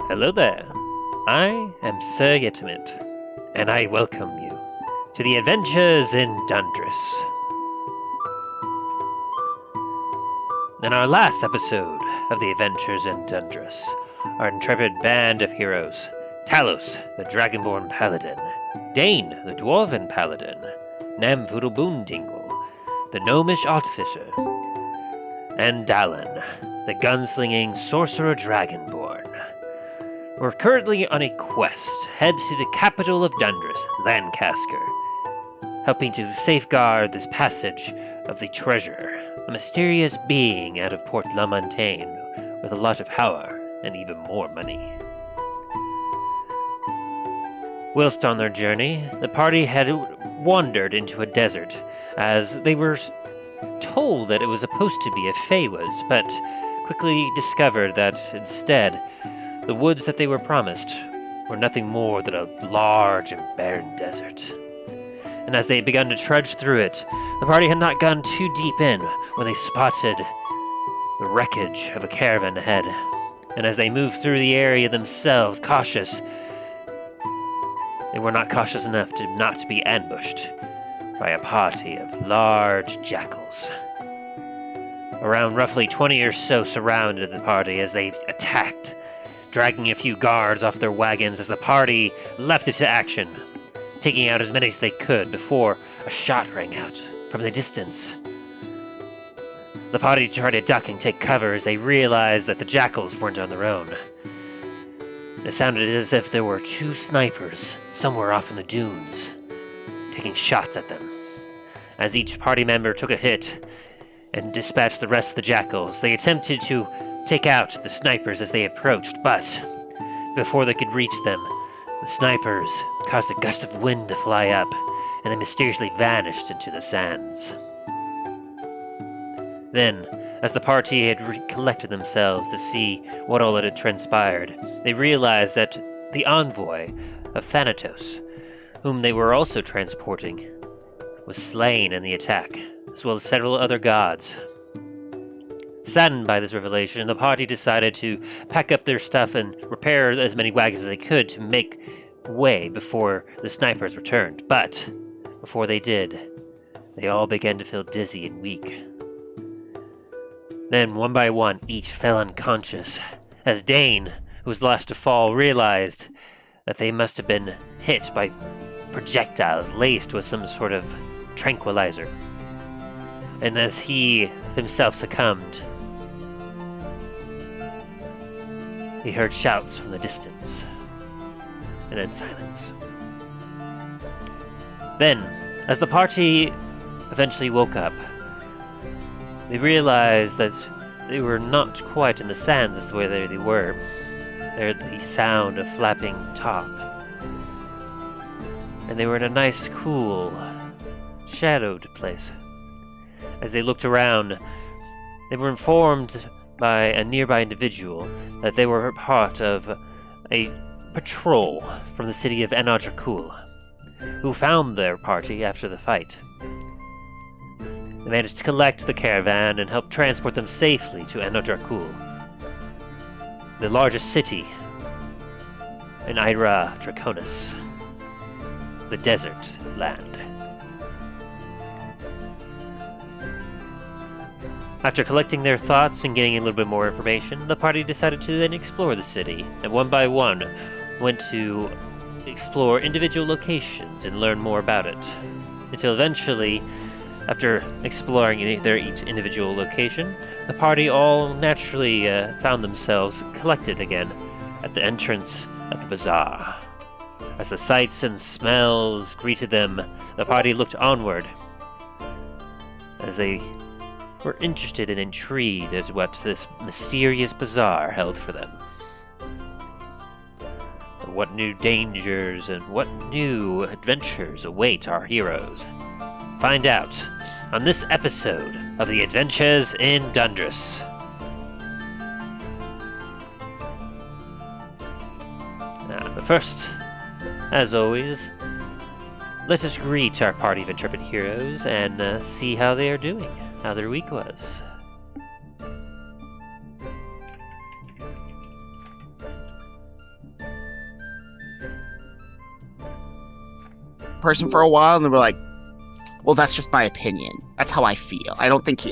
Hello there. I am Sir Yetimit, and I welcome you to the adventures in Dundras. In our last episode of the adventures in Dundras, our intrepid band of heroes, Talos, the dragonborn paladin, Dain, the dwarven paladin, Namvoodleboondingle, the gnomish artificer, and Dallin, the gunslinging sorcerer dragonborn. We're currently on a quest to head to the capital of Dundras, Lanqascuer, helping to safeguard this passage of the treasure, a mysterious being out of Port Lamontagne with a lot of power and even more money. Whilst on their journey, the party had wandered into a desert, as they were told that it was supposed to be a Feywiz, but quickly discovered that instead, the woods that they were promised were nothing more than a large and barren desert. And as they had begun to trudge through it, the party had not gone too deep in when they spotted the wreckage of a caravan ahead. And as they moved through the area themselves, cautious, they were not cautious enough to not be ambushed by a party of large jackals. Around roughly 20 or so surrounded the party as they attacked, dragging a few guards off their wagons as the party leapt into action, taking out as many as they could before a shot rang out from the distance. The party tried to duck and take cover as they realized that the jackals weren't on their own. It sounded as if there were two snipers somewhere off in the dunes, taking shots at them. As each party member took a hit and dispatched the rest of the jackals, they attempted to take out the snipers as they approached, but before they could reach them, the snipers caused a gust of wind to fly up, and they mysteriously vanished into the sands. Then, as the party had recollected themselves to see what all that had transpired, they realized that the Envoy of Thanatos, whom they were also transporting, was slain in the attack, as well as several other gods. Saddened by this revelation, the party decided to pack up their stuff and repair as many wagons as they could to make way before the snipers returned. But before they did, they all began to feel dizzy and weak. Then, one by one, each fell unconscious, as Dain, who was the last to fall, realized that they must have been hit by projectiles laced with some sort of tranquilizer. And as he himself succumbed, he heard shouts from the distance, and then silence. Then, as the party eventually woke up, they realized that they were not quite in the sands as the way they were. They heard the sound of flapping top, and they were in a nice, cool, shadowed place. As they looked around, they were informed by a nearby individual that they were part of a patrol from the city of Anar Dracul, who found their party after the fight. They managed to collect the caravan and help transport them safely to Anar Dracul, the largest city in Ira Draconis, the desert land. After collecting their thoughts and getting a little bit more information, the party decided to then explore the city, and one by one went to explore individual locations and learn more about it, until eventually, after exploring their each individual location, the party all naturally found themselves collected again at the entrance of the Bazaar. As the sights and smells greeted them, the party looked onward, as they were interested and intrigued at what this mysterious bazaar held for them. What new dangers and what new adventures await our heroes? Find out on this episode of the Adventures in Dundras. But first, as always, let us greet our party of intrepid heroes and see how they are doing. How their week was. person for a while, and they were like, well, that's just my opinion. That's how I feel. I don't think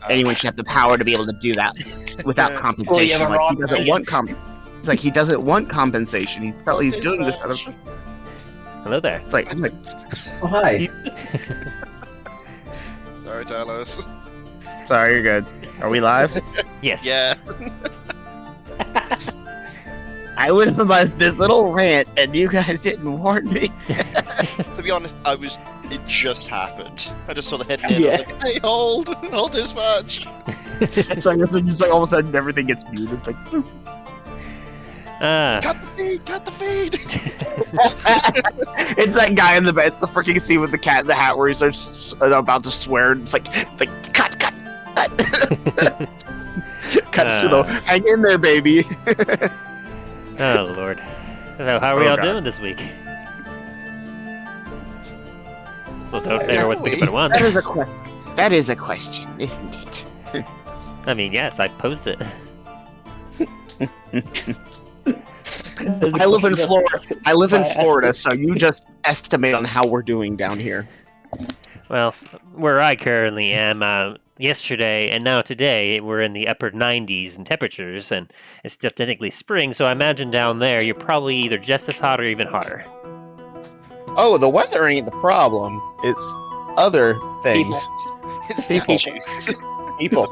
anyone should have the power to be able to do that without compensation. Well, like he doesn't want It's like he doesn't want compensation. He's doing this out of. Hello there. It's like I'm like, Oh, hi. Sorry, Talos. sorry, you're good. Are we live? Yes. Yeah. I went on this little rant, and you guys didn't warn me. To be honest, it just happened. I just saw the head in. I was like, hey, hold this match. It's like all of a sudden everything gets muted. It's like, Cut the feed. it's that guy in the bed. It's the freaking scene with the cat in the hat where he starts about to swear. And it's like cut. Cuts to the hang in there, baby. Oh Lord. So how are we all doing this week? Well, don't everyone speak up at once. That is a question, isn't it? I mean, yes, I posed it. I live in Florida, so you just estimate on how we're doing down here. Well, where I currently am, yesterday and now today, we're in the upper 90s in temperatures, and it's still technically spring, so I imagine down there you're probably either just as hot or even hotter. Oh, the weather ain't the problem. It's other things. It's People.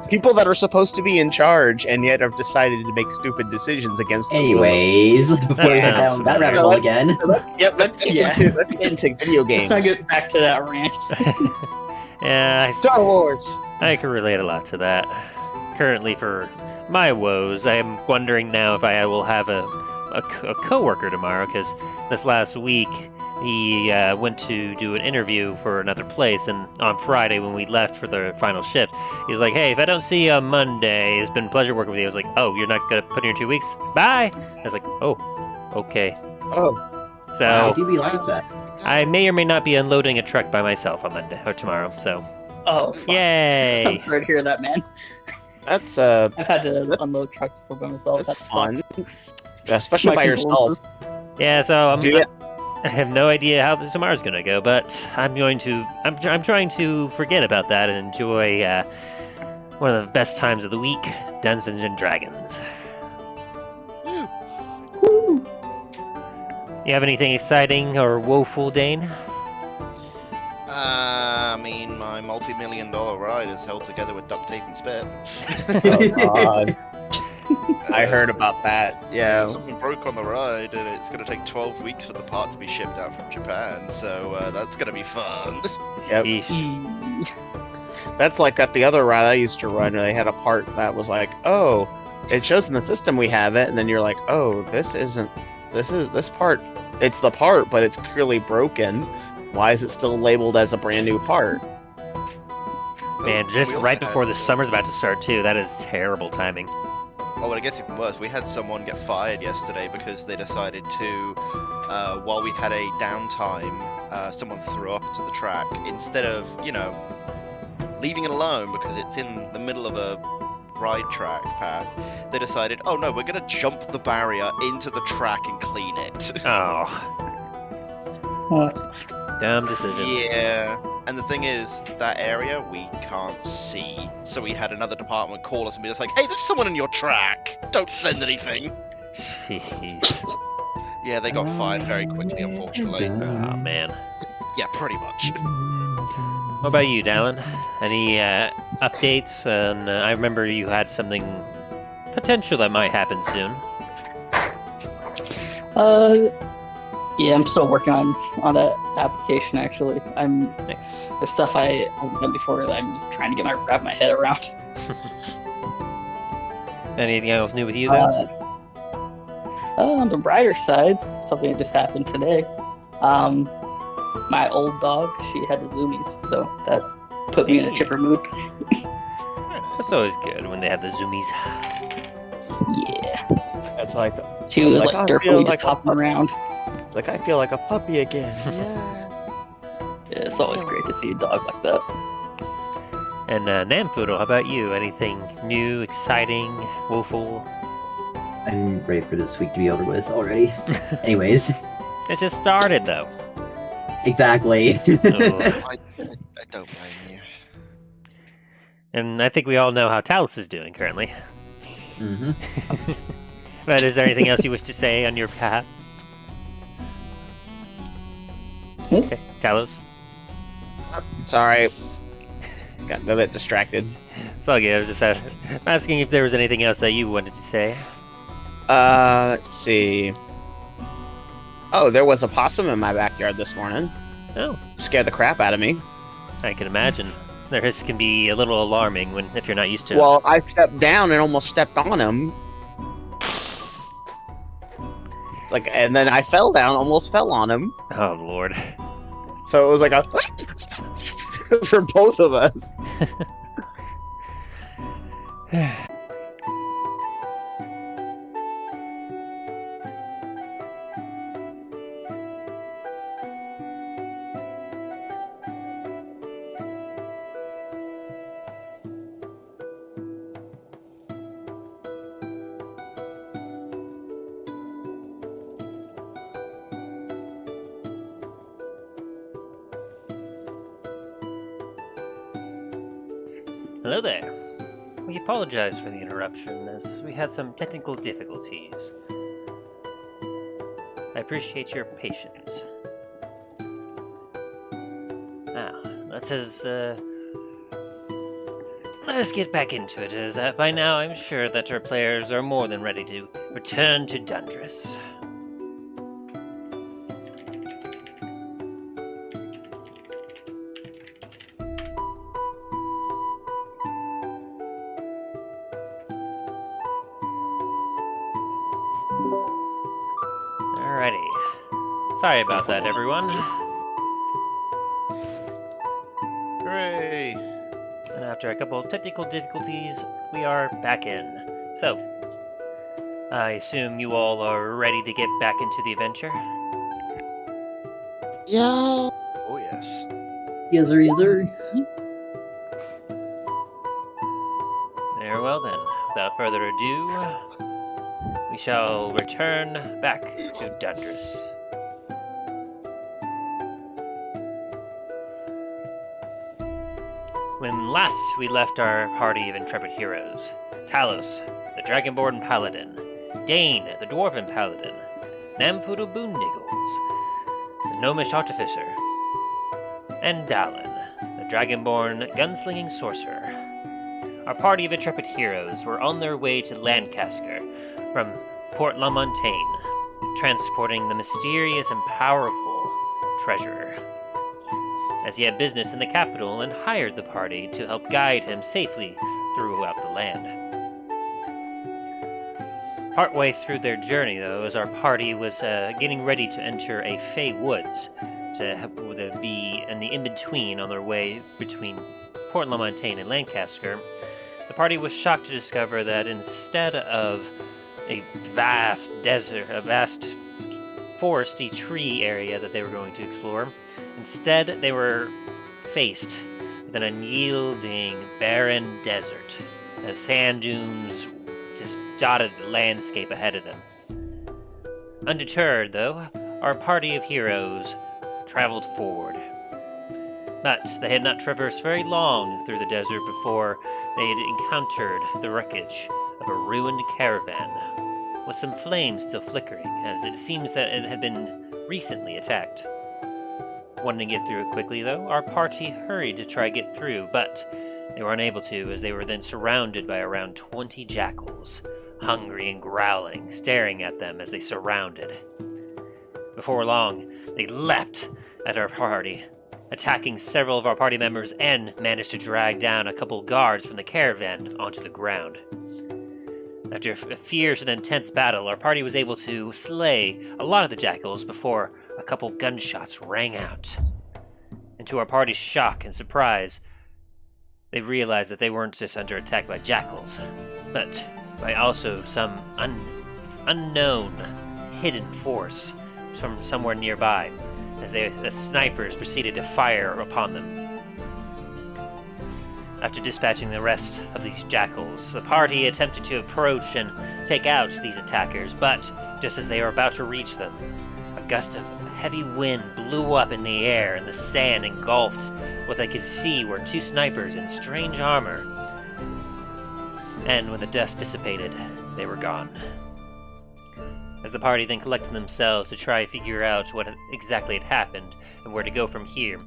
People that are supposed to be in charge and yet have decided to make stupid decisions against the will. Anyways, before we head down that rabbit hole again. Yep, let's get into video games. Let's not get back to that rant. Yeah, Star Wars. I can relate a lot to that. Currently, for my woes, I am wondering now if I will have a coworker tomorrow, because this last week he went to do an interview for another place, and on Friday when we left for the final shift, he was like, hey, if I don't see you on Monday, it's been a pleasure working with you. I was like, oh, you're not going to put in your 2 weeks? Bye! I was like, oh, okay. Oh. So, Wow, do be like that? I may or may not be unloading a truck by myself on Monday, or tomorrow, so. Oh, fuck. Yay! I'm sorry to hear that, man. That's I've had to unload trucks before by myself. That fun. sucks. Especially by yourself. Yeah, so Yeah. I have no idea how tomorrow's gonna go, but I'm trying to forget about that and enjoy one of the best times of the week, Dungeons and Dragons. Woo. You have anything exciting or woeful, Dain? I mean, my multi-million-dollar ride is held together with duct tape and spit. Oh, God. I heard about that. Yeah. Something broke on the ride, and it's going to take 12 weeks for the part to be shipped out from Japan, so that's going to be fun. Yep. That's like at the other ride I used to run, they had a part that was like, oh, it shows in the system we have it, and then you're like, oh, this part, it's the part, but it's clearly broken. Why is it still labeled as a brand new part? Man, just right before the summer's about to start, too. That is terrible timing. Oh, and I guess even worse, we had someone get fired yesterday because they decided to, while we had a downtime, someone threw up into the track. Instead of, leaving it alone because it's in the middle of a ride track path, they decided, oh no, we're going to jump the barrier into the track and clean it. Oh. Dumb decision. Yeah. And the thing is, that area we can't see. So we had another department call us and be just like, hey, there's someone in your track. Don't send anything. Jeez. Yeah, they got fired very quickly, unfortunately. Oh, man. Yeah, pretty much. What about you, Dallin? Any updates? I remember you had something potential that might happen soon. Yeah, I'm still working on that application. Actually, Nice. there's stuff I haven't done before that I'm just trying to wrap my head around. Anything else new with you, then? On the brighter side, something that just happened today. My old dog, she had the zoomies, so that put me in a chipper mood. That's always good when they have the zoomies. Yeah, It's like she was like I derpily feel just like hopping around. like I feel like a puppy again. Yeah. Yeah, it's always great to see a dog like that. And Namfoodle, how about you? Anything new, exciting, woeful? I'm ready for this week to be over with already. Anyways, It just started, though. Exactly. Oh. I don't blame you. And I think we all know how Talus is doing currently. hmm But is there anything else you wish to say on your behalf? Okay, Talos. Sorry. Got a bit distracted. It's all good. I was just asking if there was anything else that you wanted to say. Let's see. Oh, there was a possum in my backyard this morning. Oh, Scared the crap out of me. I can imagine. This can be a little alarming if you're not used to it. Well, I stepped down and almost stepped on him. It's like, and then I fell down, almost fell on him. Oh, Lord. So it was like a for both of us. Hello there. We apologize for the interruption, as we had some technical difficulties. I appreciate your patience. Now, let us get back into it, as by now I'm sure that our players are more than ready to return to Dundras. Alrighty. Sorry about that, everyone. Hooray! And after a couple of technical difficulties, we are back in. So, I assume you all are ready to get back into the adventure? Yeah. Oh yes. Yes, sir. Very well then. Without further ado, we shall return back to Dundras. When last we left our party of intrepid heroes, Talos, the Dragonborn Paladin, Dain, the Dwarven Paladin, Namfudo Boondiggles, the Gnomish Artificer, and Dallin, the Dragonborn Gunslinging Sorcerer. Our party of intrepid heroes were on their way to Lanqascuer from Port La Montagne, transporting the mysterious and powerful treasurer, as he had business in the capital and hired the party to help guide him safely throughout the land. Partway through their journey, though, as our party was getting ready to enter a Fey Woods, to be in the in-between on their way between Port La Montagne and Lanqascuer, the party was shocked to discover that instead of a vast desert, a vast foresty tree area that they were going to explore, instead they were faced with an unyielding, barren desert, as sand dunes just dotted the landscape ahead of them. Undeterred, though, our party of heroes traveled forward. But they had not traversed very long through the desert before they had encountered the wreckage of a ruined caravan, with some flames still flickering, as it seems that it had been recently attacked. Wanting to get through it quickly, though, our party hurried to try to get through, but they were unable to, as they were then surrounded by around 20 jackals, hungry and growling, staring at them as they surrounded. Before long, they leapt at our party, attacking several of our party members and managed to drag down a couple guards from the caravan onto the ground. After a fierce and intense battle, our party was able to slay a lot of the jackals before a couple gunshots rang out. And to our party's shock and surprise, they realized that they weren't just under attack by jackals, but by also some unknown hidden force from somewhere nearby, as the snipers proceeded to fire upon them. After dispatching the rest of these jackals, the party attempted to approach and take out these attackers, but just as they were about to reach them, a gust of heavy wind blew up in the air, and the sand engulfed what they could see were 2 snipers in strange armor. And when the dust dissipated, they were gone. As the party then collected themselves to try to figure out what exactly had happened and where to go from here,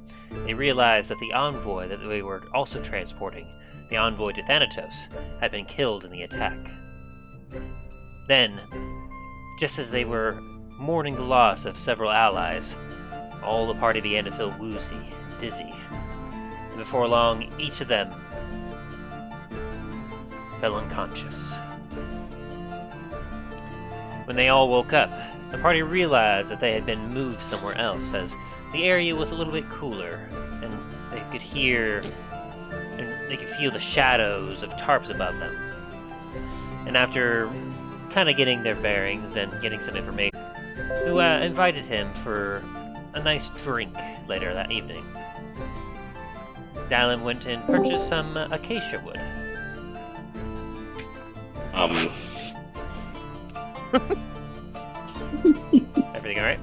they realized that the envoy that they were also transporting, the Envoy of Thanatos, had been killed in the attack. Then, just as they were mourning the loss of several allies, all the party began to feel woozy, dizzy, and before long, each of them fell unconscious. When they all woke up, the party realized that they had been moved somewhere else, as the area was a little bit cooler, and they could hear and they could feel the shadows of tarps above them. And after kind of getting their bearings and getting some information, who invited him for a nice drink later that evening. Dain went and purchased some acacia wood. Everything alright?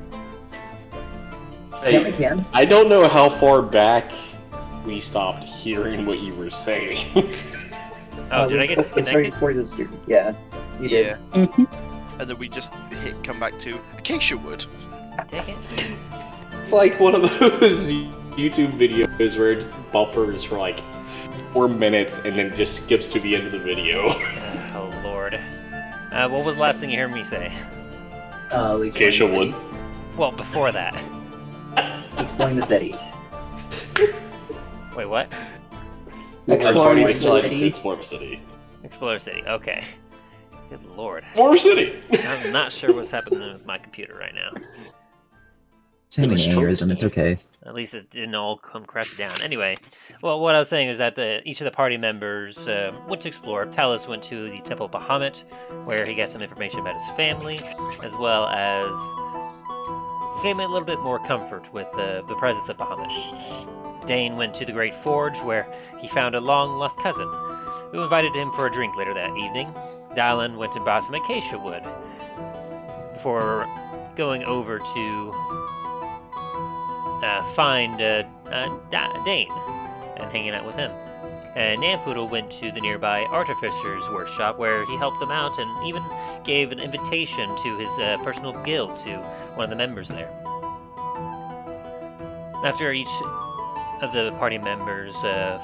Yeah, we can. I don't know how far back we stopped hearing what you were saying. Oh, did I get disconnected? Yeah, you did. Yeah. Mm-hmm. And then we just come back to acacia wood. Take it. It's like one of those YouTube videos where it buffers for like 4 minutes and then just skips to the end of the video. Oh, Lord. What was the last thing you heard me say? Acacia wood. Well, before that. Exploring the city. Wait, what? Exploring the Explore city. the city. Explore City, okay. Good Lord. Explore city! I'm not sure what's happening with my computer right now. Having an It was aneurysm, it's okay. At least it didn't all come crash down. Anyway, well, what I was saying is that each of the party members went to explore. Talus went to the Temple of Bahamut, where he got some information about his family, as well as gave him a little bit more comfort with the presence of Bahamut. Dain went to the Great Forge, where he found a long-lost cousin, who invited him for a drink later that evening. Dain went and bought some acacia wood before going over to find Dain and hanging out with him. And Nampoodle went to the nearby artificer's workshop, where he helped them out and even gave an invitation to his personal guild to one of the members there. After each of the party members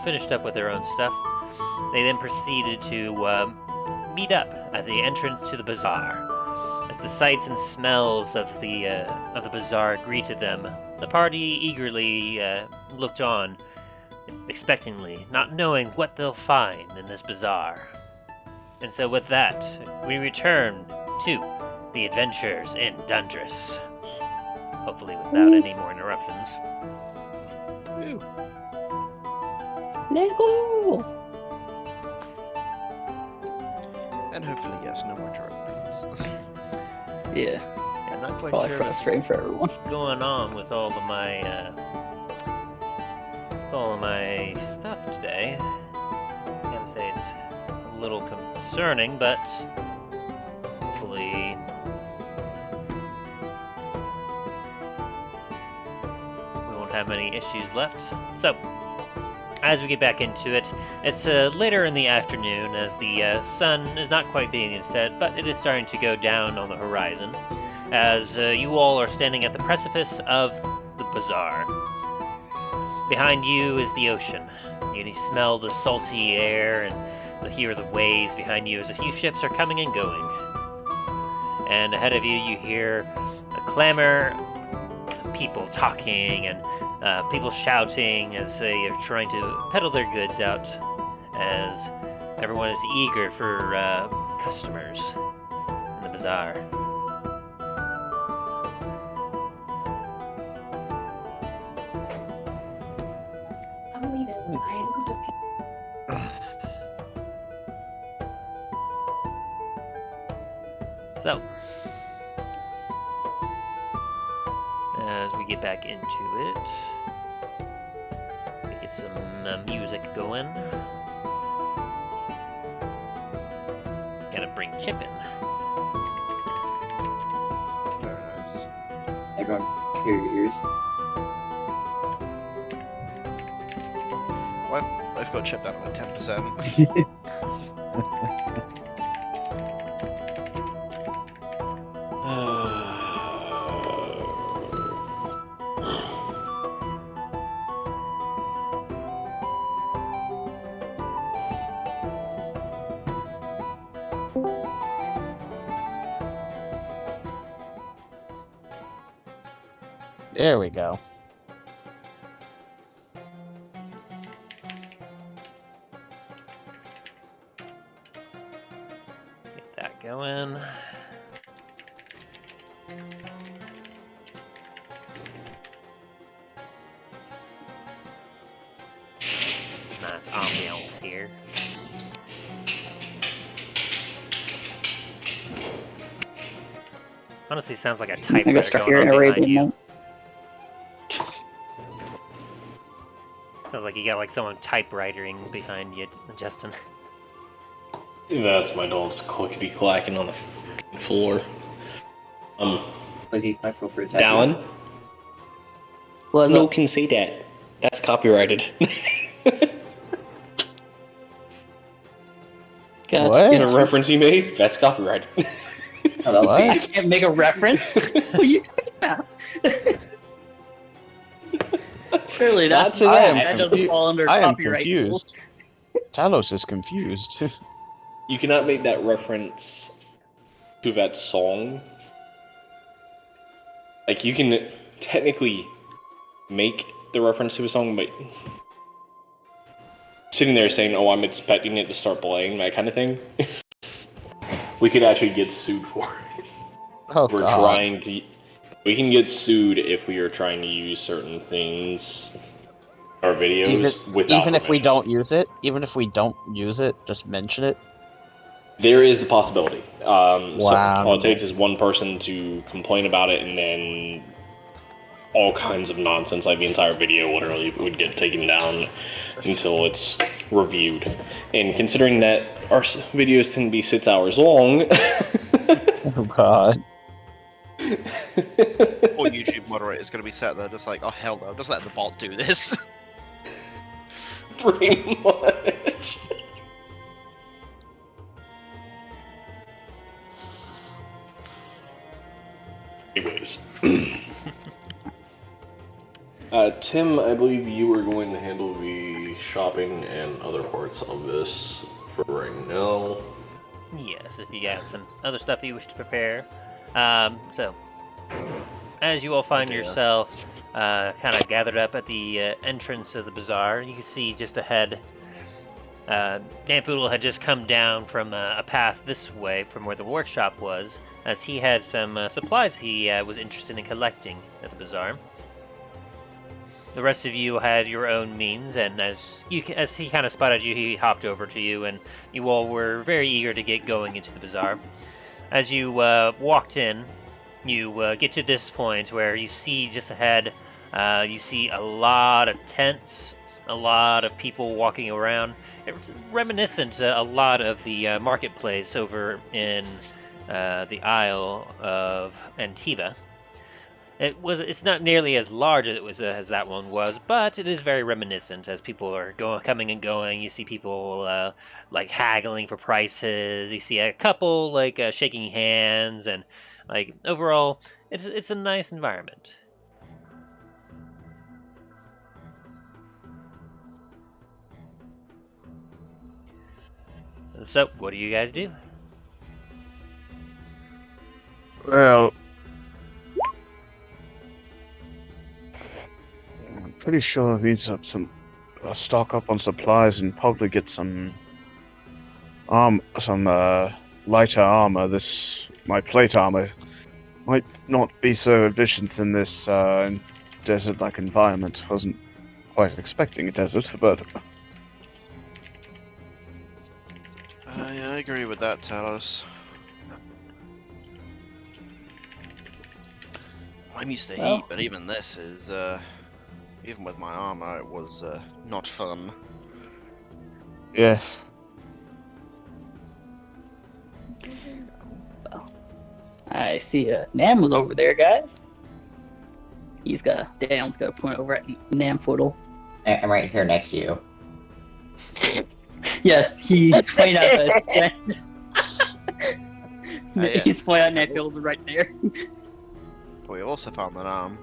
finished up with their own stuff, they then proceeded to meet up at the entrance to the Bazaar. As the sights and smells of the Bazaar greeted them, the party eagerly looked on, expectantly, not knowing what they'll find in this Bazaar. And so with that, we return to the adventures in Dundras. Hopefully without any more interruptions. Let's go! And hopefully, yes, no more interruptions. Yeah, I'm not quite probably sure what's frustrating for everyone. going on with all of my stuff today. I gotta say it's a little concerning, but hopefully we won't have any issues left. So, as we get back into it, it's later in the afternoon, as the sun is not quite beginning to set, but it is starting to go down on the horizon, as you all are standing at the precipice of the Bazaar. Behind you is the ocean. You smell the salty air and hear the waves behind you as a few ships are coming and going. And ahead of you, you hear a clamor of people talking and people shouting as they are trying to peddle their goods out, as everyone is eager for customers in the Bazaar. So, as we get back into it, we get some music going. Gotta bring Chip in. Very nice. Everyone, clear your ears. I've got chipped down to like 10%. There we go. Get that going. Nice ambiance here. Honestly, it sounds like a I got typewriter stuck going here in on behind Arabian you. Night. Sounds like you got like someone typewritering behind you, Justin. That's my dog's clickety clacking on the f***ing floor. Like a roll for attack. Dallin? Was No it? can say that. That's copyrighted. Gotcha. What? The reference he made? That's copyrighted. Oh, that was What? I can't make a reference. What are you talking about? Surely that's Lots of that. that doesn't fall under I am copyright rules. confused. Talos is confused. You cannot make that reference to that song. Like, you can technically make the reference to a song, but sitting there saying, oh, I'm expecting it to start playing, that kind of thing, we could actually get sued for it. Oh We're God. trying to... We can get sued if we are trying to use certain things, our videos, without Even if we permission. don't use it, just mention it. There is the possibility. So Wow. all it takes is one person to complain about it, and then all kinds of nonsense, like the entire video literally would get taken down until it's reviewed. And considering that our videos tend to be 6 hours long, Oh God. Or YouTube moderator is going to be sat there just like, oh hell no, just let the bot do this. pretty much. Anyways. Tim, I believe you were going to handle the shopping and other parts of this for right now. Yes, if you got some other stuff you wish to prepare. So, as you all find yourself kind of gathered up at the entrance of the bazaar, you can see just ahead, Danfoodle had just come down from a path this way from where the workshop was, as he had some supplies he was interested in collecting at the bazaar. The rest of you had your own means, and as he kind of spotted you, he hopped over to you, and you all were very eager to get going into the bazaar. As you walked in, you get to this point where you see just ahead, you see a lot of tents, a lot of people walking around. It's reminiscent a lot of the marketplace over in the Isle of Antiva. It's not nearly as large as that one was, but it is very reminiscent as people are coming and going. You see people like haggling for prices. You see a couple like shaking hands, and like overall, it's a nice environment. So, what do you guys do? Well, I'm pretty sure these are some stock up on supplies and probably get some lighter armor. My plate armor might not be so efficient in this desert-like environment. Wasn't quite expecting a desert, but Yeah, I agree with that, Talos. I'm used to Well. heat, but even this is, even with my armor, it was not fun. yeah. I see Nam was over there, guys. Dan's got to point over at Namfoodle. I'm right here next to you. Yes, he's pointing at us. yeah. He's pointing at Namfoodle's right there. We also found an arm.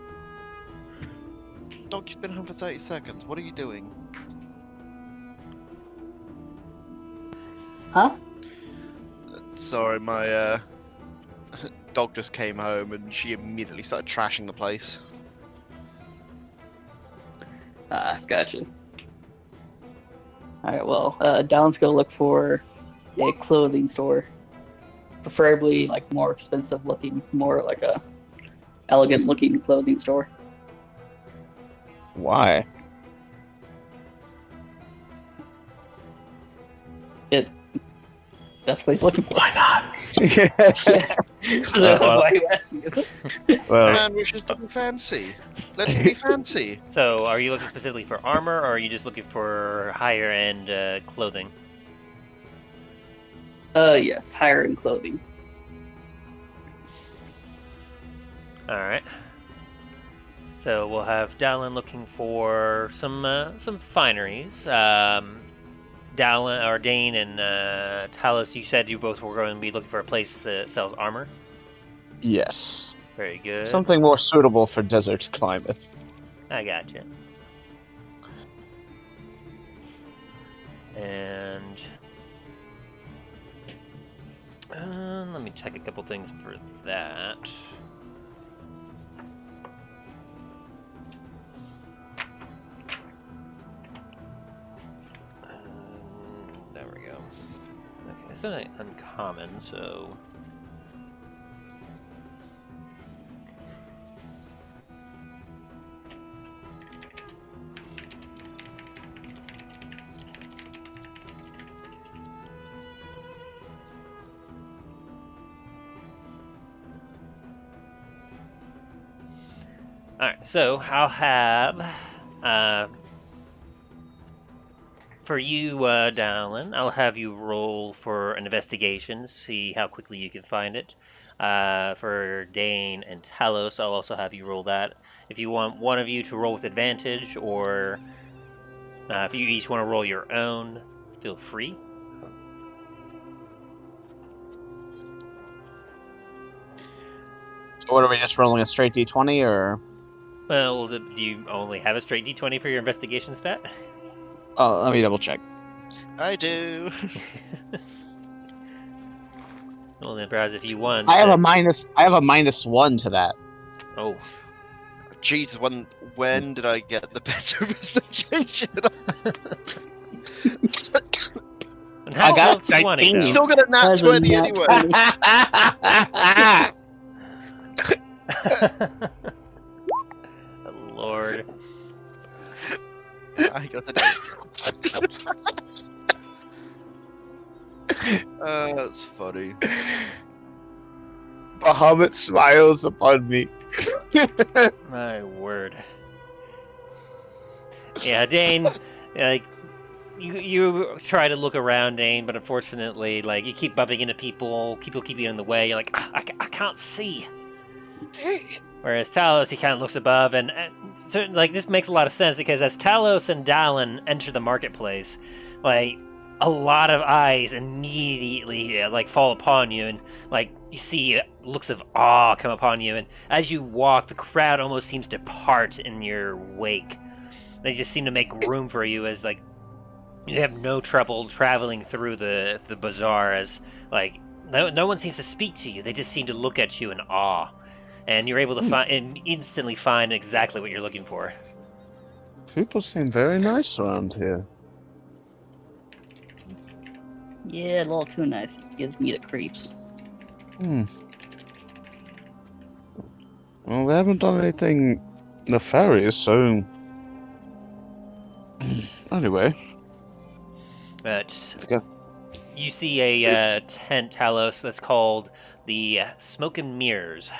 Dog, you've been home for 30 seconds. What are you doing? Huh? Sorry, my dog just came home and she immediately started trashing the place. Gotcha. Alright, well, Don's gonna look for a clothing store. Preferably, like, more expensive looking, more like a elegant looking clothing store. Why? That's what he's looking for. Why not? Why are you asking me this? Well, Man, we should be fancy. Let's be fancy. So, are you looking specifically for armor, or are you just looking for higher end clothing? Yes, higher end clothing. Alright. So, we'll have Dallin looking for some fineries. Dain and Talos, you said you both were going to be looking for a place that sells armor? yes. Very good. Something more suitable for desert climates. I gotcha. And let me check a couple things for that. There we go. Okay, it's not uncommon, so. Alright, so I'll have, for you, Dallin, I'll have you roll for an investigation, see how quickly you can find it. For Dain and Talos, I'll also have you roll that. If you want one of you to roll with advantage, or if you each want to roll your own, feel free. So what are we just rolling a straight d20 or? Well, do you only have a straight d20 for your investigation stat? Oh, let me double check. I do. Well, then perhaps if you want. I have a -1 to that. Oh. Jesus, when did I get the better investigation? And how I got about 20, 19. though? Still got a nat That's a 20 nat anyway. 20. Lord. I got the that's funny. Bahamut smiles upon me. My word. Yeah, Dain, like, you try to look around, Dain, but unfortunately, like, you keep bumping into people keep you in the way, you're like, I can't see. Whereas Talos, he kind of looks above, and so, like, this makes a lot of sense, because as Talos and Dallin enter the marketplace, like, a lot of eyes immediately, like, fall upon you, and, like, you see looks of awe come upon you, and as you walk, the crowd almost seems to part in your wake. They just seem to make room for you, as, like, you have no trouble traveling through the bazaar, as, like, no one seems to speak to you, they just seem to look at you in awe. And you're able to instantly find exactly what you're looking for. People seem very nice around here. Yeah, a little too nice. Gives me the creeps. Well, they haven't done anything nefarious, so... Anyway. But Okay. you see a tent, Talos, that's called the Smoke and Mirrors.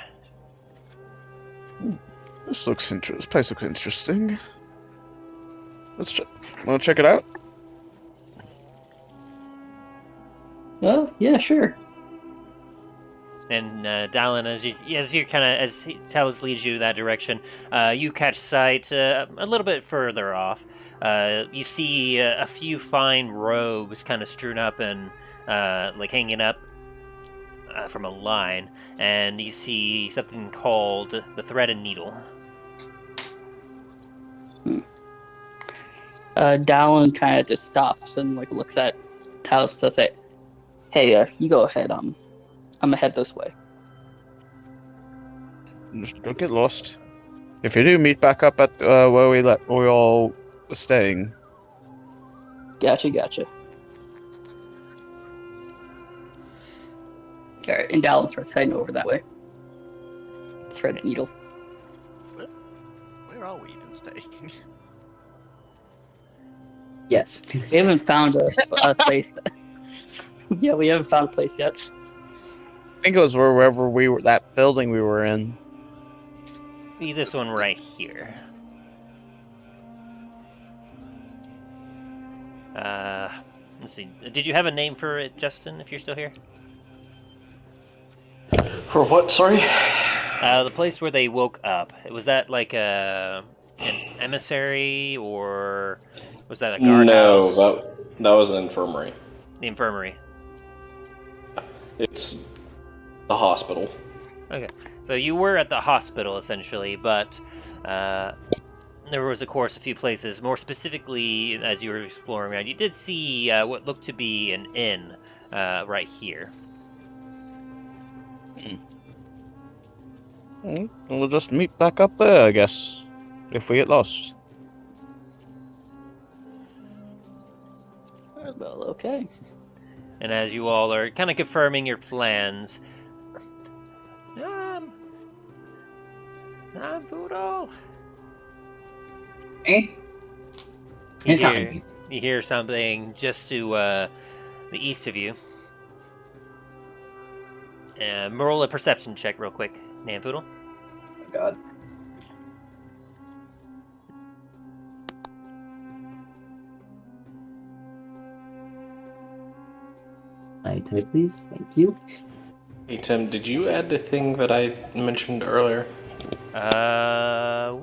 This place looks interesting. Wanna check it out? Oh, yeah, sure. And Dallin, as Talos leads you that direction, you catch sight a little bit further off. You see a few fine robes kind of strewn up and like hanging up from a line, and you see something called the Thread and Needle. Dallin kind of just stops and like looks at Talos and says, "Hey, you go ahead. I'm gonna head this way." Just don't get lost. If you do, meet back up at where we all were staying. Gotcha. Alright, and Dallin starts heading over that way. Thread and Needle. Where are we even staying? Yes. We haven't found a place. Yeah, we haven't found a place yet. I think it was wherever we were, that building we were in. Be this one right here. Let's see. Did you have a name for it, Justin, if you're still here? For what? Sorry. The place where they woke up. Was that like an emissary, or was that a guardhouse? No, that was an infirmary. The infirmary. It's the hospital. Okay. So you were at the hospital, essentially, but there was, of course, a few places. More specifically, as you were exploring around, you did see what looked to be an inn right here. We'll just meet back up there, I guess, if we get lost. Well, okay. And as you all are kind of confirming your plans, Poodle. Eh? He's coming. You hear something just to the east of you. Roll a perception check real quick, Nanfoodle. Oh, God. I type, please. Thank you. Hey Tim, did you add the thing that I mentioned earlier?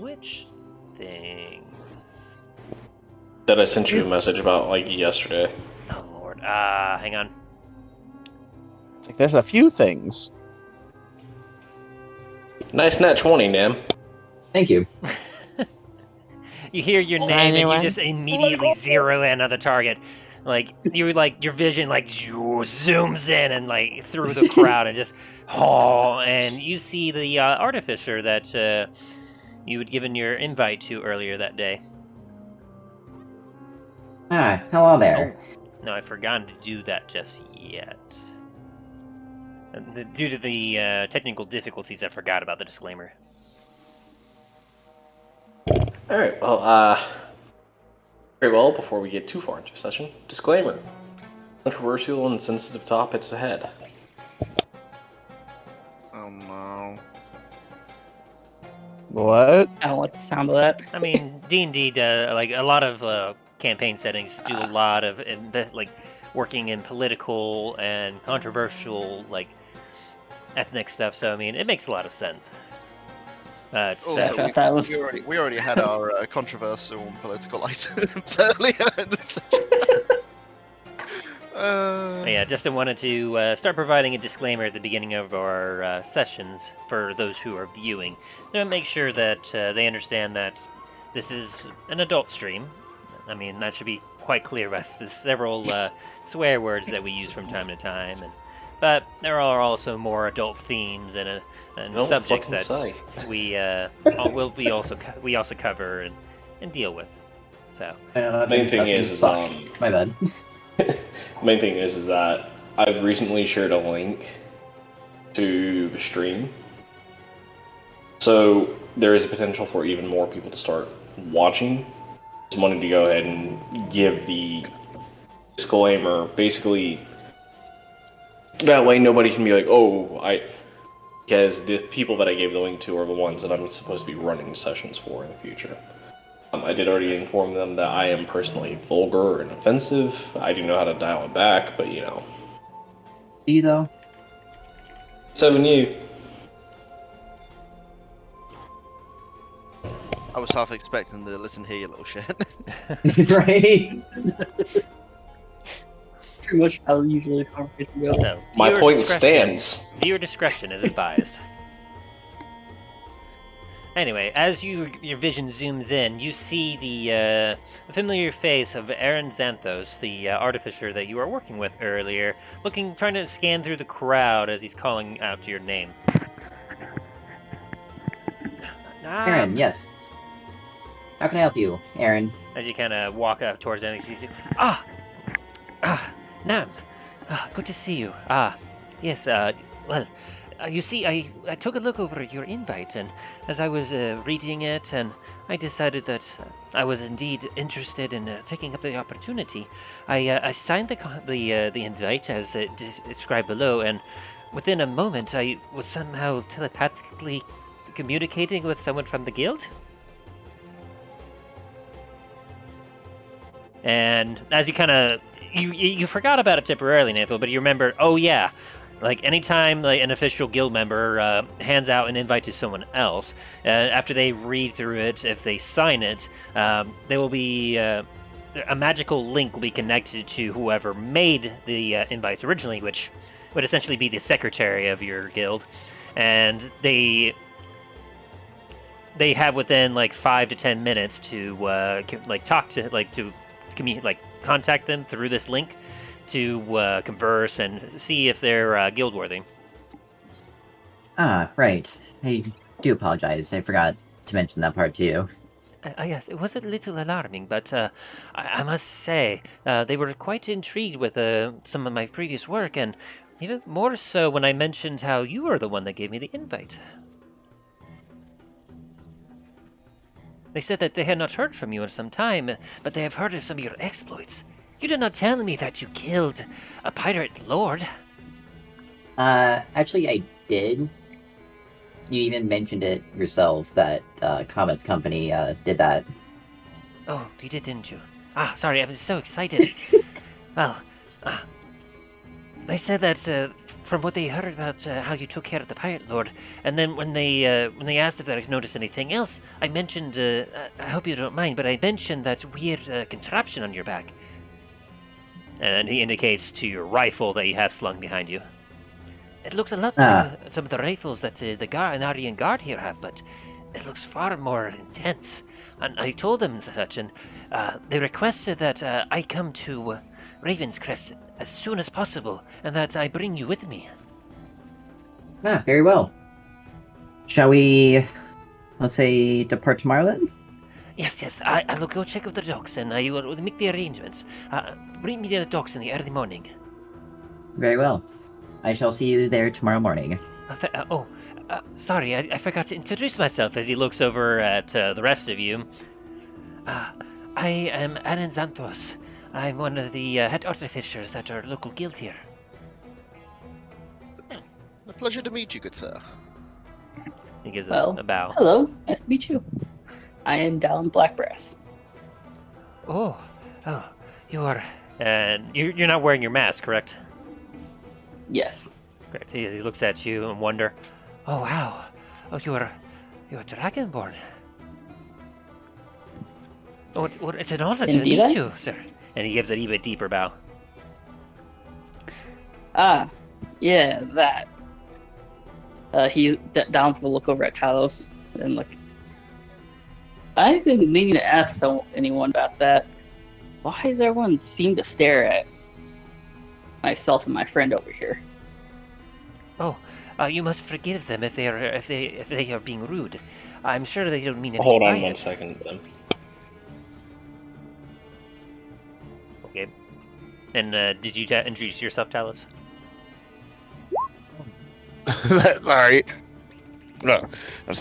Which thing? That I sent you a message about like yesterday. Oh Lord. Hang on. It's like there's a few things. Nice nat 20, Nam. Thank you. You hear your name and you just immediately zero in on the target. Like your vision zooms in and like through the crowd and just and you see the artificer that you had given your invite to earlier that day. Ah, hello there. Oh, no, I forgot to do that just yet. Due to the technical difficulties, I forgot about the disclaimer. Alright, well, very well, before we get too far into session, disclaimer. Controversial and sensitive topics ahead. Oh no. What? I don't like the sound of that. I mean, D&D, like a lot of campaign settings do a lot of working in political and controversial ethnic stuff. So I mean, it makes a lot of sense. We already had our controversial and political items earlier in the session. Yeah, Justin wanted to start providing a disclaimer at the beginning of our sessions for those who are viewing. To make sure that they understand that this is an adult stream. I mean, that should be quite clear about the several swear words that we use from time to time. But there are also more adult themes and subjects that we also cover and deal with. So Main thing is my bad. Main thing is that I've recently shared a link to the stream, so there is a potential for even more people to start watching. Just wanted to go ahead and give the disclaimer, basically. That way nobody can be like, because the people that I gave the link to are the ones that I'm supposed to be running sessions for in the future. I did already inform them that I am personally vulgar and offensive. I do know how to dial it back, but you know. Do you though? So new. I was half expecting to listen here, you little shit. Right? Pretty much how usually the conversation goes. So, My viewer point discretion- stands. Viewer discretion is advised. Anyway, as your vision zooms in, you see the familiar face of Aaron Xanthos, the artificer that you were working with earlier, trying to scan through the crowd as he's calling out to your name. Aaron, yes. How can I help you, Aaron? As you kind of walk up towards him, he sees you. Nam. Good to see you. Yes, well, you see, I took a look over your invite, and as I was reading it, and I decided that I was indeed interested in taking up the opportunity. I signed the invite as described below, and within a moment, I was somehow telepathically communicating with someone from the guild. And as you kind of you forgot about it temporarily, Nathan, but you remember. Oh yeah, like anytime an official guild member hands out an invite to someone else, after they read through it, if they sign it, there will be a magical link will be connected to whoever made the invites originally, which would essentially be the secretary of your guild, and they have within 5 to 10 minutes to talk to contact them through this link to converse and see if they're guild worthy. Right. I do apologize. I forgot to mention that part to you. Yes, it was a little alarming, but I must say they were quite intrigued with some of my previous work, and even more so when I mentioned how you were the one that gave me the invite. They said that they had not heard from you in some time, but they have heard of some of your exploits. You did not tell me that you killed a pirate lord. Actually, I did. You even mentioned it yourself, that Comet's company did that. Oh, you did, didn't you? Sorry, I was so excited. Well, they said that from what they heard about how you took care of the pirate lord, and then when they asked if I noticed anything else, I mentioned, I hope you don't mind, but I mentioned that weird contraption on your back. And he indicates to your rifle that you have slung behind you. It looks a lot like some of the rifles that the Anarian Guard here have, but it looks far more intense. And I told them such, and they requested that I come to Raven's Crest as soon as possible, and that I bring you with me. Very well. Shall we, let's say, depart tomorrow then? Yes, I'll go check out the docks, and I will make the arrangements. Bring me to the docks in the early morning. Very well. I shall see you there tomorrow morning. Sorry, I forgot to introduce myself as he looks over at the rest of you. I am Aaron Xanthos. I'm one of the head artificers at our local guild here. A pleasure to meet you, good sir. He gives a bow. Hello, nice to meet you. I am Down Blackbrass. Oh, you are... And you're not wearing your mask, correct? Yes. Correct. He looks at you and wonder, oh wow, you're Dragonborn. Oh, it's an honor to meet you, sir. And he gives an even deeper bow. Yeah, that. Downs will look over at Talos and look. I've been meaning to ask anyone about that. Why does everyone seem to stare at myself and my friend over here? Oh, you must forgive them if they are being rude. I'm sure they don't mean anything. Hold on by 1 it. second, then. Okay. And did you introduce yourself, Talos? Sorry. No,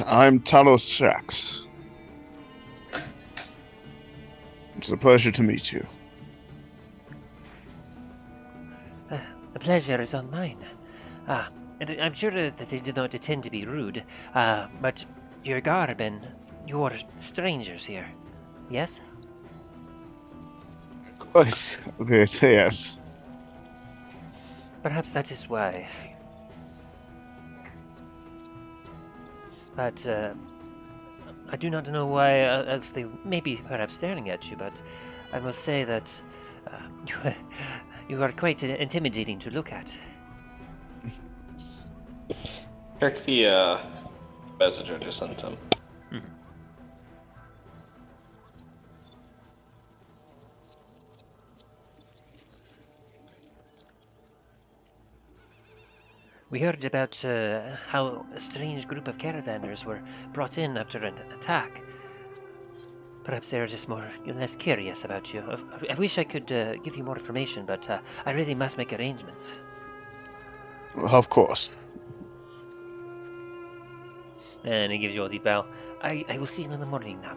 I'm Talos Shax. It's a pleasure to meet you. The pleasure is on mine. And I'm sure that they did not intend to be rude, but your garb and you're strangers here, yes? Quite a bit, yes. Perhaps that is why. But I do not know why else they may be perhaps staring at you, but I must say that you are quite intimidating to look at. Check the message I just sent him. We heard about how a strange group of caravanners were brought in after an attack. Perhaps they're just less curious about you. I wish I could give you more information, but I really must make arrangements. Of course. And he gives you a deep bow. I will see you in the morning now.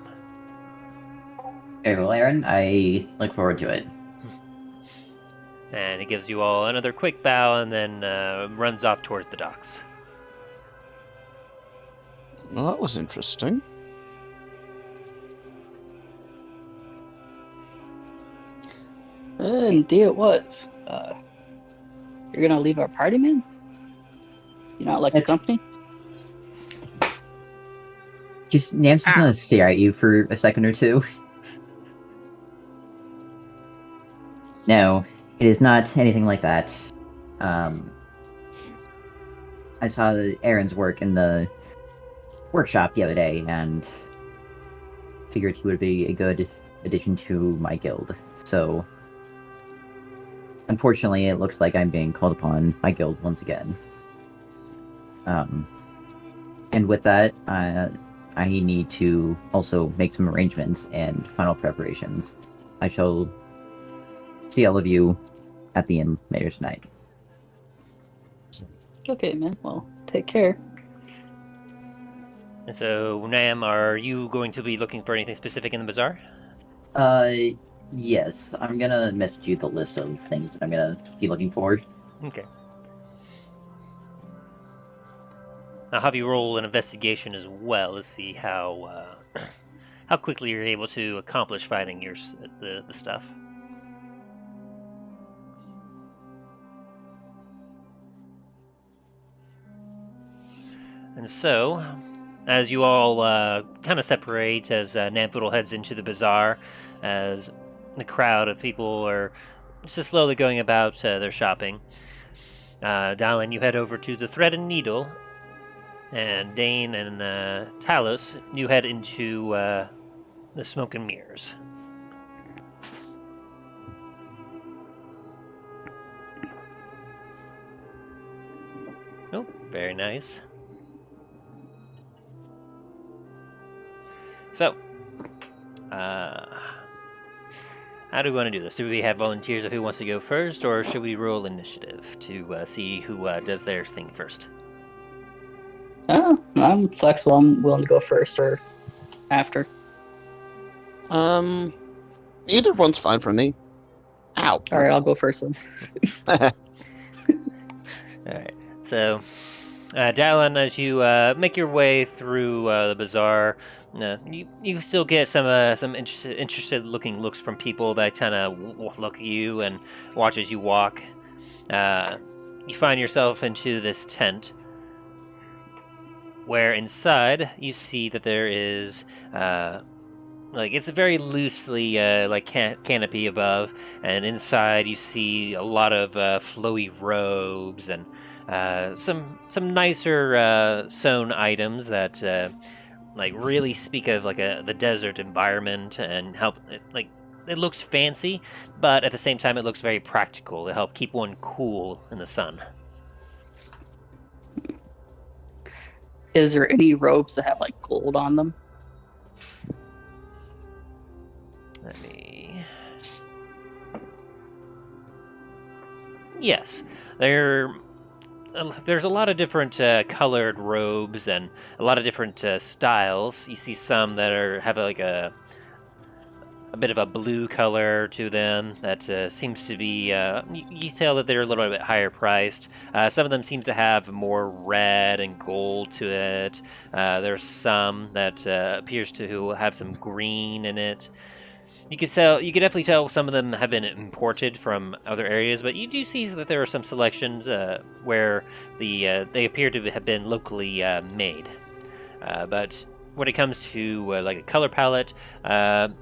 Very well, Aaron. I look forward to it. And he gives you all another quick bow and then runs off towards the docks. Well, that was interesting. Indeed it was. You're gonna leave our party, man? You not like the company? Nam's just gonna stare at you for a second or two. No, it is not anything like that. I saw Aaron's work in the workshop the other day, and figured he would be a good addition to my guild. So, unfortunately, it looks like I'm being called upon my guild once again. And with that, I need to also make some arrangements and final preparations. I shall see all of you at the inn later tonight. Okay, man. Well, take care. And so, Nam, are you going to be looking for anything specific in the bazaar? Yes. I'm gonna message you the list of things that I'm gonna be looking for. Okay. I'll have you roll an investigation as well to see how how quickly you're able to accomplish finding the stuff. And so, as you all kind of separate, as Nampoodle heads into the bazaar, as the crowd of people are just slowly going about their shopping, Dain, you head over to the Thread and Needle, and Dain and Talos, you head into the Smoke and Mirrors. Oh, very nice. So, how do we want to do this? Do we have volunteers of who wants to go first, or should we roll initiative to see who does their thing first? I'm flexible. I'm willing to go first or after. Either one's fine for me. Ow. All right, I'll go first then. Alright, so, Dallin, as you make your way through the bazaar, you still get some interested looking looks from people that kind of look at you and watch as you walk. You find yourself into this tent, where inside you see that there is it's a very loosely canopy above, and inside you see a lot of flowy robes and some nicer sewn items that really speak of the desert environment and help it looks fancy, but at the same time it looks very practical to help keep one cool in the sun. Is there any robes that have gold on them? Let me... Yes, there's a lot of different colored robes and a lot of different styles. You see some that have a bit of a blue color to them that seems to be, you tell that they're a little bit higher priced. Some of them seem to have more red and gold to it. There's some that appears to have some green in it. You could definitely tell some of them have been imported from other areas, but you do see that there are some selections where they appear to have been locally made. But when it comes to like a color palette,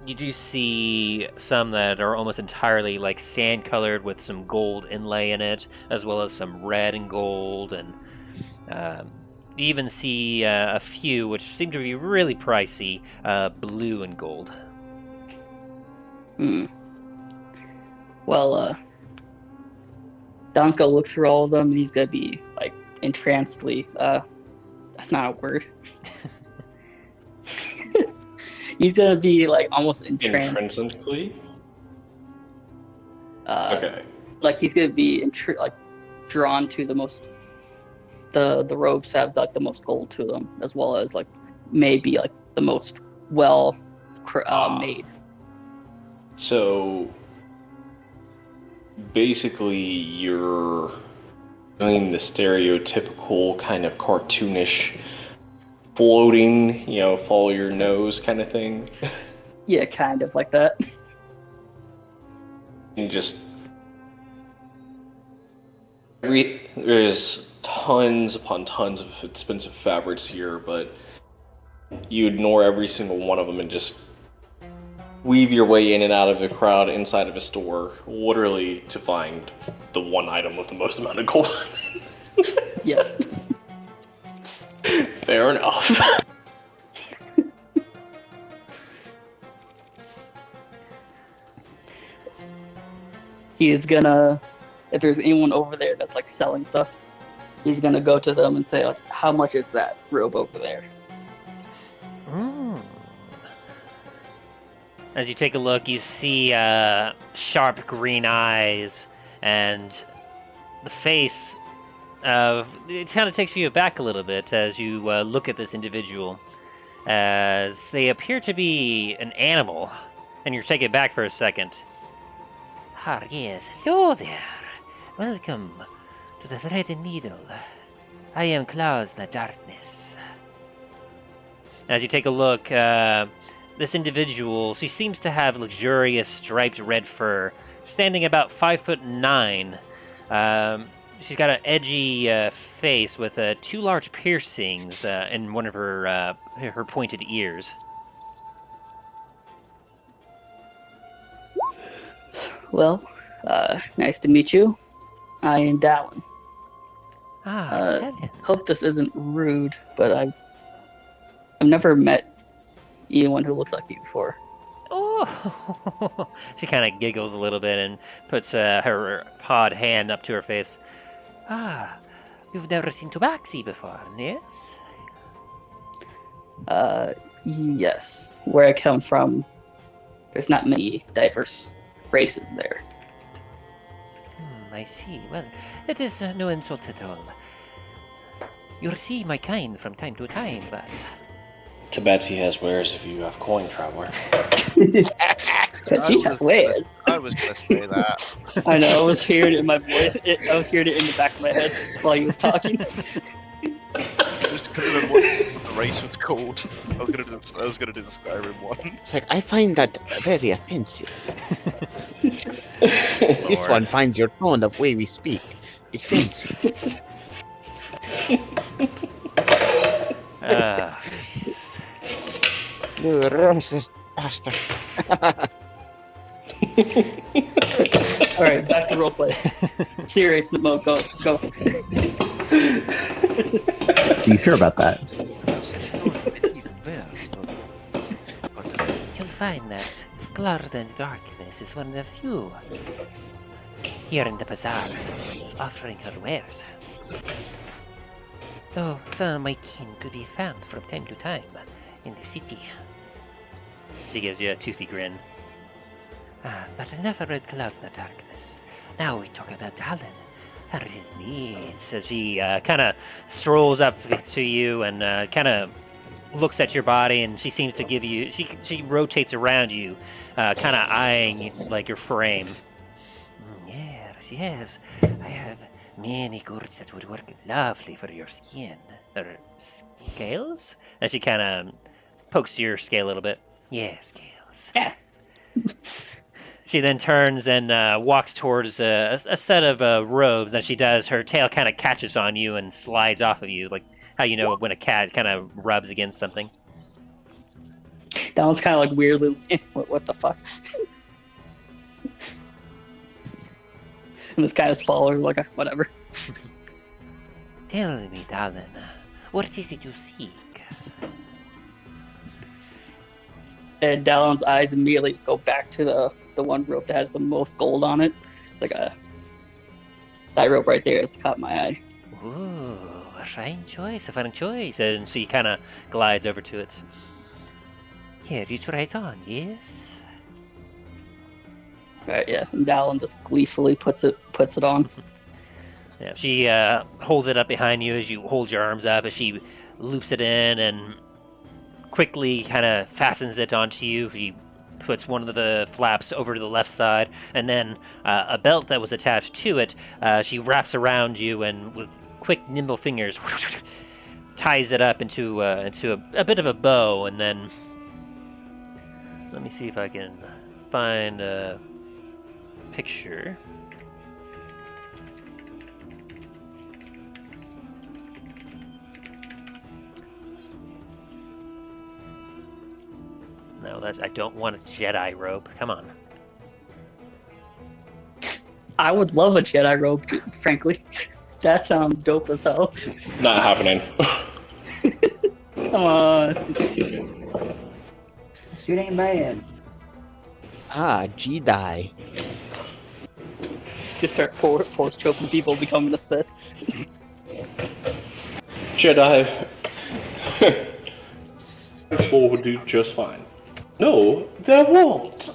you do see some that are almost entirely like sand colored with some gold inlay in it, as well as some red and gold, and you even see a few which seem to be really pricey, blue and gold. Well, Don's gonna look through all of them, and he's gonna be like entrancedly. That's not a word. He's gonna be like almost entranced. Intrinsically? Okay. Like he's gonna be like drawn to the most. The robes have like the most gold to them, as well as like maybe like the most well made. So basically, you're doing the stereotypical kind of cartoonish floating, follow your nose kind of thing. Yeah, kind of like that. You just there's tons upon tons of expensive fabrics here, but you ignore every single one of them and just weave your way in and out of a crowd inside of a store, literally to find the one item with the most amount of gold. Yes. Fair enough. He is gonna, if there's anyone over there that's like selling stuff, he's gonna go to them and say like, how much is that robe over there? As you take a look, you see sharp green eyes, and the face. It kind of takes you back a little bit as you look at this individual, as they appear to be an animal, and you're taken back for a second. Ah, yes, hello there. Welcome to the Thread and Needle. I am Claus the Darkness. As you take a look, this individual, she seems to have luxurious striped red fur, standing about 5'9". She's got an edgy face with 2 large piercings in one of her pointed ears. Well, nice to meet you. I am Dallin. Hope this isn't rude, but I've never met anyone who looks like you before. Oh! She kind of giggles a little bit and puts her pawed hand up to her face. Ah, you've never seen Tabaxi before, yes? Yes. Where I come from, there's not many diverse races there. I see. Well, it is no insult at all. You'll see my kind from time to time, but... Tabaxi has wares if you have coin, traveler. She has wares. I was gonna say that. I know, I was hearing it in my voice. I was hearing it in the back of my head while he was talking. Just couldn't remember what the race was called. I was gonna do the Skyrim one. It's like, I find that very offensive. This one finds your tone of way we speak offensive. You racist bastards. Alright, back to roleplay. Serious mode, go. Are you sure about that? You'll find that Guard and Darkness is one of the few here in the Bazaar offering her wares. Though some of my kin could be found from time to time in the city. She gives you a toothy grin. But I never read Clouds in the Darkness. Now we talk about Dallin. Her his needs. As she kind of strolls up to you and kind of looks at your body, and she seems to give you. She rotates around you, kind of eyeing like your frame. Yes. I have many goods that would work lovely for your skin. Or scales? As she kind of pokes your scale a little bit. Yeah, scales. Yeah. She then turns and walks towards a set of robes. As she does, her tail kind of catches on you and slides off of you, like how you know when a cat kind of rubs against something. That one's kind of like weirdly. What the fuck? And this guy is following, like, whatever. Tell me, darling, what is it you seek? And Dallon's eyes immediately just go back to the one rope that has the most gold on it. It's like that rope right there has caught my eye. Ooh, a fine choice, a fine choice. And she kind of glides over to it. Here, you try it on, yes? Alright, yeah. And Dallon just gleefully puts it on. Yeah, she holds it up behind you as you hold your arms up, as she loops it in and quickly kind of fastens it onto you. She puts one of the flaps over to the left side, and then a belt that was attached to it, she wraps around you and with quick, nimble fingers ties it up into a bit of a bow, and then let me see if I can find a picture. No, I don't want a Jedi robe. Come on. I would love a Jedi robe, frankly. That sounds dope as hell. Not happening. Come on. Dude ain't bad. Jedi. Just start force choking people, becoming a Sith. Jedi. People would do just fine. No, there won't.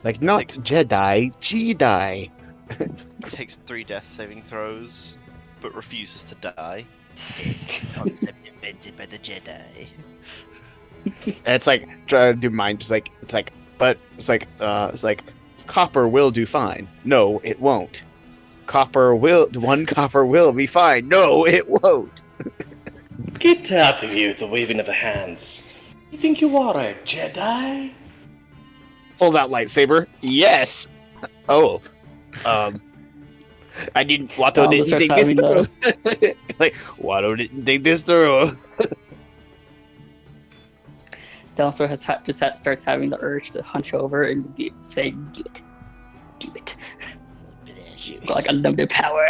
Like, not Takes- Jedi, Jedi. Takes 3 death saving throws, but refuses to die. Concept invented by the Jedi. And it's like, trying to do mine, just like, but it's like, copper will do fine. No, it won't. One copper will be fine. No, it won't. Get out of here with the waving of the hands. You think you are a Jedi? Pulls out lightsaber. Yes. Oh. I didn't. Watto Tom didn't starts think this having through. Like, Watto didn't think this through. Dallon starts having the urge to hunch over and say, "Do it, do it." Like unlimited power.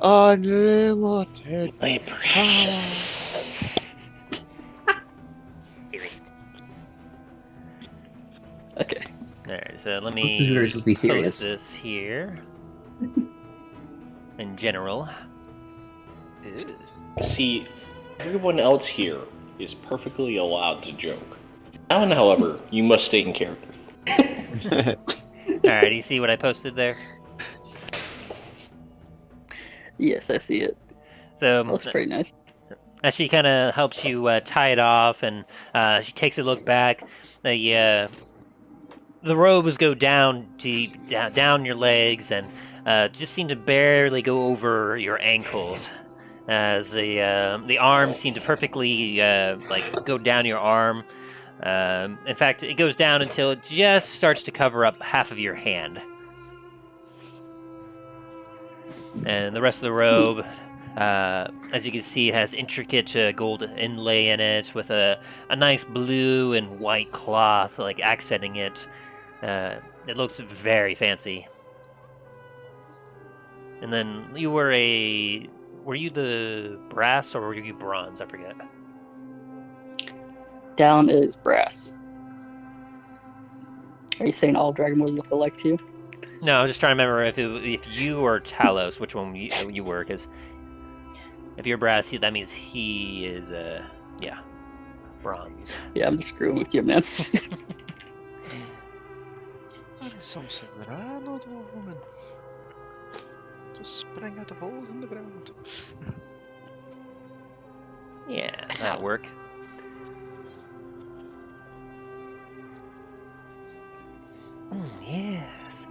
Unlimited. My precious. Okay. Alright, so let This is me supposed to be post serious. this here. In general. Ew. See, everyone else here is perfectly allowed to joke. Alan, however, you must stay in character. Alright, you see what I posted there? Yes, I see it. So That looks pretty nice. as she kind of helps you tie it off, and she takes a look back, the robes go down down your legs, and just seem to barely go over your ankles, as the arms seem to perfectly like go down your arm. In fact, it goes down until it just starts to cover up half of your hand. And the rest of the robe, as you can see, has intricate gold inlay in it with a nice blue and white cloth, like accenting it. It looks very fancy. And then you were you the brass or were you bronze? I forget. Dallon is brass. Are you saying all Dragon Wars look alike to you? No, I was just trying to remember if you or Talos, which one you were, because if you're brass, that means he is bronze. Yeah, I'm just screwing with you, man. Something that I know, woman. Just sprang out of holes in the ground. Yeah, that'll work. Yes.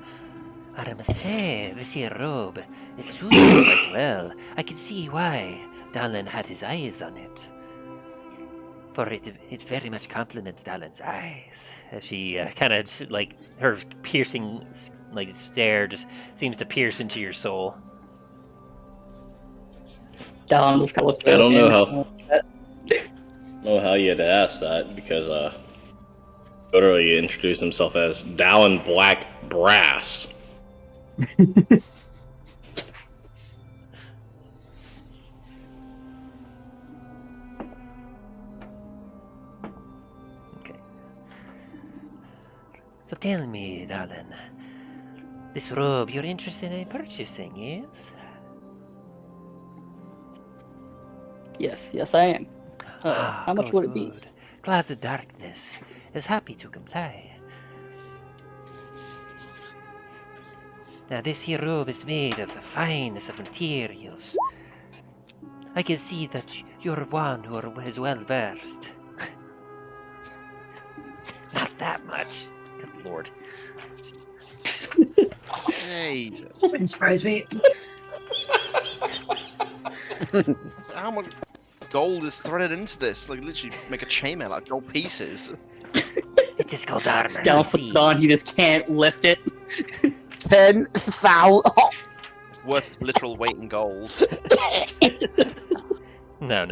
I must say, this here robe, it suits you quite well. I can see why Dallin had his eyes on it. For it very much complements Dallin's eyes. As she kind of, like, her piercing, like, stare just seems to pierce into your soul. Down just kind of looks I don't know how. know how you had to ask that because literally introduced himself as Dallin Black Brass. Okay. So tell me, darling, this robe you're interested in purchasing, yes? Yes, I am. How much good, would it be? good. Class of Darkness is happy to comply. Now, this here robe is made of the finest of materials. I can see that you're one who is well versed. Not that much. Good lord. Jesus. Wouldn't surprise me. How much gold is threaded into this? Like, literally make a chainmail out of gold pieces. It is called armor. Down you puts see. it on, he just can't lift it. 10,000. It's worth literal weight in gold. No.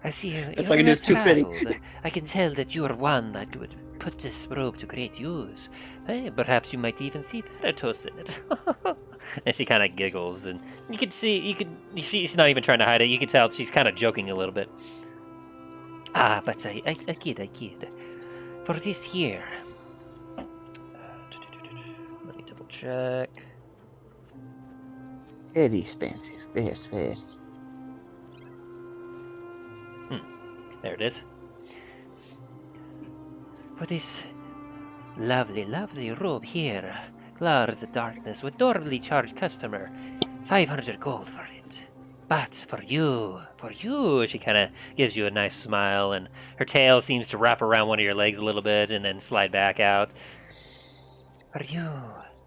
I see you. It's like it is too fitting. I can tell that you are one that would put this robe to great use. Hey, perhaps you might even see Thanatos in it. And she kind of giggles, and you can see, she's not even trying to hide it. You can tell she's kind of joking a little bit. But I kid. For this here, let me double check. Very expensive. Very. There it is. For this lovely robe here, Claws of Darkness would normally charge customer 500 gold for it. But for you, she kind of gives you a nice smile, and her tail seems to wrap around one of your legs a little bit and then slide back out. For you,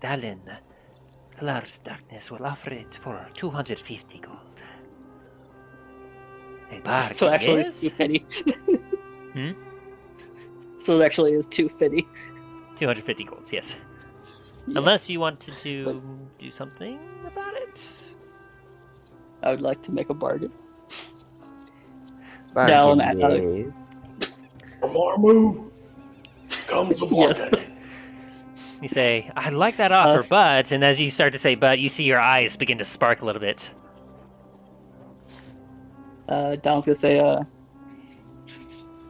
Dallin, Claws of Darkness will offer it for 250 gold. A bargain, So actually yes? it's 250. Hmm? So it actually is 250. 250 golds, yes. Yeah. Unless you wanted to do something about it. I would like to make a bargain. Bargain, Down, yes. Marmu comes a Yes. You say, I like that offer, but, and as you start to say but, you see your eyes begin to spark a little bit. Don's gonna say,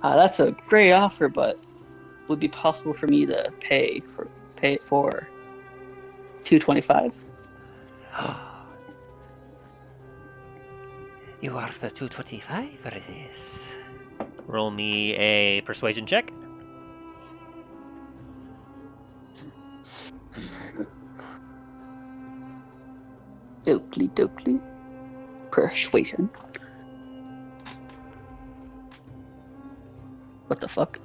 that's a great offer, but would it be possible for me to pay it for 225? You are for 225 for this. Roll me a persuasion check. Dokley. Persuasion. What the fuck?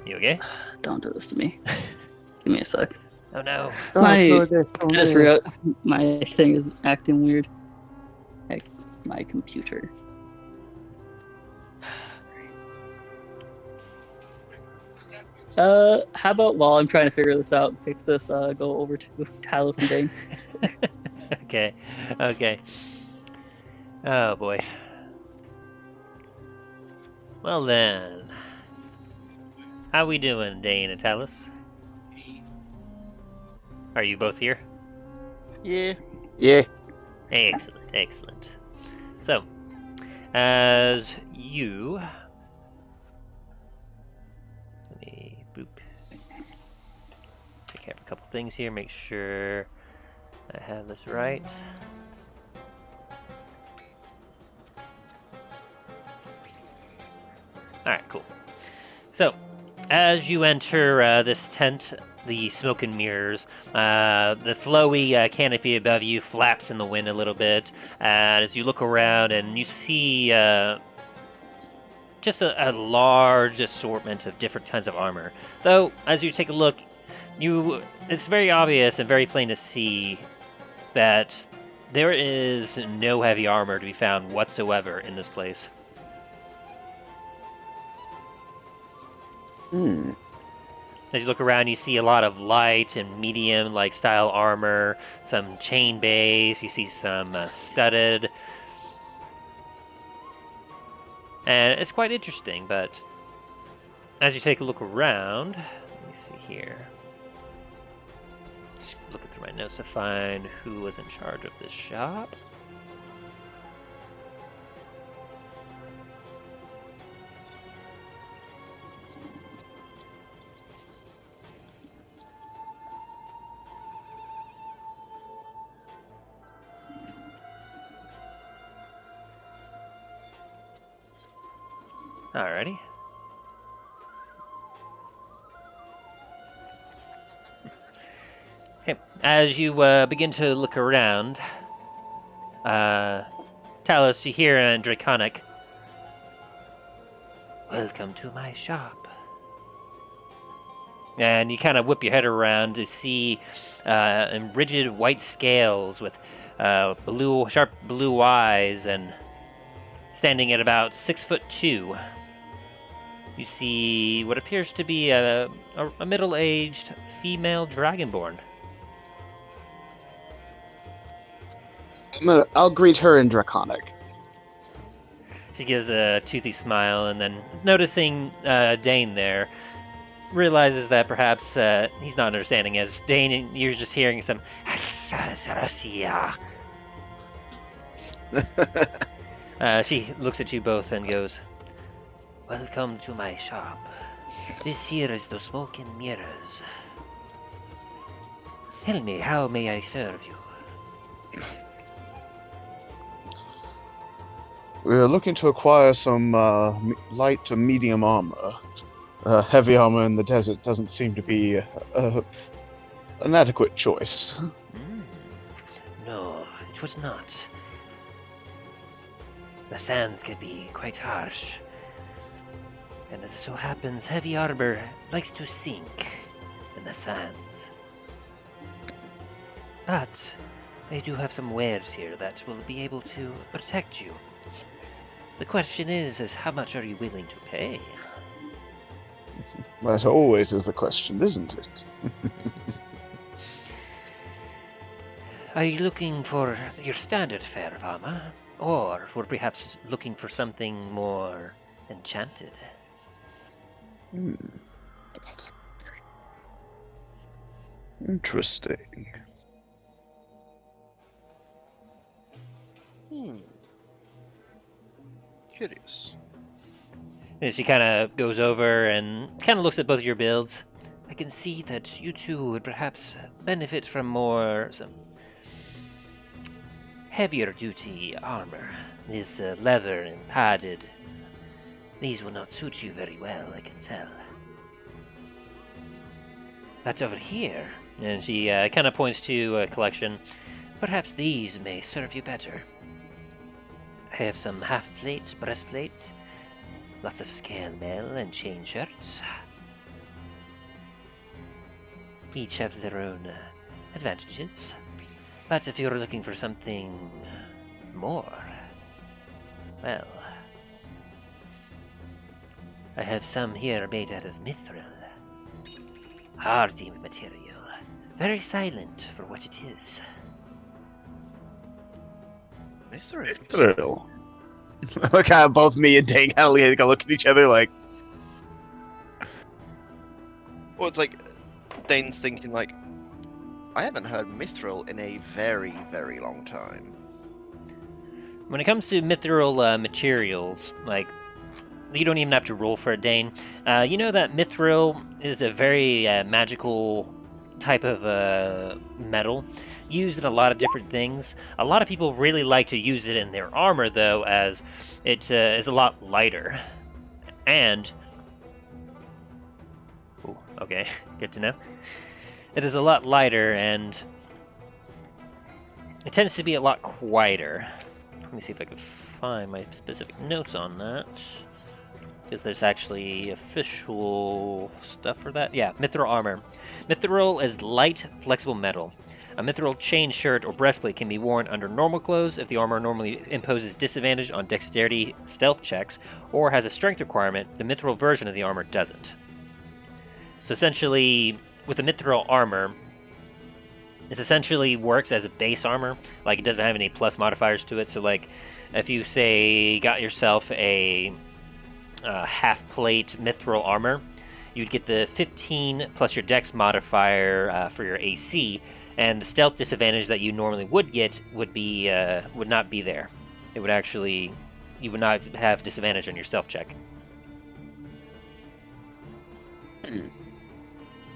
You okay? Don't do this to me. Give me a sec. Oh no. My- do this to I just me. forgot my thing is acting weird. Like my computer. How about while I'm trying to figure this out and fix this, go over to Talos and Dain. Okay. Oh boy. Well then. How we doing, Dain and Talos? Are you both here? Yeah. Yeah. Excellent. So, as you... Let me boop. Take care of a couple things here, make sure I have this right. Alright, cool. So, as you enter this tent, the smoke and mirrors, the flowy canopy above you flaps in the wind a little bit, and as you look around and you see just a large assortment of different kinds of armor. Though, as you take a look, it's very obvious and very plain to see that there is no heavy armor to be found whatsoever in this place. As you look around, you see a lot of light and medium like style armor, some chain base, you see some studded. And it's quite interesting, but as you take a look around, let me see here. Just looking through my notes to find who was in charge of this shop. Alrighty. Okay, as you begin to look around, Talos, you hear in Draconic, "Welcome to my shop." And you kind of whip your head around to see rigid white scales with sharp blue eyes, and standing at about 6'2", you see what appears to be a middle-aged female dragonborn. I'll greet her in Draconic. She gives a toothy smile, and then, noticing Dain there, realizes that perhaps he's not understanding. As Dain, you're just hearing some she looks at you both and goes, "Welcome to my shop. This here is the Smoke and Mirrors. Tell me, how may I serve you?" We're looking to acquire some light to medium armor. Heavy armor in the desert doesn't seem to be an adequate choice. No, it was not. The sands can be quite harsh. And as it so happens, heavy armor likes to sink in the sands. But I do have some wares here that will be able to protect you. The question is how much are you willing to pay? That always is the question, isn't it? Are you looking for your standard fare of armor? Or we're perhaps looking for something more enchanted? Interesting. Curious. And she kind of goes over and kind of looks at both of your builds. I can see that you two would perhaps benefit from some heavier duty armor. This leather and padded. These will not suit you very well, I can tell. But over here, and she kind of points to a collection, perhaps these may serve you better. I have some half-plate, breastplate, lots of scale mail and chain shirts. Each have their own advantages. But if you're looking for something more, well, I have some here made out of mithril. Hardy material, very silent for what it is. Mithril. Look at both me and Dain kind of look at each other like. Well, it's like Dane's thinking like, I haven't heard mithril in a very, very long time. When it comes to mithril materials, like, you don't even have to roll for it, Dain. You know that mithril is a very magical type of metal, used in a lot of different things. A lot of people really like to use it in their armor, though, as it is a lot lighter. And... Ooh, okay, good to know. It is a lot lighter, and it tends to be a lot quieter. Let me see if I can find my specific notes on that. Because there's actually official stuff for that. Yeah, mithril armor. Mithril is light, flexible metal. A mithril chain shirt or breastplate can be worn under normal clothes if the armor normally imposes disadvantage on dexterity stealth checks or has a strength requirement. The mithril version of the armor doesn't. So essentially, with the mithril armor, it essentially works as a base armor. Like, it doesn't have any plus modifiers to it. So, like, if you, say, got yourself a half-plate mithril armor, you'd get the 15 plus your dex modifier for your AC, and the stealth disadvantage that you normally would get would not be there. It would actually, you would not have disadvantage on your stealth check.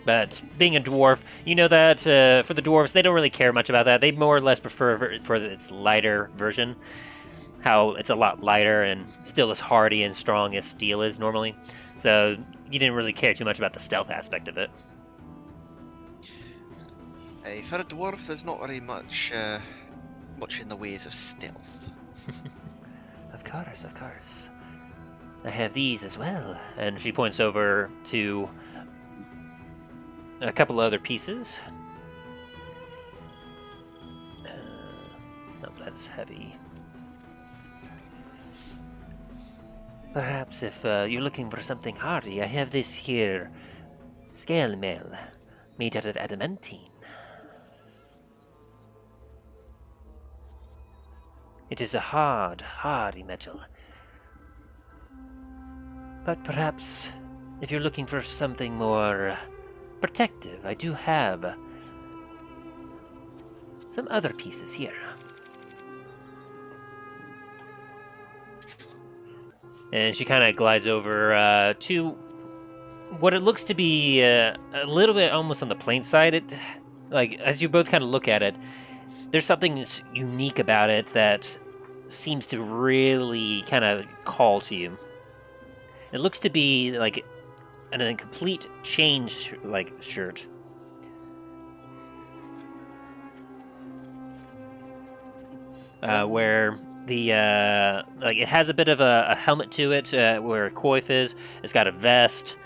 But being a dwarf, you know that for the dwarves, they don't really care much about that. They more or less prefer for its lighter version. How it's a lot lighter and still as hardy and strong as steel is normally. So you didn't really care too much about the stealth aspect of it. Hey, for a dwarf, there's not very much in the ways of stealth. Of course, of course. I have these as well. And she points over to a couple other pieces. Nope, that's heavy. Perhaps if you're looking for something hardy, I have this here scale mail made out of adamantine. It is a hardy metal. But perhaps if you're looking for something more protective, I do have some other pieces here. And she kind of glides over to what it looks to be a little bit almost on the plain side. It, like, as you both kind of look at it, there's something unique about it that seems to really kind of call to you. It looks to be like a complete change, like, shirt. Where the like, it has a bit of a helmet to it, where a coif is. It's got a vest,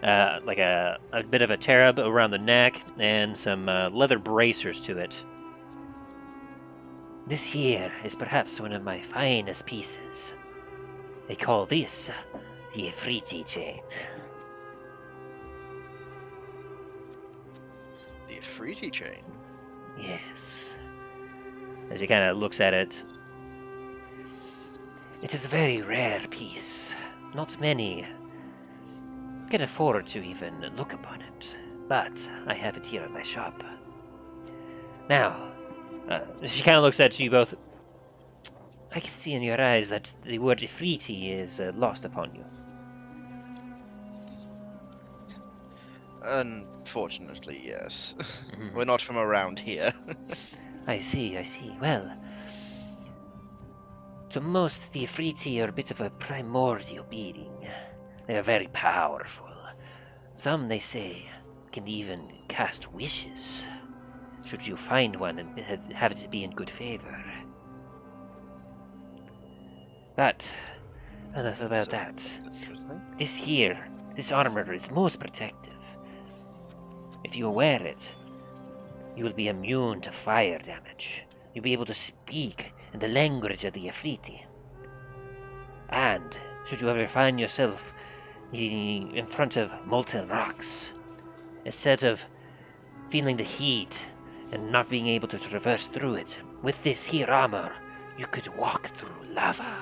like a bit of a tarab around the neck, and some leather bracers to it. This here is perhaps one of my finest pieces. They call this the Ifriti chain. The Ifriti chain? Yes. As he kind of looks at it. It is a very rare piece. Not many can afford to even look upon it. But I have it here at my shop. Now, she kind of looks at you both. I can see in your eyes that the word Ifriti is lost upon you. Unfortunately, yes. We're not from around here. I see. Well, to most, the Ifriti are a bit of a primordial being. They are very powerful. Some, they say, can even cast wishes. Should you find one and have it be in good favor. But, enough about that. This here, this armor is most protective. If you wear it, you will be immune to fire damage. You'll be able to speak in the language of the Ifriti. And, should you ever find yourself in front of molten rocks, instead of feeling the heat and not being able to traverse through it, with this here armor, you could walk through lava.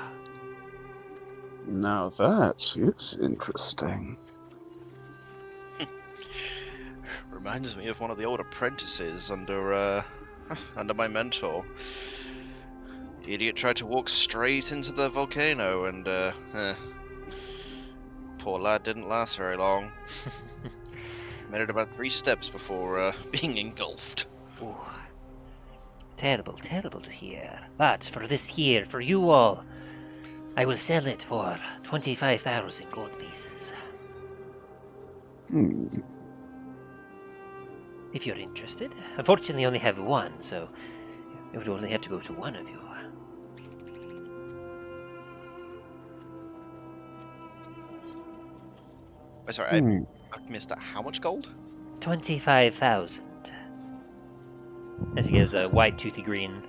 Now that is interesting. Reminds me of one of the old apprentices under my mentor. The idiot tried to walk straight into the volcano, and poor lad didn't last very long. Made it about 3 steps before being engulfed. Ooh. Terrible to hear. But for this here, for you all, I will sell it for 25,000 gold pieces. If you're interested. Unfortunately, I only have one, so it would only have to go to one of you. Oh, sorry, I missed that. How much gold? 25,000. As he gives a white toothy green.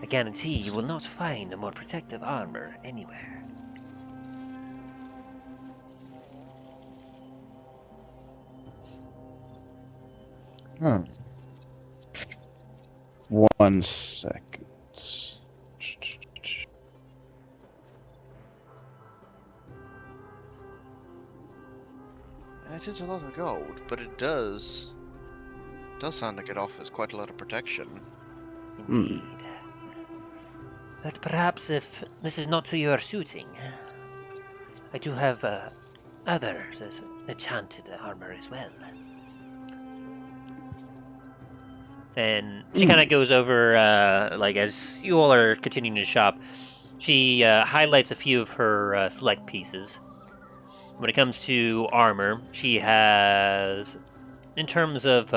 I guarantee you will not find a more protective armor anywhere. Hmm. 1 second. It is a lot of gold, but it does sound like it offers quite a lot of protection. Indeed. But perhaps if this is not to your suiting, I do have others as enchanted armor as well. And she kind of goes over, like as you all are continuing to shop, she highlights a few of her select pieces. When it comes to armor, she has, in terms of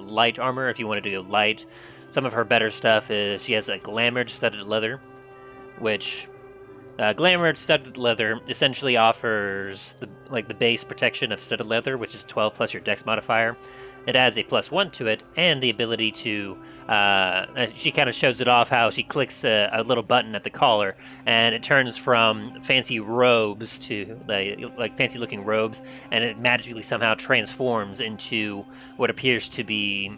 light armor, if you wanted to go light, some of her better stuff is she has a glamored studded leather, which glamored studded leather essentially offers the base protection of studded leather, which is 12 plus your dex modifier. It adds a +1 to it, and the ability to, she kind of shows it off how she clicks a little button at the collar, and it turns from fancy robes to, like fancy looking robes, and it magically somehow transforms into what appears to be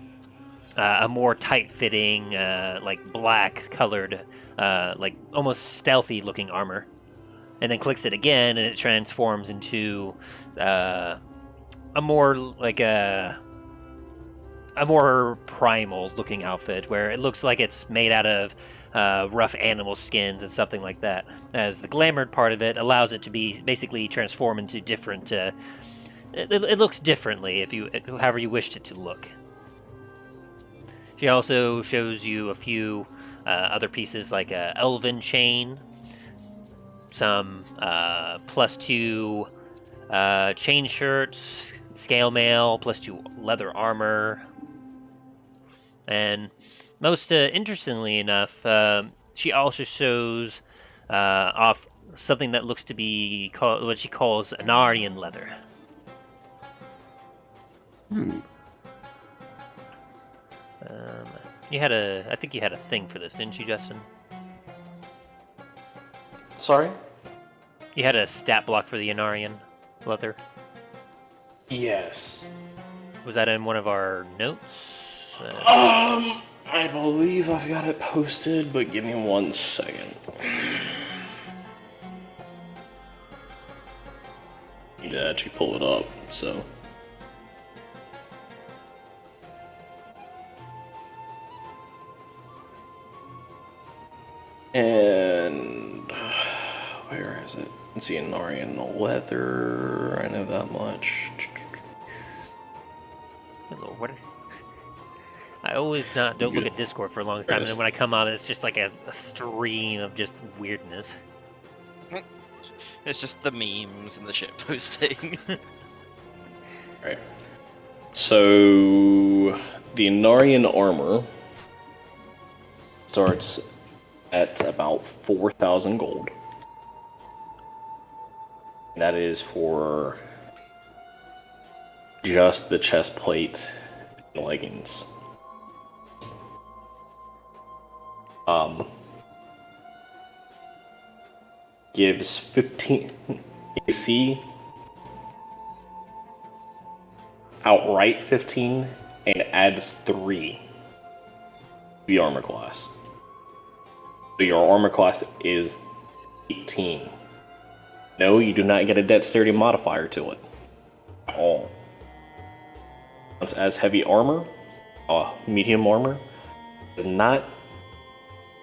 a more tight-fitting, like black-colored, like almost stealthy-looking armor. And then clicks it again, and it transforms into a more like a more primal looking outfit where it looks like it's made out of rough animal skins and something like that. As the glamored part of it allows it to be basically transform into different. It looks differently however you wished it to look. She also shows you a few other pieces like a elven chain, some +2 chain shirts, scale mail, +2 leather armor. And most interestingly enough, she also shows off something that looks to be what she calls Anarian leather. I think you had a thing for this, didn't you, Justin? Sorry? You had a stat block for the Anarian leather. Yes. Was that in one of our notes? I believe I've got it posted, but give me 1 second. Need to actually pull it up, so. And where is it? Let's see, Anarian leather. I know that much. Hello, what? I always don't look at Discord for a long time, and then when I come on, it's just like a stream of just weirdness. It's just the memes and the shit posting. Right. So the Anarian armor starts at about 4,000 gold. That is for just the chest plate and leggings. Gives 15 AC, outright 15, and adds 3 to the armor class. So your armor class is 18. No, you do not get a dexterity modifier to it at all. It's as heavy armor, medium armor, does not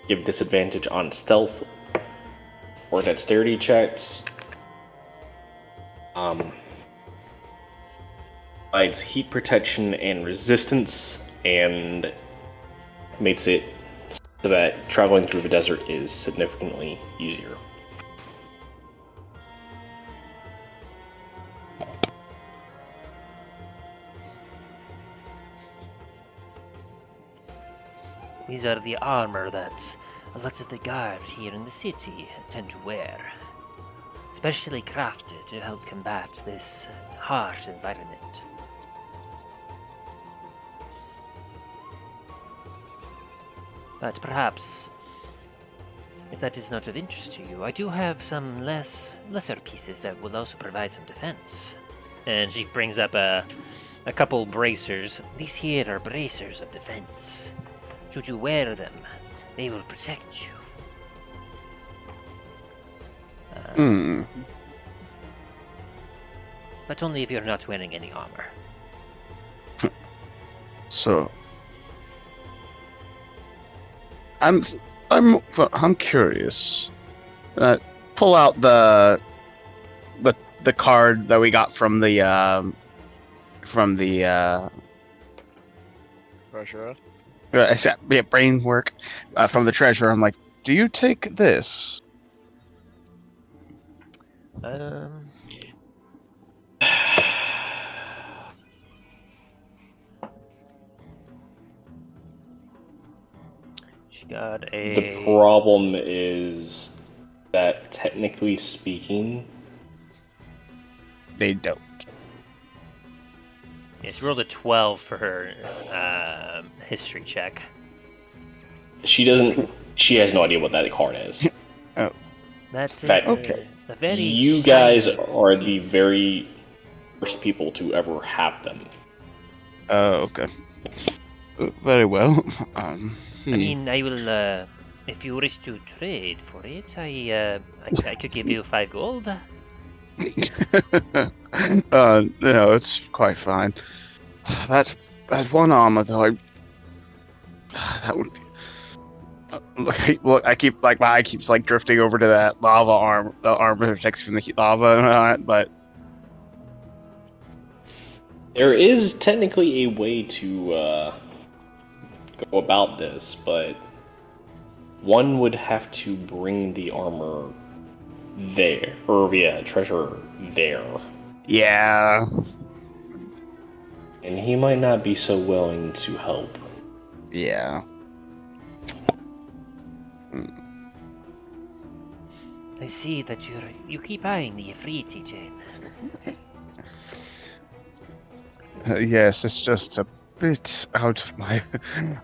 give disadvantage on stealth or dexterity checks. Provides heat protection and resistance, and makes it so that traveling through the desert is significantly easier. These are the armor that a lot of the guard here in the city tend to wear. Specially crafted to help combat this harsh environment. But perhaps, if that is not of interest to you, I do have some lesser pieces that will also provide some defense. And she brings up a couple bracers. These here are bracers of defense. Should you wear them, they will protect you. But only if you're not wearing any armor. So, I'm curious. Pull out the card that we got from the Treasurer. brain work from the treasurer. I'm like, do you take this? She got a. The problem is that, technically speaking, They don't. Yeah, she rolled a 12 for her history check. she doesn't. She has no idea what that card is. That is Fact- Okay. a very. You guys shiny are the piece. very first people to ever have them. Oh, okay. Very well. I mean, I will. If you wish to trade for it, I could give you 5 gold. No, it's quite fine. That one armor though, that would be. Look, I keep my eye keeps drifting over to that lava arm, the armor that protects from the lava and all that, but There is technically a way to go about this, but one would have to bring the armor there, or treasure there, yeah. and he might not be so willing to help. Yeah. I see that you keep eyeing the Ifriti, Jane. Yes, it's just a bit out of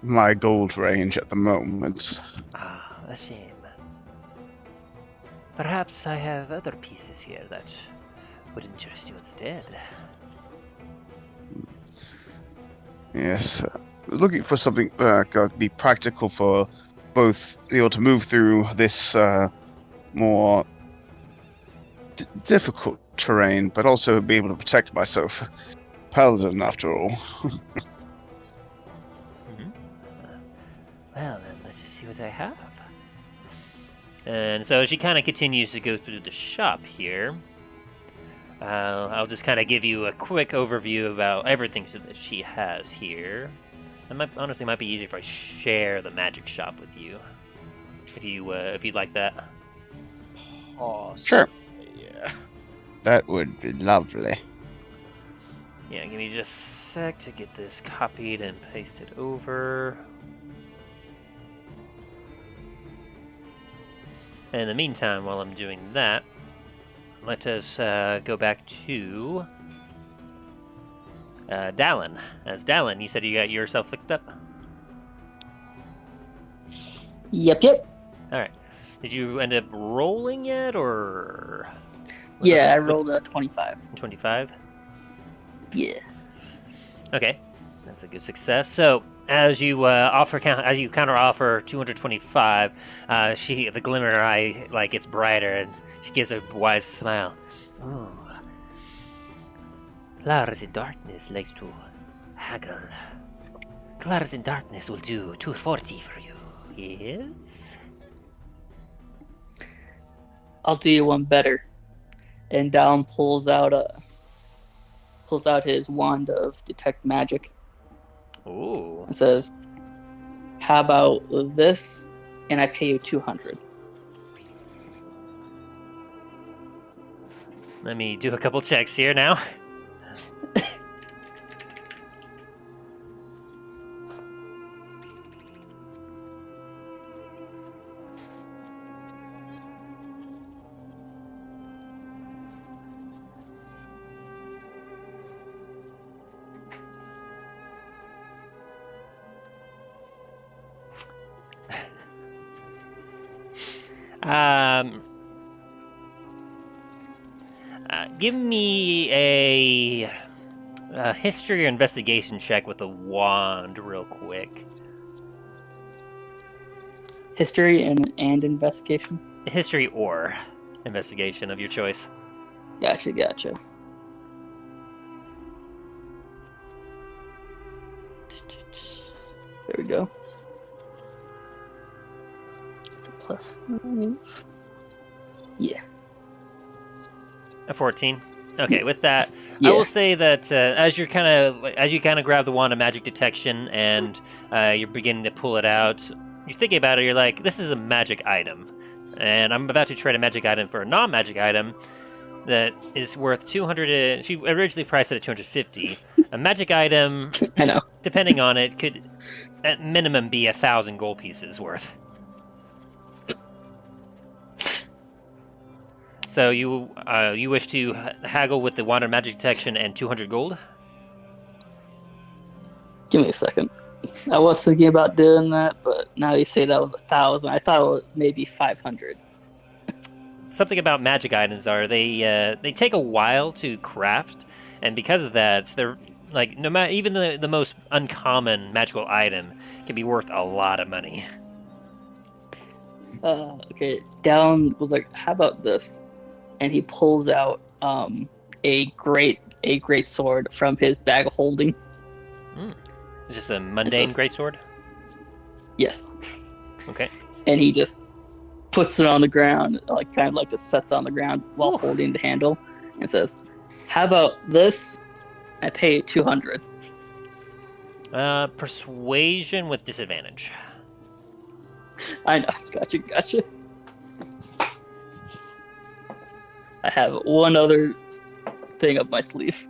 my gold range at the moment. Ah, a shame. Perhaps I have other pieces here that would interest you instead. Yes, looking for something to be practical for both be able to move through this more difficult terrain, but also be able to protect myself. Paladin, after all. Well, then let's just see what I have. And so she kind of continues to go through the shop here. I'll just kind of give you a quick overview about everything that she has here. It honestly might be easier if I share the magic shop with you, if you'd like that. Sure. Yeah. That would be lovely. Yeah, give me just a sec to get this copied and pasted over. In the meantime, while I'm doing that, let us go back to Dallin. As Dallin, you said you got yourself fixed up? Yep. Alright. Did you end up rolling yet, or...? Yeah, I rolled a 25. 25? Yeah. Okay, that's a good success. So, as you counter offer 225, the glimmer in her eye gets brighter, and she gives a wide smile. Oh, Clars in darkness likes to haggle. Clars in darkness will do 240 for you. Yes. I'll do you one better. And Down pulls out his wand of detect magic Ooh. and says, "How about this? And I pay you 200." Let me do a couple checks here now. Give me a History or investigation check with a wand, real quick. History and investigation. History or investigation of your choice. Gotcha. There we go. So +5. Yeah. A 14. Okay, with that, Yeah. I will say that as you kind of grab the wand of magic detection and you're beginning to pull it out, you're thinking about it. You're like, this is a magic item, and I'm about to trade a magic item for a non-magic item that is worth 200. She originally priced it at 250. A magic item, I know. depending on it, could at minimum be 1,000 gold pieces worth. So you wish to haggle with the wand of magic detection and 200 gold? Give me a second. I was thinking about doing that, but now you say that was 1,000. I thought it was maybe 500. Something about magic items are they take a while to craft, and because of that, they're like no matter even the most uncommon magical item can be worth a lot of money. Okay, Down was like, "How about this?" And he pulls out a great sword from his bag of holding. Is this a mundane greatsword? Yes. Okay. And he just puts it on the ground, like kind of like just sets it on the ground while holding the handle, and says, "How about this? I pay 200." Persuasion with disadvantage. I know. Gotcha. I have one other thing up my sleeve.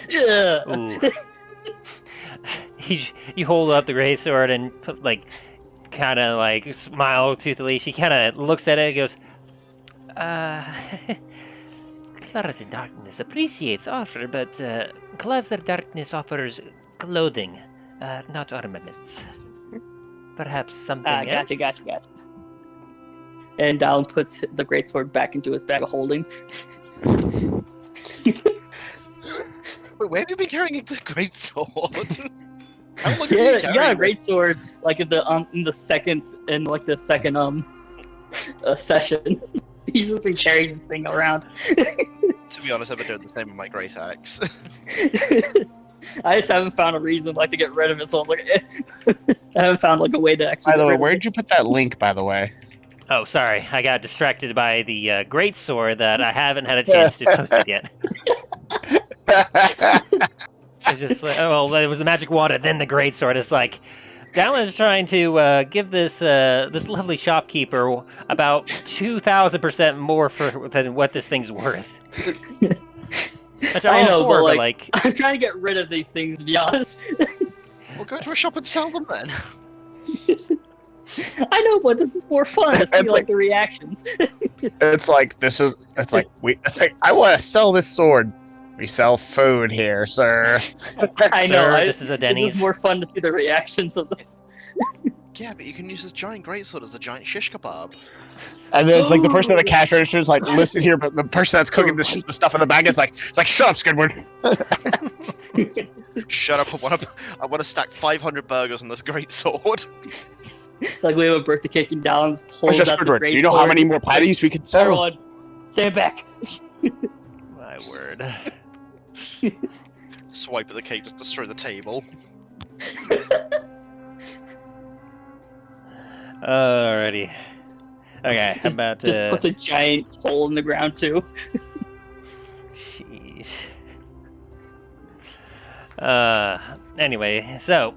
Yeah. Ooh. You hold up the greatsword and put kind of smile toothily. She kind of looks at it and goes, Clara's in Darkness appreciates offer, but Clara's Darkness offers clothing, not ornaments. Perhaps something else? Gotcha. And Dallin puts the greatsword back into his bag of holding. Wait, where have you been carrying the great sword? Yeah, you got a greatsword like in the second session. He's just been carrying this thing around. To be honest, I've been doing the same with my great axe. I just haven't found a reason to get rid of it, so I was like, I haven't found a way to actually. By the get way, rid of where'd it. you put that link? By the way. Oh, sorry. I got distracted by the great sword that I haven't had a chance to post it yet. It's just like, oh, well, it was the magic water, then the great sword. It's like, Dallin's trying to give this lovely shopkeeper about 2,000% more than what this thing's worth. Which I know, for, but like, I'm trying to get rid of these things, to be honest. We'll go to a shop and sell them then. I know, but this is more fun to see It's the reactions. It's like I want to sell this sword. We sell food here, sir. I know. Sir, this is a Denny's. This is more fun to see the reactions of this. Yeah, but you can use this giant greatsword as a giant shish kebab. And then it's like the person at the cash register is like, listen here, but the person that's cooking the stuff in the bag is like, shut up, Squidward. Shut up! I want to stack 500 burgers on this greatsword. Like we have a birthday cake and Dallin's pulls Mr. out the Squidward, great do you know how many more patties we can sell? Everyone, stand back. My word. Swipe at the cake, just destroy the table. Alrighty. Okay, I'm about Just to... puts a giant hole in the ground too. Jeez. Anyway, so...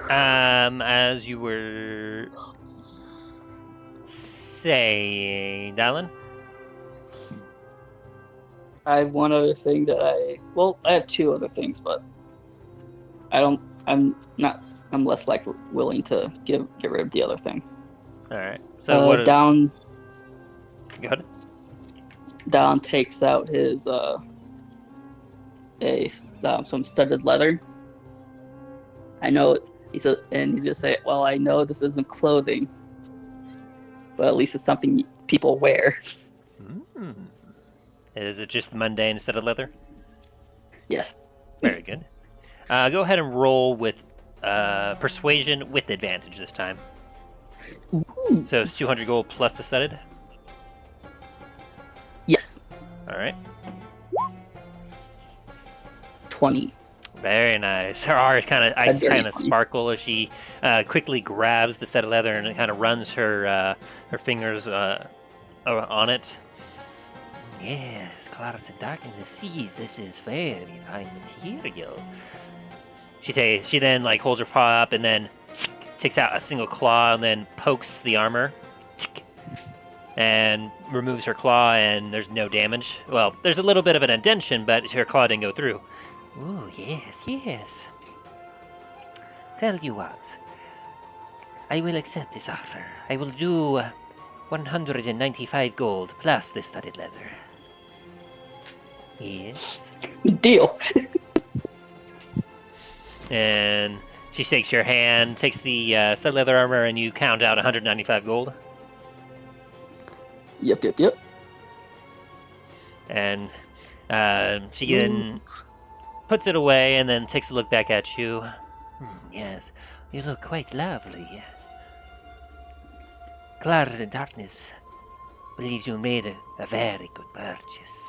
as you were... saying, Dallin? I have one other thing that I have two other things, but I'm less willing to get rid of the other thing. Alright, so what... Down Go ahead. Down takes out his some studded leather. I know he's gonna say, well, I know this isn't clothing, but at least it's something people wear. Mm. Is it just the mundane instead of leather? Yes. Very good. Go ahead and roll with persuasion with advantage this time. Ooh. So it's 200 gold plus the studded. Yes. All right. 20. Very nice. Her eyes kind of funny. sparkle as she quickly grabs the set of leather and kind of runs her fingers on it. Yes, clouds and dark in the seas. This is very fine material. She then like holds her paw up and then takes out a single claw and then pokes the armor and removes her claw, and there's no damage. Well, there's a little bit of an indentation, but her claw didn't go through. Ooh, yes. Tell you what, I will accept this offer. I will do 195 gold plus the studded leather. Yes. Deal. And she shakes your hand, takes the studded leather armor, and you count out 195 gold. Yep. And she then puts it away and then takes a look back at you. Yes, you look quite lovely. Clouds and Darkness believes you made a very good purchase.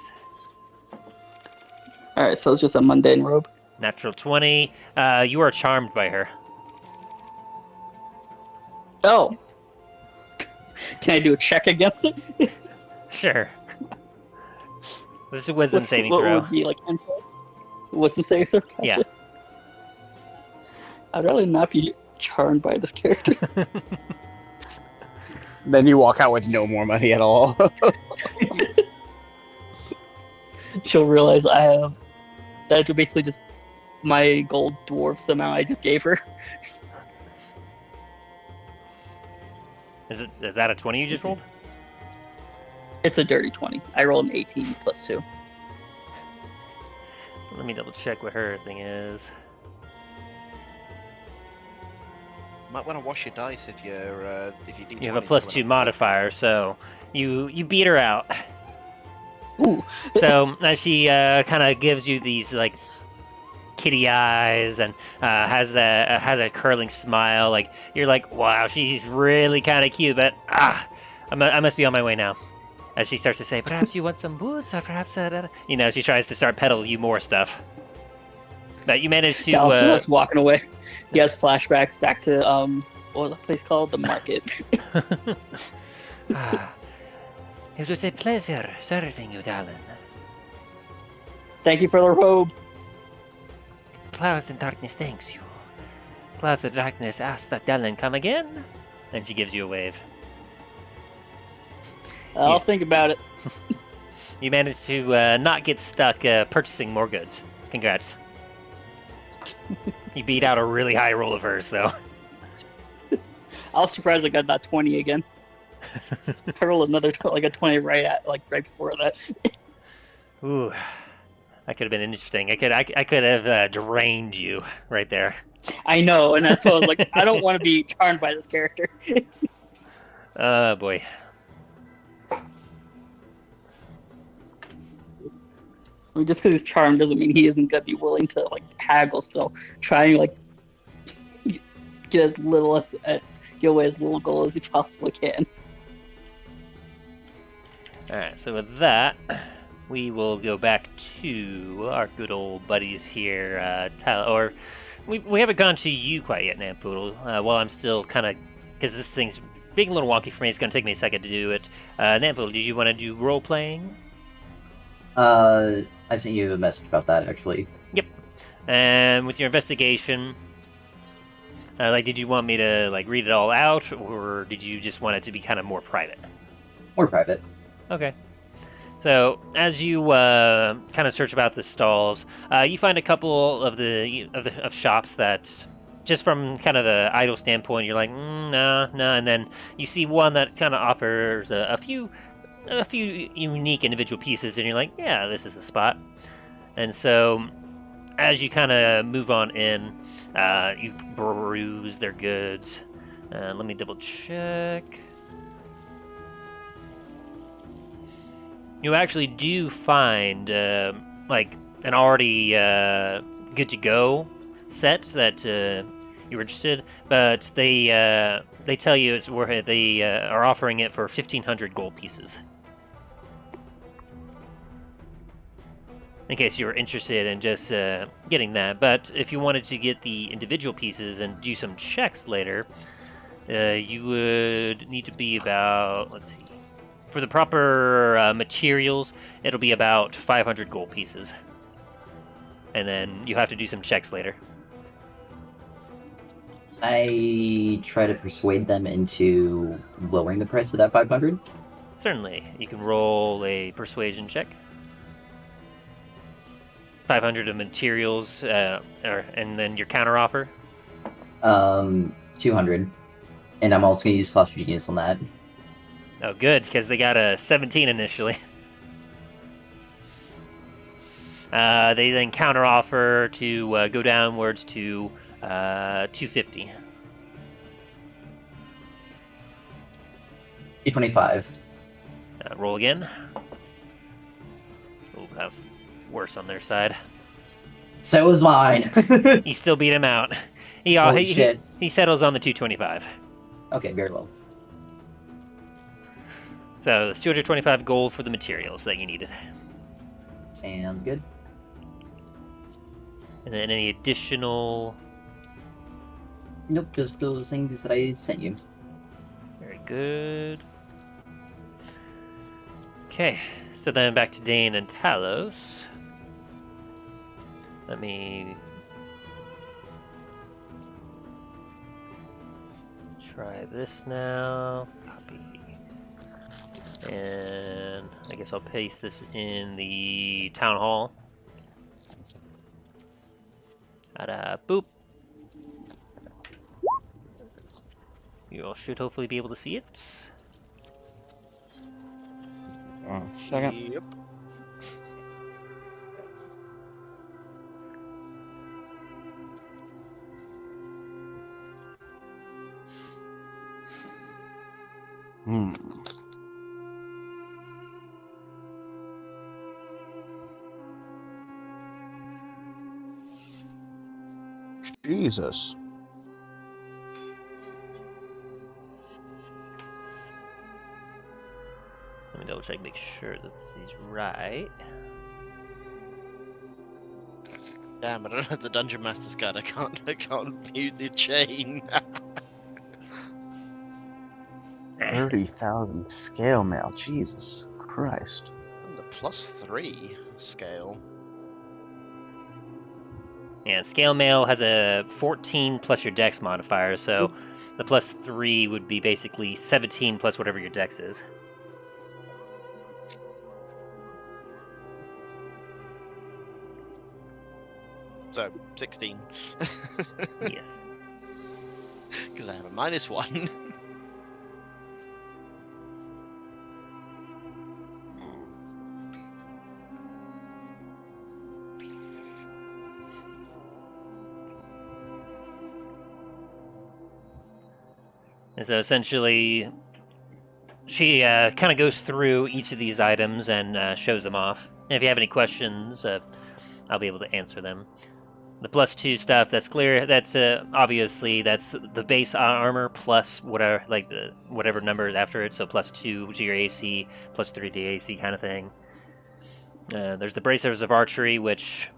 Alright, so it's just a mundane robe. Natural 20. You are charmed by her. Oh. Can I do a check against it? Sure. This is a wisdom saving what throw. would be like insight? Wisdom saving throw? Gotcha. Yeah. I'd rather not be charmed by this character. Then you walk out with no more money at all. She'll realize I have. That's basically just my gold dwarfs amount I just gave her. Is that a 20 you just rolled? It's a dirty 20. I rolled an 18 plus 2. Let me double check what her thing is. Might want to wash your dice if you think You have a +2 modifier, so you beat her out. Ooh. So as she kind of gives you these like kitty eyes and has a curling smile, like you're like, wow, she's really kind of cute, but I must be on my way now. As she starts to say, perhaps you want some boots, or perhaps she tries to start peddling you more stuff. But you manage to. Dallas is just walking away. He has flashbacks back to what was that place called? The market. It was a pleasure serving you, darling. Thank you for the robe. Clouds and Darkness thanks you. Clouds of Darkness asks that Dylan come again, and she gives you a wave. I'll think about it. You managed to not get stuck purchasing more goods. Congrats. You beat out a really high roll of hers, though. I was surprised I got that 20 again. I rolled another like a 20 right before that. Ooh, that could have been interesting. I could have drained you right there. I know, and that's why I was like, I don't want to be charmed by this character. Oh boy. I mean, just because he's charmed doesn't mean he isn't gonna be willing to like haggle still. Try and like get as little get away as little gold as he possibly can. Alright, so with that, we will go back to our good old buddies here, Tyler. Or we haven't gone to you quite yet, Nampoodle. While I'm still kind of, because this thing's being a little wonky for me, it's going to take me a second to do it. Nampoodle, did you want to do role playing? I sent you a message about that, actually. Yep. And with your investigation, did you want me to read it all out, or did you just want it to be kind of more private? More private. Okay. So as you kind of search about the stalls, you find a couple of shops that, just from kind of the idle standpoint, you're like, no, and then you see one that kind of offers a few unique individual pieces, and you're like, yeah, this is the spot. And so as you kind of move on in, you peruse their goods. Let me double check. You actually do find like an already good to go set that you were interested, but they tell you it's worth. They are offering it for 1,500 gold pieces. In case you were interested in just getting that, but if you wanted to get the individual pieces and do some checks later, you would need to be about, let's see, for the proper materials, it'll be about 500 gold pieces. And then you have to do some checks later. I try to persuade them into lowering the price of that 500. Certainly. You can roll a persuasion check. 500 of materials, and then your counteroffer. 200. And I'm also going to use Foster Genius on that. Oh, good, because they got a 17 initially. They then counteroffer to go downwards to 250. 225. Roll again. Oh, that was worse on their side. So was mine. He still beat him out. Holy shit. He settles on the 225. Okay, very low. So it's 225 gold for the materials that you needed. Sounds good. And then any additional... Nope, just those things that I sent you. Very good. Okay, so then back to Dain and Talos. Let me try this now. Copy. And I guess I'll paste this in the town hall. Boop. You all should hopefully be able to see it. Second. Yep. Hmm. Jesus. Let me double check, make sure that this is right. Damn, I don't have the Dungeon Master's card. I can't use the chain. 30,000 scale mail. Jesus Christ. The +3 scale. And scale mail has a 14 plus your dex modifier, so the +3 would be basically 17 plus whatever your dex is. So 16. Yes. Because I have a -1. And so essentially, she kind of goes through each of these items and shows them off. And if you have any questions, I'll be able to answer them. The +2 stuff, that's clear. That's obviously that's the base armor plus whatever, like the whatever number is after it. So +2 to your AC, +3 to AC kind of thing. There's the bracers of archery, which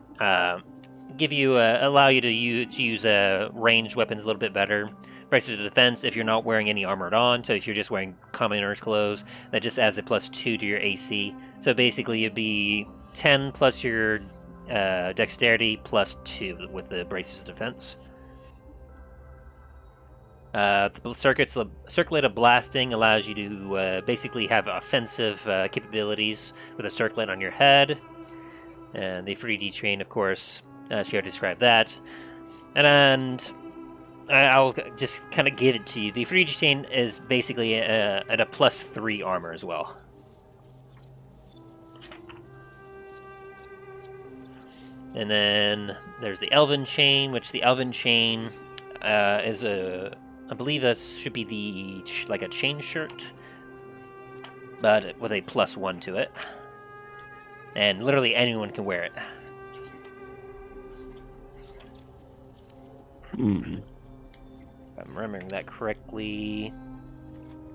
give you allow you to use ranged weapons a little bit better. Bracers of defense if you're not wearing any armored on. So if you're just wearing commoner's clothes, that just adds a +2 to your AC. So basically, you'd be 10 plus your dexterity +2 with the braces of defense. The circulated blasting allows you to basically have offensive capabilities with a circlet on your head. And the 3D train, of course, she already described that. And I'll just kind of give it to you. The 3D chain is basically at a +3 armor as well. And then there's the Elven Chain, which the Elven Chain is I believe that should be like a chain shirt, but with a +1 to it. and literally anyone can wear it. If I'm remembering that correctly.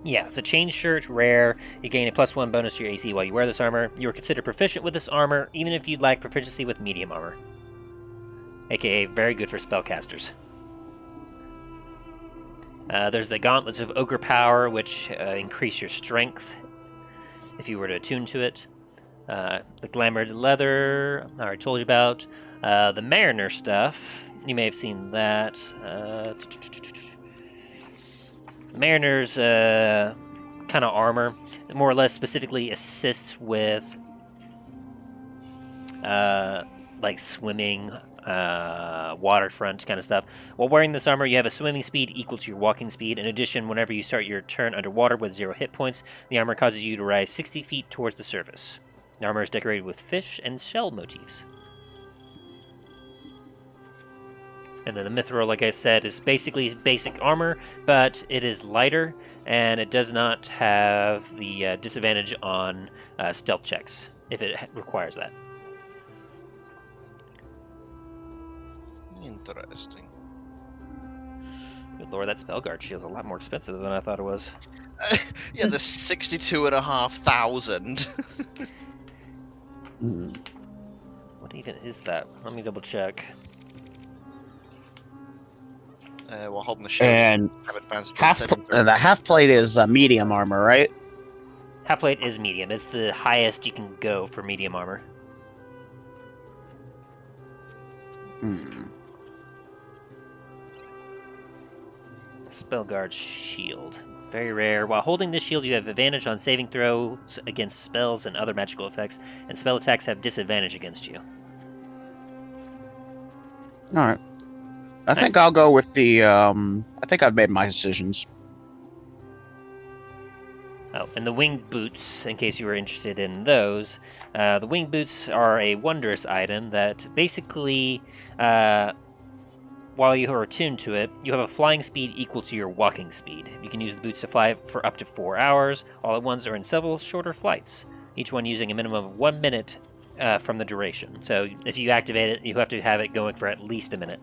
Yeah, it's a chain shirt, rare. You gain a +1 bonus to your AC while you wear this armor. You are considered proficient with this armor, even if you'd lack proficiency with medium armor. AKA very good for spellcasters. There's the Gauntlets of Ogre Power, which increase your strength if you were to attune to it. The Glamored Leather, I already told you about. The Mariner stuff, you may have seen that. Mariner's kind of armor, more or less specifically assists with like swimming, waterfront kind of stuff. While wearing this armor, you have a swimming speed equal to your walking speed. In addition, whenever you start your turn underwater with 0 hit points, the armor causes you to rise 60 feet towards the surface. The armor is decorated with fish and shell motifs. And then the Mithril, like I said, is basically basic armor, but it is lighter, and it does not have the disadvantage on stealth checks, if it requires that. Interesting. Good lord, that Spellguard shield's a lot more expensive than I thought it was. Yeah, the 62,500. What even is that? Let me double check. While holding the shield, And have advanced the half plate is medium armor, right? Half plate is medium. It's the highest you can go for medium armor. Spellguard shield. Very rare. While holding this shield, you have advantage on saving throws against spells and other magical effects, and spell attacks have disadvantage against you. All right. I think I'll go with the. I think I've made my decisions. Oh, and the winged boots, in case you were interested in those, the winged boots are a wondrous item that basically, while you are attuned to it, you have a flying speed equal to your walking speed. You can use the boots to fly for up to 4 hours, all at once or in several shorter flights, each one using a minimum of 1 minute from the duration. So if you activate it, you have to have it going for at least a minute.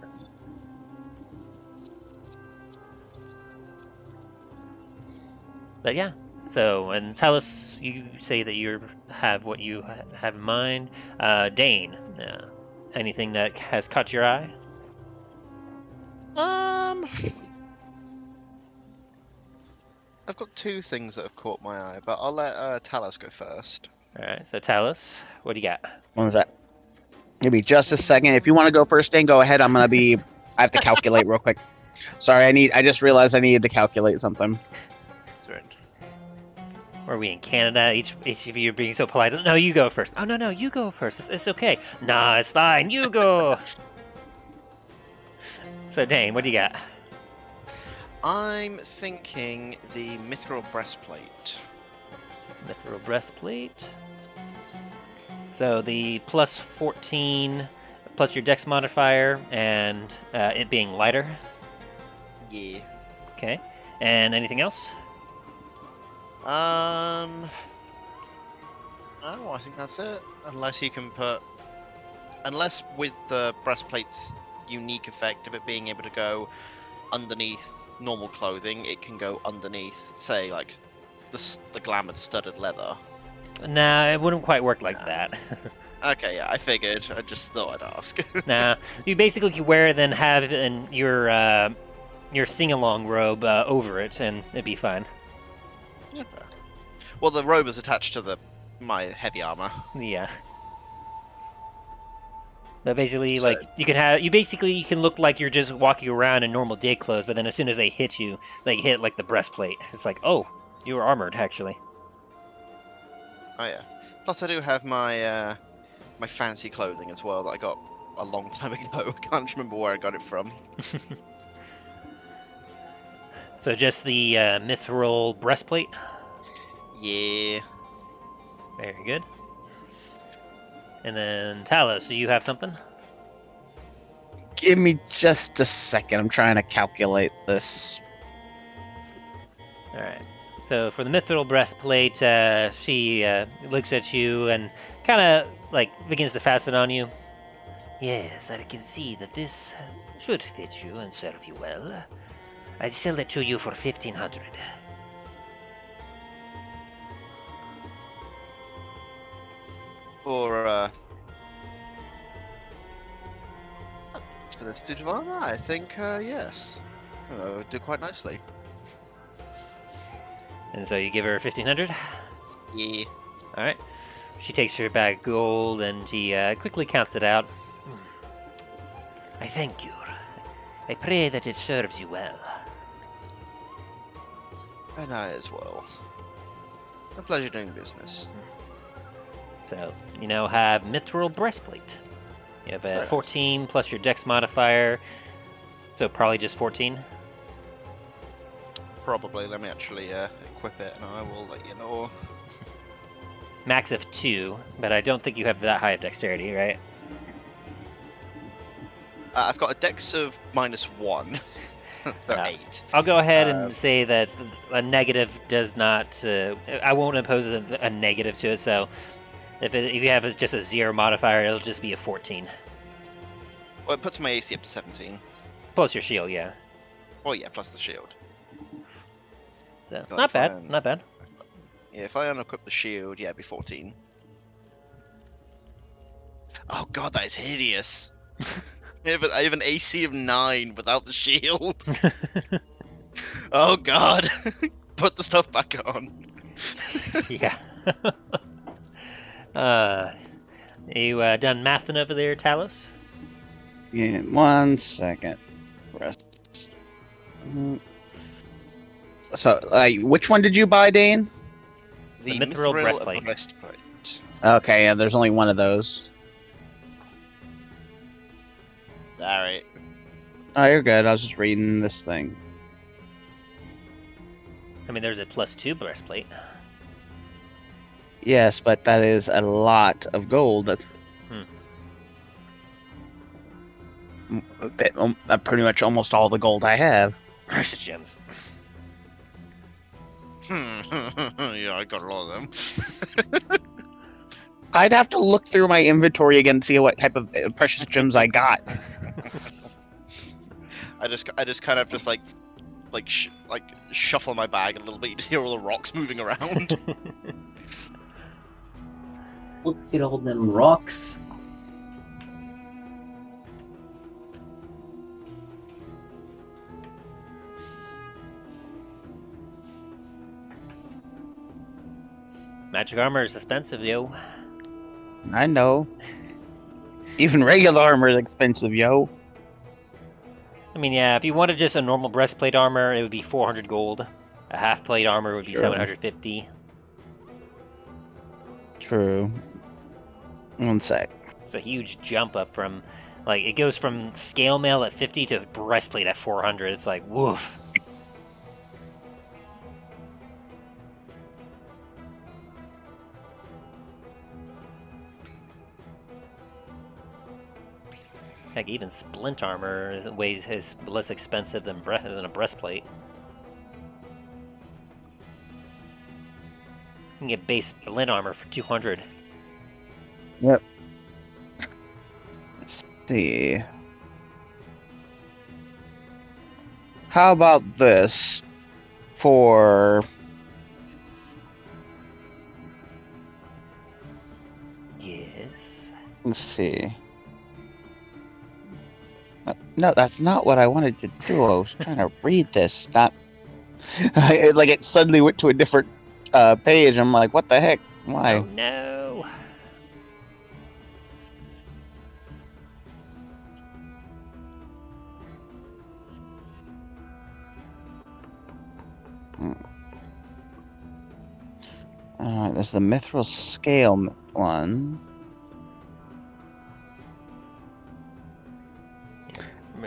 But yeah, so, and tell us, you say that you have what you have in mind. Dain, anything that has caught your eye? I've got 2 things that have caught my eye, but I'll let Talos go first. Alright, so Talos, what do you got? What was that? Give me just a second. If you want to go first, Dane, go ahead. I have to calculate real quick. Sorry, I just realized I needed to calculate something. Are we in Canada? Each of you are being so polite. No, you go first. Oh, no, you go first. It's okay. Nah, it's fine. You go. So, Dain, what do you got? I'm thinking the Mithril Breastplate. Mithril Breastplate. So, the plus 14 plus your dex modifier and it being lighter. Yeah. Okay. And anything else? No, I think that's it. Unless with the breastplate's unique effect of it being able to go underneath normal clothing, it can go underneath, say, like the glamored studded leather. Nah, it wouldn't quite work like that. Okay, yeah, I figured. I just thought I'd ask. Nah, you basically could wear it and have it in your sing-along robe over it, and it'd be fine. Yeah. Well, the robe is attached to my heavy armor. Yeah. But basically, so, you can look like you're just walking around in normal day clothes, but then as soon as they hit you, they hit like the breastplate. It's like, oh, you were armored actually. Oh yeah. Plus, I do have my my fancy clothing as well that I got a long time ago. I can't remember where I got it from. So just the mithril breastplate? Yeah. Very good. And then Talos, do you have something? Give me just a second. I'm trying to calculate this. Alright. So for the mithril breastplate, she looks at you and kind of begins to fasten on you. Yes, I can see that this should fit you and serve you well. I'd sell it to you for 1,500. For the suit of armor, I think yes. Do quite nicely. And so you give her 1,500? Yeah. Alright. She takes her bag of gold and she quickly counts it out. I thank you. I pray that it serves you well. And I as well. A pleasure doing business. So, you now have Mithril Breastplate. You have a Very 14 plus your dex modifier, so probably just 14. Probably. Let me actually equip it and I will let you know. Max of 2, but I don't think you have that high of dexterity, right? I've got a dex of -1. So 8. I'll go ahead and say that a negative does not... I won't impose a negative to it, so if you have just a 0 modifier, it'll just be a 14. Well, it puts my AC up to 17. Plus your shield, yeah. Oh yeah, plus the shield. So, God, not bad, fine. not bad. Yeah, if I unequip the shield, yeah, it'd be 14. Oh god, that is hideous. I have an AC of 9 without the shield. Oh god. Put the stuff back on. Yeah. You done mathing over there, Talos? Yeah, 1 second. Rest. So, which one did you buy, Dain? The Mithril Breastplate. Breastplate. Okay, yeah, there's only one of those. Alright. Oh, you're good. I was just reading this thing. I mean, there's a +2 breastplate. Yes, but that is a lot of gold. Pretty much almost all the gold I have. Precious gems. Yeah, I got a lot of them. I'd have to look through my inventory again to see what type of precious gems I got. I just kind of just like shuffle my bag a little bit. You just hear all the rocks moving around. Look at all them rocks. Magic armor is expensive, yo. I know. Even regular armor is expensive, yo. I mean, yeah, if you wanted just a normal breastplate armor, it would be 400 gold. A half plate armor would be Sure. 750. True. 1 sec. It's a huge jump up from, like, it goes from scale mail at 50 to breastplate at 400. It's like, woof. Heck, even splint armor is less expensive than a breastplate. You can get base splint armor for 200. Yep. Let's see. How about this for... Yes. Let's see. No, that's not what I wanted to do. I was trying to read this. Not like it suddenly went to a different page. I'm like, what the heck? Why? Oh no. There's the mithril scale one.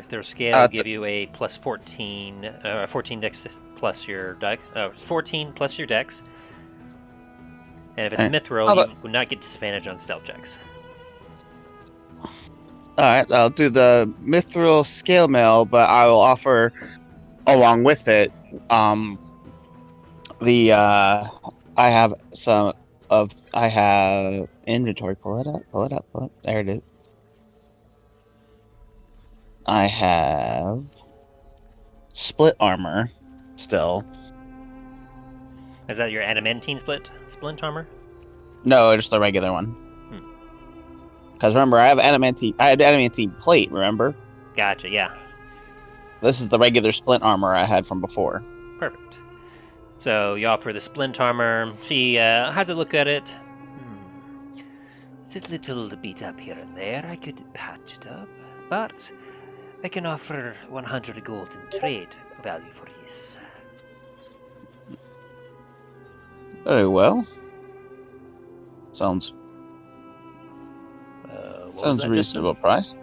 Their scale will give you a plus 14, 14 dex plus your dex, 14 plus your dex. And if it's mithril, you would not get disadvantage on stealth checks. Alright, I'll do the mithril scale mail, but I will offer, along with it, I have some I have inventory. Pull it up. There it is. I have split armor still. Is that your adamantine splint armor? No, just the regular one. Because remember, I had adamantine plate. Remember? Gotcha. Yeah. This is the regular splint armor I had from before. Perfect. So you offer the splint armor. She has a look at it. It's a little beat up here and there. I could patch it up, but I can offer 100 gold in trade value for this. Very well. Sounds What sounds was a that, reasonable Justin? price.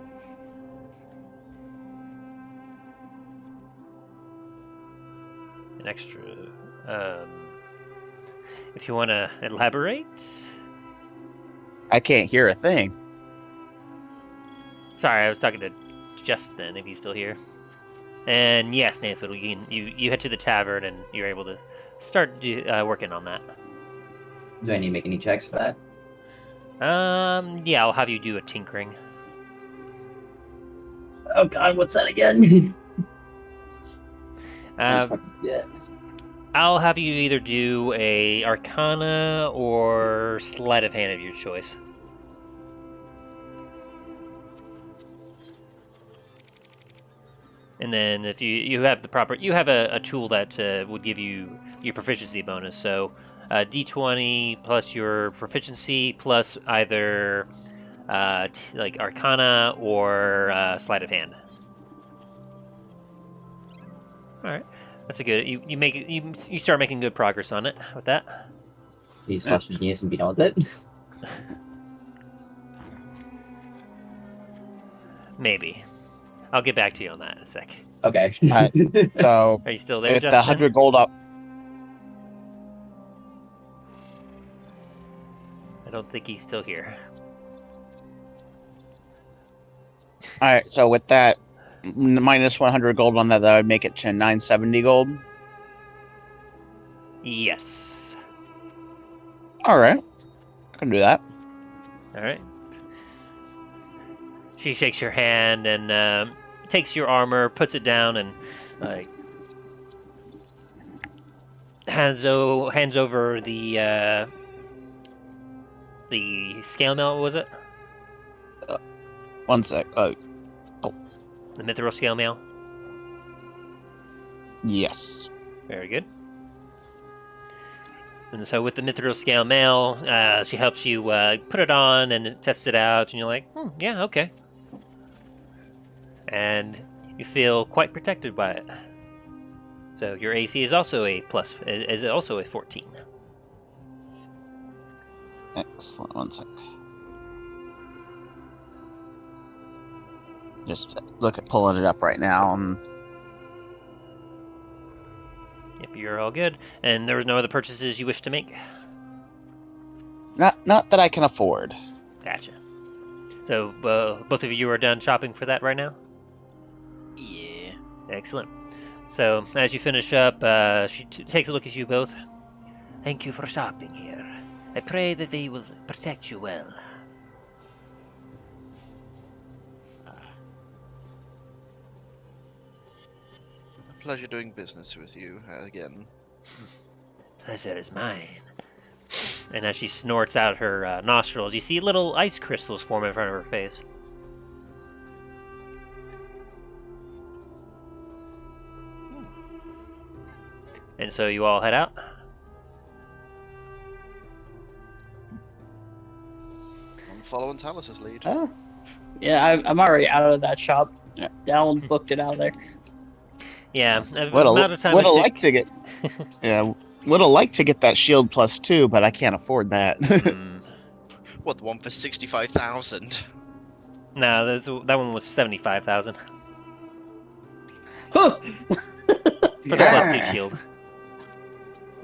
An extra. If you want to elaborate. I can't hear a thing. Sorry, I was talking to Justin, if he's still here. And yes, Nathan, you head to the tavern and you're able to start working on that. Do I need to make any checks for that? Yeah, I'll have you do a tinkering. Oh god, what's that again? Yeah. I'll have you either do a Arcana or Sleight of Hand of your choice. And then if you have the proper, you have a tool that would give you your proficiency bonus. So D20 plus your proficiency plus either like Arcana or Sleight of Hand. All right, that's a good. You start making good progress on it with that. You slash genius and be done with it. Maybe. I'll get back to you on that in a sec. Okay. Alright. So Are you still there, with the Justin? 100 gold up. I don't think he's still here. Alright, so with that minus 100 gold on that would make it to 970 gold. Yes. Alright. I can do that. All right. She shakes your hand and takes your armor, puts it down, and like hands over the scale mail. What was it? One sec. The mithril scale mail. Yes. Very good. And so with the mithril scale mail, she helps you put it on and test it out, and you're like, yeah, okay. And you feel quite protected by it. So your AC is also a 14. Excellent. One sec. Just pulling it up right now. Yep, you're all good. And there was no other purchases you wish to make? Not that I can afford. Gotcha. So both of you are done shopping for that right now? Yeah. Excellent. So as you finish up, she takes a look at you both. Thank you for shopping here. I pray that they will protect you well. A pleasure doing business with you again. Pleasure is mine. And as she snorts out her nostrils, you see little ice crystals form in front of her face. And so you all head out? I'm following Talus's lead. Oh. Yeah, I'm already out of that shop. Yeah. Dallin booked it out of there. Yeah. Would have it liked to get. Yeah, would have liked to get that shield +2, but I can't afford that. What, the one for 65,000? No, that one was 75,000 Huh! for the +2 shield.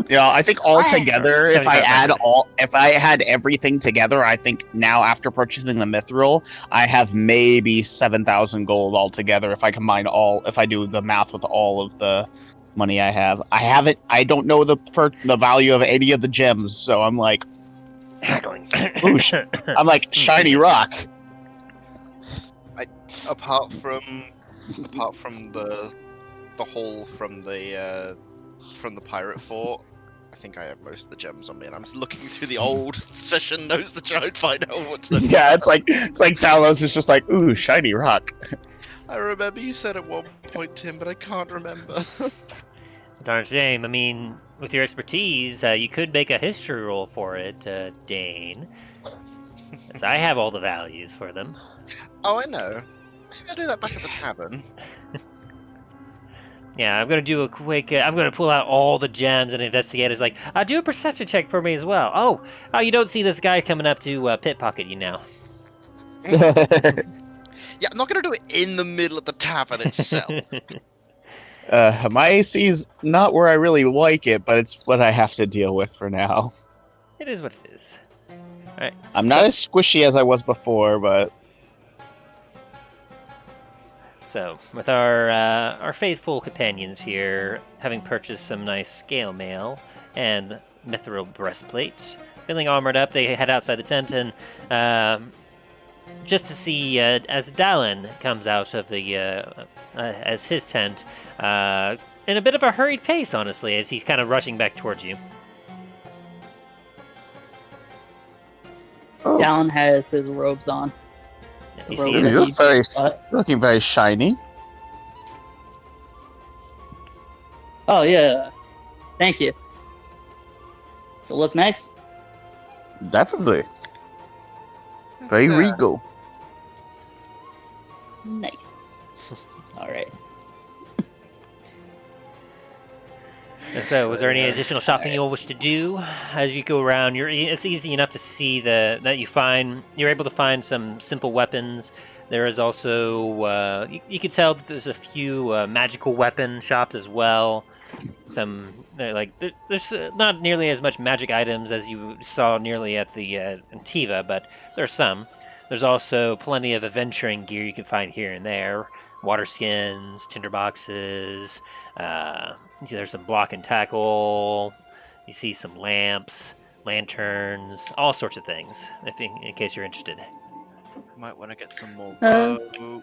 Yeah, I think all together, if I 7,500. if I had everything together, I think now after purchasing the mithril, I have maybe 7,000 gold altogether. If I do the math with all of the money I have, I don't know the value of any of the gems, so I'm like, Ooh, I'm like, shiny rock. Apart from the haul from the pirate fort, I think I have most of the gems on me, and I'm looking through the old session notes to try and find out what's there. Yeah, it's like Talos is just like, ooh, shiny rock. I remember you said at one point, Tim, but I can't remember. Darn shame. I mean, with your expertise, you could make a history roll for it, Dain. Yes, I have all the values for them. Oh, I know. Maybe I'll do that back at the tavern. Yeah, I'm gonna do a quick. I'm gonna pull out all the gems and investigate. It's like, do a perception check for me as well. Oh, you don't see this guy coming up to pickpocket you now. Yeah, I'm not gonna do it in the middle of the tavern itself. My AC's not where I really like it, but it's what I have to deal with for now. It is what it is. All right. I'm not as squishy as I was before, but So, with our faithful companions here, having purchased some nice scale mail and mithril breastplate, feeling armored up, they head outside the tent and just to see as Dallin comes out of the as his tent in a bit of a hurried pace, honestly, as he's kind of rushing back towards you. Dallin has his robes on. You The see robes him. that You he look very- bought. looking very shiny. Oh yeah, thank you. Does it look nice? Definitely. Very Yeah. regal. Nice. All right. And so, was there any additional shopping you'll wish to do as you go around? It's easy enough to see that you're able to find some simple weapons. There is also you can tell that there's a few magical weapon shops as well. There's not nearly as much magic items as you saw nearly at the Antiva, but there's some. There's also plenty of adventuring gear you can find here and there. Water skins, tinderboxes, there's some block and tackle, you see some lamps, lanterns, all sorts of things, in case you're interested. Might want to get some more Uh, rope.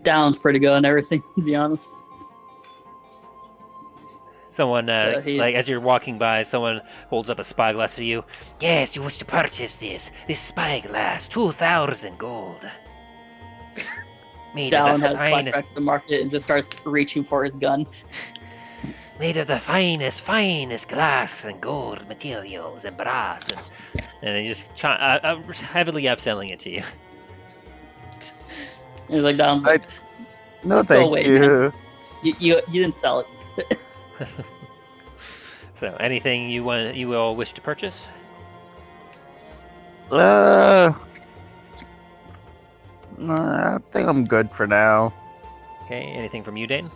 Dallin's pretty good on everything, to be honest. Someone, he- as you're walking by, someone holds up a spyglass for you. Yes, you wish to purchase this spyglass, 2,000 gold. Made Dallin of has the finest, flashbacks to the market and just starts reaching for his gun. made of the finest glass and gold materials and brass, and they just heavily upselling it to you. And he's like, Dallin's like, No, Go thank away, you. you didn't sell it. So, anything you will wish to purchase? I think I'm good for now. Okay, anything from you, Dain?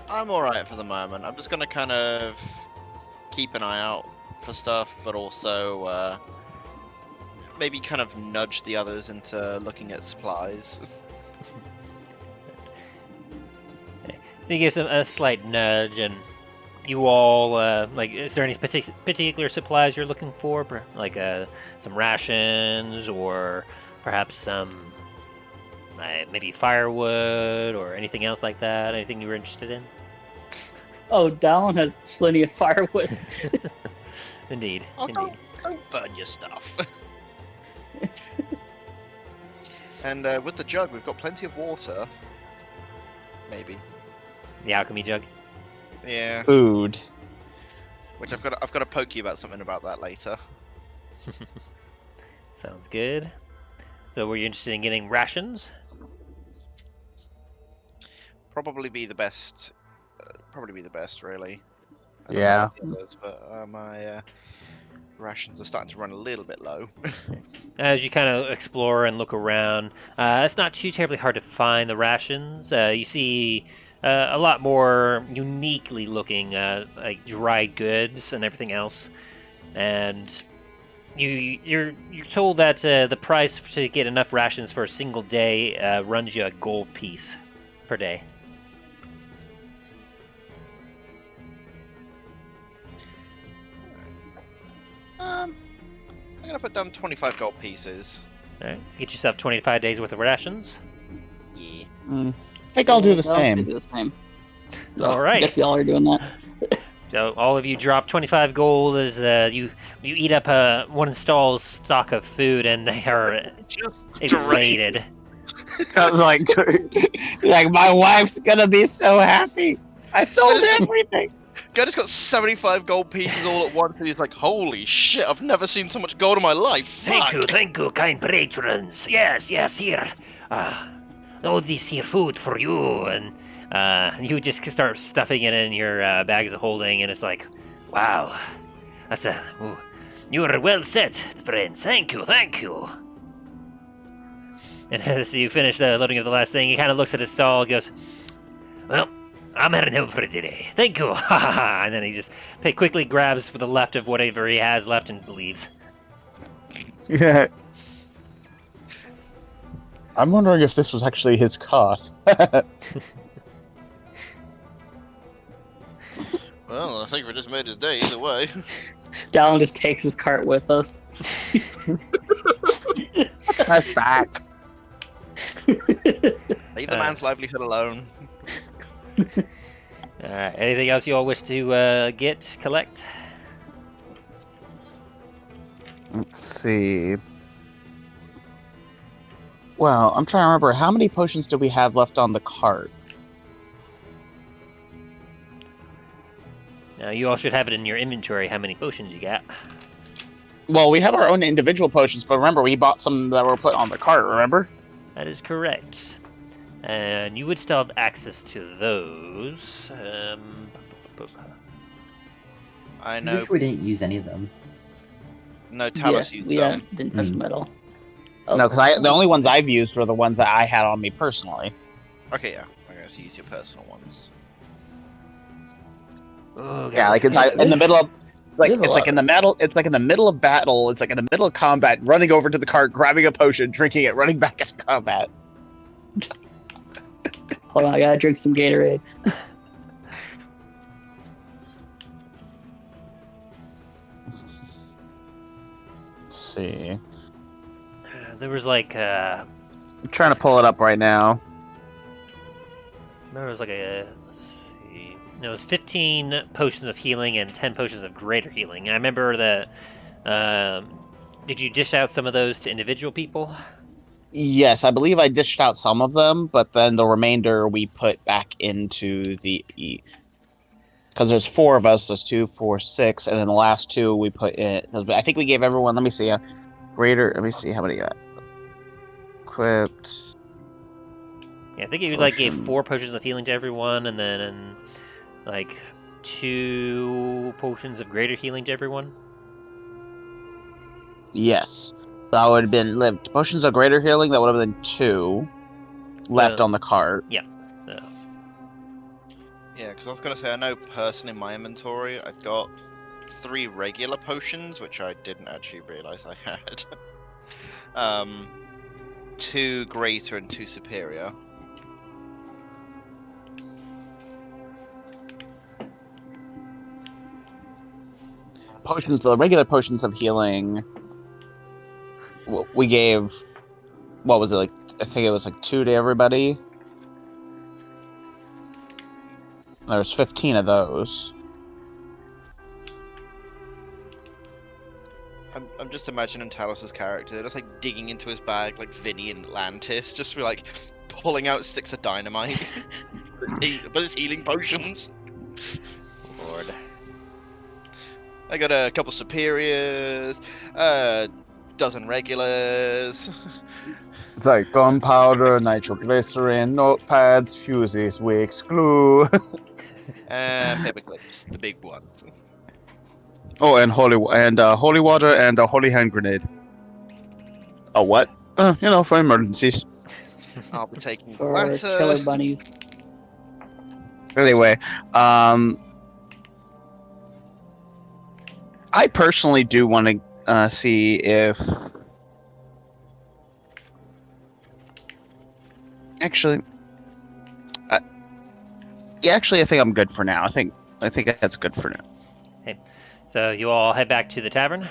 I'm alright for the moment. I'm just gonna kind of keep an eye out for stuff, but also maybe kind of nudge the others into looking at supplies. So you give a slight nudge, and you all is there any particular supplies you're looking for, like some rations, or perhaps some maybe firewood, or anything else like that? Anything you were interested in? Oh, Dallin has plenty of firewood. Indeed, Oh, indeed. don't burn your stuff. And with the jug, we've got plenty of water. Maybe. The alchemy jug. Yeah. Food. Which I've got to poke you about something about that later. Sounds good. So, were you interested in getting rations? Probably be the best. Really. I don't know Yeah. about the others, but my rations are starting to run a little bit low. As you kind of explore and look around, it's not too terribly hard to find the rations. You see a lot more uniquely looking, like dried goods and everything else. And you're told that the price to get enough rations for a single day runs you a gold piece per day. I'm gonna put down 25 gold pieces. Alright, so get yourself 25 days worth of rations. Yeah. I think I'll do the Yeah, I'll same. do the same. All I right. guess we all are doing that. So all of you drop 25 gold as you eat up one stall's stock of food, and they are Just elated. I was like my wife's gonna be so happy. I sold everything. Guy just got 75 gold pieces all at once, and he's like, "Holy shit! I've never seen so much gold in my life." Fuck. Thank you, kind patrons. Yes, here. All this here food for you, and you just start stuffing it in your bags of holding, and it's like, wow, that's you are well set, friends. Thank you. And as you finish loading of the last thing, he kind of looks at his stall and goes, well, I'm heading home for today. Thank you. And then he just quickly grabs the left of whatever he has left and leaves. Yeah. I'm wondering if this was actually his cart. Well, I think we just made his day either way. Dallin just takes his cart with us. That's back. Leave the man's livelihood alone. Alright, anything else you all wish to collect? Let's see. Well, I'm trying to remember, how many potions do we have left on the cart? Now, you all should have it in your inventory how many potions you got. Well, we have our own individual potions, but remember, we bought some that were put on the cart, remember? That is correct. And you would still have access to those. I I'm know. sure we didn't use any of them. No, Talos yeah, used we them. didn't touch them at all. Oh, No, because the only ones I've used were the ones that I had on me personally. Okay, yeah. I guess use your personal ones. Oh, Yeah, like it's in the middle of in the middle of battle. It's like in the middle of combat, running over to the cart, grabbing a potion, drinking it, running back into combat. hold on, I gotta drink some Gatorade. Let's see. There was like I'm trying to pull it up right now. there was like a. Let's see. It was 15 potions of healing and 10 potions of greater healing. I remember that. Did you dish out some of those to individual people? Yes, I believe I dished out some of them, but then the remainder we put back into the. Because there's 4 of us, there's 2, 4, 6, and then the last 2 we put in. I think we gave everyone. Let me see. Greater. Let me see how many got. Equipped. Yeah, I think you like gave 4 potions of healing to everyone, and then like 2 potions of greater healing to everyone. Yes, that would have been lived. Potions of greater healing. That would have been 2 left on the cart. Yeah. Yeah, because I was gonna say, I know person in my inventory, I've got 3 regular potions, which I didn't actually realize I had. 2 greater and 2 superior. Potions, the regular potions of healing. We gave. What was it like? I think it was like 2 to everybody. There's 15 of those. I'm just imagining Talos' character, just like digging into his bag like Vinny in Atlantis, just like pulling out sticks of dynamite. But it's healing potions. Lord. I got a couple superiors, dozen regulars. It's like gunpowder, nitroglycerin, notepads, fuses, wicks, glue. And paper clips, the big ones. Oh, and holy water and a holy hand grenade. A what? For emergencies. I'll be taking the For latter. killer bunnies. Anyway, I personally do want to see if. Actually, I think I'm good for now. I think that's good for now. So you all head back to the tavern.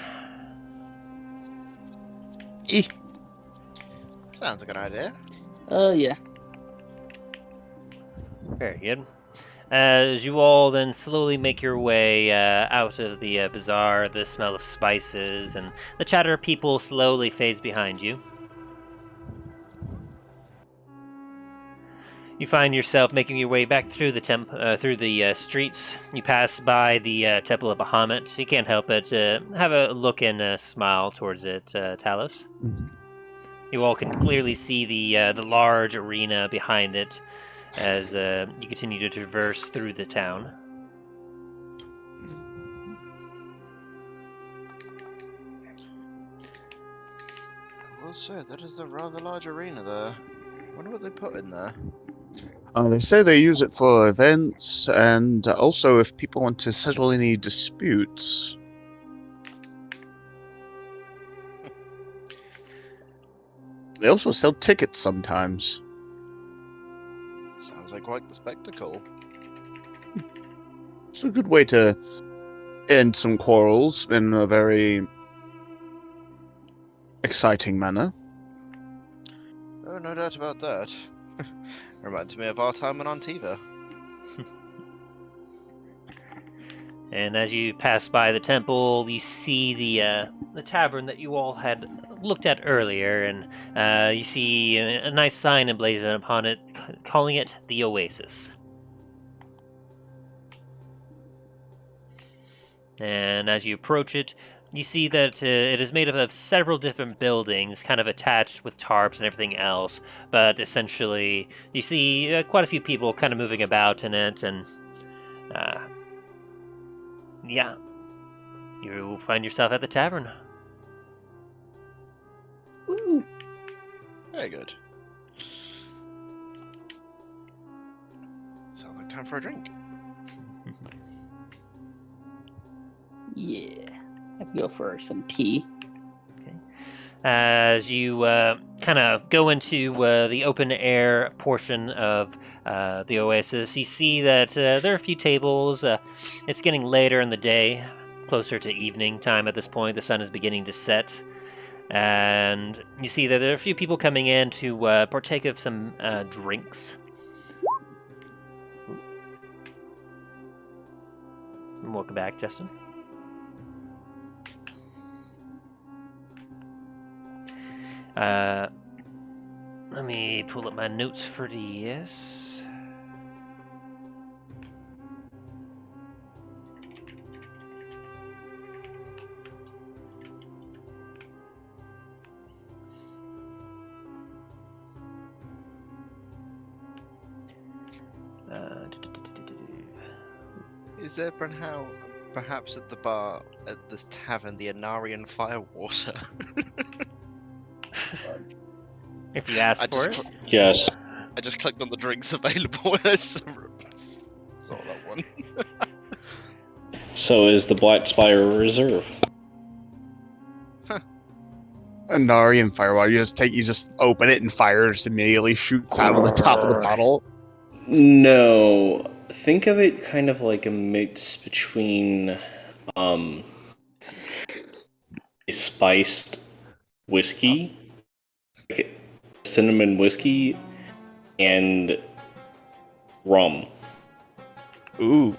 Eh. Sounds a good idea. Yeah. Very good. As you all then slowly make your way out of the bazaar, the smell of spices and the chatter of people slowly fades behind you. You find yourself making your way back through the streets. You pass by the Temple of Bahamut. You can't help but have a look and smile towards it, Talos. You all can clearly see the large arena behind it as you continue to traverse through the town. I will say, that is a rather large arena there. I wonder what they put in there. They say they use it for events, and also if people want to settle any disputes. They also sell tickets sometimes. Sounds like quite the spectacle. It's a good way to end some quarrels in a very exciting manner. Oh, no doubt about that. Reminds me of our time in Antiva. And as you pass by the temple, you see the tavern that you all had looked at earlier, and you see a nice sign emblazoned upon it, calling it the Oasis. And as you approach it, you see that it is made up of several different buildings, kind of attached with tarps and everything else. But essentially, you see quite a few people kind of moving about in it, and yeah, you find yourself at the tavern. Woo. Very good. Sounds like time for a drink. Yeah. I can go for some tea. As you kind of go into the open air portion of the Oasis, you see that there are a few tables. It's getting later in the day, closer to evening time at this point. The sun is beginning to set. And you see that there are a few people coming in to partake of some drinks. Welcome back, Justin. Let me pull up my notes for this. Is there perhaps at the bar at this tavern the Anarian firewater? If you ask for it. Yes. I just clicked on the drinks available and I saw that one. So is the Black Spire a reserve? Anarian firewater, you just open it and fires immediately shoots out of the top of the bottle. No. Think of it kind of like a mix between a spiced whiskey, like cinnamon whiskey, and rum. Ooh.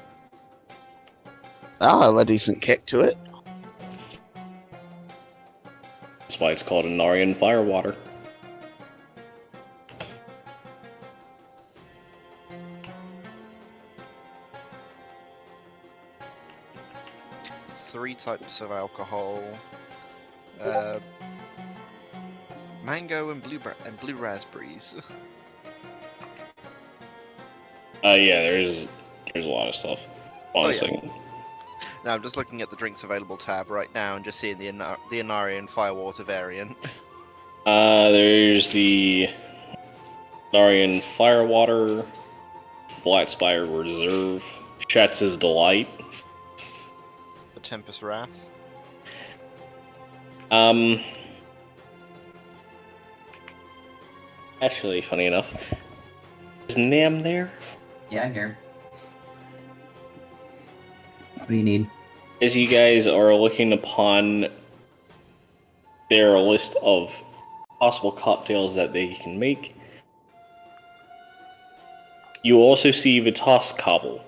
That'll have a decent kick to it. That's why it's called Anarian Firewater. Three types of alcohol. Mango and blue raspberries. Yeah, there's a lot of stuff. Honestly. Oh, yeah. Now I'm just looking at the drinks available tab right now and just seeing the Anarian Firewater variant. There's the Anarian Firewater, Black Spire Reserve, Shatz's Delight. The Tempest Wrath. Actually, funny enough, is Nam there? Yeah, I'm here. What do you need? As you guys are looking upon there are a list of possible cocktails that they can make. You also see Vitas Cobble.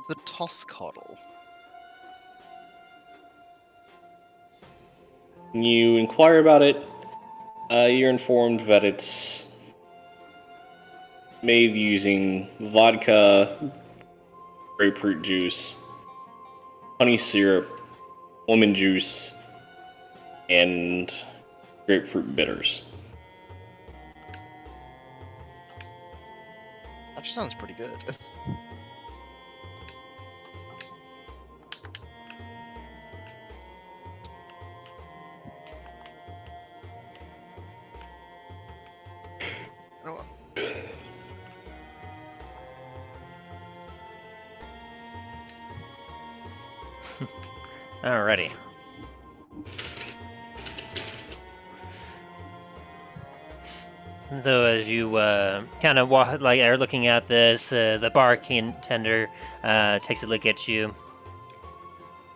The toss coddle. You inquire about it. You're informed that it's made using vodka, grapefruit juice, honey syrup, lemon juice, and grapefruit bitters. That just sounds pretty good. You know what? Alrighty. So as you kind of walk, like, are looking at this, the bartender takes a look at you.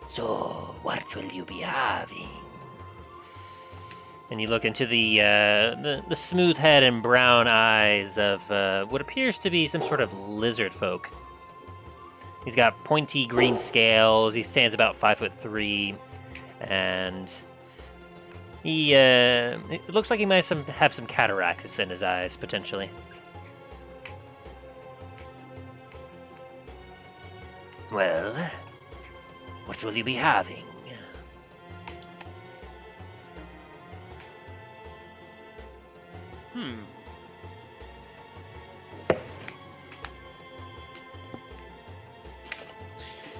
So, what will you be having? And you look into the smooth head and brown eyes of what appears to be some sort of lizard folk. He's got pointy green scales. He stands about 5'3", and he it looks like he might have some cataracts in his eyes potentially. Well, what will you be having?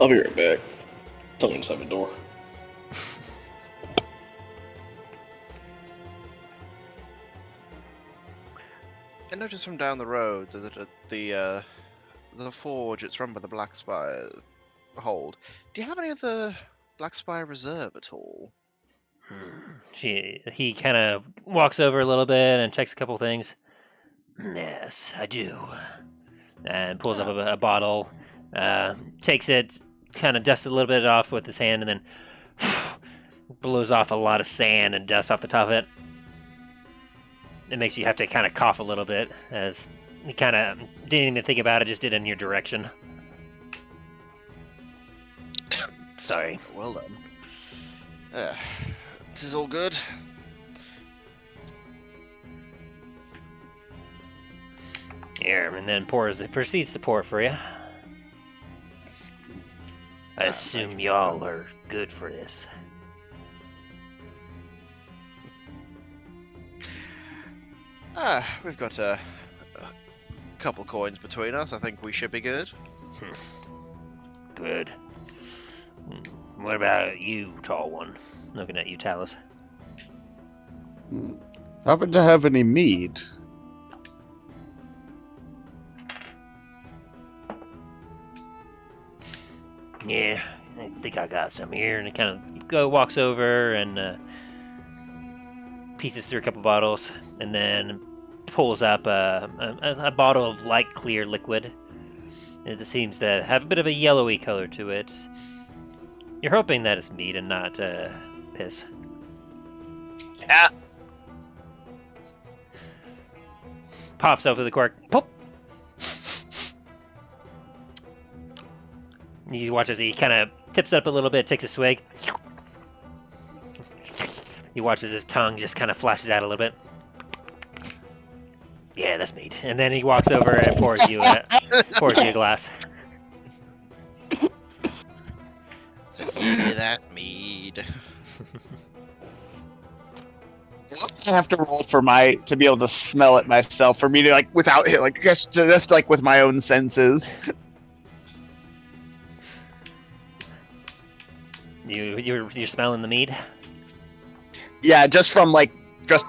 I'll be right back. Someone's at the door. I noticed from down the road that at the forge it's run by the Black Spire hold. Do you have any of the Black Spire reserve at all? He kind of walks over a little bit and checks a couple things. Yes, I do. And pulls up a bottle, takes it, kind of dusts a little bit off with his hand, and then blows off a lot of sand and dust off the top of it. It makes you have to kind of cough a little bit, as he kind of didn't even think about it, just did it in your direction. Sorry. Well done. This is all good. Here, and then proceeds to pour it for you. I assume y'all are good for this. We've got a couple coins between us. I think we should be good. Good. What about you, tall one? Looking at you, Talus. Happen to have any mead? Yeah, I think I got some here. And it kind of walks over and pieces through a couple bottles, and then pulls up a bottle of light clear liquid. It seems to have a bit of a yellowy color to it. You're hoping that it's mead and not piss. Yeah. Pops open the cork. Pop. You watch as he kind of tips it up a little bit, takes a swig. He watches his tongue just kind of flashes out a little bit. Yeah, that's mead. And then he walks over and pours you a glass. Yeah, that's mead. I have to roll to be able to smell it myself. For me to without it, just with my own senses. You're smelling the mead? Yeah, just from just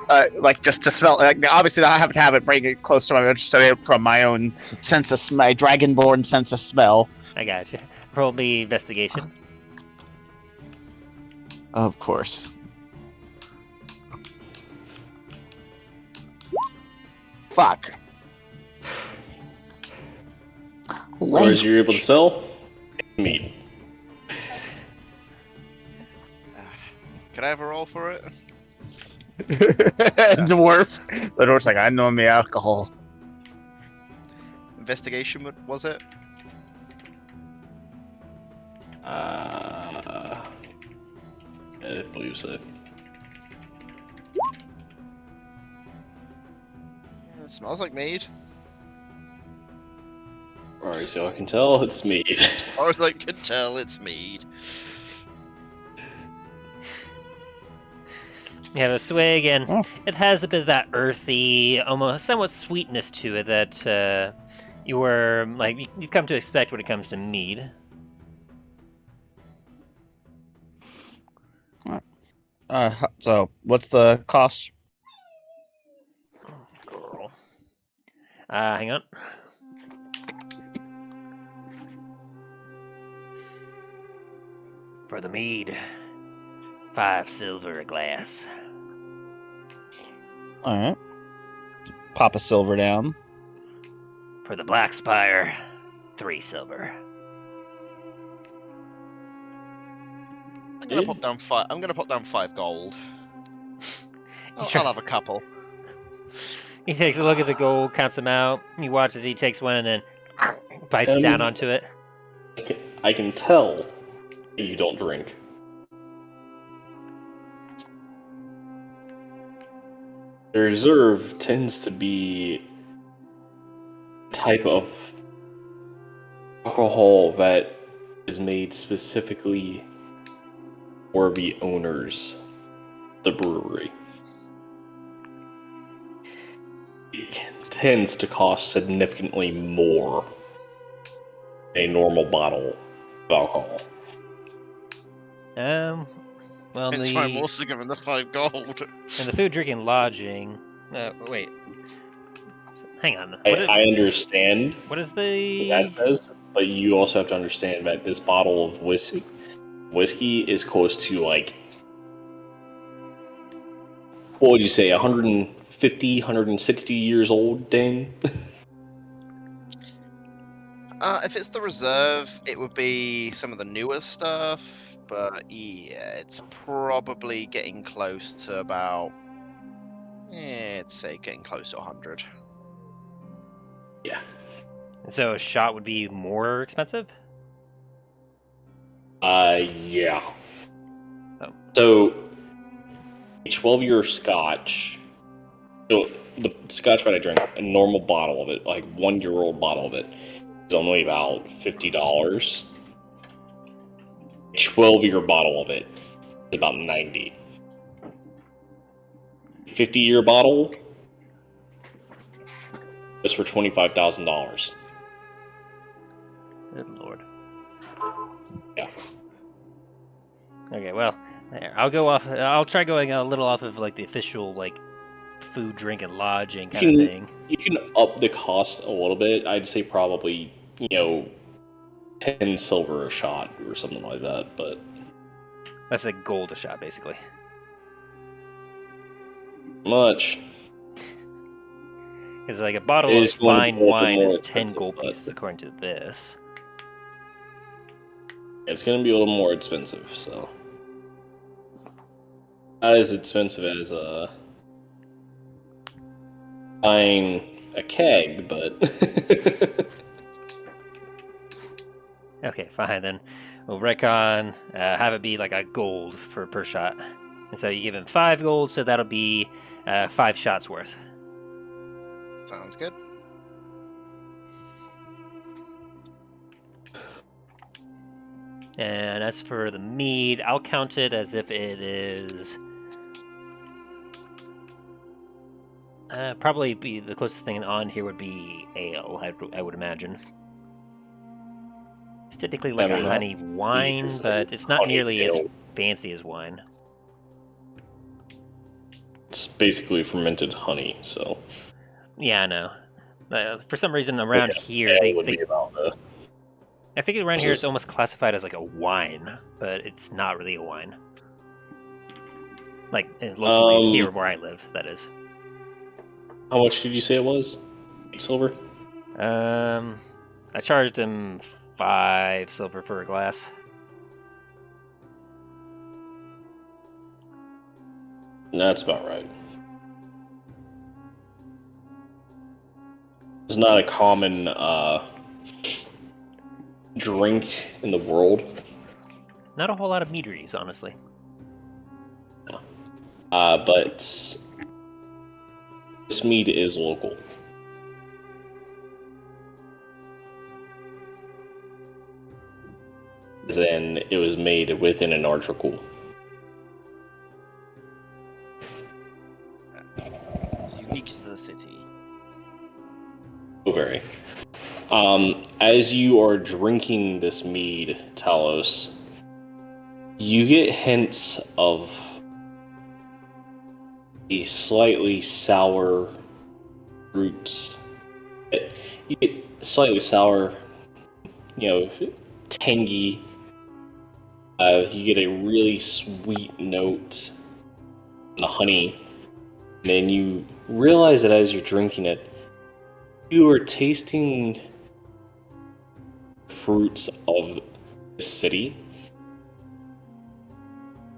to smell. Obviously, I have to have it, bring it close to my just from my own sense of my dragonborn sense of smell. I got you. Roll me investigation. Of course. Fuck. Or as you're able to sell, meat. roll for it? Dwarf. The dwarf's like, I know me alcohol. Investigation, was it? I believe so. It smells like mead. Alright, so I can tell it's mead. I was like, can tell it's mead. You have a swig, and it has a bit of that earthy, almost somewhat sweetness to it that you've come to expect when it comes to mead. So what's the cost? Girl. Hang on. For the mead, 5 silver a glass. All right. Pop a silver down. For the black spire, 3 silver. I'm gonna put down 5. I'm gonna put down 5 gold. I'll have a couple. He takes a look at the gold, counts them out. He watches. He takes one and then bites down onto it. I can tell you don't drink. The reserve tends to be a type of alcohol that is made specifically for the owners of the brewery. It tends to cost significantly more than a normal bottle of alcohol. Well, Hence why I'm also giving the 5 gold. and the food, drink, and lodging. Wait. Hang on. I understand What is the? what that says, but you also have to understand that this bottle of whiskey is close to, like, what would you say, 150, 160 years old, Dain? If it's the reserve, it would be some of the newer stuff. But yeah, it's probably getting close to about, I'd say getting close to 100. Yeah. So a shot would be more expensive? Yeah. Oh. So, a 12-year scotch, so the scotch that I drink, a normal bottle of it, like 1-year-old bottle of it, is only about $50. 12-year bottle of it is about $90. 50-year bottle is for $25,000. Good lord. Yeah. Okay, well, there, I'll go off. I'll try going a little off of like the official like food, drink, and lodging kind of thing. You can up the cost a little bit. I'd say probably, 10 silver a shot or something like that, but That's like gold a shot, basically. much. Because like a bottle It of is going to fine be a little wine more is 10 expensive, gold but- pieces, according to this. It's going to be a little more expensive, so. Not as expensive as buying a keg, but. Okay, fine then. We'll retcon, have it be like a gold per shot. And so you give him 5 gold, so that'll be 5 shots worth. Sounds good. And as for the mead, I'll count it as if it is probably be the closest thing on here would be ale. I would imagine. It's technically like a honey wine, but it's not nearly as fancy as wine. It's basically fermented honey, so. Yeah, I know. For some reason around here, ale they would be about I think around here it's almost classified as like a wine, but it's not really a wine. Like locally here where I live, that is. How much did you say it was? 8 silver? I charged him 5 silver for a glass. That's about right. It's not a common drink in the world. Not a whole lot of meaderies, honestly. But this mead is local. Then it was made within an Anar Dracul. It's unique to the city. Oh, very. As you are drinking this mead, Talos, you get hints of a slightly sour roots. You get slightly sour, tangy. You get a really sweet note, the honey. And then you realize that as you're drinking it, you are tasting fruits of the city.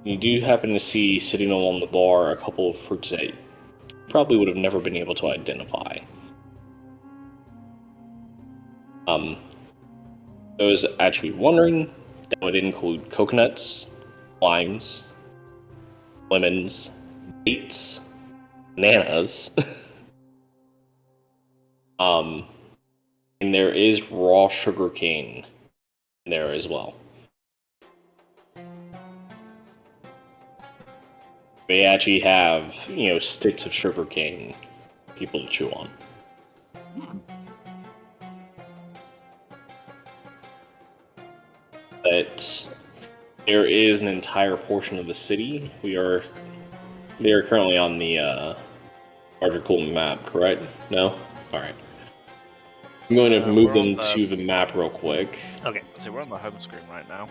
You do happen to see, sitting along the bar, a couple of fruits that you probably would have never been able to identify. I was actually wondering, that would include coconuts, limes, lemons, dates, bananas. And there is raw sugar cane there as well. They actually have, sticks of sugar cane for people to chew on. But there is an entire portion of the city. They are currently on the larger cool map, correct? No? Alright. I'm going to move them to the map real quick. Okay. So we're on the home screen right now.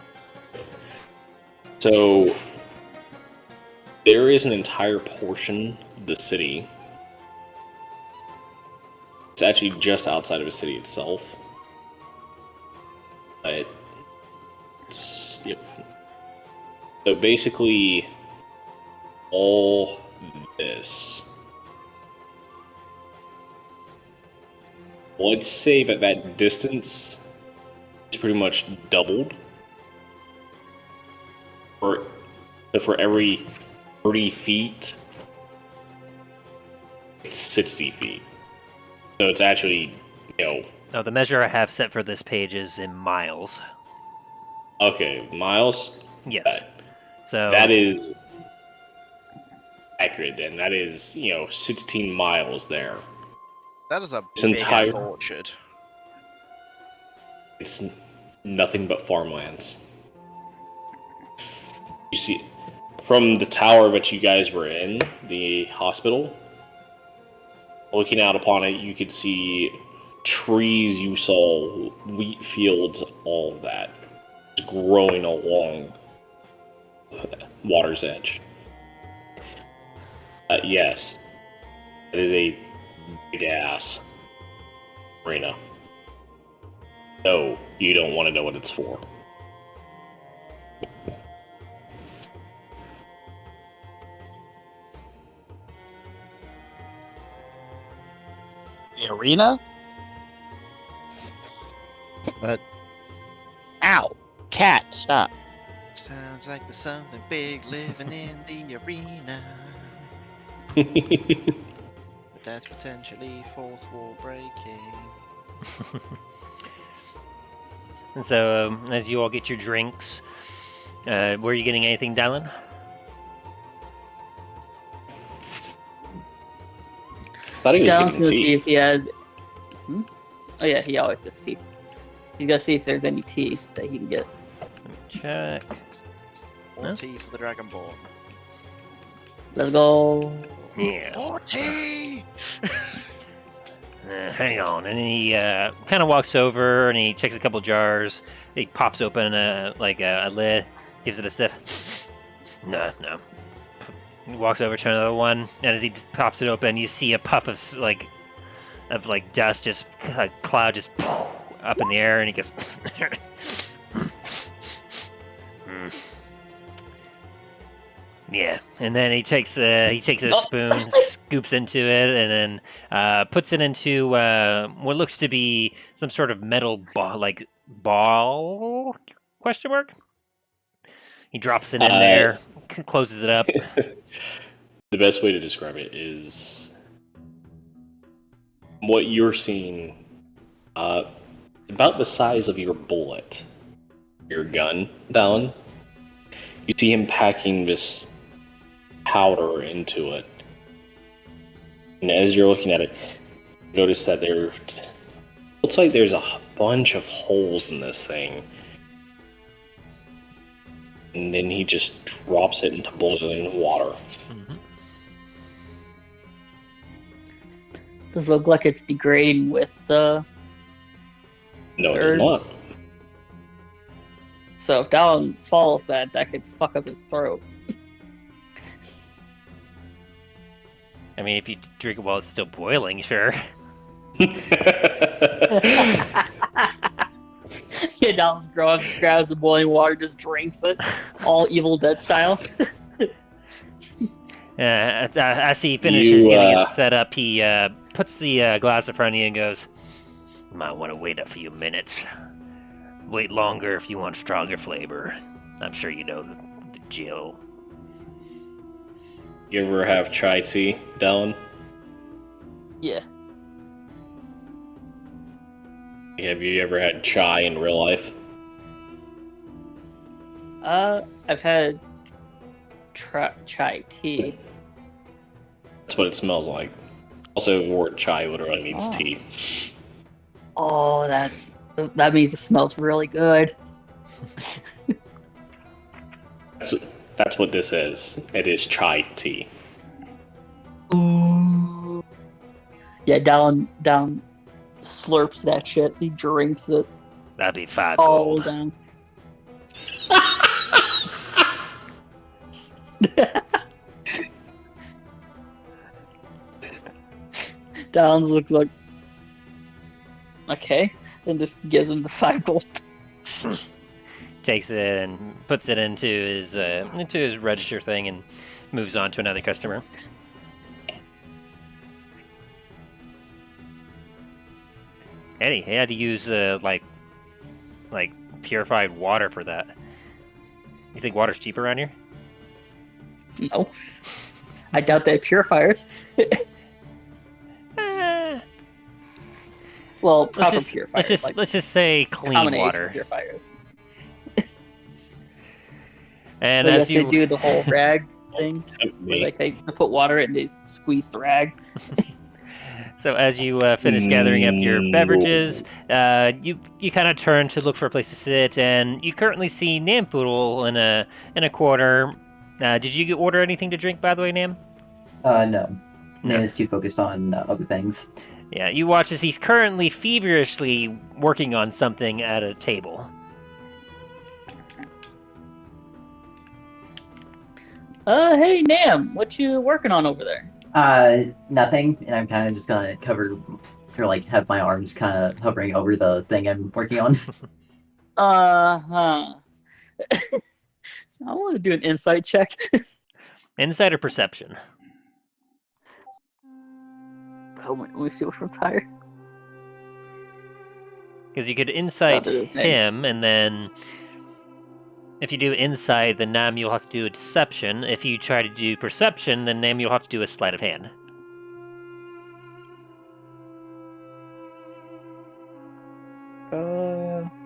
So there is an entire portion of the city. It's actually just outside of the city itself. But yep. So basically, all this. Let's say that distance is pretty much doubled. For every 30 feet, it's 60 feet. So it's actually, No, the measure I have set for this page is in miles. Okay, miles? Yes. So that is accurate then. That is, 16 miles there. That is a This big ass entire- orchard. It's nothing but farmlands. You see, from the tower that you guys were in, the hospital, looking out upon it, you could see trees, you saw wheat fields, all of that growing along water's edge. Yes, it is a big ass arena. No, you don't want to know what it's for. The arena? But ow, cat, stop. Sounds like there's something big living in the arena. But that's potentially fourth wall breaking. And so, as you all get your drinks, were you getting anything, Dylan? Thought he was Dallin's getting gonna see tea. if he has. Oh yeah, he always gets tea. He's gonna see if there's any tea that he can get. Check. More Huh? tea for the Dragonborn. Let's go. Yeah. More tea! Hang on. And he kind of walks over and he checks a couple jars. He pops open a lid, gives it a sniff. No. He walks over to another one, and as he pops it open, you see a puff of dust, just a cloud, just up in the air, and he goes. Yeah, and then he takes a Oh. spoon, scoops into it, and then puts it into what looks to be some sort of metal ball, like ball? Question mark. He drops it in there, closes it up. The best way to describe it is what you're seeing, about the size of your bullet, your gun, down. You see him packing this powder into it. And as you're looking at it, you notice that there looks like there's a bunch of holes in this thing. And then he just drops it into boiling water. Mm-hmm. Does it look like it's degrading with the No, it does herbs? not. So if Dallin swallows that, that could fuck up his throat. I mean, if you drink it while it's still boiling, sure. Yeah, Dallin grabs the boiling water, just drinks it, all Evil Dead style. As he finishes You, getting it set up, he puts the glass in front of you and goes, "You might want to wait a few minutes. Wait longer if you want stronger flavor. I'm sure you know the Jill." You ever have chai tea, Dallin? Yeah. Have you ever had chai in real life? I've had chai tea. That's what it smells like. Also, the word chai literally means Oh. tea. Oh, that means it smells really good. That's what this is. It is chai tea. Ooh. Yeah, down slurps that shit. He drinks it That'd be 5 all gold. down. Downs looks like okay, and just gives him the 5 gold. Takes it and puts it into his register thing and moves on to another customer. Eddie, he had to use like purified water for that. You think water's cheaper around here? No, I doubt they have purifiers. Well, proper purifiers. Let's just say clean combination water. purifiers. And But as yes, you they do the whole rag thing, where Me. they put water in and they squeeze the rag. So as you finish gathering up your beverages, you kind of turn to look for a place to sit, and you currently see Nampoodle in a corner. Did you order anything to drink, by the way, Nam? No. No. Nan is too focused on other things. Yeah, you watch as he's currently feverishly working on something at a table. Hey Nam, what you working on over there? Nothing, and I'm kind of just gonna have my arms kind of hovering over the thing I'm working on. I want to do an insight check. Insight or perception? Oh, let me see which one's higher. Because you could insight Other than saying- him, and then if you do insight, then Nam you'll have to do a deception. If you try to do perception, then Nam you'll have to do a sleight of hand.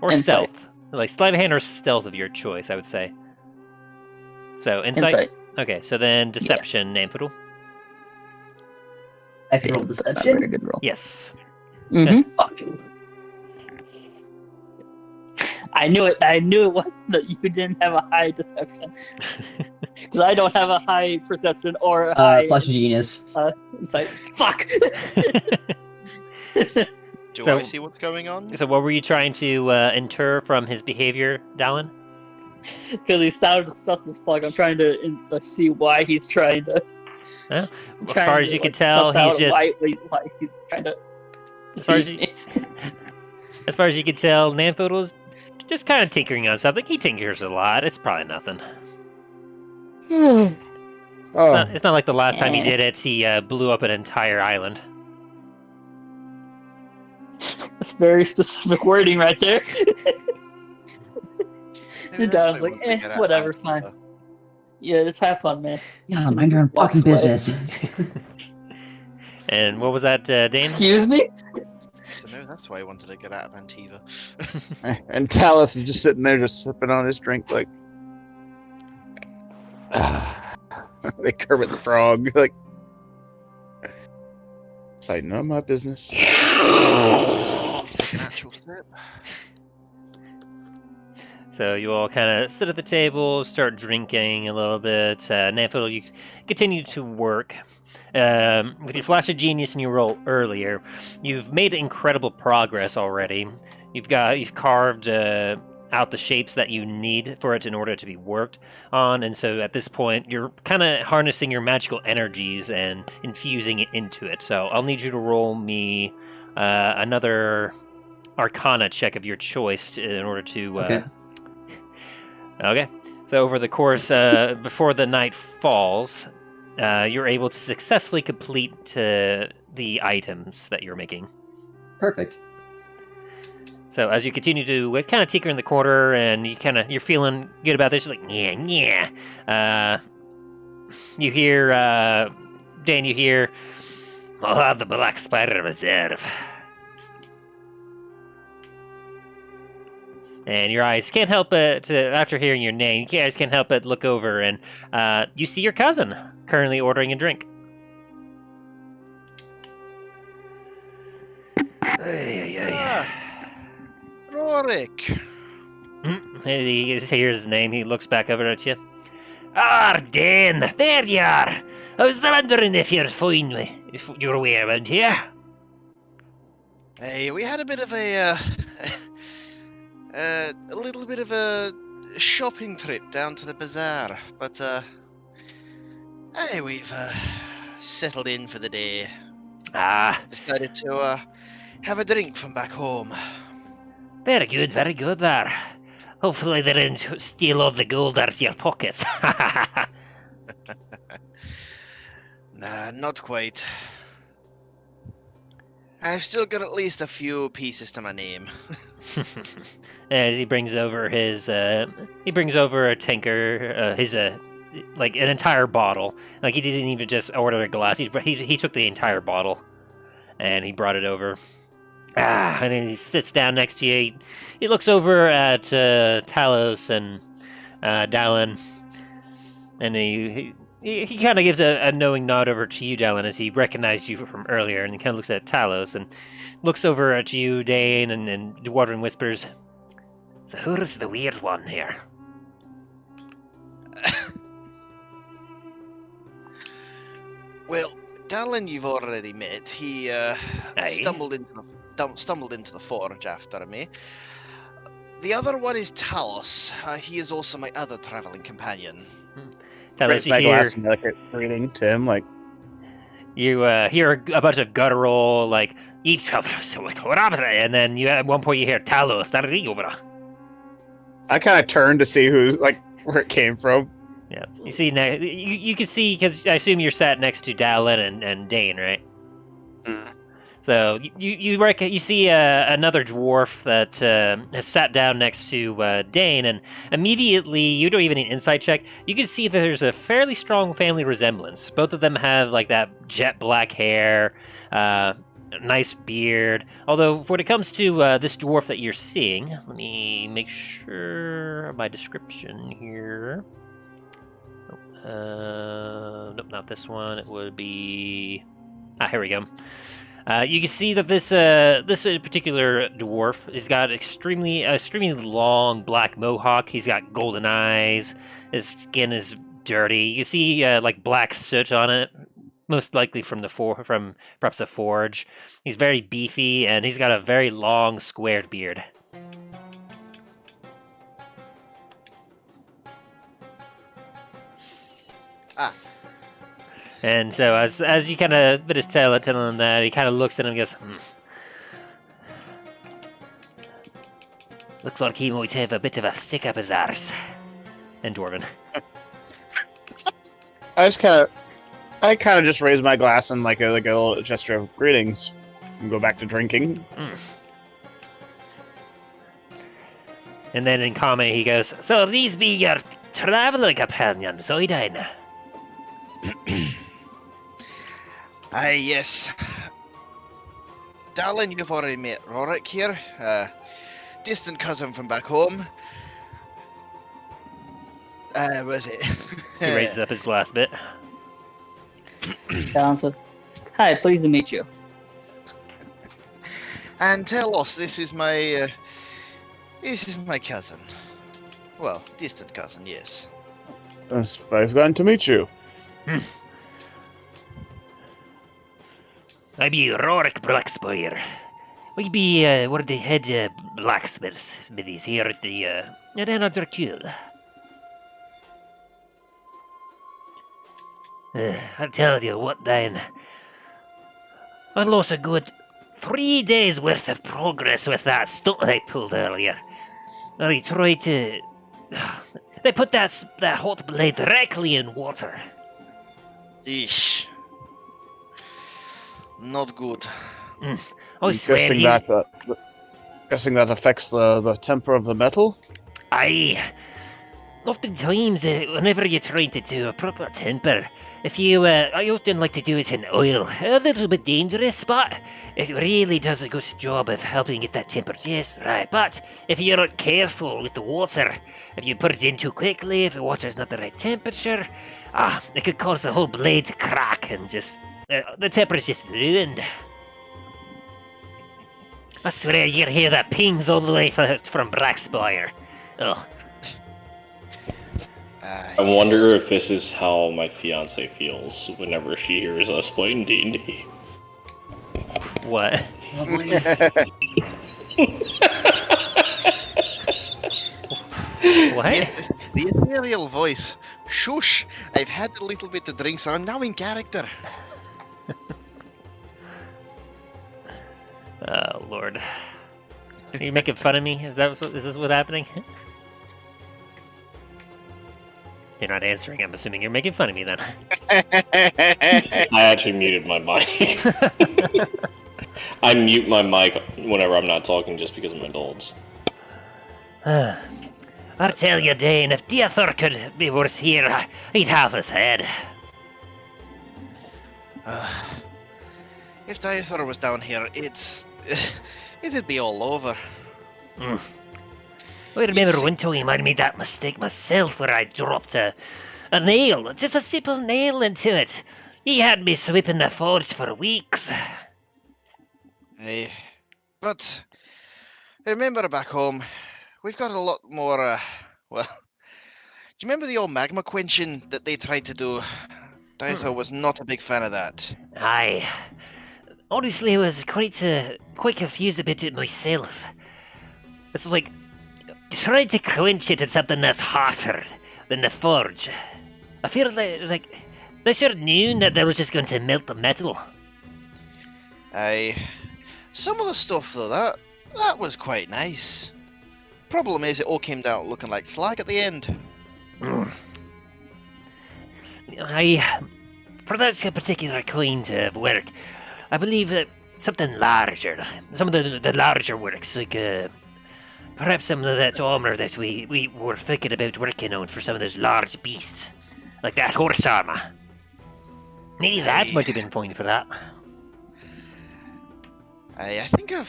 Or Insight. stealth. Like sleight of hand or stealth of your choice, I would say. So insight. Okay, so then deception, Nampoodle. I can roll Damn, that's not a very deception. good roll. Yes. Mm-hmm. Fuck. I knew it. I knew it was that you didn't have a high deception because I don't have a high perception or a high Plus genius. insight. Fuck. Do So- I see what's going on? So what were you trying to inter from his behavior, Dallin? Because he sounded sus as fuck. I'm trying to see why he's trying to. As trying far to, as you can like, tell, suss out he's just... why he's trying to. As far as see you, as far as you can tell, Nampoodle's just kind of tinkering on something. He tinkers a lot. It's probably nothing. me. Oh, It's not like the last time he did it, he blew up an entire island. That's very specific wording right there. Your dad was like, whatever, fine. Yeah, just have fun, man. Yeah, mind your own Walks fucking away. business. And what was that, Dane? Excuse me? So maybe that's why I wanted to get out of Antiva. and Talus is just sitting there, just sipping on his drink, like, like Kermit the Frog, like, it's like none of my business. Natural sip. So you all kind of sit at the table, start drinking a little bit. Nanfil, you continue to work. With your flash of genius and your roll earlier, you've made incredible progress already. You've carved out the shapes that you need for it in order to be worked on, and so at this point, you're kind of harnessing your magical energies and infusing it into it. So I'll need you to roll me another Arcana check of your choice in order to. Okay. Okay. So over the course, before the night falls, you're able to successfully complete the items that you're making. Perfect. So as you continue to kind of tinker in the corner, and you're feeling good about this, you're like, yeah. You hear, Dan, you hear, I'll have the Black Spider Reserve. And your eyes can't help but, after hearing your name, your eyes can't help but look over, and you see your cousin currently ordering a drink. Rorik! He hears his name, he looks back over at you. Dain, there you are! I was wondering if you're fine, if you're away around here. Hey, we had a bit of a little bit of a shopping trip down to the Bazaar, but, hey, we've, settled in for the day. Decided to, have a drink from back home. Very good there. Hopefully they didn't steal all the gold out of your pockets. Nah, not quite. I've still got at least a few pieces to my name. As he brings over a tanker, like an entire bottle. Like he didn't even just order a glass. He took the entire bottle, and he brought it over. And then he sits down next to you. He looks over at Talos and Dallin, and he kind of gives a knowing nod over to you, Dallin, as he recognized you from earlier, and he kind of looks at Talos and looks over at you, Dain, and Dwarven whispers, "So who's the weird one here?" Well, Dallin you've already met. He stumbled into the forge after me. The other one is Talos. He is also my other traveling companion. Talos, Raise my glass and like reading to him, like you hear a bunch of guttural, like, and then at one point you hear Talos. I kind of turned to see who's like where it came from. Yeah, you see, you can see, because I assume you're sat next to Dallin and Dain, right? Mm. So you see another dwarf that has sat down next to Dain, and immediately, you don't even need an insight check, you can see that there's a fairly strong family resemblance. Both of them have like that jet black hair, nice beard. Although when it comes to this dwarf that you're seeing, let me make sure of my description here. Nope, not this one. It would be... here we go. You can see that this particular dwarf has got extremely long black mohawk. He's got golden eyes. His skin is dirty. You can see like black soot on it, most likely from perhaps a forge. He's very beefy, and he's got a very long, squared beard. And so as you kind of tell him that, he kind of looks at him and goes, "Looks like he might have a bit of a stick up his arse." And Dwarven. I kind of just raise my glass and like a little gesture of greetings, and go back to drinking. And then in comment he goes, "So these be your traveling companions, Dain?" Aye, yes. Darling, you've already met Rorik here, distant cousin from back home. Where is it? He raises up his glass a bit. Talon says, "Hi, pleased to meet you." And Telos, this is my cousin. Well, distant cousin, yes. It's very glad to meet you. I be Rorik Blackspoir. We be one of the head blacksmiths here at the Anar Dracul. I tell you what, Dain. I lost a good 3 days worth of progress with that stunt I pulled earlier. I tried to. They put that hot blade directly in water. Eesh. Not good. I swear Guessing that affects the temper of the metal. Aye. Oftentimes, whenever you're trying to do a proper temper, if you, I often like to do it in oil. A little bit dangerous, but it really does a good job of helping get that temper just right. But if you're not careful with the water, if you put it in too quickly, if the water's not the right temperature, it could cause the whole blade to crack and just, the temper's just ruined. I swear you can hear that pings all the way from Blackspire. Ugh. I wonder if this is how my fiance feels whenever she hears us playing D&D. What? What? The ethereal voice. Shush! I've had a little bit of drink, so I'm now in character. Oh, Lord. Are you making fun of me? Is this what's happening? You're not answering. I'm assuming you're making fun of me then. I actually muted my mic. I mute my mic whenever I'm not talking just because of my adults. I tell you, Dain, if Diathor could be worse here, he'd have his head. If Diathor was down here, it'd be all over. I remember one time I made that mistake myself where I dropped a nail, just a simple nail into it. He had me sweeping the forge for weeks. But remember back home, we've got a lot more, well, do you remember the old magma quenching that they tried to do? Diathor was not a big fan of that. Aye. Honestly, I was quite confused about it myself. It's like, trying to quench it in something that's hotter than the forge. I feel like they should have known that was just going to melt the metal. Aye. Some of the stuff, though, that was quite nice. Problem is, it all came down looking like slag at the end. For that particular kind of work, I believe that something larger, some of the larger works, like perhaps some of that armor that we were thinking about working on for some of those large beasts, like that horse armor. Maybe that might have been fine for that. I think I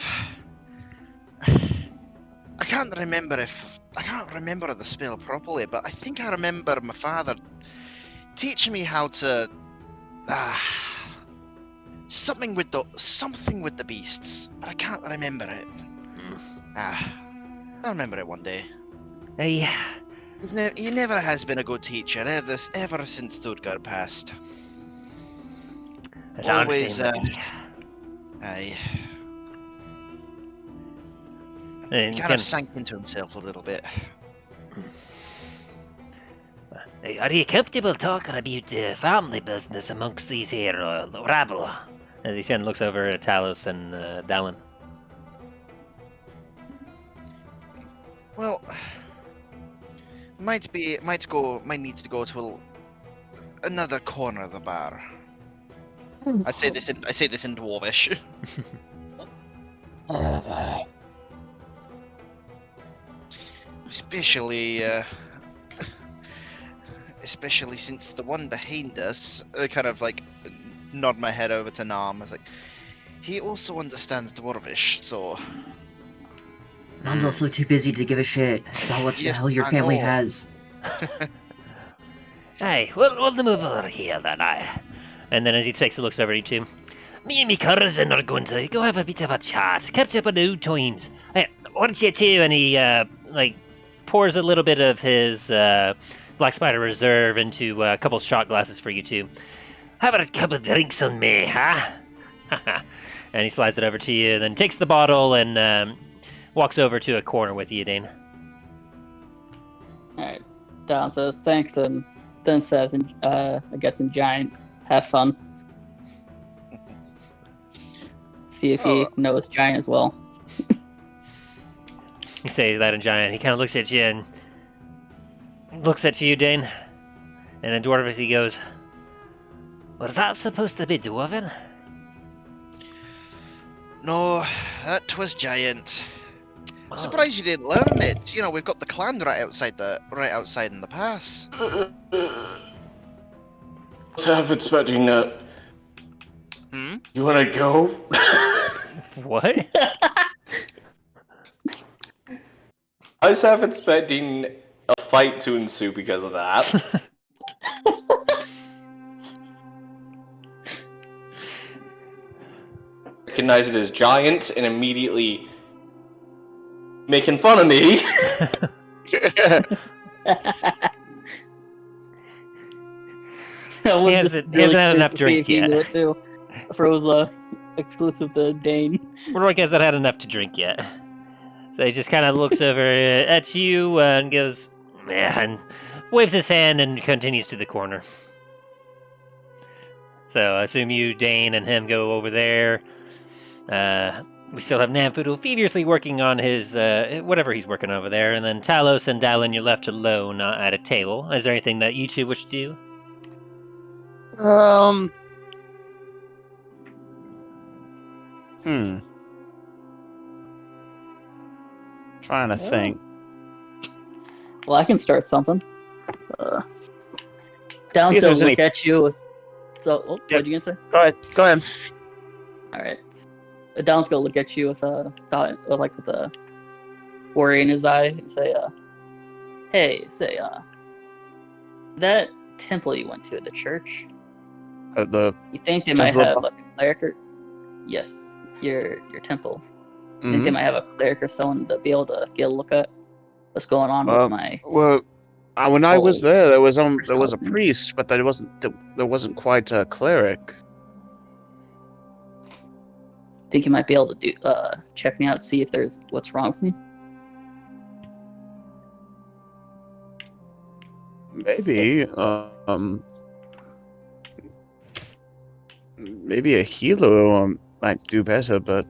can't remember the spell properly, but I think I remember my father teaching me how to something with the beasts, but I can't remember it. I'll remember it one day. He never has been a good teacher ever since Stuttgart passed. Always, aye. He kind of sank into himself a little bit. Are you comfortable talking about the family business amongst these here rabble? As he kind of looks over at Talos and Dallin. Well, might need to go to another corner of the bar. I say this in Dwarvish. Especially since the one behind us, I kind of like nod my head over to Nam. I was like, he also understands Dwarvish, so. Mom's also too busy to give a shit about what the Yes, hell your I family know. has. Aye, we'll move over here then, aye. And then as he takes a look over at you two, me and me cousin are going to go have a bit of a chat, catch up on old times. Hey, why don't you two? And he, pours a little bit of his, Black Spider Reserve into a couple shot glasses for you two. Have a couple of drinks on me, huh? And he slides it over to you, and then takes the bottle and walks over to a corner with you, Dain. Alright. Don says thanks and then says, I guess in Giant, have fun. See if he knows Giant as well. You say that in Giant. He kind of looks at you and looks at you, Dain. And in Dwarvish he goes, was that supposed to be Dwarven? No, that was Giant. Oh. Surprised you didn't learn it. You know, we've got the clan right outside in the pass. I was half expecting that. You wanna go? What? I was half expecting a fight to ensue because of that. Recognize it as Giant and immediately making fun of me. He hasn't had enough drink yet. Too. Froze exclusive to Dain. Rourke hasn't had enough to drink yet. So he just kind of looks over at you and goes, yeah, and waves his hand and continues to the corner. So I assume you, Dain, and him go over there. We still have Namfoodle furiously working on his, whatever he's working over there. And then Talos and Dallin, you're left alone at a table. Is there anything that you two wish to do? Trying to think. Well, I can start something. Down See if to there's look any- at you with. So, what Yep. you gonna say? Go ahead. All right. Down's gonna look at you with a thought, with a worry in his eye, and say, "Hey, that temple you went to at the church. The You think they might Temple have of- like a cleric or yes, your temple. Think they might have a cleric or someone to be able to get a look at what's going on with my well, when I was there, there was a Skeleton. priest, but there wasn't quite a cleric. think you might be able to do check me out, see if there's what's wrong with me. Maybe maybe a healer might do better, but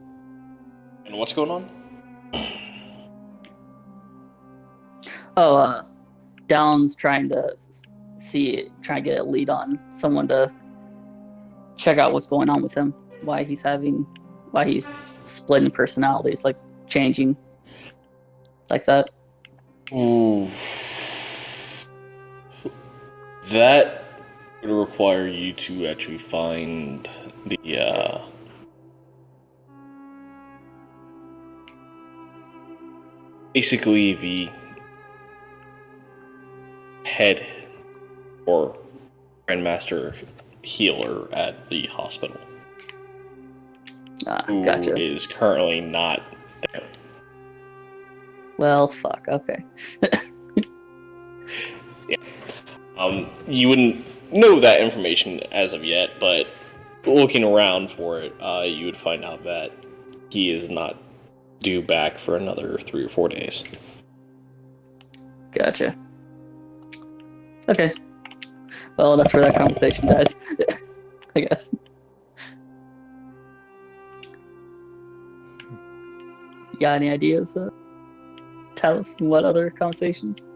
And what's going on? Down's trying to get a lead on someone to check out what's going on with him, why he's splitting personalities, like changing like that. Ooh. That would require you to actually find the basically the head or grandmaster healer at the hospital, who Gotcha. is currently not there. Well, fuck. Okay. You wouldn't know that information as of yet, but looking around for it, you would find out that he is not due back for another 3 or 4 days. Gotcha. Okay. Well, that's where that conversation dies. I guess. You got any ideas? Tell us what other conversations?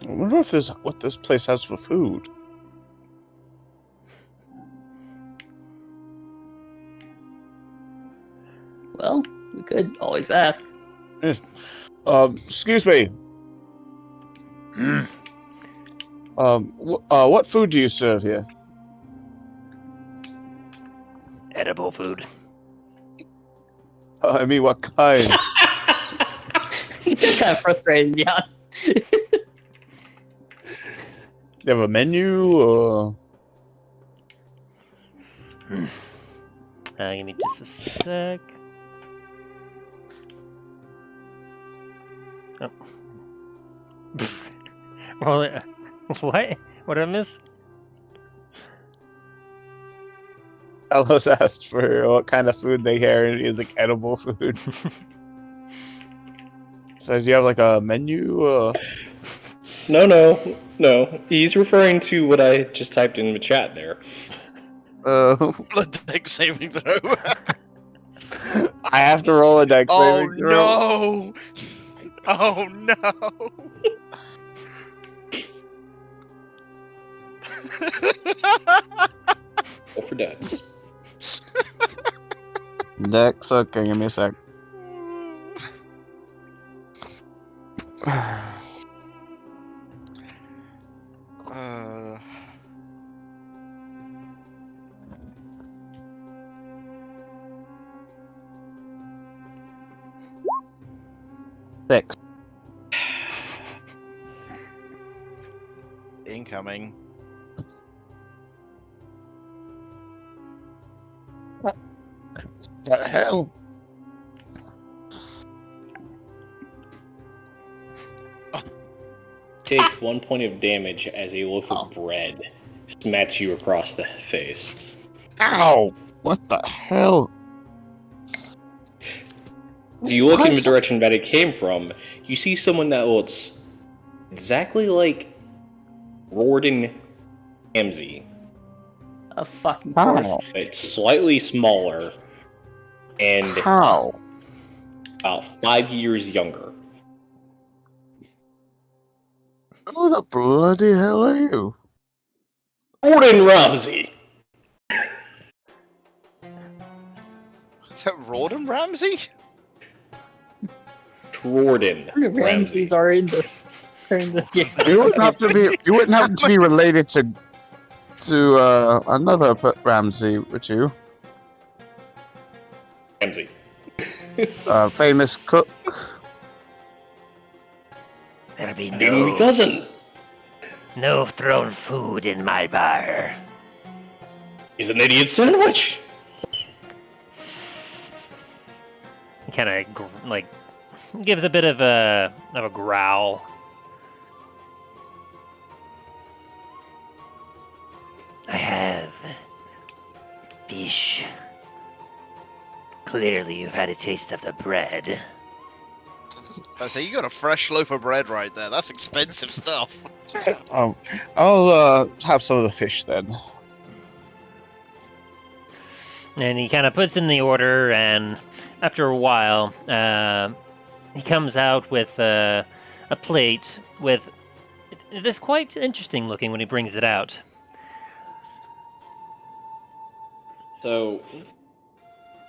I wonder if there's what this place has for food. Well, we could always ask. Excuse me. What food do you serve here? Edible food. I mean, what kind? He's kind of frustrated, to be honest. You have a menu, or? Give me just a sec. Oh. Well, what? What did I miss? Carlos asked for what kind of food they carry, and he's like edible food. So do you have like a menu? No. He's referring to what I just typed in the chat there. Blood deck saving throw. I have to roll a dex saving throw. No! Oh no! Go for Dex. Dex, okay, give me a sec. Six. Incoming. What the hell? Take 1 point of damage as a loaf of bread smacks you across the face. Ow! What the hell? If you look in the direction that it came from, you see someone that looks exactly like Gordon Ramsay. A fucking course. How? It's slightly smaller and How? about 5 years younger. Who the bloody hell are you? Gordon Ramsay! Is that Rawdon Ramsey? Jordan Ramsay. Ramses are in this game. You wouldn't have to be. You wouldn't have to be related to another Ramsey, would you? Ramsay. Famous cook. There'll be Your cousin. no thrown food in my bar. He's an idiot sandwich. He kind of gives a bit of a growl. I have fish. Clearly, you've had a taste of the bread. I say you got a fresh loaf of bread right there. That's expensive stuff. I'll have some of the fish then. And he kind of puts in the order, and after a while, he comes out with a plate with. It is quite interesting looking when he brings it out. So,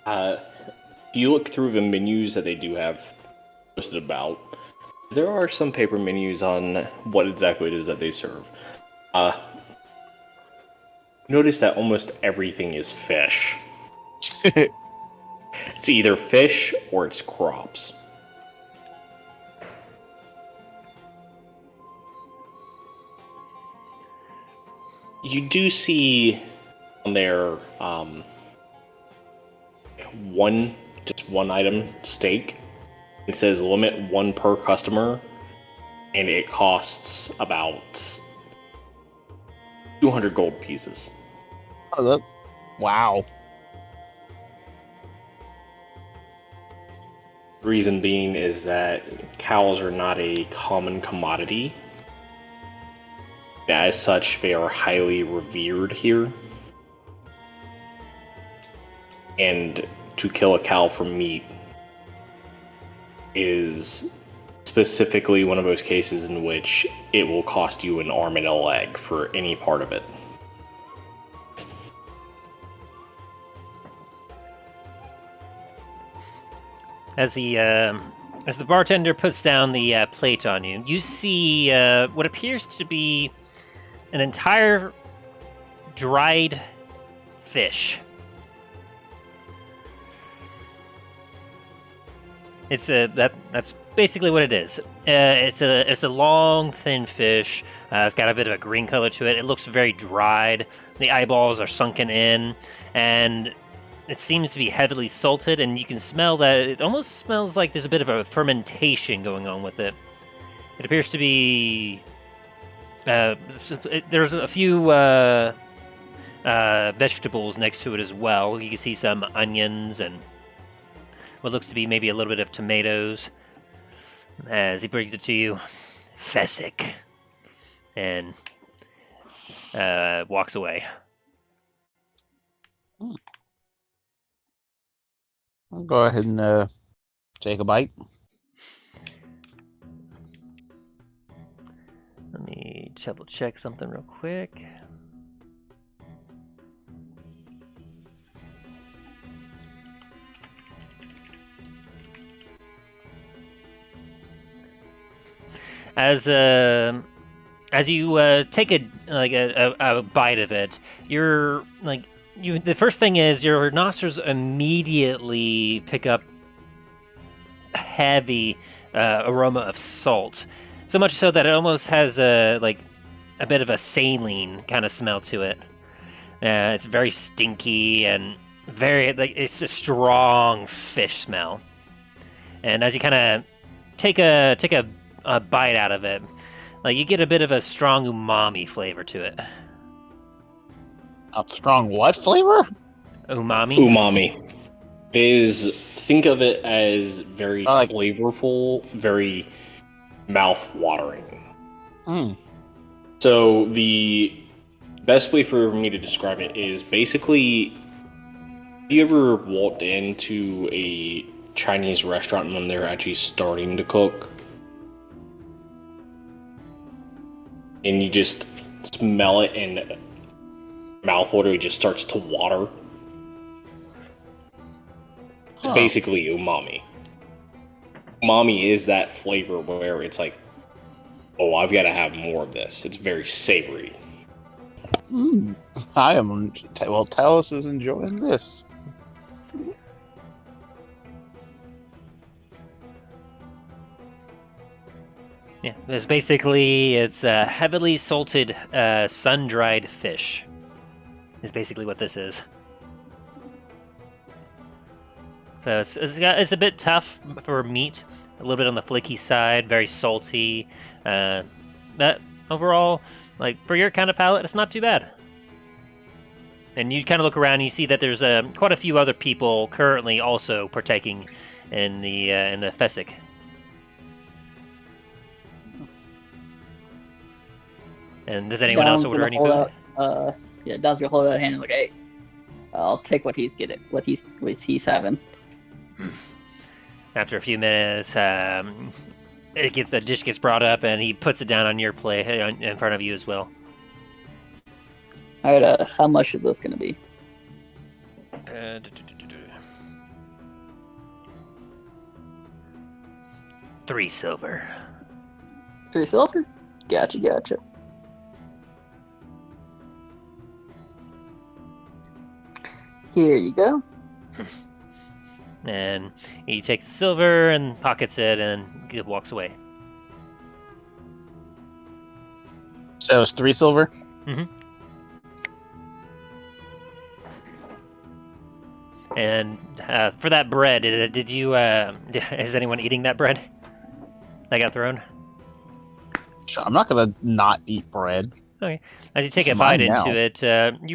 if you look through the menus that they do have posted about, there are some paper menus on what exactly it is that they serve. Notice that almost everything is fish. It's either fish or it's crops. You do see on there just one item, steak. It says limit one per customer, and it costs about 200 gold pieces. Oh, wow. The reason being is that cows are not a common commodity. As such, they are highly revered here. And to kill a cow for meat is specifically one of those cases in which it will cost you an arm and a leg for any part of it. As the bartender puts down the plate on you, you see what appears to be an entire dried fish. That's basically what it is. It's a long, thin fish. It's got a bit of a green color to it. It looks very dried. The eyeballs are sunken in, and it seems to be heavily salted. And you can smell that it almost smells like there's a bit of a fermentation going on with it. It appears to be. There's a few vegetables next to it as well. You can see some onions and what looks to be maybe a little bit of tomatoes. As he brings it to you, Fessick, and walks away. I'll go ahead and take a bite. Let me double check something real quick. As you take a bite of it, the first thing is your nostrils immediately pick up a heavy aroma of salt, so much so that it almost has a bit of a saline kind of smell to it. It's very stinky and it's a strong fish smell. And as you kind of take a bite out of it, you get a bit of a strong umami flavor to it. A strong what flavor? Umami. Umami think of it as very flavorful, very mouth-watering. So the best way for me to describe it is basically, have you ever walked into a Chinese restaurant when they're actually starting to cook? And you just smell it and mouth water just starts to water. It's basically umami. Umami is that flavor where it's like, oh, I've got to have more of this. It's very savory. I am. Well, Talos is enjoying this. Yeah, it's heavily salted, sun-dried fish. Is basically what this is. So it's a bit tough for meat, a little bit on the flaky side, very salty. But overall, for your kind of palate, it's not too bad. And you kind of look around, and you see that there's quite a few other people currently also partaking in the Fessick. And does anyone else order any food? Yeah, Don's gonna hold out a hand and hey, I'll take what he's having. After a few minutes, the dish gets brought up, and he puts it down on your plate in front of you as well. All right, how much is this gonna be? 3 silver. 3 silver? Gotcha. Here you go. And he takes the silver and pockets it and walks away. So it's 3 silver? Mm-hmm. And for that bread, did you? Is anyone eating that bread that got thrown? I'm not gonna not eat bread. Okay. As you take It's a bite mine now. into it,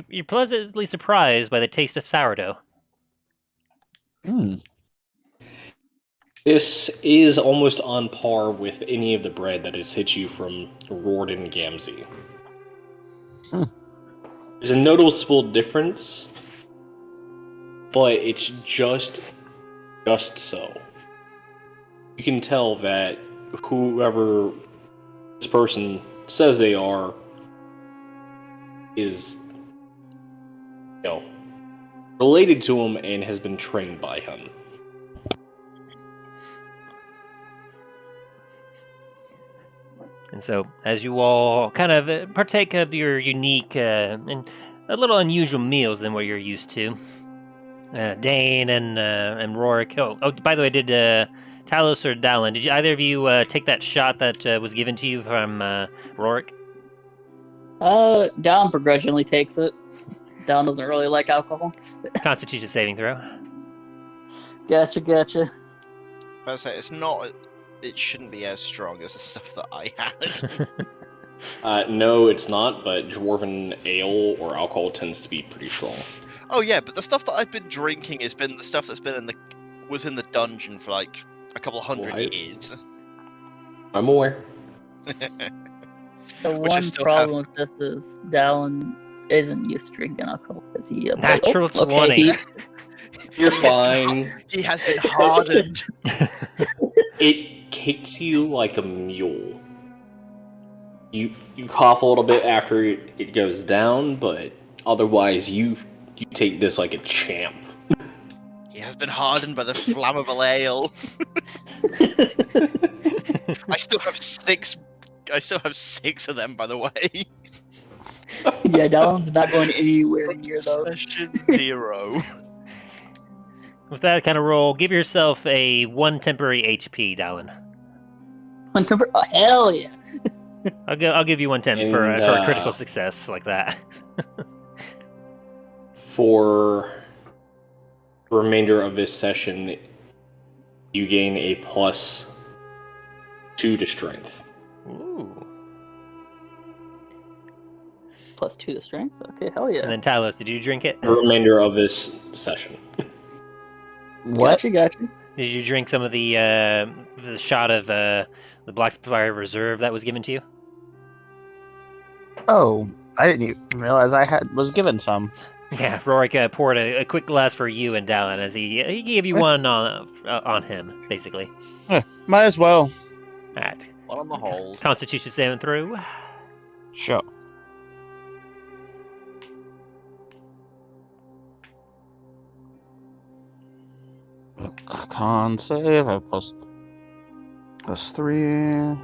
you're pleasantly surprised by the taste of sourdough. This is almost on par with any of the bread that has hit you from Rorden Gamzee. There's a noticeable difference, but it's just so. You can tell that whoever this person says they are is, related to him and has been trained by him. And so, as you all kind of partake of your unique and a little unusual meals than what you're used to, Dain and Rorik. Oh, by the way, did Talos or Dallin, did either of you take that shot that was given to you from Rorik? Down begrudgingly takes it. Down doesn't really like alcohol. Constitution saving throw. Gotcha. I say it shouldn't be as strong as the stuff that I had. No, it's not, but Dwarven ale or alcohol tends to be pretty strong. Oh yeah, but the stuff that I've been drinking has been the stuff that's been was in the dungeon for like a couple hundred years. I'm aware. The one problem with this is Dallin isn't used to drinking alcohol because he Natural 20. You're fine. He has been hardened. It kicks you like a mule. You cough a little bit after it goes down, but otherwise you take this like a champ. He has been hardened by the flammable ale. I still have six of them, by the way. Yeah, Dallin's not going anywhere near those. Session 0. With that kind of roll, give yourself a 1 temporary HP, Dallin. Oh, hell yeah! I'll give you 1 temp for a critical success like that. For the remainder of this session, you gain a +2 to strength. Ooh. +2 to strength? Okay, hell yeah. And then Talos, did you drink it? The remainder of this session. What? Gotcha. Did you drink some of the shot of the Black Spire Reserve that was given to you? Oh, I didn't even realize was given some. Yeah, Rorik poured a quick glass for you and Dallin as he gave you one on him, basically. Might as well. Alright. One on the hold. Constitution saving through. Sure. Con save, I have +3.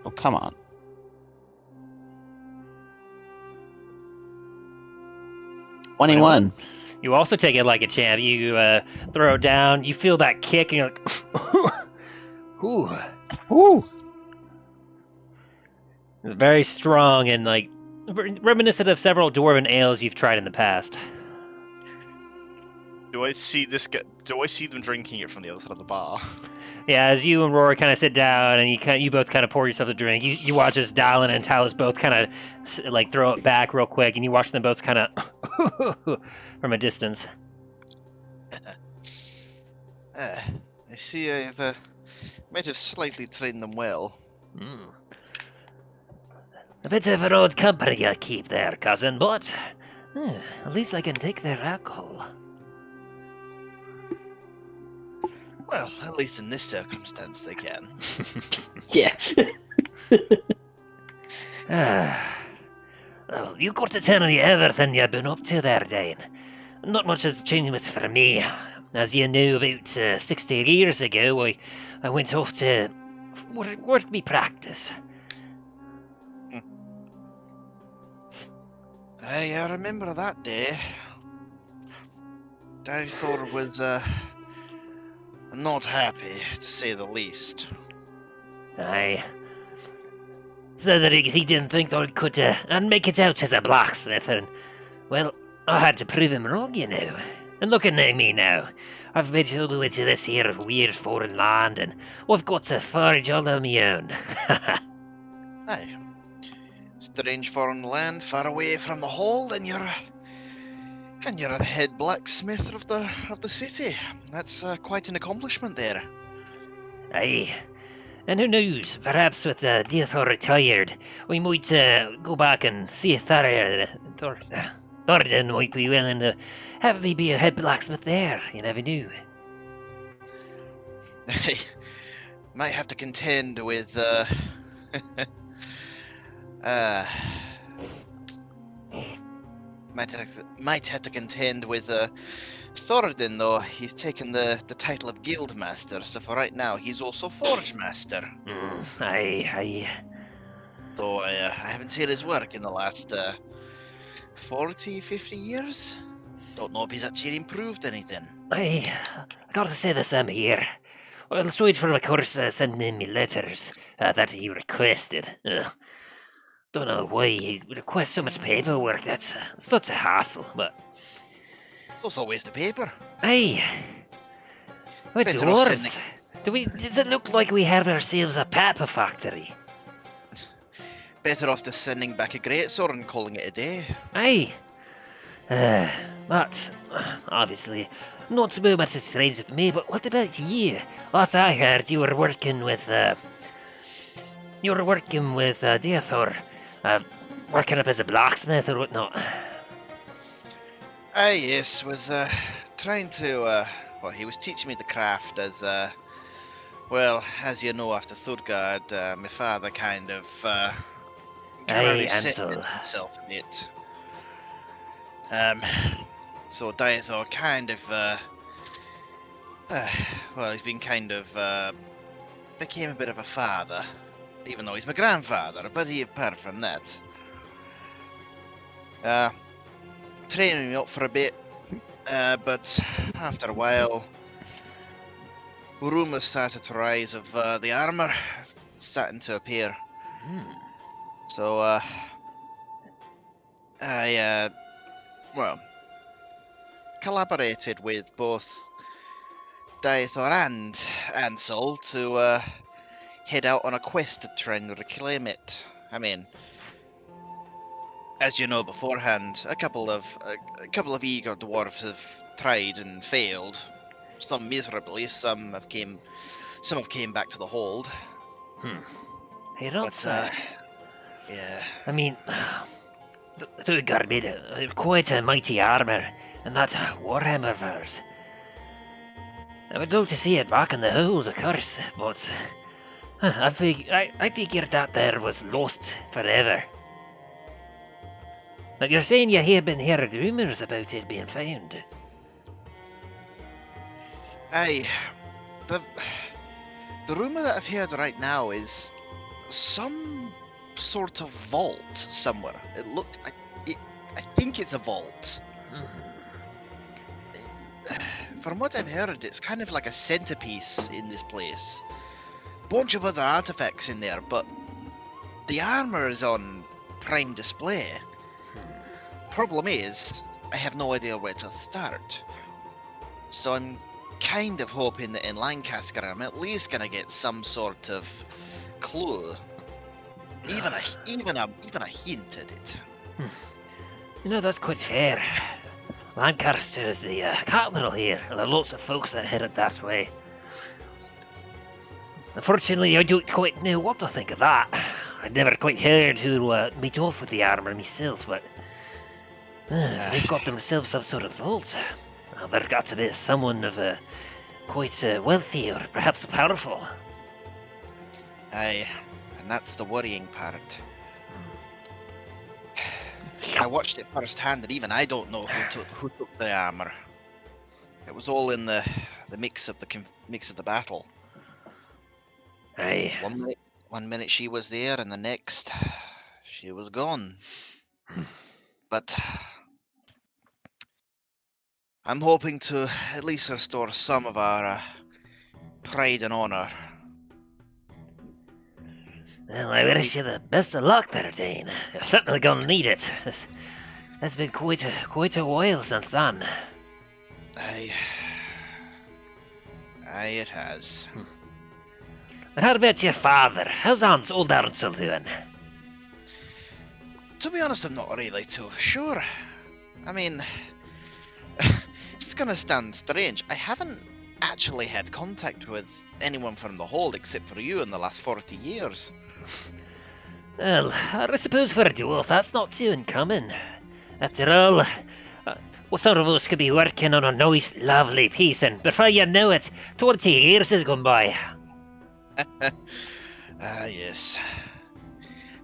Oh, come on. $21. You also take it like a champ. You throw it down, you feel that kick, and you're like, ooh. Ooh. It's very strong and like reminiscent of several dwarven ales you've tried in the past. Do I see them drinking it from the other side of the bar? Yeah, as you and Rory kind of sit down and you both kind of pour yourself a drink, you watch as Dallin and Talos both kind of like throw it back real quick, and you watch them both kind of from a distance. I see I've might have slightly trained them well. A bit of an odd company I keep there, cousin, but at least I can take their alcohol. Well, at least in this circumstance they can. Yeah. Well, you got to tell me everything you've been up to there, Dain. Not much has changed much for me. As you know, about 60 years ago, I went off to work me practice. I remember that day. I thought it was not happy, to say the least. Aye. Said that he didn't think that I could make it out as a blacksmith, and, well, I had to prove him wrong, you know. And looking at me now, I've made it all the way to this here weird foreign land, and I've got to forage all on my own. Aye. Strange foreign land, far away from the hold, and you're the head blacksmith of the city. That's quite an accomplishment there. Aye. And who knows, perhaps with Deathor retired, we might go back and see if Thoradin might be willing to have me be a head blacksmith there. You never knew. might have to contend with, might have to contend with, Thoradin, though. He's taken the title of Guildmaster, so for right now, he's also Forge Master. Aye. Though I haven't seen his work in the last 40, 50 years. Don't know if he's actually improved anything. I gotta say the same here. Well, straight from of course sending in me letters that he requested. Don't know why he requests so much paperwork. That's such a hassle, but... It's also a waste of paper. Aye. What Better off dwarves? Does it look like we have ourselves a pepper factory? Better off just sending back a greatsword and calling it a day. Aye. But, obviously, not so much as strange with me, but what about you? Last I heard, you were working with Deathor, working up as a blacksmith or whatnot. Yes, was trying to, well, he was teaching me the craft as, well, as you know, after Thurgard, my father kind of, Ansel. himself a bit. So Diathor kind of, well, he's been kind of, became a bit of a father, even though he's my grandfather, but apart from that, training me up for a bit, but after a while, rumours started to rise of the armour starting to appear. So, I, well, collaborated with both Diathor and Ansel to head out on a quest to try and reclaim it. I mean, as you know beforehand, a couple of eager dwarves have tried and failed. Some miserably, some have came back to the hold. Hey, don't say. Yeah. I mean, Thurgard made quite a mighty armour, and that's a warhammer of ours. I would love to see it back in the hold, of course, but I figured that there was lost forever. But you're saying you have been hearing rumours about it being found? Aye. The rumour that I've heard right now is some sort of vault somewhere. I think it's a vault. From what I've heard, it's kind of like a centerpiece in this place. Bunch of other artifacts in there, but the armor is on prime display. Problem is, I have no idea where to start. So I'm kind of hoping that in Lanqascuer I'm at least gonna get some sort of clue. Even a hint at it. You know, that's quite fair. Lancaster is the capital here, and there are lots of folks that headed that way. Unfortunately, I don't quite know what to think of that. I'd never quite heard who meet off with the armour myself, but if they've got themselves some sort of vault, well, there's got to be someone of quite wealthy or perhaps powerful. Aye, and that's the worrying part. I watched it firsthand, and even I don't know who took the armor. It was all in the mix of the battle. Aye. One minute she was there, and the next she was gone. But I'm hoping to at least restore some of our pride and honor. Well, I wish you the best of luck there, Dain. You're certainly gonna need it. It's been quite a while since then. Aye, it has. And how about your father? How's old Ansel doing? To be honest, I'm not really too sure. I mean, it's gonna sound strange. I haven't actually had contact with anyone from the hold except for you in the last 40 years. Well, I suppose for a dwarf that's not too uncommon. After all, some of us could be working on a nice, lovely piece, and before you know it, 20 years has gone by. Ah, yes.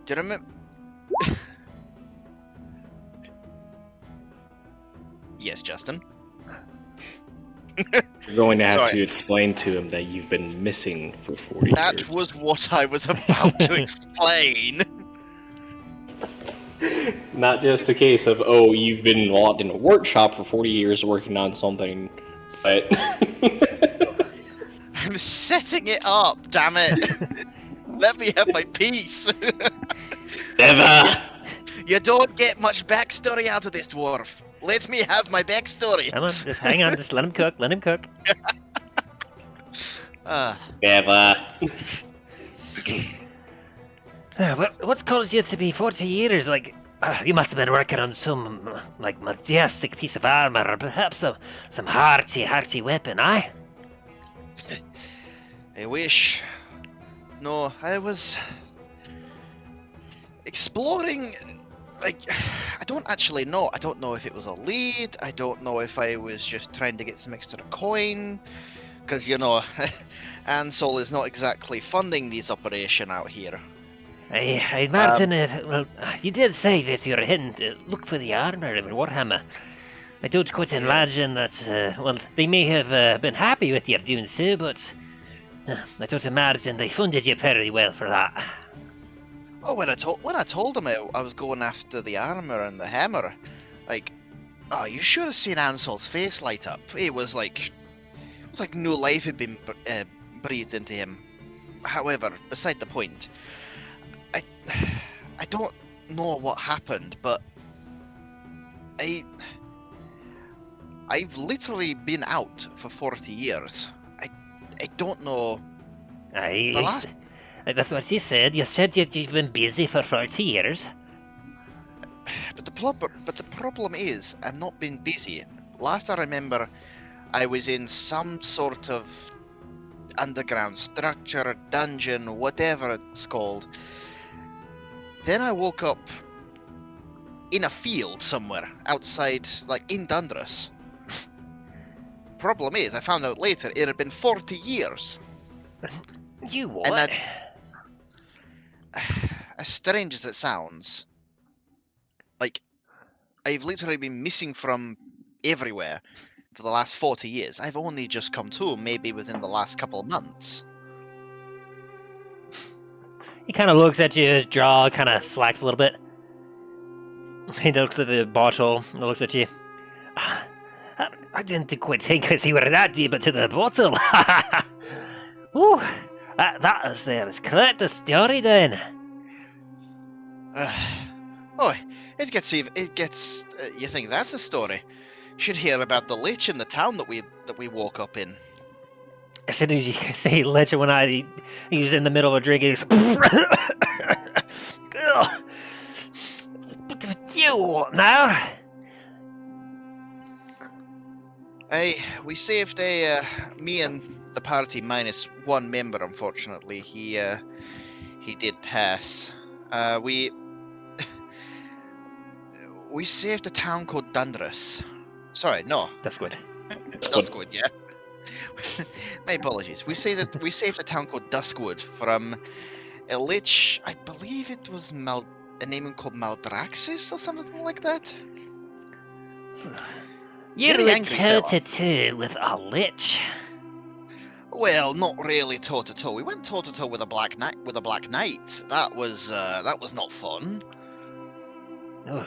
Do you remember? Yes, Justin. You're going to have Sorry. to explain to him that you've been missing for 40 That years. was what I was about to explain. Not just a case of, oh, you've been locked in a workshop for 40 years working on something, but... I'm setting it up, damn it. Let me have my piece. Never! You don't get much backstory out of this dwarf. Let me have my backstory. Come on, just hang on, just let him cook, let him cook. Never. What's caused you to be 40 years? Like, you must have been working on some, like, majestic piece of armor, or perhaps some hearty weapon, aye? I wish. No, I was exploring. Like, I don't actually know. I don't know if it was a lead. I don't know if I was just trying to get some extra coin. Because, you know, Ansel is not exactly funding this operation out here. I imagine you did say that you were heading to look for the armor in Warhammer. I don't quite imagine that, well, they may have been happy with you doing so, but I don't imagine they funded you very well for that. Oh, when I told him I was going after the armor and the hammer, like, oh, you should have seen Ansel's face light up. It was like new life had been breathed into him. However, beside the point, I don't know what happened, but I've literally been out for 40 years. I don't know. That's what you said. You said you've been busy for 40 years. But the problem is, I've not been busy. Last I remember, I was in some sort of underground structure, dungeon, whatever it's called. Then I woke up in a field somewhere outside, like in Dundras. Problem is, I found out later it had been 40 years. You what? And as strange as it sounds, like, I've literally been missing from everywhere for the last 40 years. I've only just come to, maybe within the last couple of months. He kind of looks at you, his jaw kind of slacks a little bit. He looks at the bottle, and looks at you. I didn't quite think that you were that deep into the bottle. Ooh, that is quite the story then. Oh, it gets. You think that's a story? You should hear about the lich in the town that we woke up in. As soon as you say lich, when he was in the middle of drinking, he's you now. We saved me and the party minus one member. Unfortunately, he did pass. We saved a town called Dundras. Sorry, no. That's good. That's good, yeah. My apologies. We saved a town called Duskwood from a lich. I believe it was a name called Maldraxxus or something like that. You Very were angry fella. toe-to-toe with a lich. Well, not really toe to toe. We went toe to toe with a black knight. That was not fun. Oh.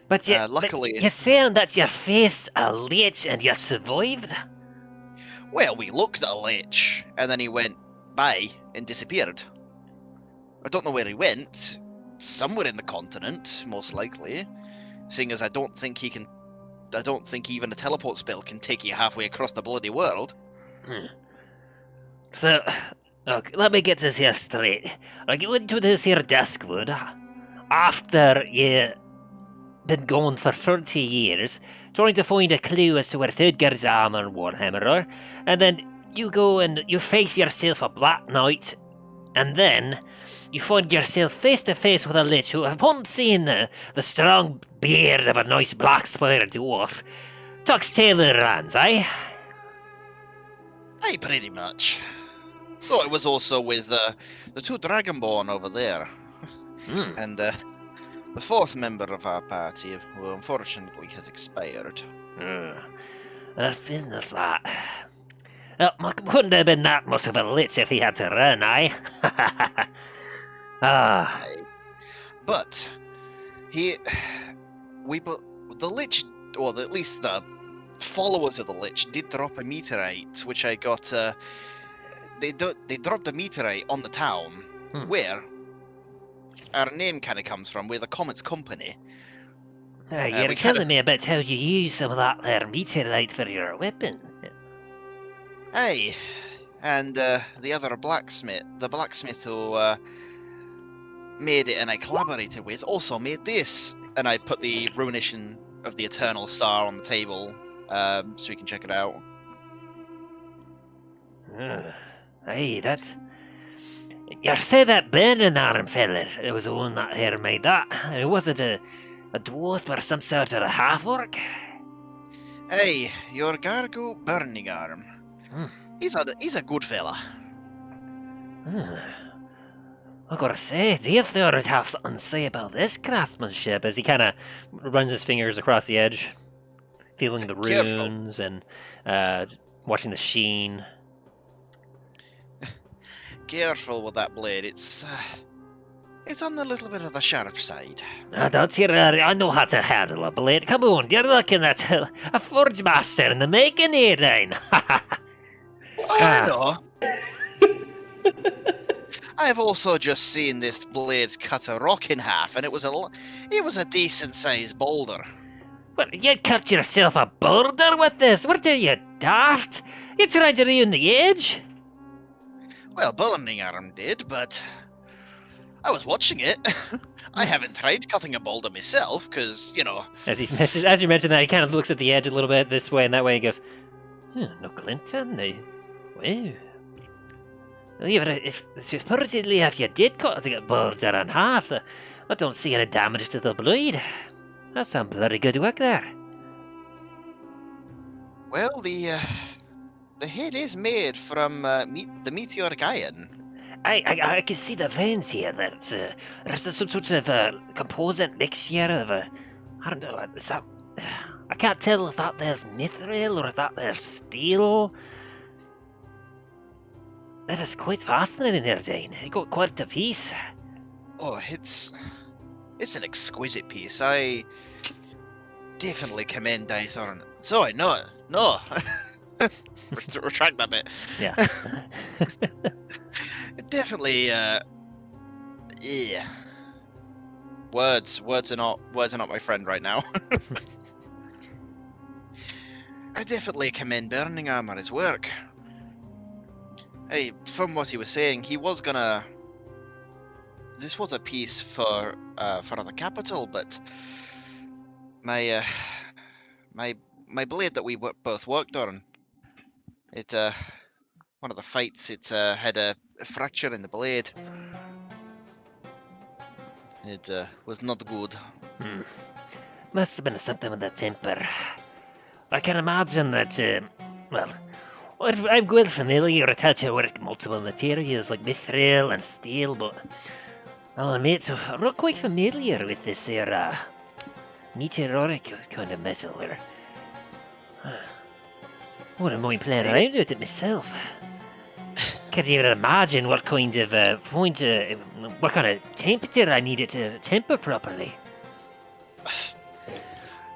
But luckily, you're saying that you faced a lich and you survived? well, we looked at a lich, and then he went by and disappeared. I don't know where he went. Somewhere in the continent, most likely. Seeing as I don't think even a teleport spell can take you halfway across the bloody world. So, okay, let me get this here straight. Like, you went to this here Duskwood after you been gone for 30 years, trying to find a clue as to where Thudger's armor and Warhammer are, and then you go and you face yourself a Black Knight, and then you find yourself face to face with a lich who, upon seeing the strong beard of a nice black spire dwarf, tucks tail in her hands, eh? Aye, pretty much. Oh, it was also with the two Dragonborn over there, Hmm. and the fourth member of our party, who unfortunately has expired. Goodness, that. Well, wouldn't have been that much of a lich if he had to run, eh? Ah, Aye. But the Lich, or at least the followers of the Lich, did drop a meteorite, which I got. They dropped a meteorite on the town, where our name kind of comes from. We're the Comet's Company. you we were kind telling of- me about how you use some of that there meteorite for your weapon. Aye, and the other blacksmith, the blacksmith who made it and I collaborated with, also made this. And I put the ruination of the Eternal Star on the table, so you can check it out. Aye, that. You say that burning arm fella, it was the one that here made that. It wasn't a dwarf or some sort of a half-orc. Hey, your Gargo Burning Arm. Hmm. He's a good fella. I gotta say, Deathor would have something to say about this craftsmanship as he kind of runs his fingers across the edge, feeling the Careful. runes and watching the sheen. Careful with that blade. It's on a little bit of the sharp side. Don't you worry, I know how to handle a blade. Come on, you're looking at a forge master in the making here, Dain. Oh no. I've also just seen this blade cut a rock in half, and it was a decent sized boulder. What, you cut yourself a boulder with this? What are you, daft? You trying to ruin the edge? Well, Burning Arm did, but I was watching it. I haven't tried cutting a boulder myself, because, you know... As you mentioned that, he kind of looks at the edge a little bit this way and that way and goes, no glint on the... Wow. Well, if supposedly if you did cut the boulder in half, I don't see any damage to the blade. That's some bloody good work there. Well, the head is made from the meteoric iron. I can see the veins here. There's some sort of composite mixture of I don't know. Is that, I can't tell if that there's mithril or if that there's steel. That is quite fascinating there, Dain. You got quite a piece. Oh, it's an exquisite piece. I definitely commend Daithorn. Sorry, no. Retract that bit. Yeah. Definitely, yeah. Words are not my friend right now. I definitely commend Burning Arm on his work. Hey, from what he was saying, he was gonna. This was a piece for the capital, but my blade that we both worked on, it one of the fights, it had a fracture in the blade. It was not good. Must have been something with the temper. I can imagine that, well, I'm well familiar with how to work multiple materials like mithril and steel, but I'll admit I'm not quite familiar with this here, meteoric kind of metal. Wouldn't mind playing around with it myself. Can't even imagine what kind of what kind of temperature I need it to temper properly.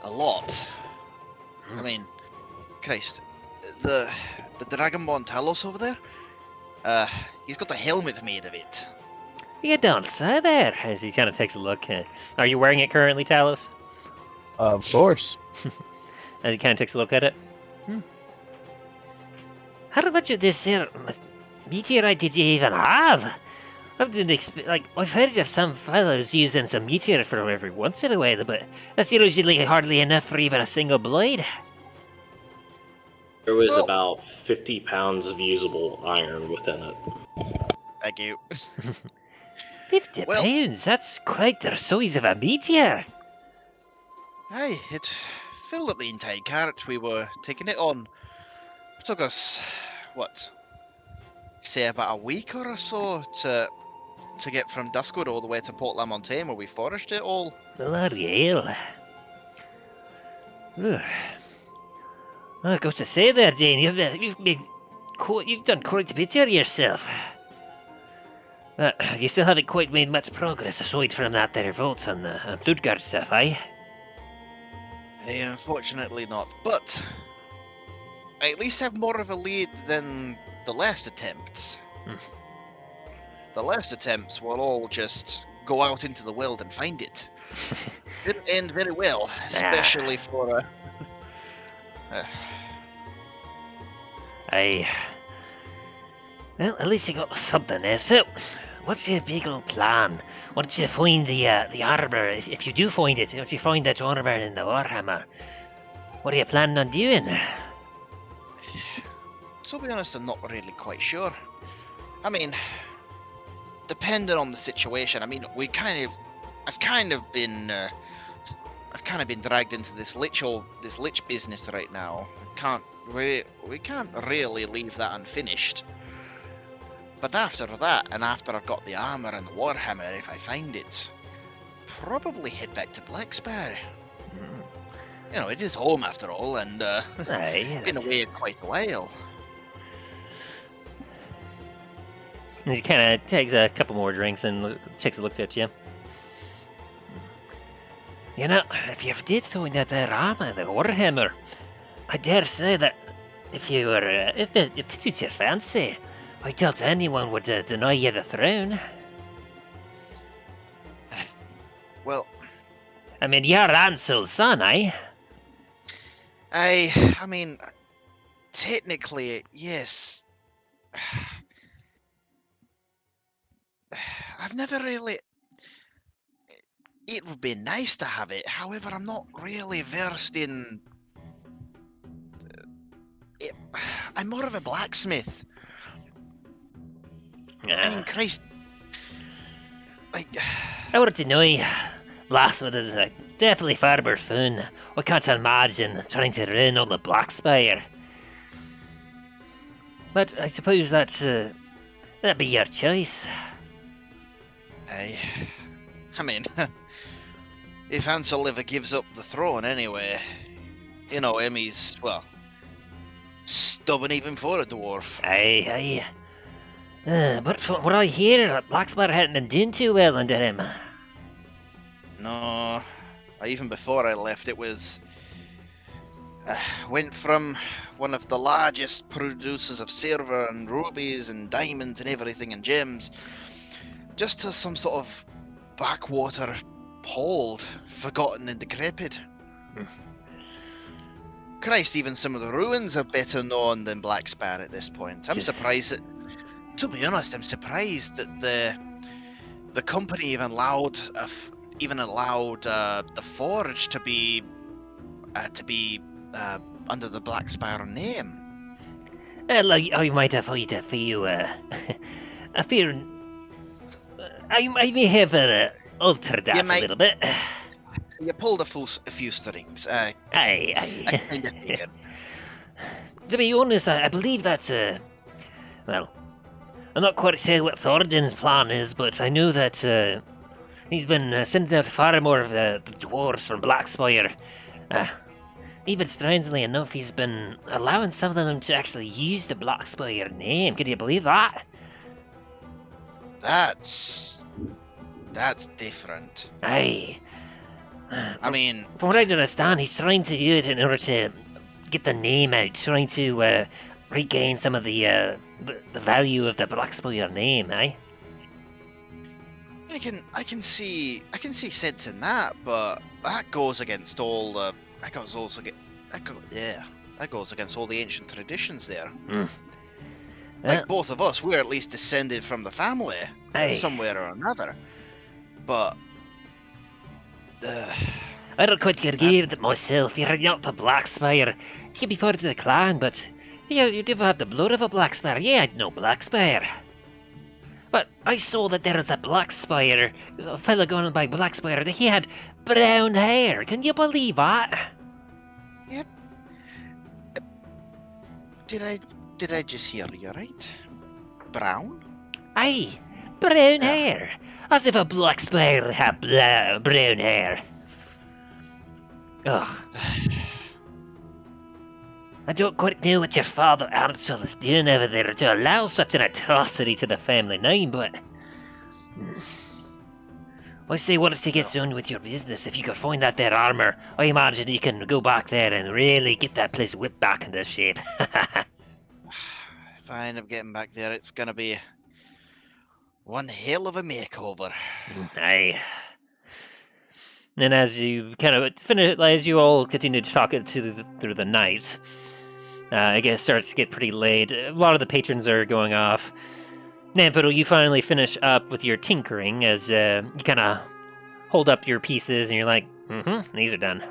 A lot. I mean, Christ, the Dragonborn Talos over there, he's got a helmet made of it. You don't say there. As he kind of takes a look. Are you wearing it currently, Talos? Of course. As he kind of takes a look at it. How much of this here meteorite did you even have? I didn't expect. Like, I've heard of some fellows using some meteorite for every once in a while, but that's usually hardly enough for even a single blade. There was Well- about 50 pounds of usable iron within it. Thank you. 50 Well- pounds? That's quite the size of a meteor. Aye, it filled up the entire cart we were taking it on. It took us, what, say about a week or so to get from Duskwood all the way to Port La Montagne, where we foraged it all. Bloody hell. Ugh. I've got to say there, Dain, you've done quite a bit of yourself. You still haven't quite made much progress aside from that there votes on the Dundras stuff, eh? Unfortunately not, but I at least have more of a lead than the last attempts. The last attempts will all just go out into the world and find it. Didn't end very well, especially for Well, at least you got something there. So, what's your big old plan? Once you find the armor, if you do find it, once you find that armor in the Warhammer, what are you planning on doing? To be honest, I'm not really quite sure. I mean, depending on the situation. I mean, I've kind of been dragged into this lich business right now. We can't really leave that unfinished. But after that, and after I've got the armor and the warhammer, if I find it, probably head back to Blackspear. You know, it is home after all, and been away quite a while. He kind of takes a couple more drinks and takes a look at you. You know, if you did find that there armor, the warhammer, I dare say that if it suits your fancy, I doubt anyone would deny you the throne. Well, I mean, you're Ansel's son, eh? I mean, technically, yes. I've never really... It would be nice to have it, however, I'm not really versed in... I'm more of a blacksmith. I mean, Christ... Like... I would deny blacksmith is definitely farmer's fun. I can't imagine trying to run on the Blackspire. But I suppose that'd be your choice. I mean, if Hansel ever gives up the throne anyway, you know him, he's, well, stubborn even for a dwarf. Aye. But from what I hear, Blackspire hadn't been doing too well under him. No, even before I left, it was... went from one of the largest producers of silver and rubies and diamonds and everything and gems, just to some sort of backwater hold, forgotten and decrepit. Christ, even some of the ruins are better known than Blackspire at this point. I'm surprised that, to be honest, I'm surprised that the company even allowed the forge to be under the Blackspire name. I might have heard a few, I may have altered that a little bit. You pulled a few strings. Aye. I kind of figured. To be honest, I believe that's well, I'm not quite sure what Thoradin's plan is, but I know that he's been sending out far more of the dwarves from Blackspire. Even strangely enough, he's been allowing some of them to actually use the Blackspire name. Can you believe that? That's different. Aye. I mean, from what I understand, he's trying to do it in order to get the name out, trying to regain some of the value of the Blackspire name, eh? I can see sense in that, but that goes against all the that goes against all the ancient traditions there. Like both of us, we're at least descended from the family, somewhere or another. But I don't quite get it myself. You're not the Blackspire. You can be part of the clan, but you do have the blood of a Blackspire. Yeah, I'd know Blackspire. But I saw that there was a Blackspire, a fellow going by Blackspire, that he had brown hair. Can you believe that? Yep. Did I just hear you right? brown? Aye, brown Yeah. hair. As if a black spider had brown hair. Ugh. I don't quite know what your father Ansel is doing over there to allow such an atrocity to the family name, but... I say once you get on with your business, if you could find out their armor, I imagine you can go back there and really get that place whipped back into shape. If I end up getting back there, it's gonna be one hell of a makeover. Aye. And as you kind of finish, as you all continue to talk it through the night, I guess it starts to get pretty late. A lot of the patrons are going off. Namfiddle, you finally finish up with your tinkering as you kind of hold up your pieces and you're like, these are done.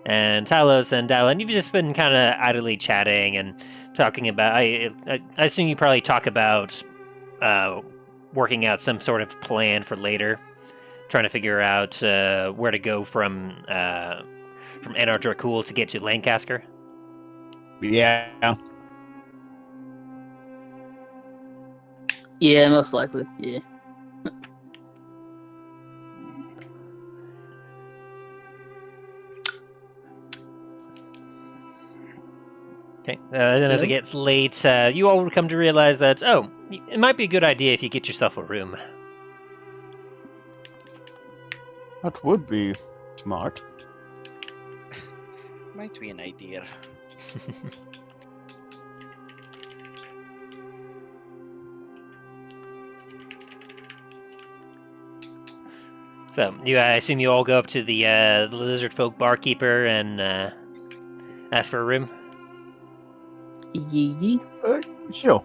And Talos and Dallin, you've just been kind of idly chatting and talking about. I assume you probably talk about working out some sort of plan for later, trying to figure out where to go from Anar Dracul to get to Lanqascuer. Yeah. Yeah, most likely. Yeah. Okay. Then as it gets late, you all come to realize that, it might be a good idea if you get yourself a room. That would be smart. Might be an idea. So, I assume you all go up to the lizard folk barkeeper and ask for a room? Yee. Sure.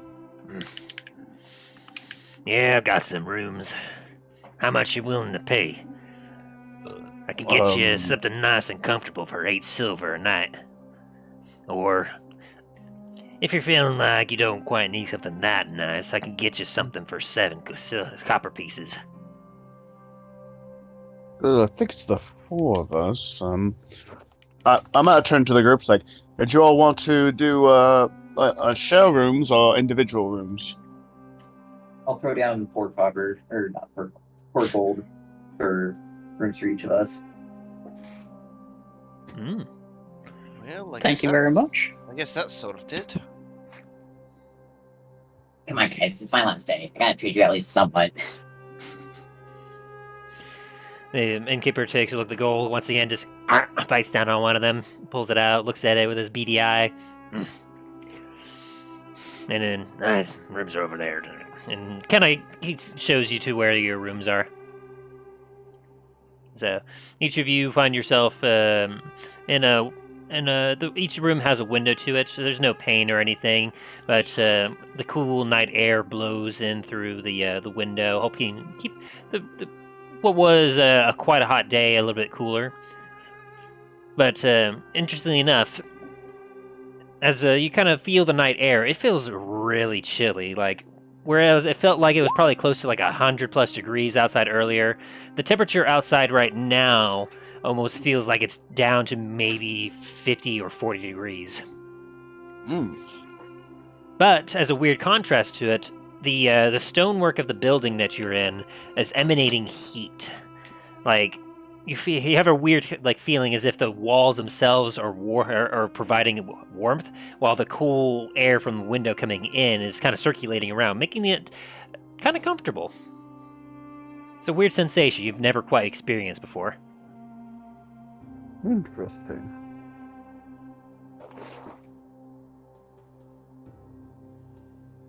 Yeah, I've got some rooms. How much you willing to pay? I can get you something nice and comfortable for 8 silver a night. Or, if you're feeling like you don't quite need something that nice, I can get you something for 7 copper pieces. I think it's the 4 of us. I'm gonna turn to the groups like, did you all want to do share rooms or individual rooms? I'll throw down 4 copper, or not 4 gold for rooms for each of us. Well, Thank you very much. I guess that's sorted. Come on, guys, it's my last day. I gotta treat you at least somewhat. The innkeeper takes a look at the gold, once again just bites down on one of them, pulls it out, looks at it with his beady eye. And then, rooms are over there. And he shows you to where your rooms are. So, each of you find yourself each room has a window to it, so there's no pain or anything, but the cool night air blows in through the window, helping keep the what was quite a hot day a little bit cooler. But interestingly enough, as you kind of feel the night air, it feels really chilly. Like, whereas it felt like it was probably close to like 100+ degrees outside earlier, the temperature outside right now almost feels like it's down to maybe 50 or 40 degrees. But as a weird contrast to it, the stonework of the building that you're in is emanating heat. Like, you have a weird feeling as if the walls themselves are providing warmth, while the cool air from the window coming in is kind of circulating around, making it kind of comfortable. It's a weird sensation you've never quite experienced before. Interesting.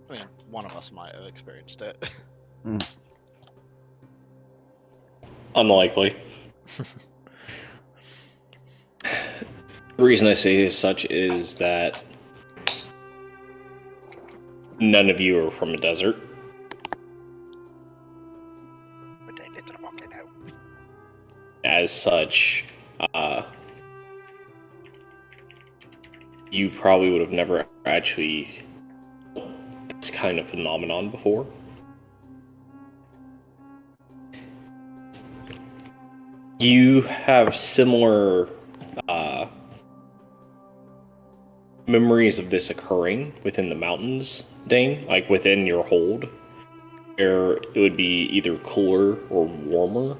I mean, one of us might have experienced it. Unlikely. The reason I say as such is that none of you are from a desert. As such, you probably would have never actually this kind of phenomenon before. You have similar memories of this occurring within the mountains, Dain, like within your hold, where it would be either cooler or warmer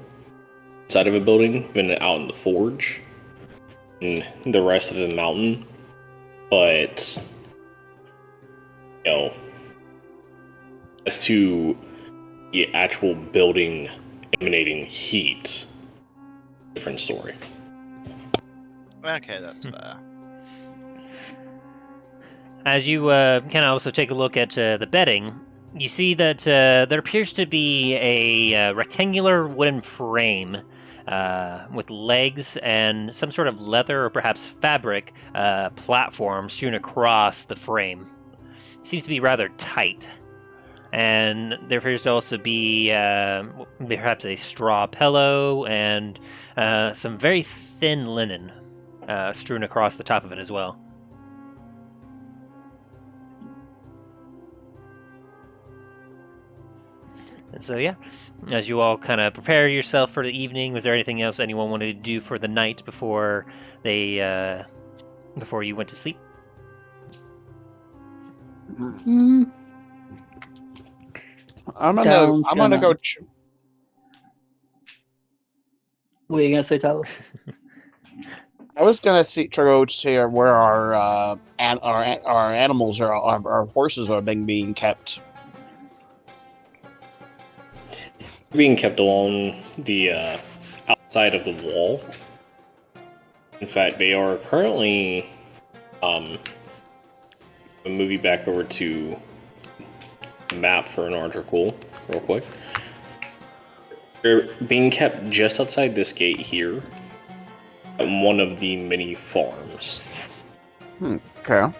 inside of a building than out in the forge and the rest of the mountain. But, as to the actual building emanating heat, different story. Okay, that's fair. As you kind of also take a look at the bedding, you see that there appears to be a rectangular wooden frame with legs and some sort of leather or perhaps fabric platform strewn across the frame. It seems to be rather tight. And there appears to also be perhaps a straw pillow and some very thin linen strewn across the top of it as well. And so, yeah, as you all kind of prepare yourself for the evening, was there anything else anyone wanted to do for the night before before you went to sleep? Mm, I'm Talon's gonna gonna- go. what are you gonna say, Talos? I was gonna try to see where our animals are, our horses are being kept. Being kept along the outside of the wall. In fact, they are currently moving back over to the map for Anar Dracul, real quick. They're being kept just outside this gate here at one of the mini farms. Okay.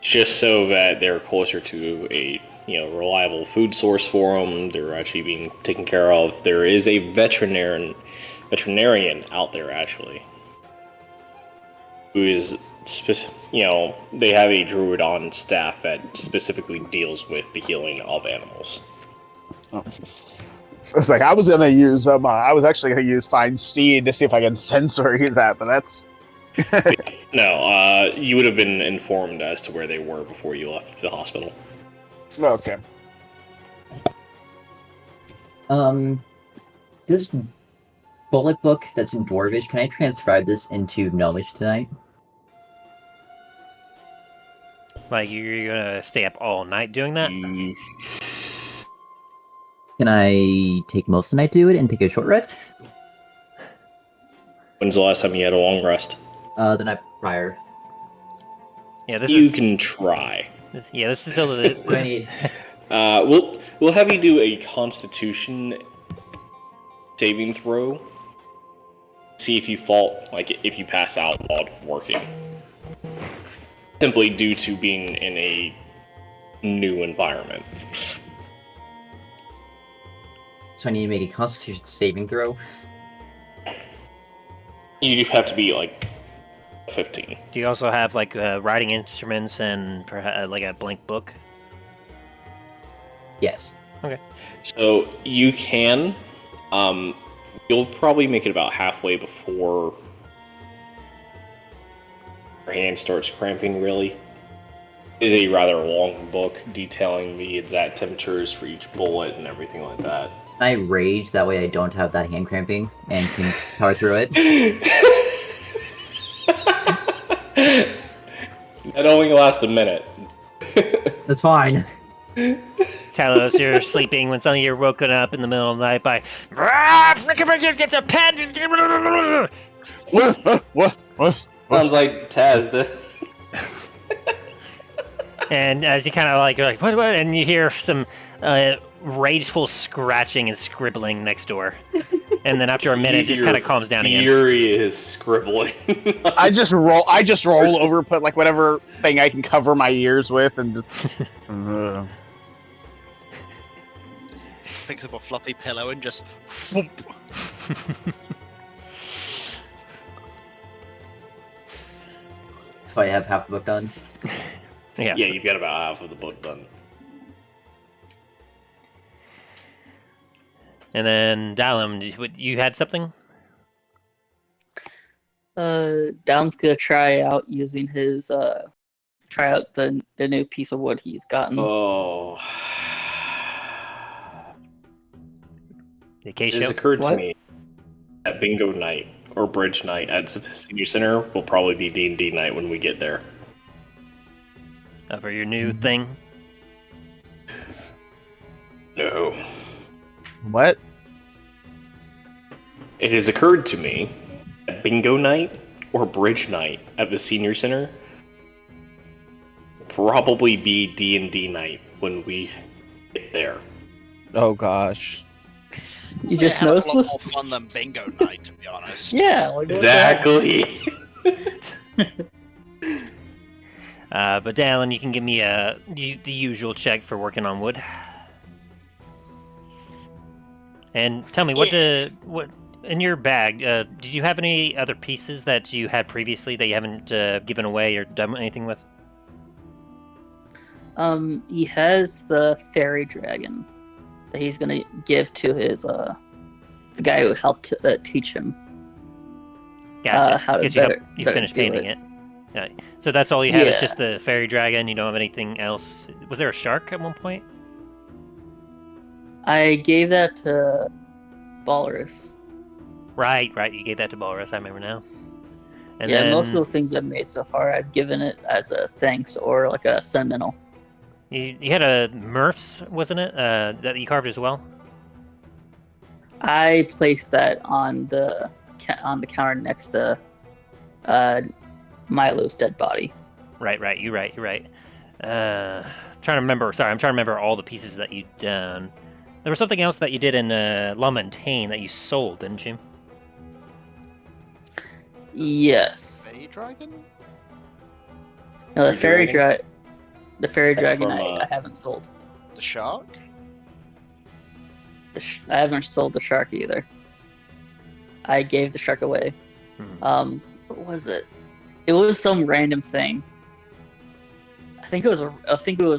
Just so that they're closer to a reliable food source for them. They're actually being taken care of. There is a veterinarian out there actually, who is they have a druid on staff that specifically deals with the healing of animals. Oh. I was like, I was actually gonna use Find Steed to see if I can sense where he's at, but that's. No, you would have been informed as to where they were before you left the hospital. Okay. This bullet book that's in Dwarvish, can I transcribe this into Gnomish tonight? Like, you're gonna stay up all night doing that? Can I take most of the night to do it and take a short rest? When's the last time you had a long rest? The night prior. Yeah, You can try. this is still this, We'll have you do a Constitution saving throw. See if you if you pass out while working. Simply due to being in a new environment. So I need to make a Constitution saving throw. You do have to be 15. Do you also have writing instruments and perhaps a blank book? Yes. Okay. So you can. You'll probably make it about halfway before your hand starts cramping, really. It is a rather long book detailing the exact temperatures for each bullet and everything like that. I rage, that way I don't have that hand cramping and can power through it. That only lasts a minute. That's fine. Talos, you're sleeping when suddenly you're woken up in the middle of the night by get the pen. What? Sounds like Taz. And as you kind of you're like, what, and you hear some rageful scratching and scribbling next door. And then after a minute, it just kind of calms down again. Furious scribbling. I just roll over, put whatever thing I can cover my ears with, and just. Picks up a fluffy pillow and just. Whoop. So I have half the book done. Yeah, Yeah, you've got about half of the book done. And then Dalam, you had something? Down's gonna try out using his try out the new piece of wood he's gotten. Oh. The It acacia. has occurred to What? me that bingo night or bridge night at Senior Center will probably be D&D night when we get there. For your new thing. No. What? It has occurred to me that bingo night or bridge night at the Senior Center will probably be D&D night when we get there. Oh gosh. You just Hell of noticed a lot this? more fun than bingo night, to be honest. Yeah, like, what the heck? Exactly. But Dallin, you can give me the usual check for working on wood. And tell me, what in your bag? Did you have any other pieces that you had previously that you haven't given away or done anything with? He has the fairy dragon that he's gonna give to his the guy who helped teach him. Gotcha. How to Guess better- you better finished do painting it. it. Yeah. So that's all you have is Yeah. just the fairy dragon. You don't have anything else. Was there a shark at one point? I gave that to Walrus. Right. You gave that to Balrus. I remember now. And Yeah, then most of the things I've made so far, I've given it as a thanks or like a sentimental. you had a Murph's, wasn't it? That you carved as well. I placed that on the counter next to Milo's dead body. Right. You're right. Trying to remember. Sorry, I'm trying to remember all the pieces that you'd done. There was something else that you did in Lamontagne that you sold, didn't you? Yes. Bay dragon? No, the Fairy fairy dragon From, I haven't sold. The shark? I haven't sold the shark either. I gave the shark away. What was it? It was some random thing. I think it was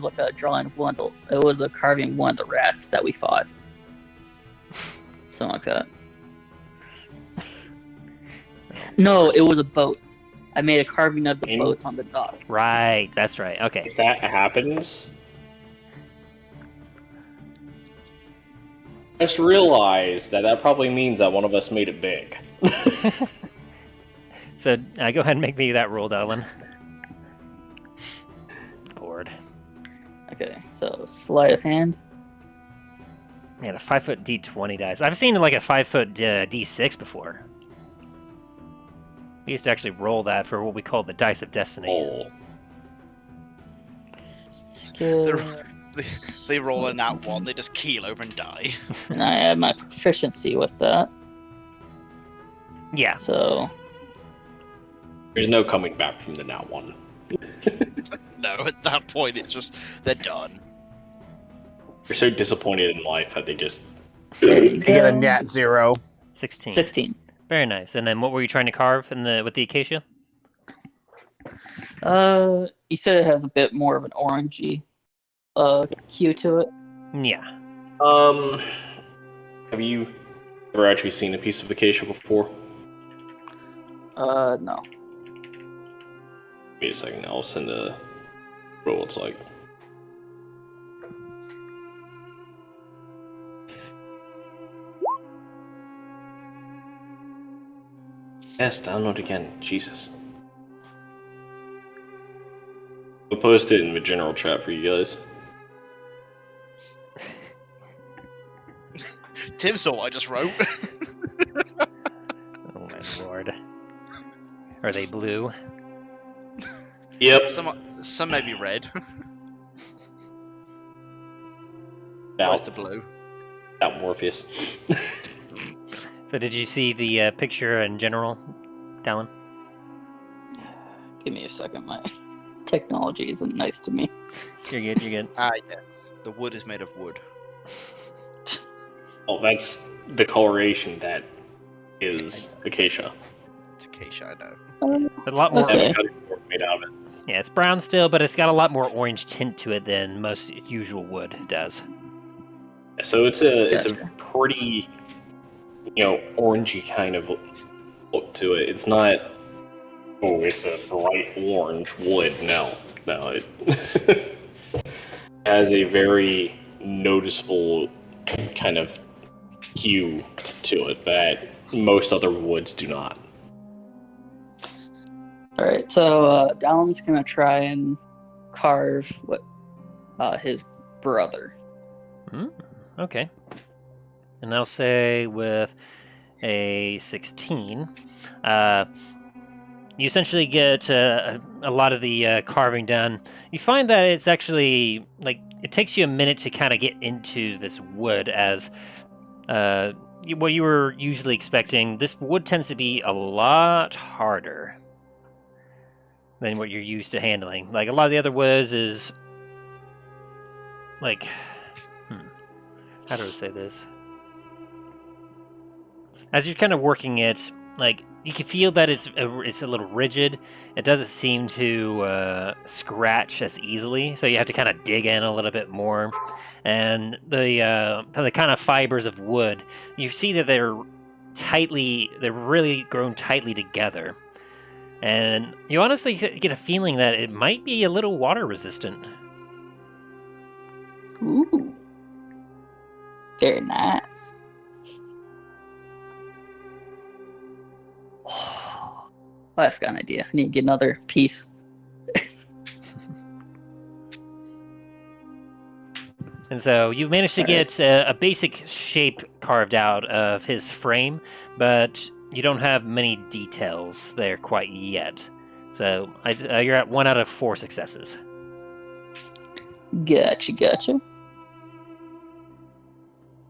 like a drawing of one. It was a carving of one of the rats that we fought. Something like that. No, it was a boat. I made a carving of the In- boats on the docks. Right. That's right. Okay. If that happens, just realize that probably means that one of us made it big. So go ahead and make me that roll, Dylan. Board. Okay, so sleight of hand. Man, a 5-foot D20 dice. I've seen like a 5-foot D6 before. We used to actually roll that for what we call the dice of destiny. Oh. Skill. They roll a nat 1, they just keel over and die. And I have my proficiency with that. Yeah. So There's no coming back from the now one. No, at that point it's just, they're done. They're so disappointed in life that they just. there you You get a go. nat 0. 16. 16. Very nice. And then what were you trying to carve with the acacia? You said it has a bit more of an orangey hue to it. Yeah. Have you ever actually seen a piece of acacia before? No. Wait a second, I'll send a what it's like. Yes, download again. Jesus. I'll post it in the general chat for you guys. Tim saw what I just wrote. Oh my lord. Are they blue? Yep. Some may be red. Now, Where's the blue? that Morpheus. So did you see the picture in general, Dallin? Give me a second. My technology isn't nice to me. You're good. Ah, yes. The wood is made of wood. Oh, that's the coloration that is acacia. It's acacia, I know. A lot more. Okay. They have a cutting board made out of it. Yeah, it's brown still, but it's got a lot more orange tint to it than most usual wood does. So it's a Gotcha. pretty, orangey kind of look to it. It's not Oh, it's a bright orange wood. No, it has a very noticeable kind of hue to it that most other woods do not. Alright, so Dallum's gonna try and carve his brother. Okay. And I'll say with a 16, you essentially get a lot of the carving done. You find that it's actually, like, it takes you a minute to kind of get into this wood, as what you were usually expecting. This wood tends to be a lot harder than what you're used to handling. Like, a lot of the other woods is, like, how do I say this? As you're kind of working it, like, you can feel that it's a little rigid. It doesn't seem to scratch as easily, so you have to kind of dig in a little bit more. And the kind of fibers of wood, you see that they're really grown tightly together. And you honestly get a feeling that it might be a little water resistant. Ooh. Very nice. Oh, I've got an idea. I need to get another piece. And so you managed to get a basic shape carved out of his frame, but you don't have many details there quite yet. So you're at 1 out of 4 successes. Gotcha.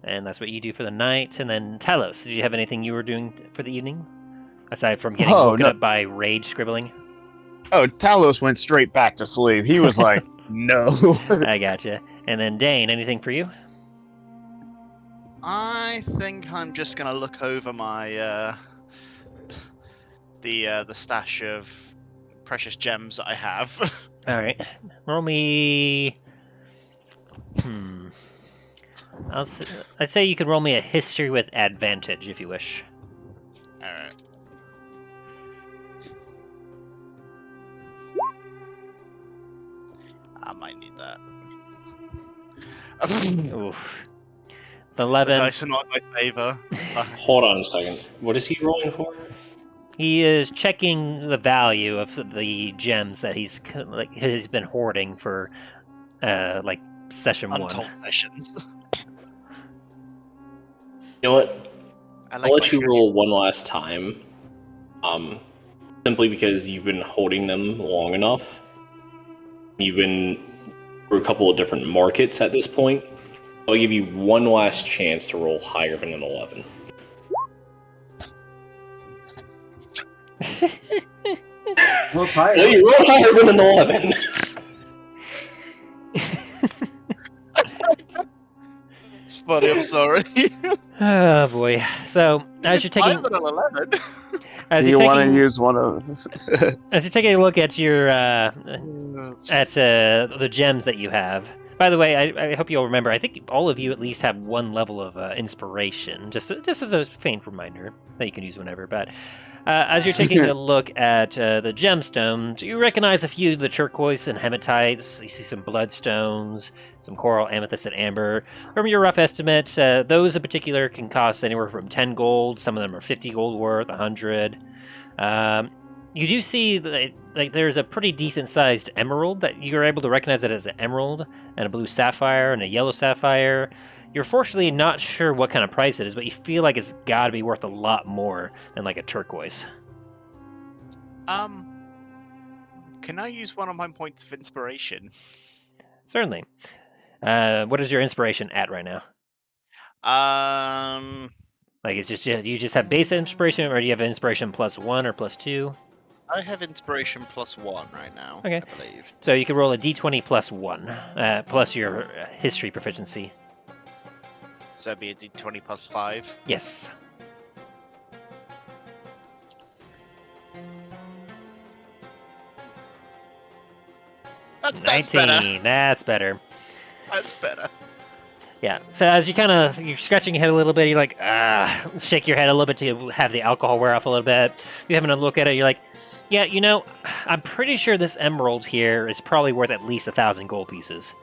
And that's what you do for the night. And then Talos, did you have anything you were doing for the evening? Aside from getting woken up by rage scribbling? Oh, Talos went straight back to sleep. He was like, no. I gotcha. And then Dain, anything for you? I think I'm just gonna look over my the stash of precious gems that I have. All right, roll me. I'd say you could roll me a history with advantage if you wish. All right. I might need that. Oof. The 11. The dice are not in my favor. Hold on a second. What is he rolling for? He is checking the value of the gems that he's been hoarding for, session 1. Untold sessions. You know what? I'll let you roll one last time. Simply because you've been holding them long enough. You've been through a couple of different markets at this point. I'll give you one last chance to roll higher than an 11. Well, higher. No, you roll higher than an 11. It's funny, I'm sorry. Oh boy! So as you're taking, Than an 11. as you you're want to taking, use one of as you're taking a look at your the gems that you have. By the way, I hope you'll remember. I think all of you at least have 1 level of inspiration, just as a faint reminder that you can use whenever. But as you're taking a look at the gemstones, you recognize a few of the turquoise and hematites. You see some bloodstones, some coral, amethyst, and amber. From your rough estimate, those in particular can cost anywhere from 10 gold. Some of them are 50 gold worth, 100. You do see that, there's a pretty decent-sized emerald that you're able to recognize it as an emerald, and a blue sapphire, and a yellow sapphire. You're fortunately not sure what kind of price it is, but you feel like it's got to be worth a lot more than like a turquoise. Can I use one of my points of inspiration? Certainly. What is your inspiration at right now? Like, it's just you just have base inspiration, or do you have inspiration +1 or +2? I have inspiration +1 right now. Okay. I believe. So you can roll a d20 +1, plus your history proficiency. So that'd be a d20 +5. Yes. That's 19. better. That's better. That's better. Yeah. So as you're scratching your head a little bit, you're like, shake your head a little bit to have the alcohol wear off a little bit. You're having a look at it, you're like, Yeah, I'm pretty sure this emerald here is probably worth at least 1,000 gold pieces.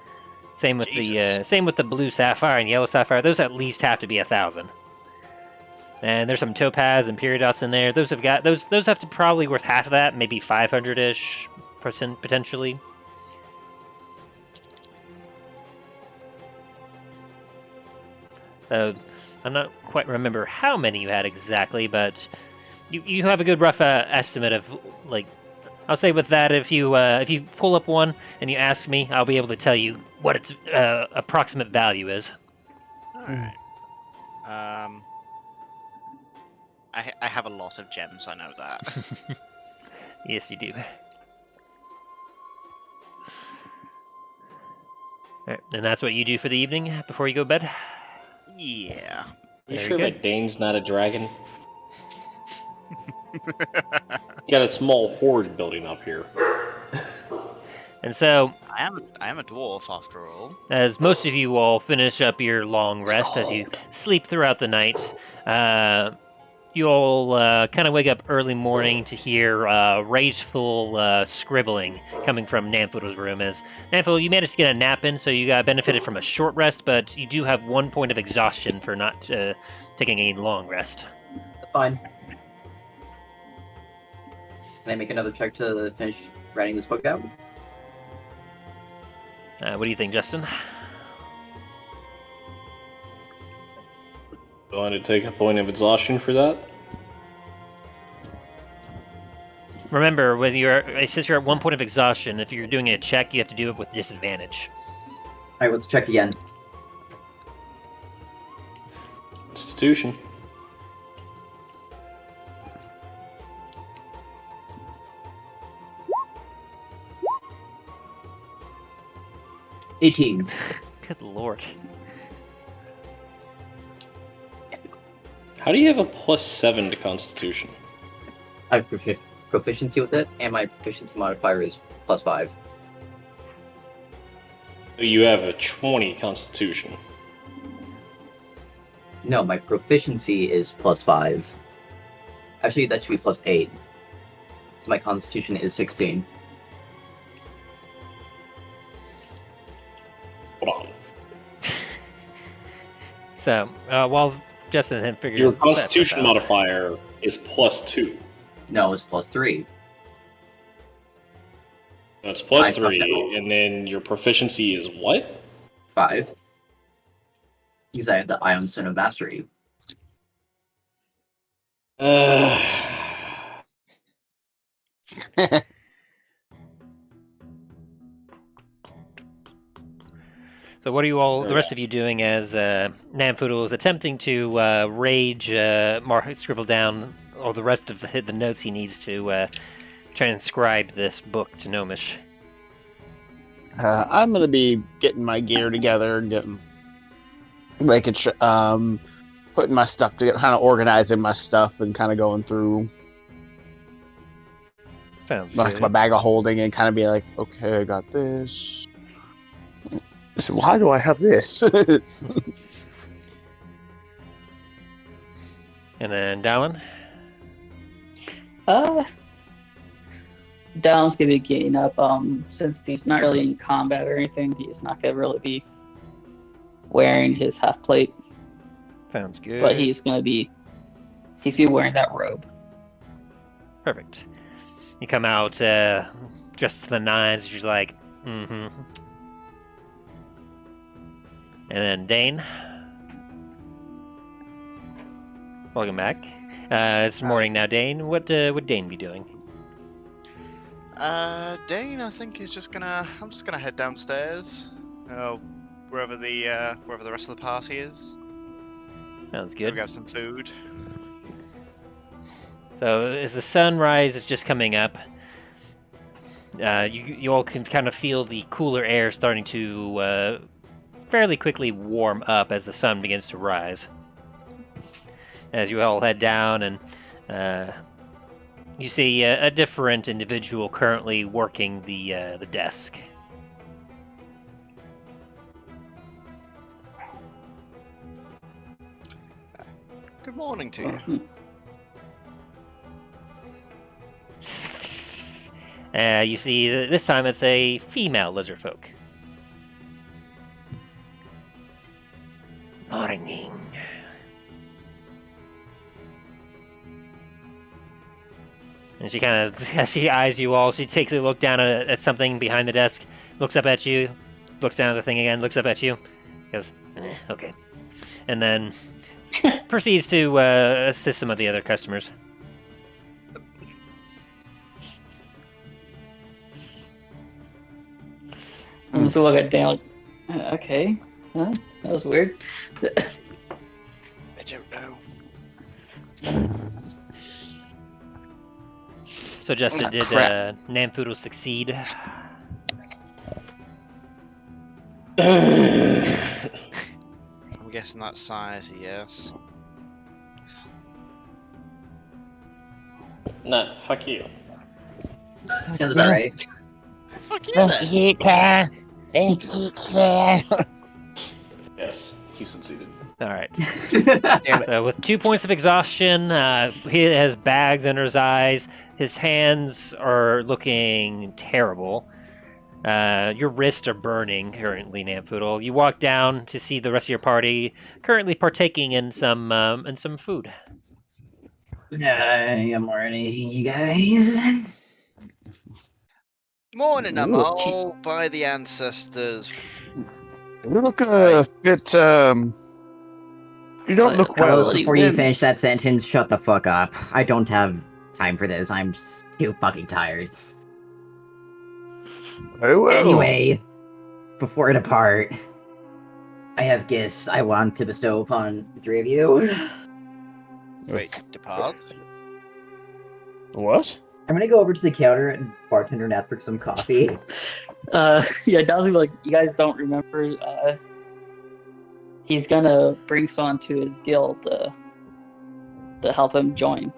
Same with Jesus. the blue sapphire and yellow sapphire. Those at least have to be 1,000. And there's some topaz and peridots in there. Those have to probably worth half of that, maybe 500-ish % potentially. So I'm not quite remember how many you had exactly, but you have a good rough estimate of, like, I'll say with that, if you pull up one and you ask me, I'll be able to tell you what its approximate value is. Alright. I have a lot of gems, I know that. Yes, you do. Alright, and that's what you do for the evening before you go to bed? Yeah. You Very sure good. that Dane's not a dragon? Got a small horde building up here. And so, I am a dwarf after all. as most of you all finish up your long rest as you sleep throughout the night, you all kind of wake up early morning to hear rageful scribbling coming from Namfoodle's room. As Namfoodle, you managed to get a nap in, so you got benefited from a short rest, but you do have 1 point of exhaustion for not taking a long rest. That's fine. Can I make another check to finish writing this book out? What do you think, Justin? Going to take a point of exhaustion for that? Remember, since you're at 1 point of exhaustion, if you're doing a check, you have to do it with disadvantage. Alright, let's check again. Institution. $18. Good lord. How do you have a +7 to Constitution? I have proficiency with it, and my proficiency modifier is +5. You have a 20 Constitution. No, my proficiency is +5. Actually, that should be +8. So my constitution is 16. Hold on. So, while Justin and figures Your that Constitution stuff out, modifier is +2. No, it's +3. That's I thought +3, and then your proficiency is what? 5. Because I have the Ion Stone of Mastery. So what are you all, the rest of you, doing as Namfoodle is attempting to rage, scribble down all the rest of the notes he needs to transcribe this book to Gnomish? I'm gonna be getting my gear together and putting my stuff together, kind of organizing my stuff and kind of going through Sounds like good. my bag of holding and kind of be like, okay, I got this. So why do I have this? And then Dallin? Down's gonna be getting up. Since he's not really in combat or anything, he's not gonna really be wearing his half plate. Sounds good. But he's gonna be wearing that robe. Perfect. You come out just to the nines, she's like, mm-hmm. And then Dain. Welcome back. It's morning now, Dain. What would Dain be doing? Dain, I think is just gonna. I'm just gonna head downstairs, wherever the rest of the party is. Sounds Go good. grab some food. So as the sunrise is just coming up, you all can kind of feel the cooler air starting to fairly quickly warm up as the sun begins to rise. As you all head down, and you see a different individual currently working the desk. Good morning to you. You see, this time it's a female lizard folk. Morning. And she kind of, as she eyes you all, she takes a look down at something behind the desk, looks up at you, looks down at the thing again, looks up at you, goes, okay. And then proceeds to assist some of the other customers. I'm just looking down. Okay, huh? That was weird. I don't know. So, Justin, did crap. Namfoodle succeed? I'm guessing that size, yes. Nah, fuck you. Sounds about right. Fuck you then. Yes, he succeeded. All right. Damn it. So with 2 points of exhaustion, he has bags under his eyes. His hands are looking terrible. Your wrists are burning currently, Namfoodle. You walk down to see the rest of your party currently partaking in some food. Good morning, you guys. Morning, I'm Ooh, all by the ancestors. You look a bit, you don't look well. Bloody Before you wimps. finish that sentence, shut the fuck up. I don't have time for this. I'm too fucking tired. Oh, well. Anyway, before I depart, I have gifts I want to bestow upon the three of you. Wait, depart? What? I'm gonna go over to the counter and bartender and ask for some coffee. Yeah, Dow's like, you guys don't remember. He's gonna bring someone to his guild to help him join.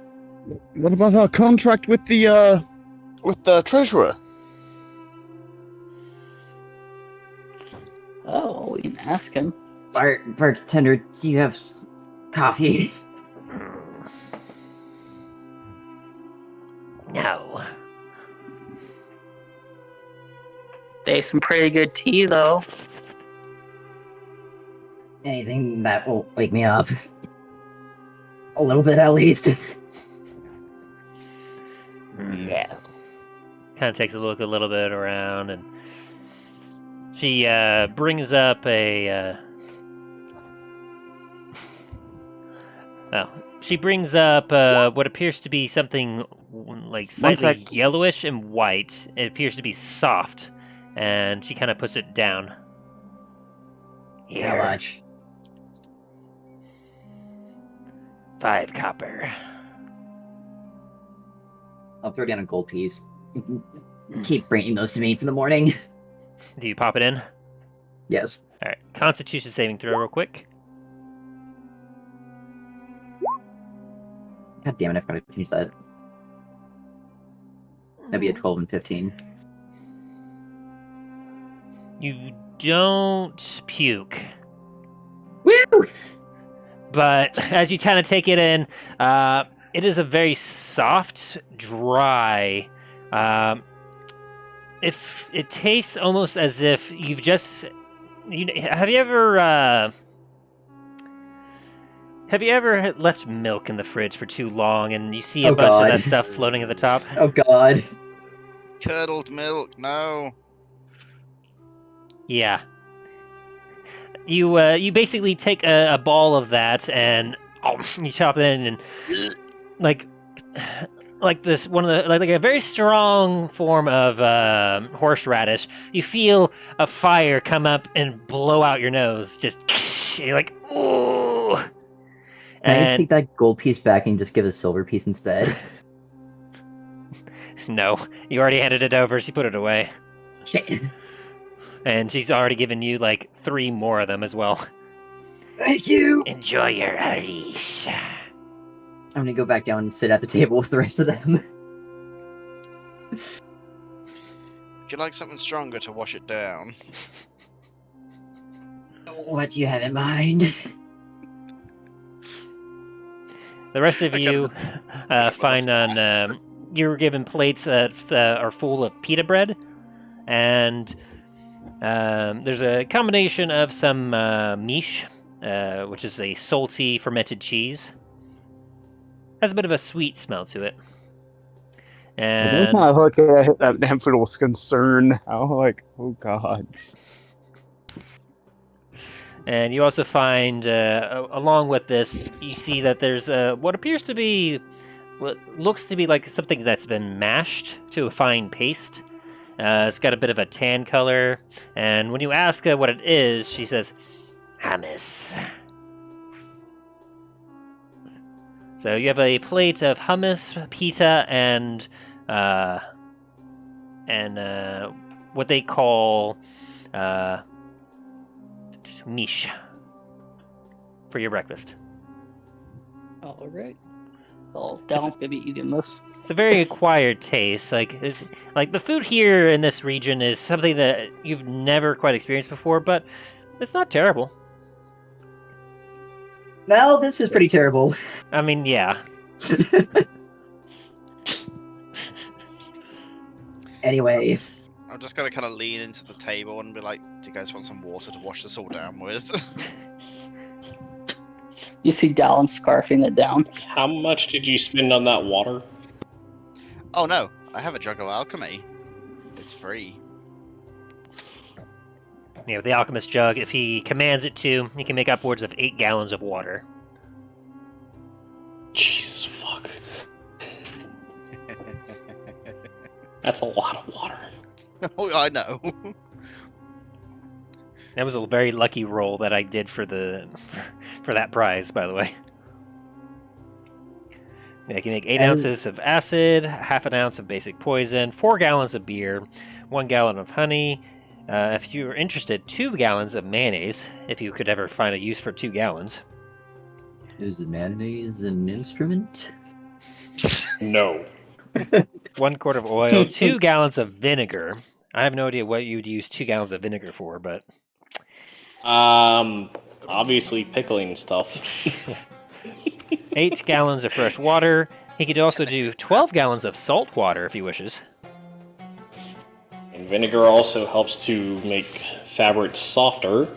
What about our contract with the treasurer? Oh, we can ask him. Bartender, do you have coffee? No. There's some pretty good tea, though. Anything that will wake me up. A little bit, at least. Yeah. Kind of takes a look a little bit around, and she brings up a. She brings up what appears to be something like slightly yellowish and white. It appears to be soft, and she kind of puts it down. How Here, much? 5 copper. I'll throw down a gold piece. Keep bringing those to me for the morning. Do you pop it in? Yes. All right. Constitution saving throw, real quick. God damn it, I've got to change that. That'd be a 12 and 15. You don't puke. Woo! But as you kind of take it in, it is a very soft, dry. If it tastes almost as if you've just. Have you ever left milk in the fridge for too long and you see a Oh, bunch God. of that stuff floating at the top? Oh god. Curdled milk, no. Yeah. You basically take a ball of that and you chop it in and like this one of the like a very strong form of horseradish. You feel a fire come up and blow out your nose. Just you're like ooh. Can I And take that gold piece back and just give a silver piece instead? no, you already handed it over. She put it away, Shit. and she's already given you like 3 more of them as well. Thank you! Enjoy your Arish. I'm gonna go back down and sit at the table with the rest of them. Would you like something stronger to wash it down? What do you have in mind? The rest of I you find on you were given plates that are full of pita bread, and there's a combination of some miche, which is a salty fermented cheese. Has a bit of a sweet smell to it. Every And time I look at that damn food with concern, I'm like, oh god. And you also find, along with this, you see that there's what appears to be, what looks to be like something that's been mashed to a fine paste. It's got a bit of a tan color, and when you ask her what it is, she says, hummus. So you have a plate of hummus, pita, and what they call miche for your breakfast. All right. Well, Dallin's gonna be eating this. It's a very acquired taste. Like the food here in this region is something that you've never quite experienced before, but it's not terrible. Well, this is pretty terrible. I mean, yeah. Anyway, I'm just gonna kind of lean into the table and be like, "Do you guys want some water to wash this all down with?" You see Dallin scarfing it down. How much did you spend on that water? Oh no, I have a jug of alchemy. It's free. Yeah, with the alchemist jug, if he commands it to, he can make upwards of 8 gallons of water. Jesus fuck. That's a lot of water. Oh, I know. That was a very lucky roll that I did for that prize, by the way. Yeah, I can make 8 ounces of acid, half an ounce of basic poison, 4 gallons of beer, 1 gallon of honey. If you're interested, 2 gallons of mayonnaise, if you could ever find a use for 2 gallons. is mayonnaise an instrument? No. 1 quart of oil, 2 gallons of vinegar. I have no idea what you would use 2 gallons of vinegar for, but... Obviously pickling stuff. 8 gallons of fresh water. He could also do 12 gallons of salt water if he wishes. And vinegar also helps to make fabrics softer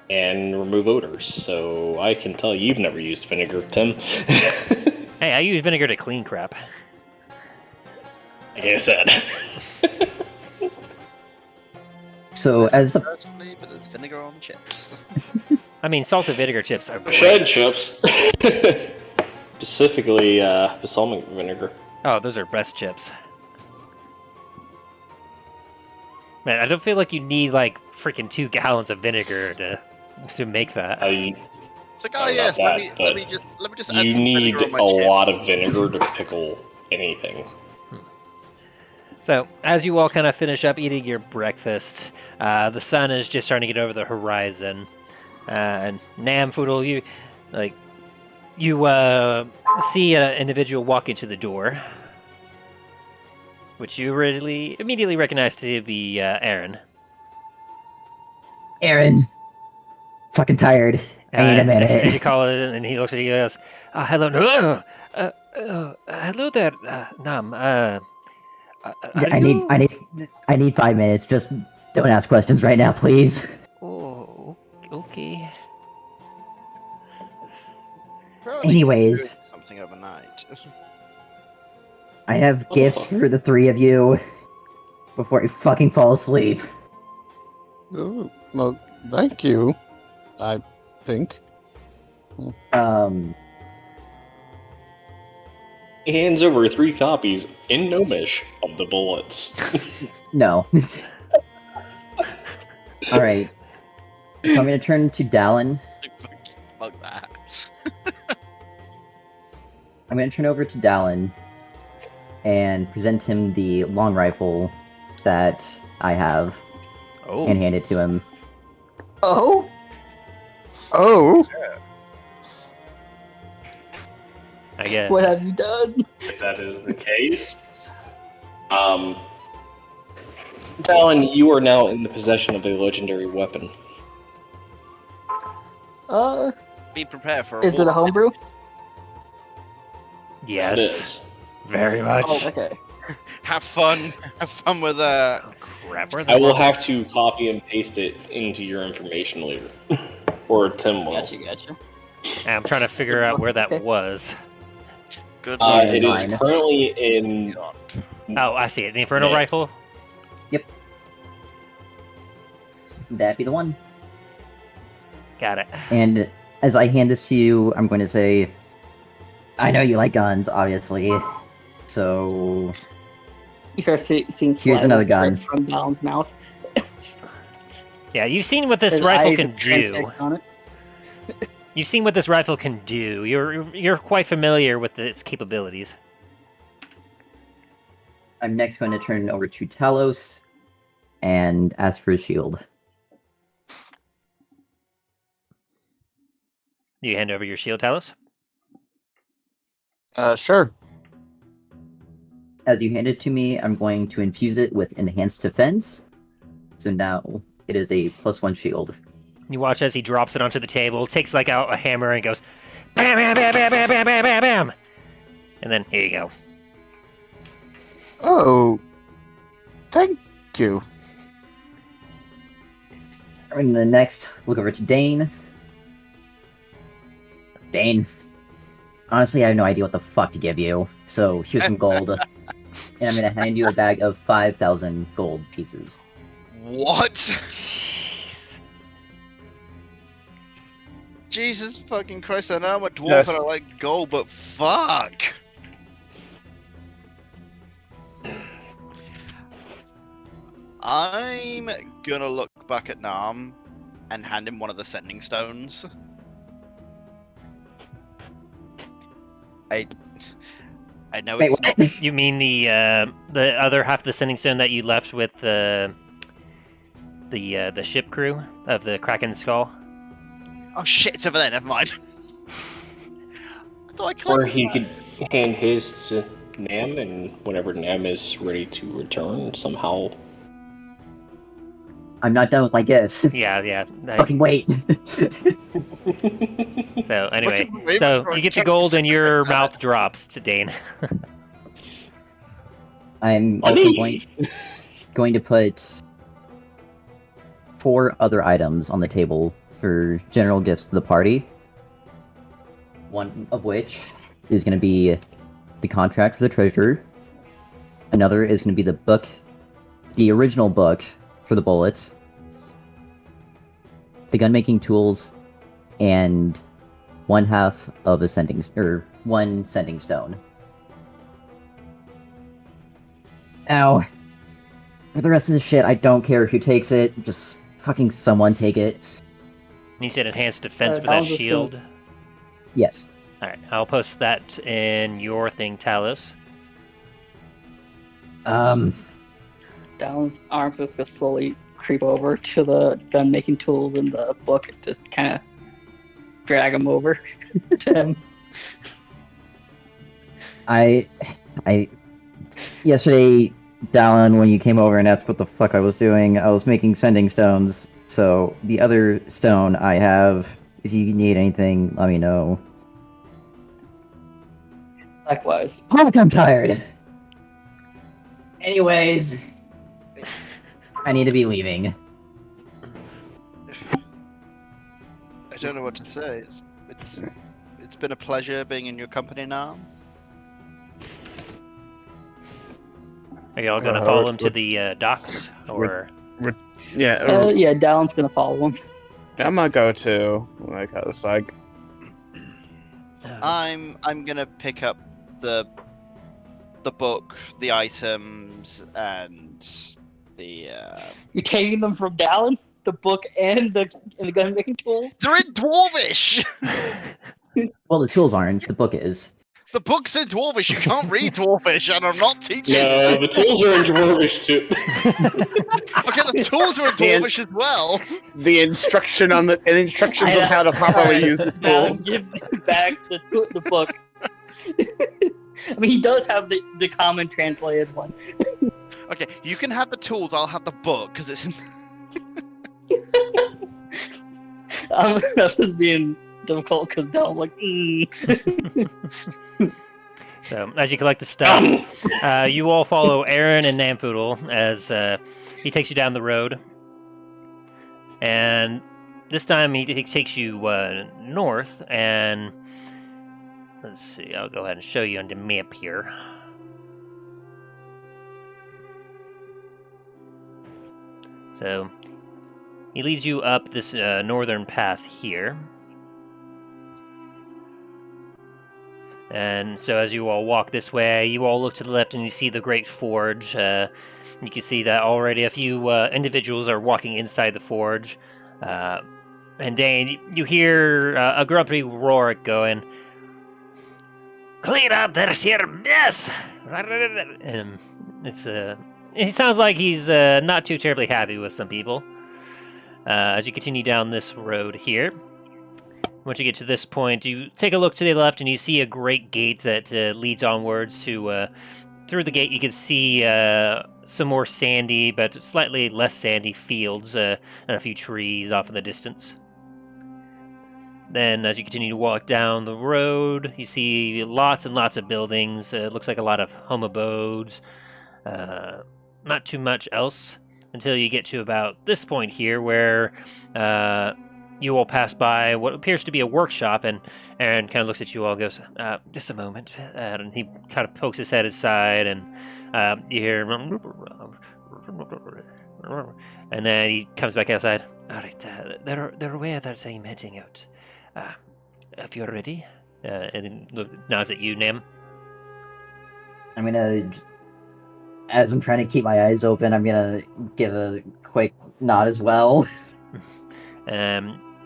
and remove odors. So I can tell you've never used vinegar, Tim. Hey, I use vinegar to clean crap. Like I said. So as the Personally, but there's vinegar on chips. I mean, salted vinegar chips are great. Shed chips. Specifically, balsamic vinegar. Oh, those are best chips. Man, I don't feel like you need like freaking 2 gallons of vinegar to make that. It's like, oh Not yes, that, let me just add You some need vinegar on my a chips. lot of vinegar to pickle anything. So, as you all kind of finish up eating your breakfast, the sun is just starting to get over the horizon. And Nam Foodle, you see an individual walk into the door, which you really immediately recognize to be Aaron. Aaron, fucking tired. I need a And minute. you call it, and he looks at you and goes, "Hello, hello there, Nam. I need 5 minutes. Just don't ask questions right now, please. Oh, okay. Probably Anyways. doing something overnight. I have What the gifts fuck? for the 3 of you before I fucking fall asleep. Oh, well, thank you. I think. He hands over 3 copies in Gnomish of the bullets. No. Alright. So I'm gonna turn to Dallin. Fuck that. I'm gonna turn over to Dallin and present him the long rifle that I have Oh, and hand it to him. Oh, Oh, I get. what have you done? If that is the case, Talon, you are now in the possession of a legendary weapon. Be prepared for. Is it a homebrew? Yes. It is. very much. Oh, okay. Have fun. Have fun with that. Oh, crap. Where's I will the- have to copy and paste it into your information later. Or Tim will. Gotcha. I'm trying to figure out where that Okay. was. Good luck. It is Fine. currently in. Oh, I see it. The Inferno Yes. Rifle? That'd be the one. Got it. And as I hand this to you, I'm going to say, I know you like guns, obviously. So You start seeing Here's another gun. from Dallin's mouth. Yeah, you've seen what this His rifle eyes can is do. transfixed on it. You've seen what this rifle can do. You're quite familiar with its capabilities. I'm next going to turn it over to Talos and ask for his shield. You hand over your shield, Talos? Sure. As you hand it to me, I'm going to infuse it with enhanced defense. So now it is a +1 shield. You watch as he drops it onto the table, takes like out a hammer and goes, bam, bam, bam, bam, bam, bam, bam, bam, bam. And then here you go. Oh, thank you. And then next, look over to Dain. Dain, honestly, I have no idea what the fuck to give you. So here's some gold. And I'm gonna hand you a bag of 5,000 gold pieces. What? Jeez. Jesus fucking Christ, I know I'm a dwarf Yes. and I like gold, but fuck! I'm gonna look back at Nam and hand him one of the sending stones. I know Wait, it's what? not. You mean the other half of the sending stone that you left with the ship crew of the Kraken Skull? Oh shit, it's over there, never mind. I thought I Or collected he that. could hand his to Nam, and whenever Nam is ready to return, somehow. I'm not done with my gifts. Yeah. Fucking wait. So anyway, What's your so favorite you get the project gold and your like that? mouth drops to Dain. I'm also going to put 4 other items on the table for general gifts to the party. One of which is going to be the contract for the treasurer. Another is going to be the book, the original book for the bullets, the gun-making tools, and 1/2 of a one sending stone. Ow. For the rest of the shit, I don't care who takes it. Just fucking someone take it. You said enhanced defense for that that was just shield. Yes. Alright, I'll post that in your thing, Talos. Dallin's arms just gonna slowly creep over to the gun making tools in the book and just kind of drag him over to him. Yesterday, Dallin, when you came over and asked what the fuck I was doing, I was making sending stones. So the other stone I have, if you need anything, let me know. Likewise. Fuck, I'm tired. Anyways, I need to be leaving. I don't know what to say. It's been a pleasure being in your company now. Are y'all gonna follow him to the docks? Or Yeah, Yeah, Dallin's gonna follow him. I'm gonna go too. Like, I was like, I'm gonna pick up the book, the items, and the You're taking them from Dallin, the book, and the gun making tools. they're in Dwarvish. Well, the tools aren't, the book is. The book's in Dwarvish. You can't read Dwarvish, and I'm not teaching. No, you. the tools are in Dwarvish too. Okay, the tools are in Dwarvish as well. the instructions on how to properly use the Dallin tools. gives you back the book. I mean, he does have the common translated one. Okay, you can have the tools. I'll have the book because it's in. That's just being difficult because Dallin's like, So as you collect the stuff, you all follow Aaron and Namfoodle as he takes you down the road. And this time he takes you north, and let's see, I'll go ahead and show you on the map here. So he leads you up this northern path here. And so as you all walk this way, you all look to the left and you see the Great Forge. You can see that already a few individuals are walking inside the forge. And Dain, you hear a grumpy roar going, "Clean up this here mess!" And it sounds like he's not too terribly happy with some people. As you continue down this road here, once you get to this point, you take a look to the left and you see a great gate that leads onwards to... through the gate you can see some more sandy, but slightly less sandy fields and a few trees off in the distance. Then as you continue to walk down the road, you see lots and lots of buildings. It looks like a lot of home abodes. Not too much else until you get to about this point here where you all pass by what appears to be a workshop, and Aaron kind of looks at you all and goes, "Just a moment." And he kind of pokes his head aside, and you hear... And then he comes back outside. "All right, they're aware that I'm heading out. If you're ready." And then nods at you, Nam. I'm gonna, as I'm trying to keep my eyes open, I'm gonna give a quick nod as well.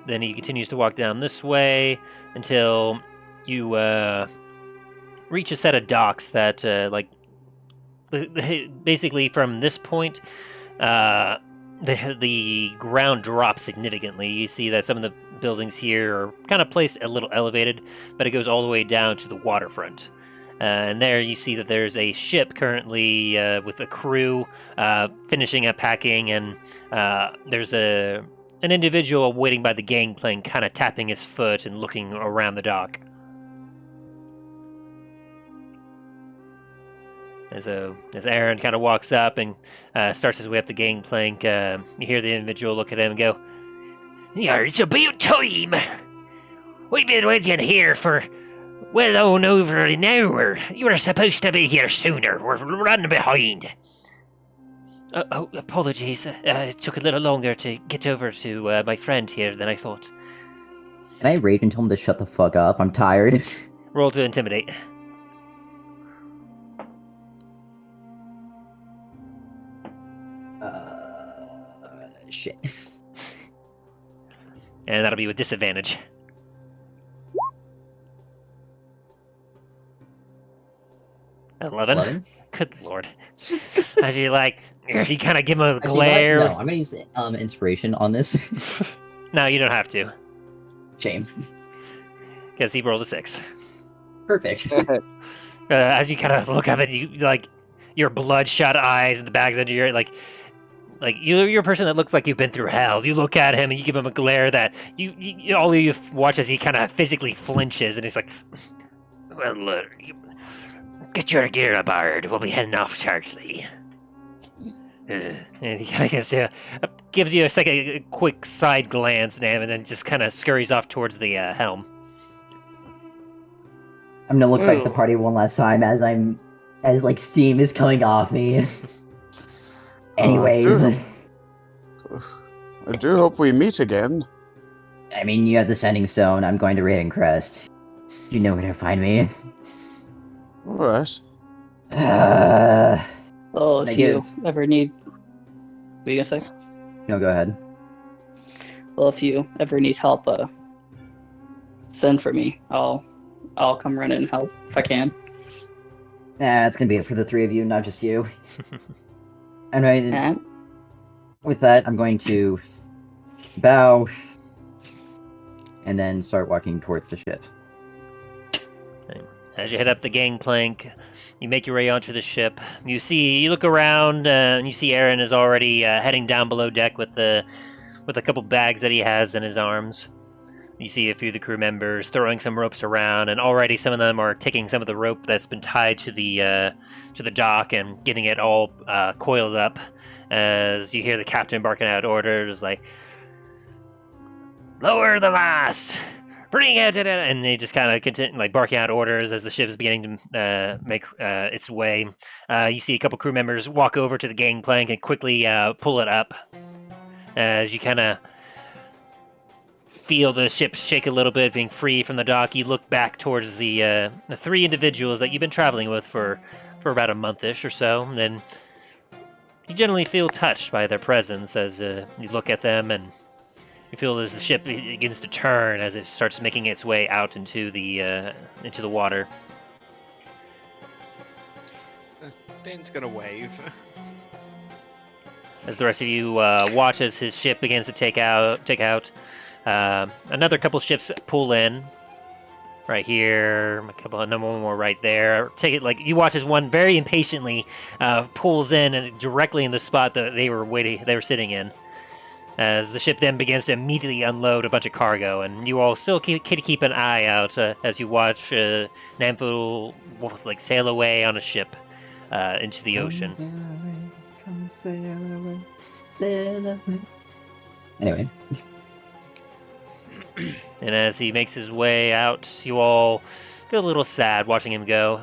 Then he continues to walk down this way until you reach a set of docks that, basically from this point, the ground drops significantly. You see that some of the buildings here are kind of placed a little elevated, but it goes all the way down to the waterfront. And there you see that there's a ship currently with a crew finishing up packing, and there's an individual waiting by the gangplank, kind of tapping his foot and looking around the dock. And so, as Aaron kind of walks up and starts his way up the gangplank, you hear the individual look at him and go, "Yeah, it's about time! We've been waiting here for well on over an hour. You were supposed to be here sooner. We're running behind." Oh, apologies. It took a little longer to get over to my friend here than I thought. Can I rage and tell him to shut the fuck up? I'm tired. Roll to intimidate. Shit. And that'll be with disadvantage. $11? Good lord. As you you kind of give him a glare. No, I'm gonna use inspiration on this. No, you don't have to. Shame. Because he rolled a 6. Perfect. As you kind of look up at you, your bloodshot eyes and the bags under your you're a person that looks like you've been through hell. You look at him and you give him a glare that you all of you watch as he kind of physically flinches, and he's like, "Well, get your gear aboard. We'll be heading off shortly." And he kind of gives you a quick side glance, and then just kind of scurries off towards the helm. I'm gonna look back at the party one last time as steam is coming off me. Anyways. I do hope we meet again. I mean, you have the Sending Stone. I'm going to Raven Crest. You know where to find me. Alright. Well, if you ever need... What are you gonna say? No, go ahead. Well, if you ever need help, send for me. I'll come run and help if I can. It's gonna be it for the three of you, not just you. And with that, I'm going to bow and then start walking towards the ship. As you head up the gangplank, you make your way onto the ship. You look around, and you see Aaron is already heading down below deck with a couple bags that he has in his arms. You see a few of the crew members throwing some ropes around, and already some of them are taking some of the rope that's been tied to the dock and getting it all coiled up. As you hear the captain barking out orders like, "Lower the mast! Bring it!" And they just kind of continue like barking out orders as the ship is beginning to make its way. You see a couple crew members walk over to the gangplank and quickly pull it up. As you kind of feel the ship shake a little bit, being free from the dock, you look back towards the 3 individuals that you've been traveling with for about a month-ish or so, and then you generally feel touched by their presence as you look at them, and you feel as the ship begins to turn as it starts making its way out into the water. Dain's gonna wave. As the rest of you watch as his ship begins to take out. Another couple ships pull in right here. Another one more right there. You watch as one very impatiently pulls in and directly in the spot that they were sitting in. As the ship then begins to immediately unload a bunch of cargo, and you all still keep an eye out as you watch Namfu sail away on a ship into the ocean. Come sail away. Anyway. And as he makes his way out, you all feel a little sad watching him go.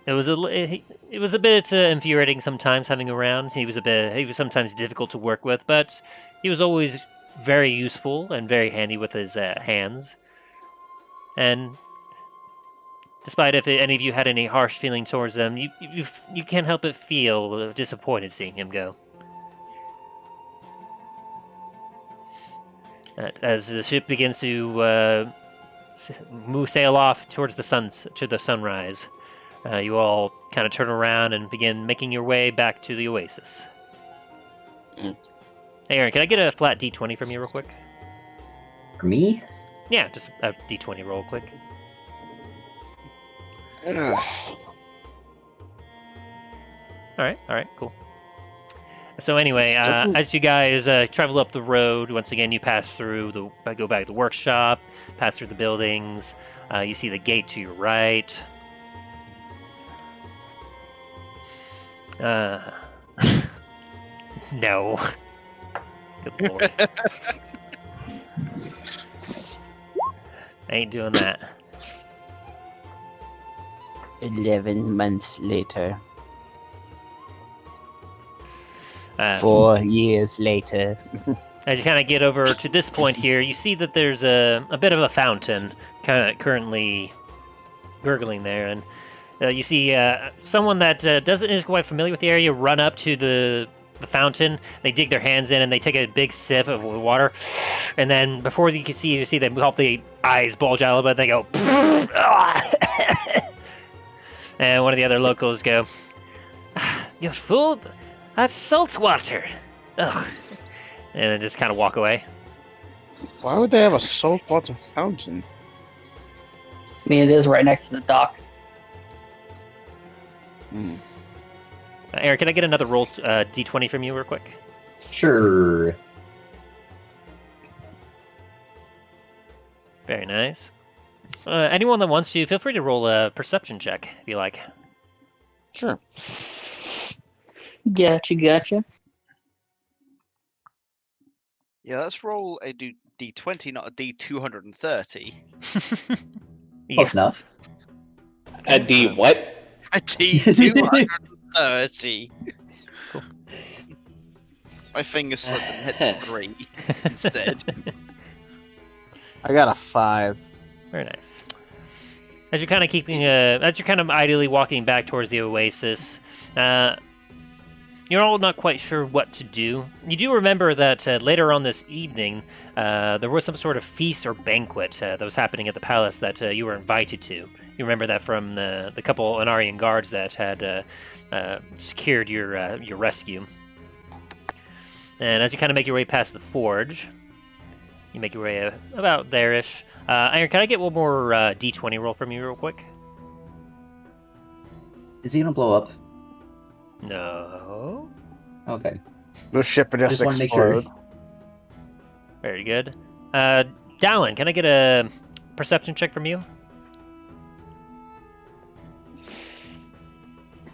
It was a bit infuriating sometimes having him around. He was sometimes difficult to work with, but he was always very useful and very handy with his hands. And despite if any of you had any harsh feeling towards them, you can't help but feel disappointed seeing him go. As the ship begins to sail off towards the sunrise, you all kind of turn around and begin making your way back to the oasis. Hey, Aaron, can I get a flat D20 from you real quick? For me? Yeah, just a D20 roll quick. All right, cool. So anyway, as you guys travel up the road, once again you go back to the workshop, pass through the buildings. You see the gate to your right. No. Good lord. I ain't doing that. 11 months later. 4 years later. As you kind of get over to this point here, you see that there's a bit of a fountain kind of currently gurgling there, and you see someone that isn't quite familiar with the area run up to the fountain. They dig their hands in and they take a big sip of water, and then before you see them help the eyes bulge out a little bit, they go and one of the other locals go, "You fool! That's salt water!" Ugh. And then just kind of walk away. Why would they have a saltwater fountain? I mean, it is right next to the dock. Eric, can I get another roll D20 from you real quick? Sure. Very nice. Anyone that wants to, feel free to roll a perception check if you like. Sure. Gotcha. Yeah, let's roll a D20, not a D230. Close enough. A D what? A D230. Cool. My finger slipped and hit the 3 instead. I got a 5. Very nice. As you're kind of idly walking back towards the oasis, you're all not quite sure what to do. You do remember that later on this evening, there was some sort of feast or banquet that was happening at the palace that you were invited to. You remember that from the couple Anarian guards that had secured your rescue. And as you kind of make your way past the forge, you make your way about there-ish. Iron, can I get one more D20 roll from you real quick? Is he gonna blow up? No. Okay. The ship just Just want to make sure. explodes. Very good. Dallin, can I get a perception check from you?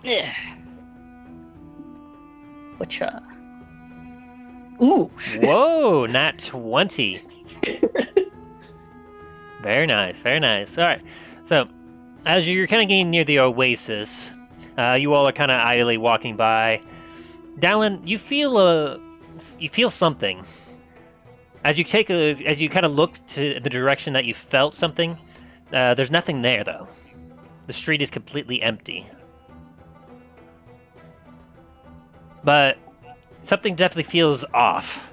Yeah. Which, Ooh! Whoa, nat 20. Very nice, very nice. All right, so as you're kind of getting near the oasis, you all are kind of idly walking by. Dallin, you feel something. As you kind of look to the direction that you felt something, there's nothing there though. The street is completely empty. But something definitely feels off.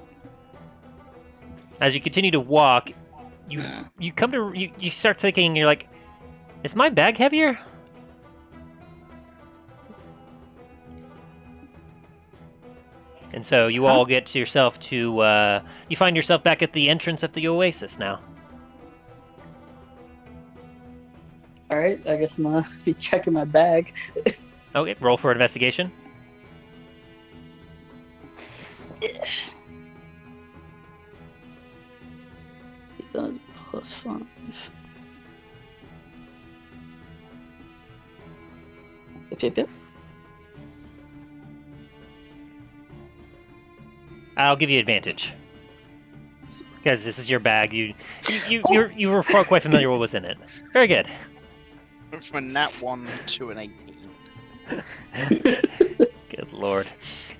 As you continue to walk, you come to you start thinking, you're like, is my bag heavier? And so you all get to yourself to you find yourself back at the entrance of the oasis now. All right, I guess I'm gonna be checking my bag. Okay, roll for investigation. It does +5. Yep. I'll give you advantage because this is your bag. You were quite familiar with what was in it. Very good. From a nat 1 to an 18. Good lord.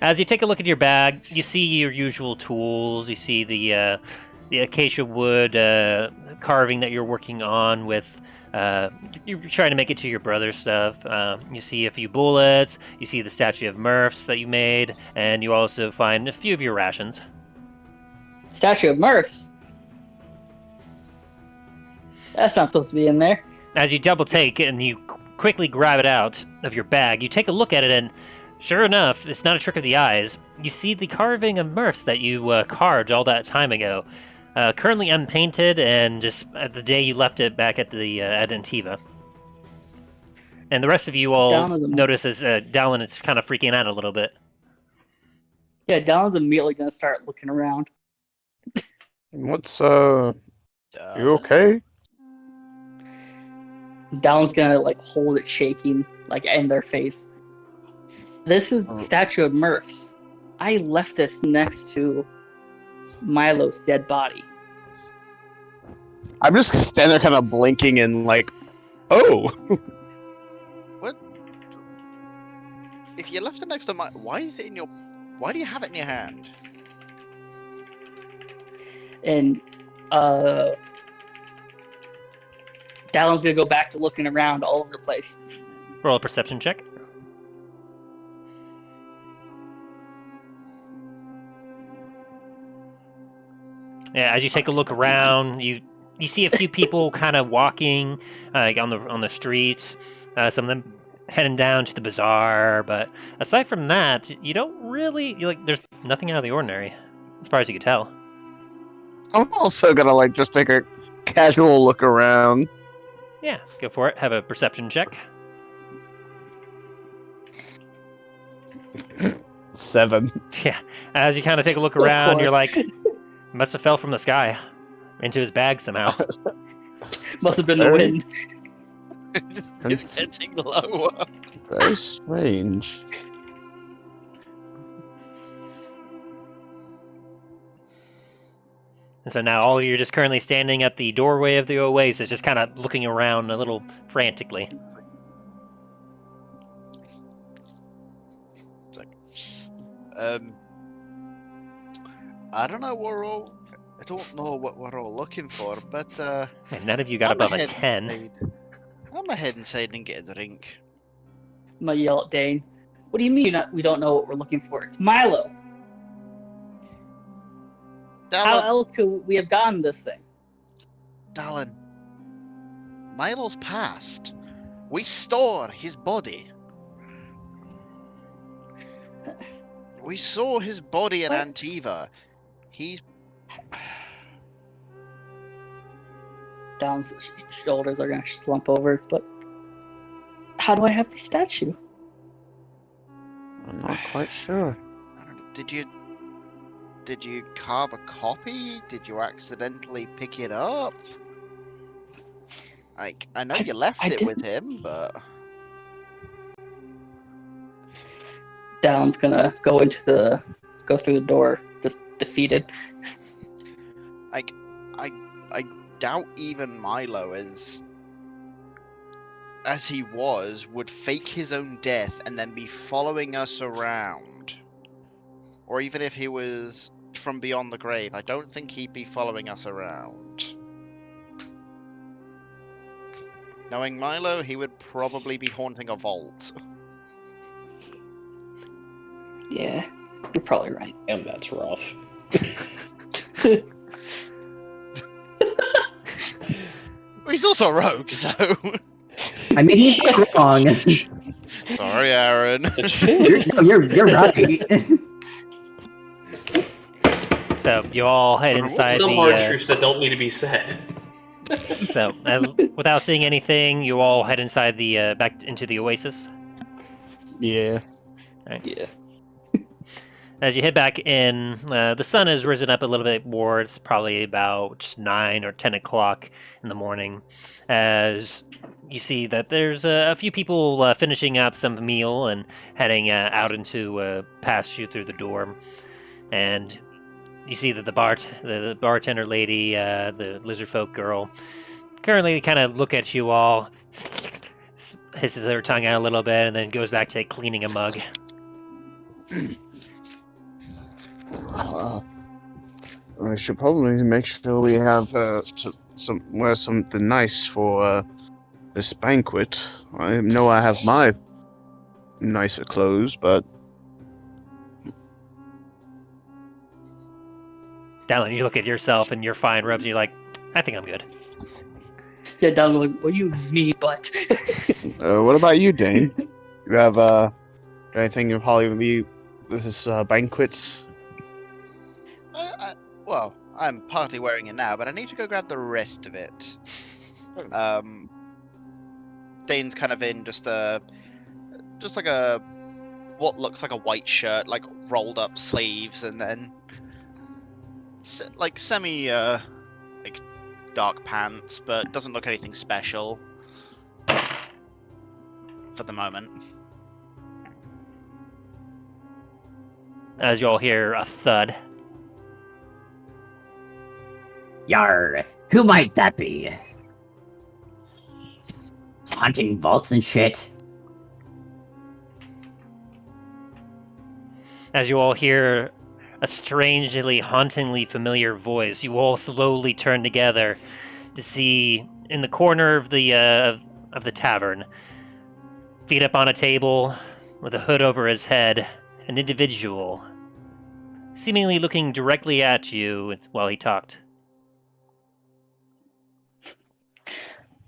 As you take a look at your bag, you see your usual tools. You see the acacia wood carving that you're working on with. You're trying to make it to your brother's stuff. You see a few bullets. You see the statue of Murphs that you made, and you also find a few of your rations. Statue of Murphs? That's not supposed to be in there. As you double take and you quickly grab it out of your bag, you take a look at it, and sure enough, it's not a trick of the eyes. You see the carving of Murphs that you carved all that time ago. Currently unpainted, and just the day you left it back at the at Antiva. And the rest of you all notice as Dallin is kind of freaking out a little bit. Yeah, Dallin's immediately gonna start looking around. What's you okay? Dallin's gonna like hold it shaking, like in their face. This is statue of Murphs. I left this next to Milo's dead body. I'm just standing there kind of blinking and like, oh! What? If you left it next to my... Why is it in your... Why do you have it in your hand? And, Dallin's gonna go back to looking around all over the place. Roll a perception check. Yeah, as you take a look around, you see a few people kind of walking on the streets. Some of them heading down to the bazaar, but aside from that, you don't really there's nothing out of the ordinary, as far as you can tell. I'm also gonna just take a casual look around. Yeah, go for it. Have a perception check. 7. Yeah, as you kind of take a look around, you're like, must have fell from the sky into his bag somehow. Must have been the wind. It's getting lower. Very strange. And so now all you're just currently standing at the doorway of the oasis, just kind of looking around a little frantically. I don't know I don't know what we're all looking for, but And none of you got above a 10. I'm gonna head inside and get a drink. I'm gonna yell at Dain. What do you mean we don't know what we're looking for? It's Milo. How else could we have gotten this thing? Dallin, Milo's passed. We store his body. We saw his body in Antiva. He's... Dallin's shoulders are gonna slump over, but how do I have the statue? I'm not quite sure. I don't know, did you Did you carve a copy? Did you accidentally pick it up? Like, I know you left it with him, but... Down's gonna go through the door, just defeated. Like, I doubt even Milo as he was, would fake his own death and then be following us around. Or even if he was from beyond the grave, I don't think he'd be following us around. Knowing Milo, he would probably be haunting a vault. Yeah, you're probably right. And that's rough. He's also a rogue, so... I mean, he's not wrong. Sorry, Aaron. You're right. So you all head inside Some the. hard truths that don't need to be said. So without seeing anything, you all head inside the back into the oasis. Yeah. Yeah. As you head back in, the sun has risen up a little bit more. It's probably about 9 or 10 o'clock in the morning. As you see that there's a few people finishing up some meal and heading out into past you through the door. And you see that the bartender lady, the lizard folk girl, currently kind of look at you all, hisses her tongue out a little bit, and then goes back to cleaning a mug. I should probably make sure we have something nice for this banquet. I know I have my nicer clothes, but Dallin, you look at yourself and your fine robes, and you're like, I think I'm good. Yeah, Down's like, what do you mean, but? what about you, Dain? You have anything you'll probably be this is banquet? Well, I'm partly wearing it now, but I need to go grab the rest of it. Dane's kind of in just like a what looks like a white shirt, like rolled up sleeves, and then like semi like dark pants, but doesn't look anything special for the moment. As you all hear a thud. Yar, who might that be? Haunting vaults and shit. As you all hear a strangely, hauntingly familiar voice, you all slowly turn together to see in the corner of the tavern, feet up on a table with a hood over his head, an individual, seemingly looking directly at you while he talked.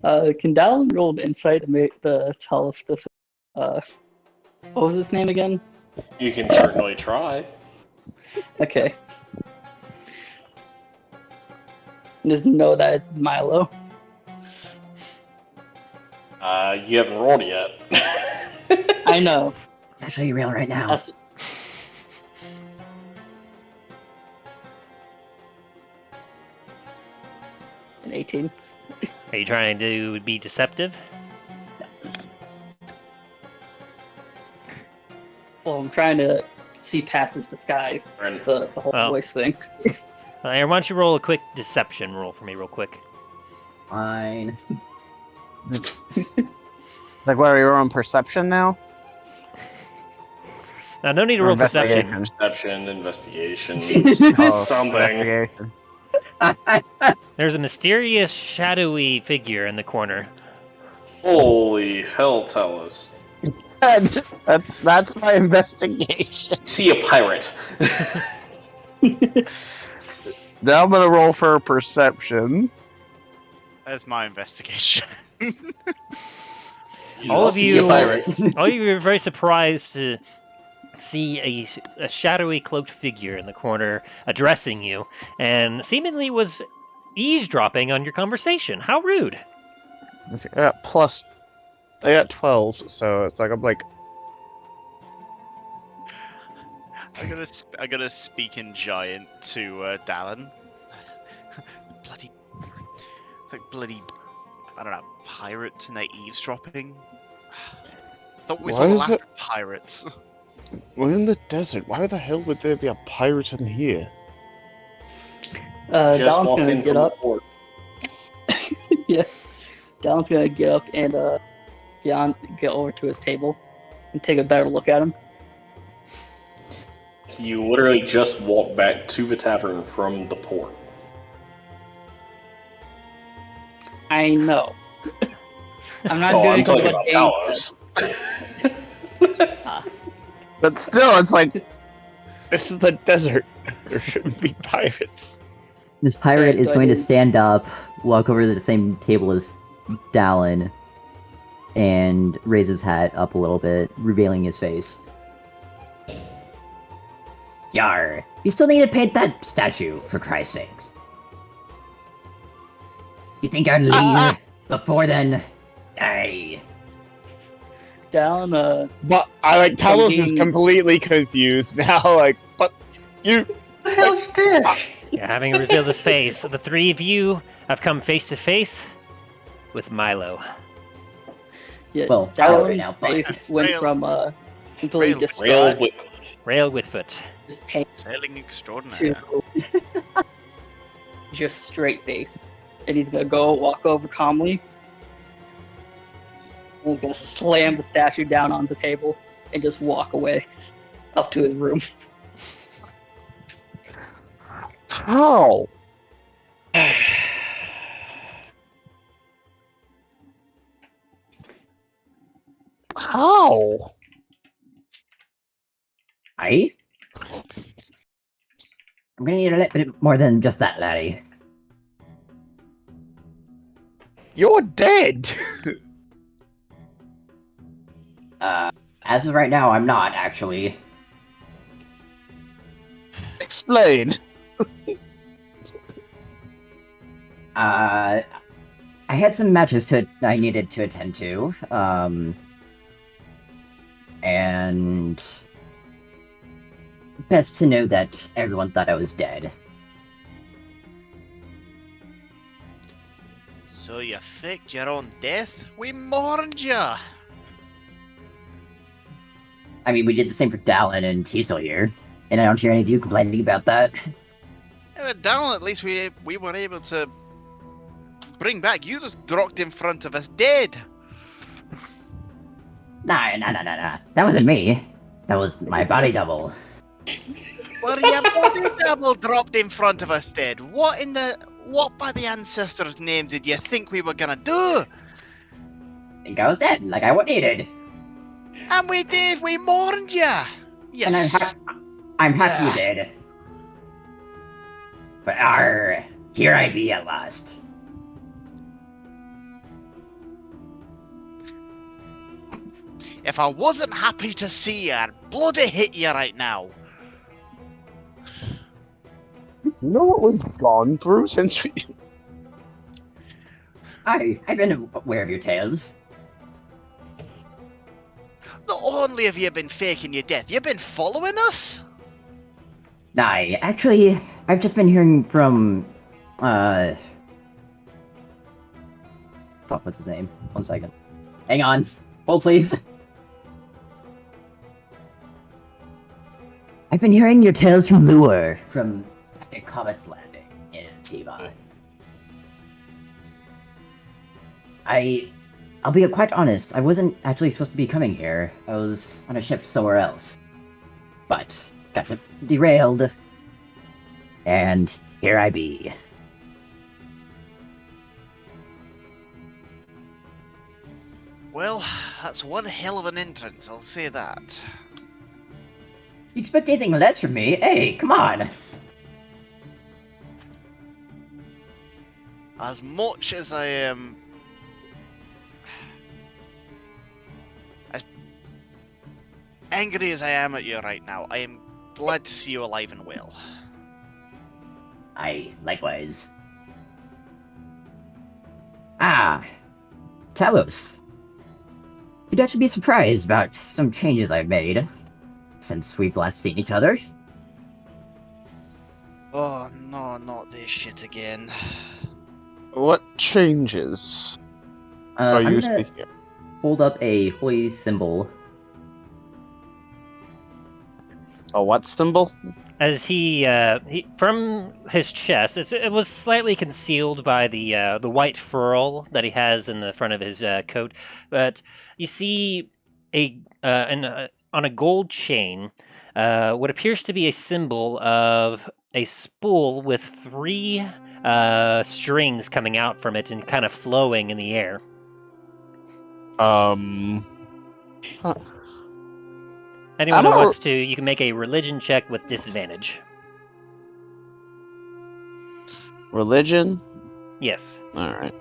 Can Dallin roll an insight to tell if this, what was his name again? You can certainly try. Okay. Just know that it's Milo. You haven't rolled yet. I know. It's actually real right now. That's... An 18. Are you trying to be deceptive? Well, I'm trying to see past his disguise. Friend. The whole Oh. voice thing. Aaron, why don't you roll a quick deception roll for me real quick? Fine. Like, what, are you on perception now? Now, no need to Or roll deception. Perception, investigation, Oh, something. investigation. There's a mysterious, shadowy figure in the corner. Holy hell, tell us. That's my investigation. See a pirate. Now I'm gonna roll for perception. There's my investigation. All of See you, a pirate. all of you are very surprised to see a shadowy cloaked figure in the corner addressing you, and seemingly was eavesdropping on your conversation. How rude! I got 12, so it's like I'm like, I'm gonna speak in giant to Dallin. Bloody, it's like bloody, I don't know, pirates and they're eavesdropping. Thought we Why saw the is last it- of pirates. We're in the desert. Why the hell would there be a pirate in here? Just Dallin's walk gonna in get from up. the port. Yeah. Dallin's gonna get up and get over to his table and take a better look at him. You literally just walk back to the tavern from the port. I know. I'm not Oh, doing I'm talking what about Dain Talos. said. But still, it's like this is the desert. There shouldn't be pirates. This pirate Sorry, is go going to ahead. stand up, walk over to the same table as Dallin, and raise his hat up a little bit, revealing his face. Yar! You still need to paint that statue, for Christ's sakes. You think I'd leave before then? Hey! Dallin, But I like Talos is being- completely confused now. Like, but you. The hell's this? Yeah, having revealed his face, the three of you have come face to face with Milo. yeah, Well, Dallin's now, but- face went Rail- from completely Rail- Rail distraught, with Rail Whitfoot. just pain Sailing extraordinary. to just straight faced. And he's gonna go walk over calmly. And he's gonna slam the statue down on the table and just walk away up to his room. How? How? Aye? I'm gonna need a little bit more than just that, laddie. You're dead. As of right now, I'm not, actually. Explain. I had some matches I needed to attend to, and best to know that everyone thought I was dead. So you faked your own death? We mourned ya! I mean, we did the same for Dallin, and he's still here. And I don't hear any of you complaining about that. Yeah, but Dallin, at least we were able to bring back. You just dropped in front of us dead! Nah. That wasn't me. That was my body double. Well, your body double dropped in front of us dead. What by the ancestors' name did you think we were gonna do? I think I was dead, like I was needed. And we did, we mourned ya! And I'm happy you did. But here I be at last. If I wasn't happy to see you, I'd bloody hit you right now. You know what we've gone through since we. I've been aware of your tales. Not only have you been faking your death, you've been following us? Nah, actually, I've just been hearing from, fuck, what's his name? 1 second. Hang on. Hold, please. I've been hearing your tales from Lure, from back at Comet's Landing in Tiva. I'll be quite honest, I wasn't actually supposed to be coming here. I was on a ship somewhere else. But, got derailed. And here I be. Well, that's one hell of an entrance, I'll say that. You expect anything less from me? Hey, come on! As much as I am... as angry as I am at you right now, I am glad to see you alive and well. Aye, likewise. Ah, Talos. You'd actually be surprised about some changes I've made. since we've last seen each other. Oh no, not this shit again. What changes are I'm you gonna speaking? hold up a holy symbol. A what symbol? As he from his chest, it was slightly concealed by the white furl that he has in the front of his coat, but you see on a gold chain, what appears to be a symbol of a spool with 3 strings coming out from it and kind of flowing in the air. Huh. Anyone who don't- wants to, you can make a religion check with disadvantage. Religion? Yes. Alright.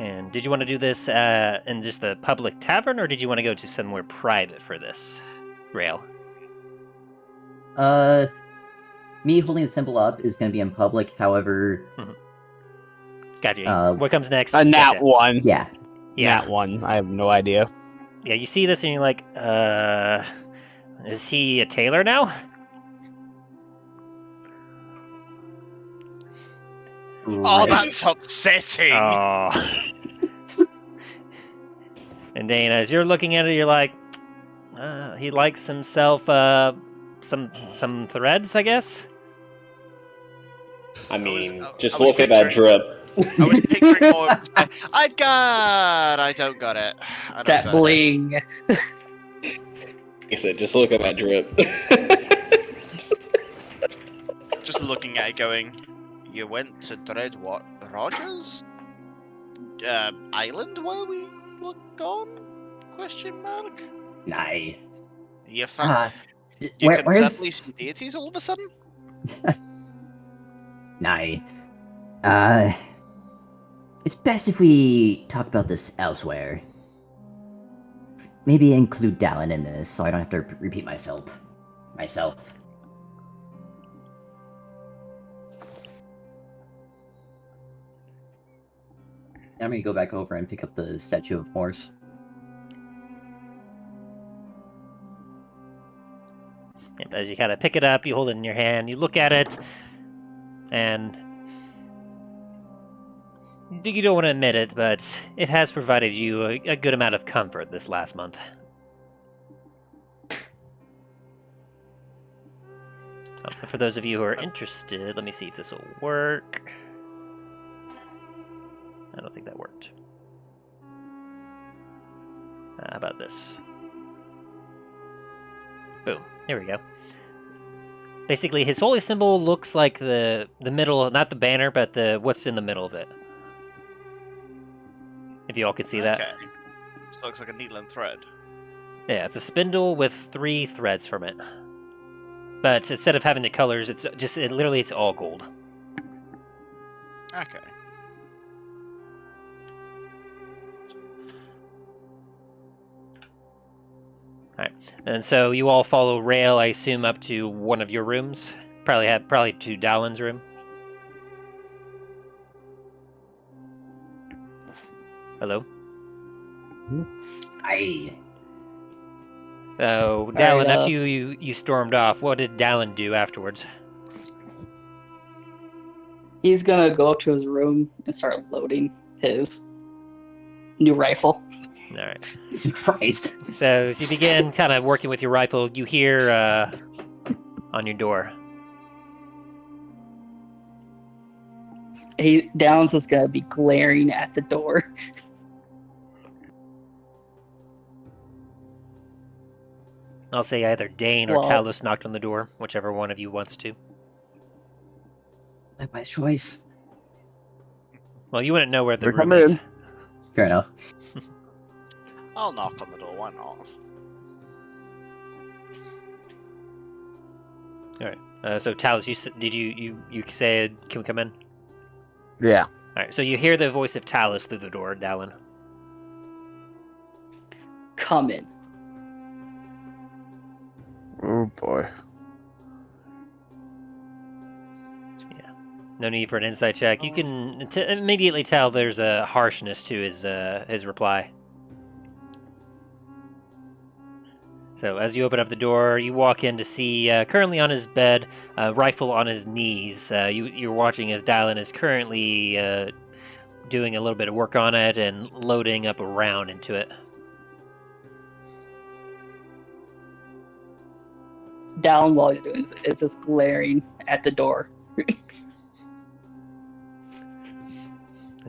And did you want to do this in just the public tavern, or did you want to go to somewhere private for this, Rail? Me holding the symbol up is going to be in public. However, Gotcha. What comes next? A nat Gotcha. 1. yeah, Nat 1. I have no idea. Yeah, you see this and you're like, is he a tailor now? Oh, right. that's upsetting. Oh. And Dain, as you're looking at it, you're like, he likes himself some threads, I guess. I mean, I just was look at that picturing- drip. I was picturing more. I don't got it. I don't That got it. bling. Like I said, just look at that drip. Just looking at it, going, "You went to Dread what Rogers Island while we were gone?" Question mark. Nah. You found you can where's suddenly see deities all of a sudden. Nah. It's best if we talk about this elsewhere. Maybe include Dallin in this, so I don't have to repeat myself. I'm gonna go back over and pick up the statue of Morse. And as you kind of pick it up, you hold it in your hand, you look at it, and you don't want to admit it, but it has provided you a good amount of comfort this last month. For those of you who are interested, let me see if this will work. I don't think that worked. How about this? Boom. Here we go. Basically, his holy symbol looks like the middle, not the banner, but the what's in the middle of it. If you all can see that. Okay. This looks like a needle and thread. Yeah, it's a spindle with 3 threads from it. But instead of having the colors, it's just literally it's all gold. Okay. And so you all follow Rail, I assume, up to one of your rooms. Probably to Dallin's room. Hello. Aye. So Dallin, Alright, after you stormed off, what did Dallin do afterwards? He's gonna go up to his room and start loading his new rifle. All right. Jesus Christ. So as you begin kind of working with your rifle, you hear on your door. Downs is gonna be glaring at the door. I'll say either Dain or Well- Talos knocked on the door, whichever one of you wants to. Like my choice. Well, you wouldn't know where the We're room coming is. in. Fair enough. I'll knock on the door. Why not? All right. So Talos, did you say can we come in? Yeah. All right. So you hear the voice of Talos through the door, Dallin. Come in. Oh boy. No need for an insight check. You can immediately tell there's a harshness to his reply. So as you open up the door, you walk in to see currently on his bed, a rifle on his knees. You're watching as Dylan is currently doing a little bit of work on it and loading up a round into it. Down while he's doing this is just glaring at the door.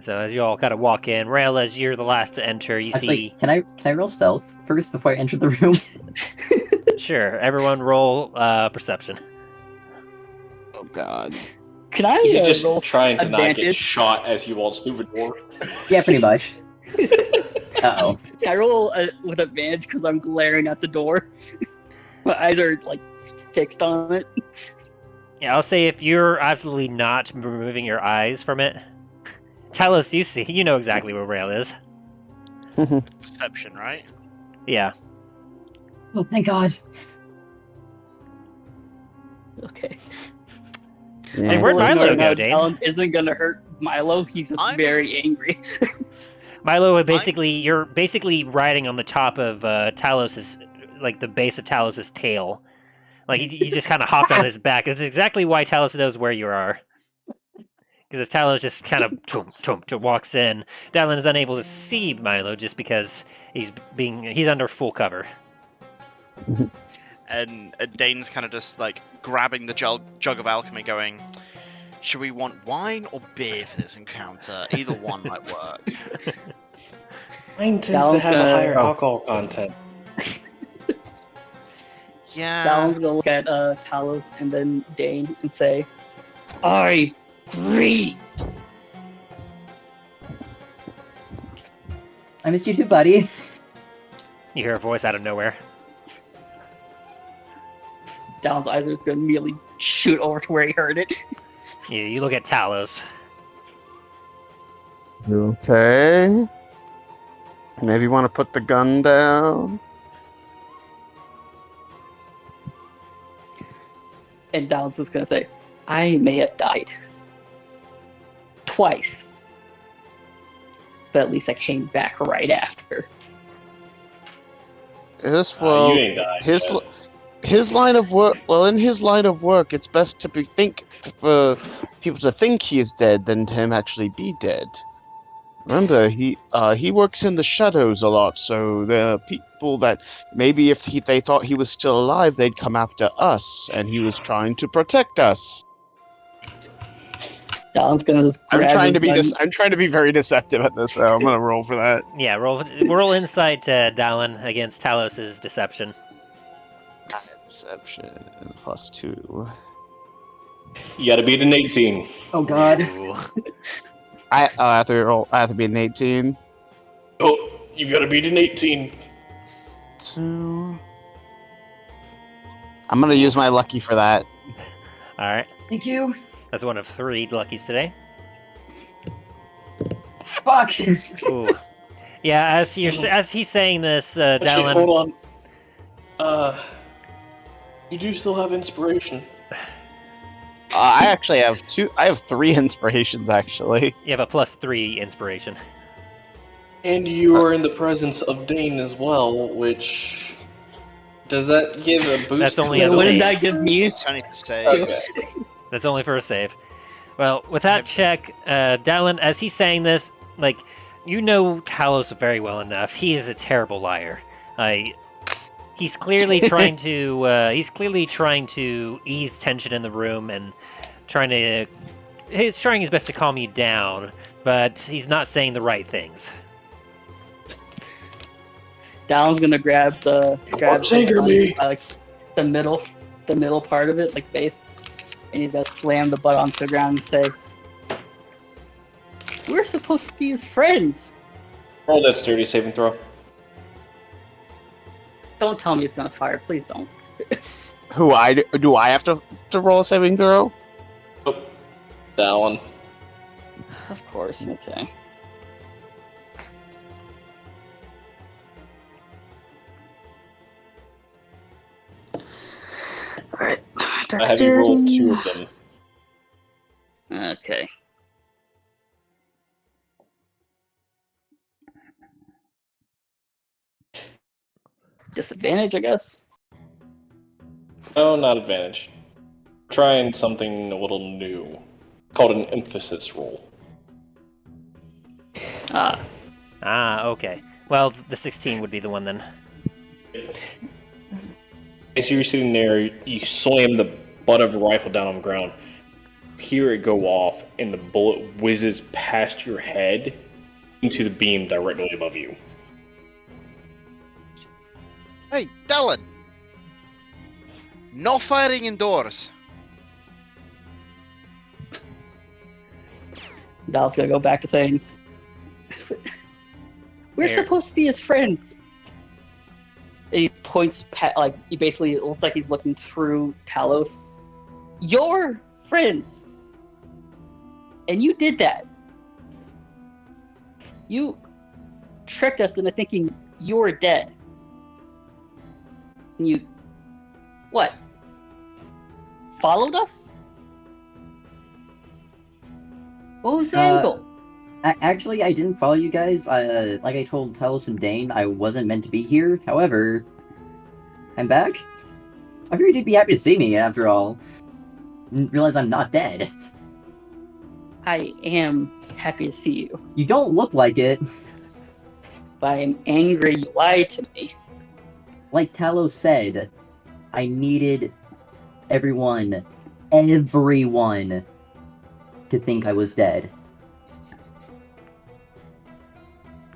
So as you all kind of walk in, Rail, as you're the last to enter, you Actually, can I roll stealth first before I enter the room? see... Sure, everyone roll perception. Oh god. Can I He's just roll trying to not get advantage? shot as he walks through the door. Yeah, pretty much. Uh-oh. Yeah, I roll with advantage because I'm glaring at the door. My eyes are like fixed on it. Yeah, I'll say if you're absolutely not removing your eyes from it, Talos, you know exactly where Rail is. Perception, right? Yeah. Oh, thank God. Okay. Hey, where'd Milo go, Dain? Alan isn't gonna hurt Milo. He's just very angry. Milo, you're basically riding on the top of Talos's, like the base of Talos's tail. Like you just kind of hopped on his back. That's exactly why Talos knows where you are. Because as Talos just kind of walks in, Dylan is unable to see Milo just because he's under full cover. And Dane's kind of just like grabbing the jug of alchemy, going, "Should we want wine or beer for this encounter? Either one might work." Mine tends to have a higher alcohol content. Yeah. Dallin's gonna look at Talos and then Dain and say, "I agree." I missed you too, buddy. You hear a voice out of nowhere. Dallin's eyes are just gonna immediately shoot over to where he heard it. You look at Talos. Okay. Maybe you want to put the gun down? And Dallin's just gonna say, "I may have died twice, but at least I came back right after." Yes, You well, ain't died his yet. his line of work. Well, in his line of work, it's best to for people to think he is dead than to him actually be dead. Remember, he works in the shadows a lot, so there are people that maybe if they thought he was still alive, they'd come after us, and he was trying to protect us. Dallin's gonna just I'm grab trying to his be gun. I'm trying to be very deceptive at this, so I'm gonna roll for that. Yeah, roll insight to Dallin against Talos's deception. Deception +2. You gotta beat an 18. Oh God. Ooh. I have to roll. I have to be an 18. Oh, you gotta beat an 18. 2. I'm gonna use my lucky for that. All right, Thank you. that's one of 3 luckies today. Fuck. Ooh. Yeah, as he's saying this, Actually, Dallin. hold on. You do still have inspiration. I actually have 2. I have 3 inspirations actually. You have a +3 inspiration. And you are in the presence of Dain as well, which... Does that give a boost? That's only to a it? What save. did that give me? It's only to say. Okay. That's only for a save. Well, with that check, Dallin, as he's saying this, like, you know Talos very well enough. He is a terrible liar. He's clearly trying to ease tension in the room and he's trying his best to calm you down, but he's not saying the right things. Dallin's gonna grab Anger me. like the middle part of it, like base, and he's gonna slam the butt onto the ground and say, "We're supposed to be his friends. Roll that sturdy saving throw. Don't tell me he's gonna fire. Please don't." Do I have to roll a saving throw? Oh, Dallin. Of course. Okay. All right. I have you roll 2 of them. Okay. Disadvantage, I guess. No, not advantage. Trying something a little new. Called an emphasis roll. Okay. Well, the 16 would be the one then. As you're sitting there, you slam the butt of a rifle down on the ground. Hear it go off, and the bullet whizzes past your head into the beam directly above you. Hey, Dylan! No firing indoors! Dal's gonna go back to saying, "We're There. supposed to be his friends." And he points, he basically it looks like he's looking through Talos. Your friends, and you did that. You tricked us into thinking you were dead. And you, what? Followed us? What was the angle? Actually, I didn't follow you guys. Like I told Talos and Dain, I wasn't meant to be here. However, I'm back. I figured you'd be happy to see me, after all. Didn't realize I'm not dead. I am happy to see you, You don't look like it. but I'm angry you lied to me. Like Talos said, I needed everyone to think I was dead.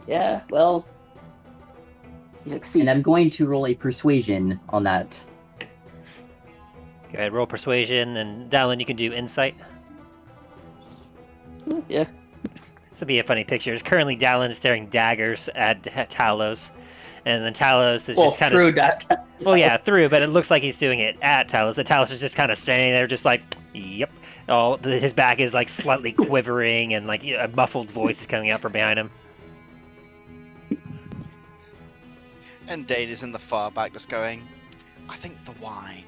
Yeah, well, you succeed. And I'm going to roll a persuasion on that. Go ahead, roll persuasion, and Dallin, you can do insight. Yeah. This would be a funny picture. It's currently Dallin staring daggers at Talos, and then Talos is Well, just kind through of... that. Well, yeah, through, but it looks like he's doing it at Talos. And Talos is just kind of standing there, just like, yep. His back is like slightly quivering, and like a muffled voice is coming out from behind him. And Dain is in the far back just going, I think the wine.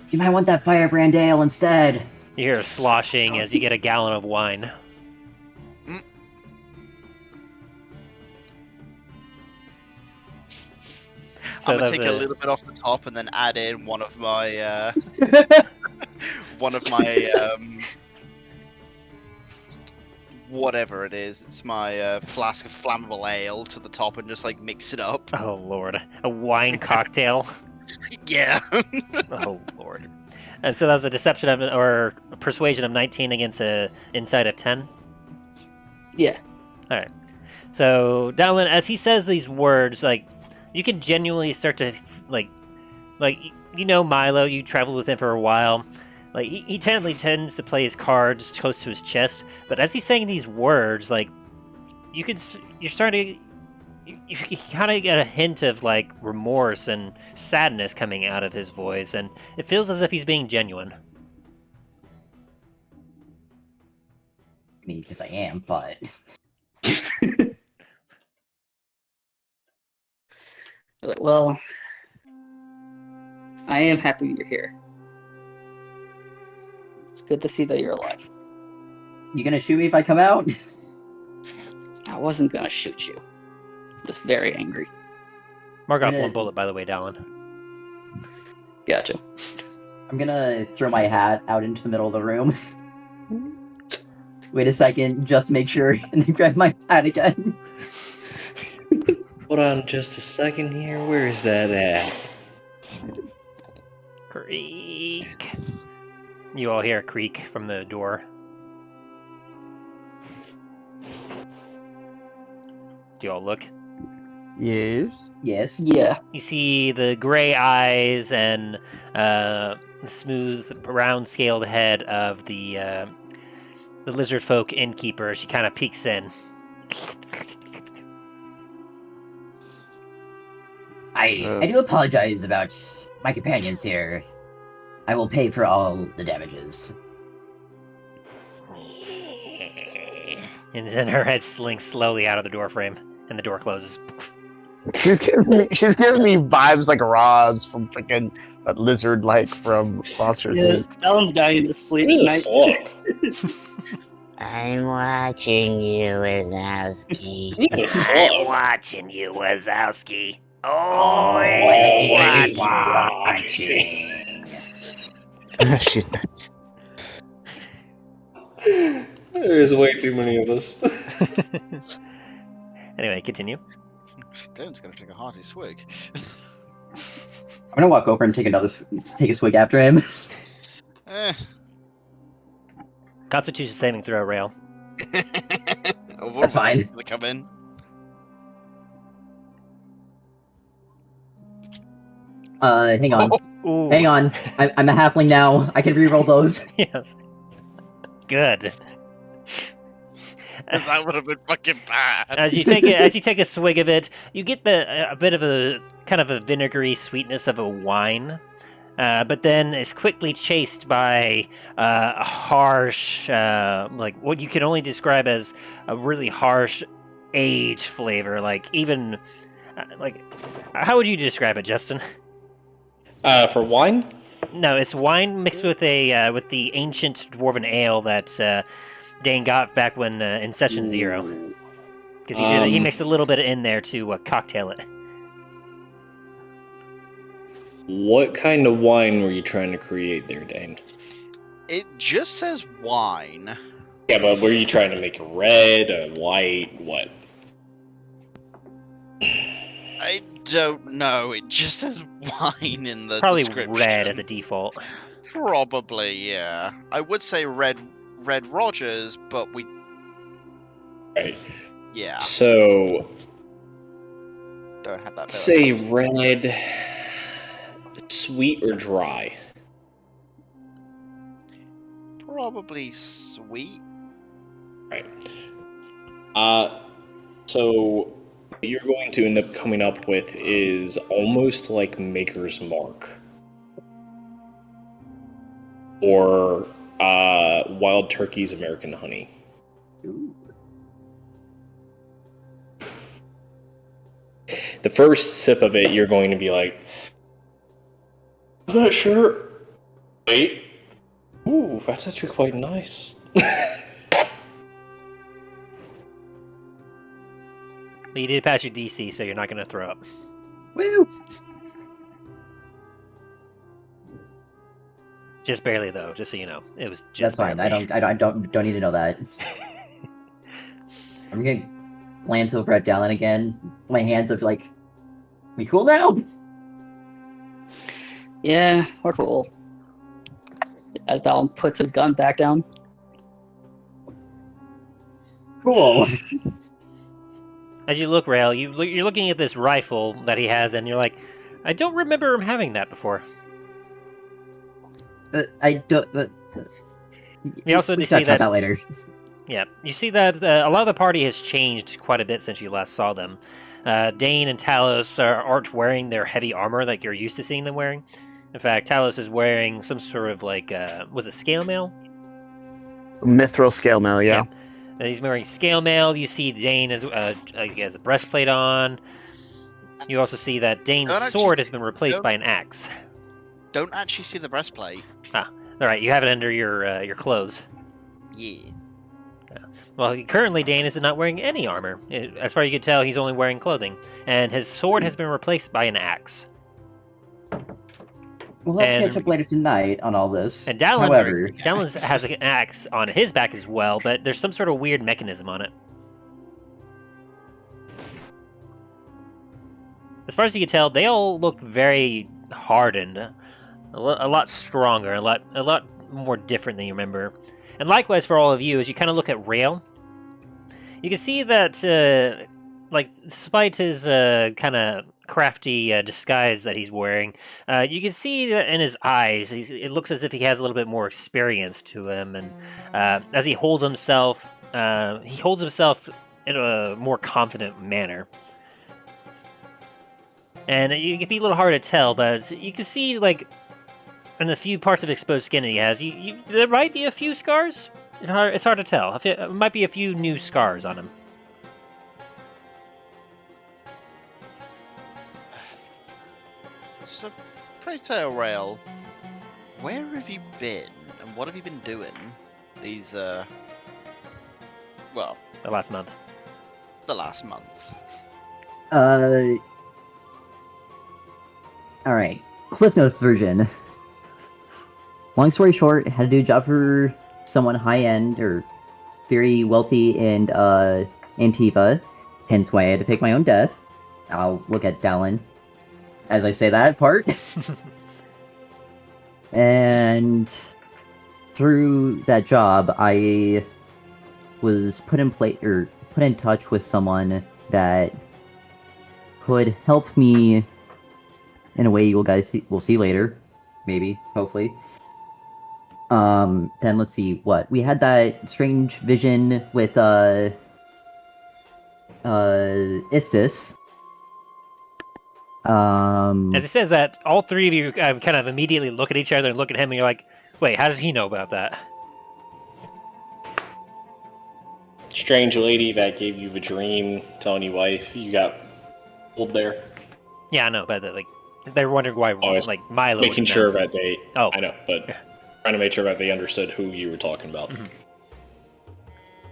You might want that firebrand ale instead. You hear a sloshing as you get a gallon of wine. I'm gonna that take was a little bit off the top and then add in one of my whatever it is. It's my flask of flammable ale to the top and just like mix it up. Oh lord, a wine cocktail. Yeah. Oh lord. And so that was a deception of, or a persuasion of 19 against a insight of 10. Yeah. All right. So Dallin, as he says these words, like you can genuinely start to like you know Milo. You traveled with him for a while. Like he tends to play his cards close to his chest. But as he's saying these words, like you're starting to. You kind of get a hint of like remorse and sadness coming out of his voice, and it feels as if he's being genuine. I mean, because I am, but... Well, I am happy you're here. It's good to see that you're alive. You gonna shoot me if I come out? I wasn't gonna shoot you. I'm just very angry. Mark off one bullet, by the way, Dallin. Gotcha. I'm gonna throw my hat out into the middle of the room. Wait a second, just make sure, and then grab my hat again. Hold on just a second here. Where is that at? Creak. You all hear a creak from the door. Do you all look? Yes. Yes. Yeah. You see the gray eyes and the smooth, round-scaled head of the lizard folk innkeeper. She kind of peeks in. I do apologize about my companions here. I will pay for all the damages. And then her head slinks slowly out of the doorframe, and the door closes. She's giving me vibes like Roz from freaking that lizard like from Monster Yeah. Inc. Ellen's dying to sleep What is tonight. a slug? I'm watching you, Wazowski. What's a slug? watching you, Wazowski. Always watching. She's nuts. There's way too many of us. Anyway, continue. Dain's gonna take a hearty swig. I'm gonna walk over and take a swig after him. Eh. Constitution saving throw, Rail. That's fine. Gonna come in. Hang on. Ooh. Hang on. I'm a halfling now. I can reroll those. Yes. Good. That would have been fucking bad. As you take a swig of it, you get a bit of a kind of a vinegary sweetness of a wine, but then it's quickly chased by a harsh, like what you can only describe as a really harsh aged flavor. Like even, like, how would you describe it, Justin? For wine? No, it's wine mixed with with the ancient dwarven ale that Dain got back when in session 0. Because he mixed a little bit in there to cocktail it. What kind of wine were you trying to create there, Dain? It just says wine. Yeah, but were you trying to make it red, white, what? I don't know. It just says wine in the Probably description. red as a default. Probably, yeah. I would say red Rogers, but we... Right. Yeah, So, don't have that. say red, sweet or dry? Probably sweet. Right. So what you're going to end up coming up with is almost like Maker's Mark. Or Wild Turkey's American Honey. Ooh. The first sip of it, you're going to be like, I'm not sure. Wait. Ooh, that's actually quite nice. But you did pass your DC, so you're not going to throw up. Woo! Just barely, though. Just so you know, it was That's just. fine. Barely. I don't need to know that. I'm gonna glance over at Dallin again. My hands up like, we cool now? Yeah, we're cool. As Dallin puts his gun back down. Cool. As you look, Rail, you're looking at this rifle that he has, and you're like, I don't remember him having that before. I don't. You also we see talk about that. that later. Yeah, you see that a lot of the party has changed quite a bit since you last saw them. Dain and Talos aren't wearing their heavy armor like you're used to seeing them wearing. In fact, Talos is wearing some sort of like, was it scale mail? Mithril scale mail, yeah. And he's wearing scale mail. You see Dain has a breastplate on. You also see that Dain's Don't actually- sword has been replaced don't- by an axe. Don't actually see the breastplate. All right, you have it under your clothes. Yeah. Well, currently Dain is not wearing any armor. As far as you can tell, he's only wearing clothing, and his sword has been replaced by an axe. We'll have And- to catch up later tonight on all this. And Dallin, However, Dallin has an axe on his back as well, but there's some sort of weird mechanism on it. As far as you can tell, they all look very hardened, a lot stronger, a lot more different than you remember. And likewise for all of you, as you kind of look at Rail, you can see that, like, despite his kind of crafty disguise that he's wearing, you can see that in his eyes, it looks as if he has a little bit more experience to him. And as he holds himself in a more confident manner. And it can be a little hard to tell, but you can see, like, in the few parts of exposed skin that he has, there might be a few scars. It's hard to tell. It might be a few new scars on him. So, pray tell, Rail, where have you been, and what have you been doing these, well, The last month. the last month? Alright, Cliff Notes version. Long story short, had to do a job for someone high-end, or very wealthy in Antiva, hence why I had to fake my own death. I'll look at Dallin as I say that part. And through that job, I was put in touch with someone that could help me in a way you guys will see later, maybe, hopefully. Then let's see what we had that strange vision with Istis. As it says that, all three of you kind of immediately look at each other and look at him, and you're like, "Wait, how does he know about that?" Strange lady that gave you the dream, telling you wife you got pulled there. Yeah, I know, but like they're wondering why, like Milo. Making sure that they. Oh, I know, but trying to make sure that they understood who you were talking about. Mm-hmm.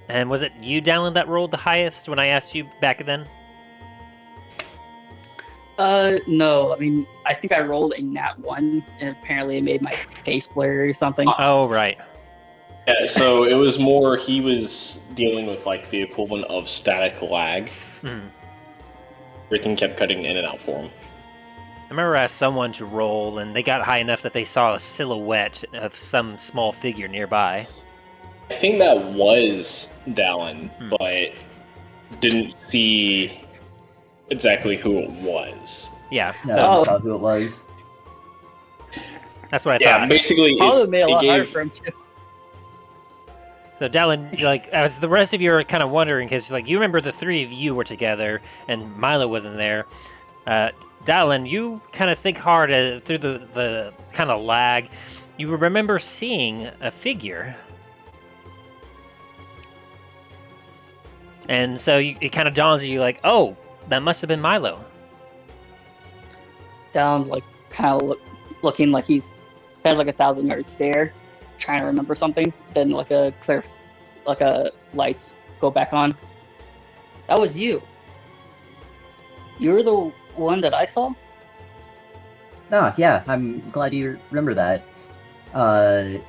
And was it you, Dallin, that rolled the highest when I asked you back then? No. I mean, I think I rolled a nat 1, and apparently it made my face blur or something. Oh, right. Yeah, so it was more he was dealing with like the equivalent of static lag. Mm. Everything kept cutting in and out for him. I remember I asked someone to roll, and they got high enough that they saw a silhouette of some small figure nearby. I think that was Dallin, but didn't see exactly who it was. Yeah, No, so I saw who it was. that's what I Yeah, thought. basically, Probably made a lot harder gave. for him too. So Dallin, like, as the rest of you are kind of wondering, because like you remember the three of you were together, and Milo wasn't there. Dallin, you kind of think hard through the kind of lag. You remember seeing a figure. And so it kind of dawns on you like, oh, that must have been Milo. Down's like kind of looking like he's has like a 1,000-yard stare, trying to remember something. Then like a lights go back on. That was you. You're the one that I saw. Ah, yeah, I'm glad you remember that. I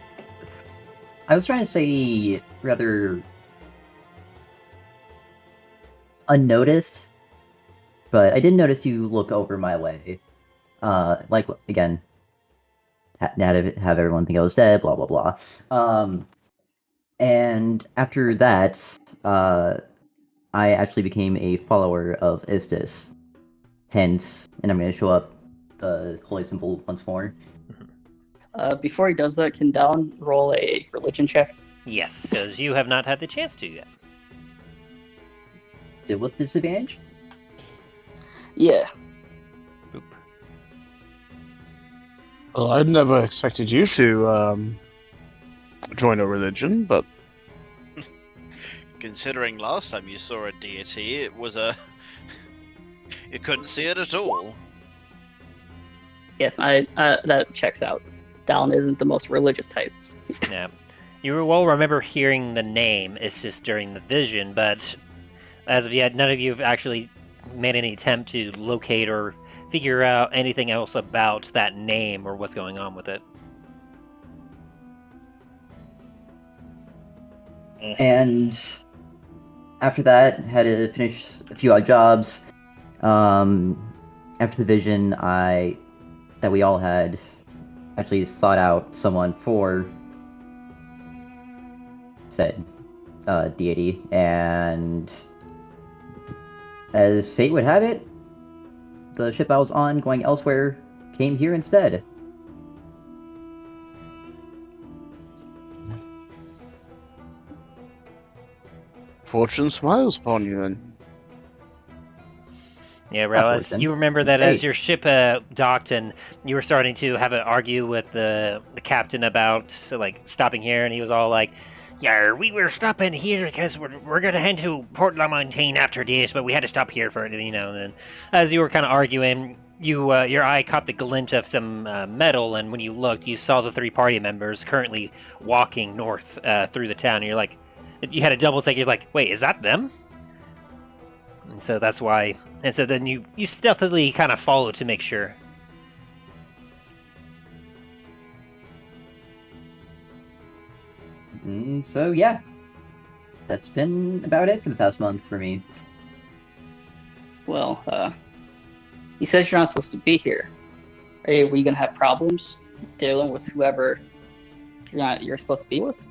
was trying to say rather unnoticed, but I did notice you look over my way. Like, again, had to have everyone think I was dead, blah, blah, blah. And after that, I actually became a follower of Istis. Hence, and I'm going to show up the holy symbol once more. Before he does that, can Down roll a religion check? Yes, because you have not had the chance to yet. Did with disadvantage? Yeah. Boop. Well, I'd never expected you to join a religion, but Considering last time you saw a deity, it was a... you couldn't see it at all. Yeah, that checks out. Down isn't the most religious type. Yeah. You will remember hearing the name, it's just during the vision, but as of yet, none of you have actually made any attempt to locate or figure out anything else about that name or what's going on with it. And after that, had to finish a few odd jobs. After the vision that we all had, actually sought out someone for said deity, and as fate would have it, the ship I was on going elsewhere came here instead. fortune smiles upon you, and Yeah, Rel, Fortune. you remember that as Fate. your ship docked and you were starting to have an argue with the captain about like stopping here, and he was all like, "Yeah, we were stopping here because we're gonna head to Port La Montaigne after this, but we had to stop here for it, you know." And then, as you were kind of arguing, your eye caught the glint of some metal, and when you looked, you saw the three party members currently walking north through the town. And you're like, you had a double take. You're like, "Wait, is that them?" And so that's why. And so then you stealthily kind of follow to make sure. So yeah, that's been about it for the past month for me. Well, he says you're not supposed to be here. Were you gonna have problems dealing with whoever you're supposed to be with?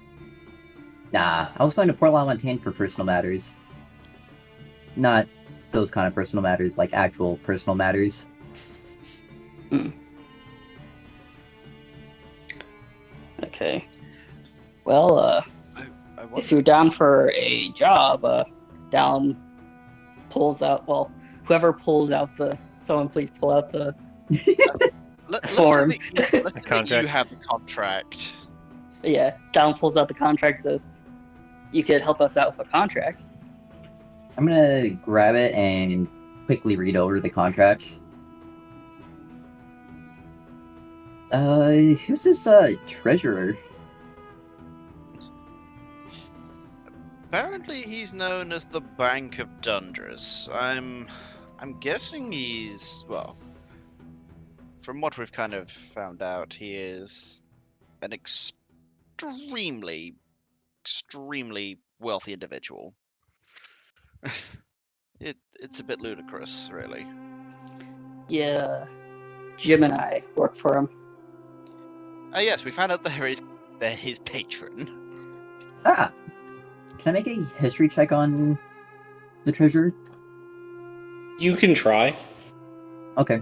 Nah, I was going to Port La Montaigne for personal matters. Not those kind of personal matters, like actual personal matters. Okay. Well, I if you're down for a job, Down pulls out. Well, whoever pulls out someone please pull out the form. Let's say that you contract. have the contract. Yeah, Down pulls out the contract. Says, "You could help us out with a contract." I'm gonna grab it and quickly read over the contract. Who's this treasurer? Apparently, he's known as the Bank of Dundras. I'm guessing he's, well, from what we've kind of found out, he is an extremely wealthy individual. It's a bit ludicrous, really. Yeah, Jim and I work for him. Yes, we found out they're his patron. Ah! Can I make a history check on the treasurer? You can try. Okay.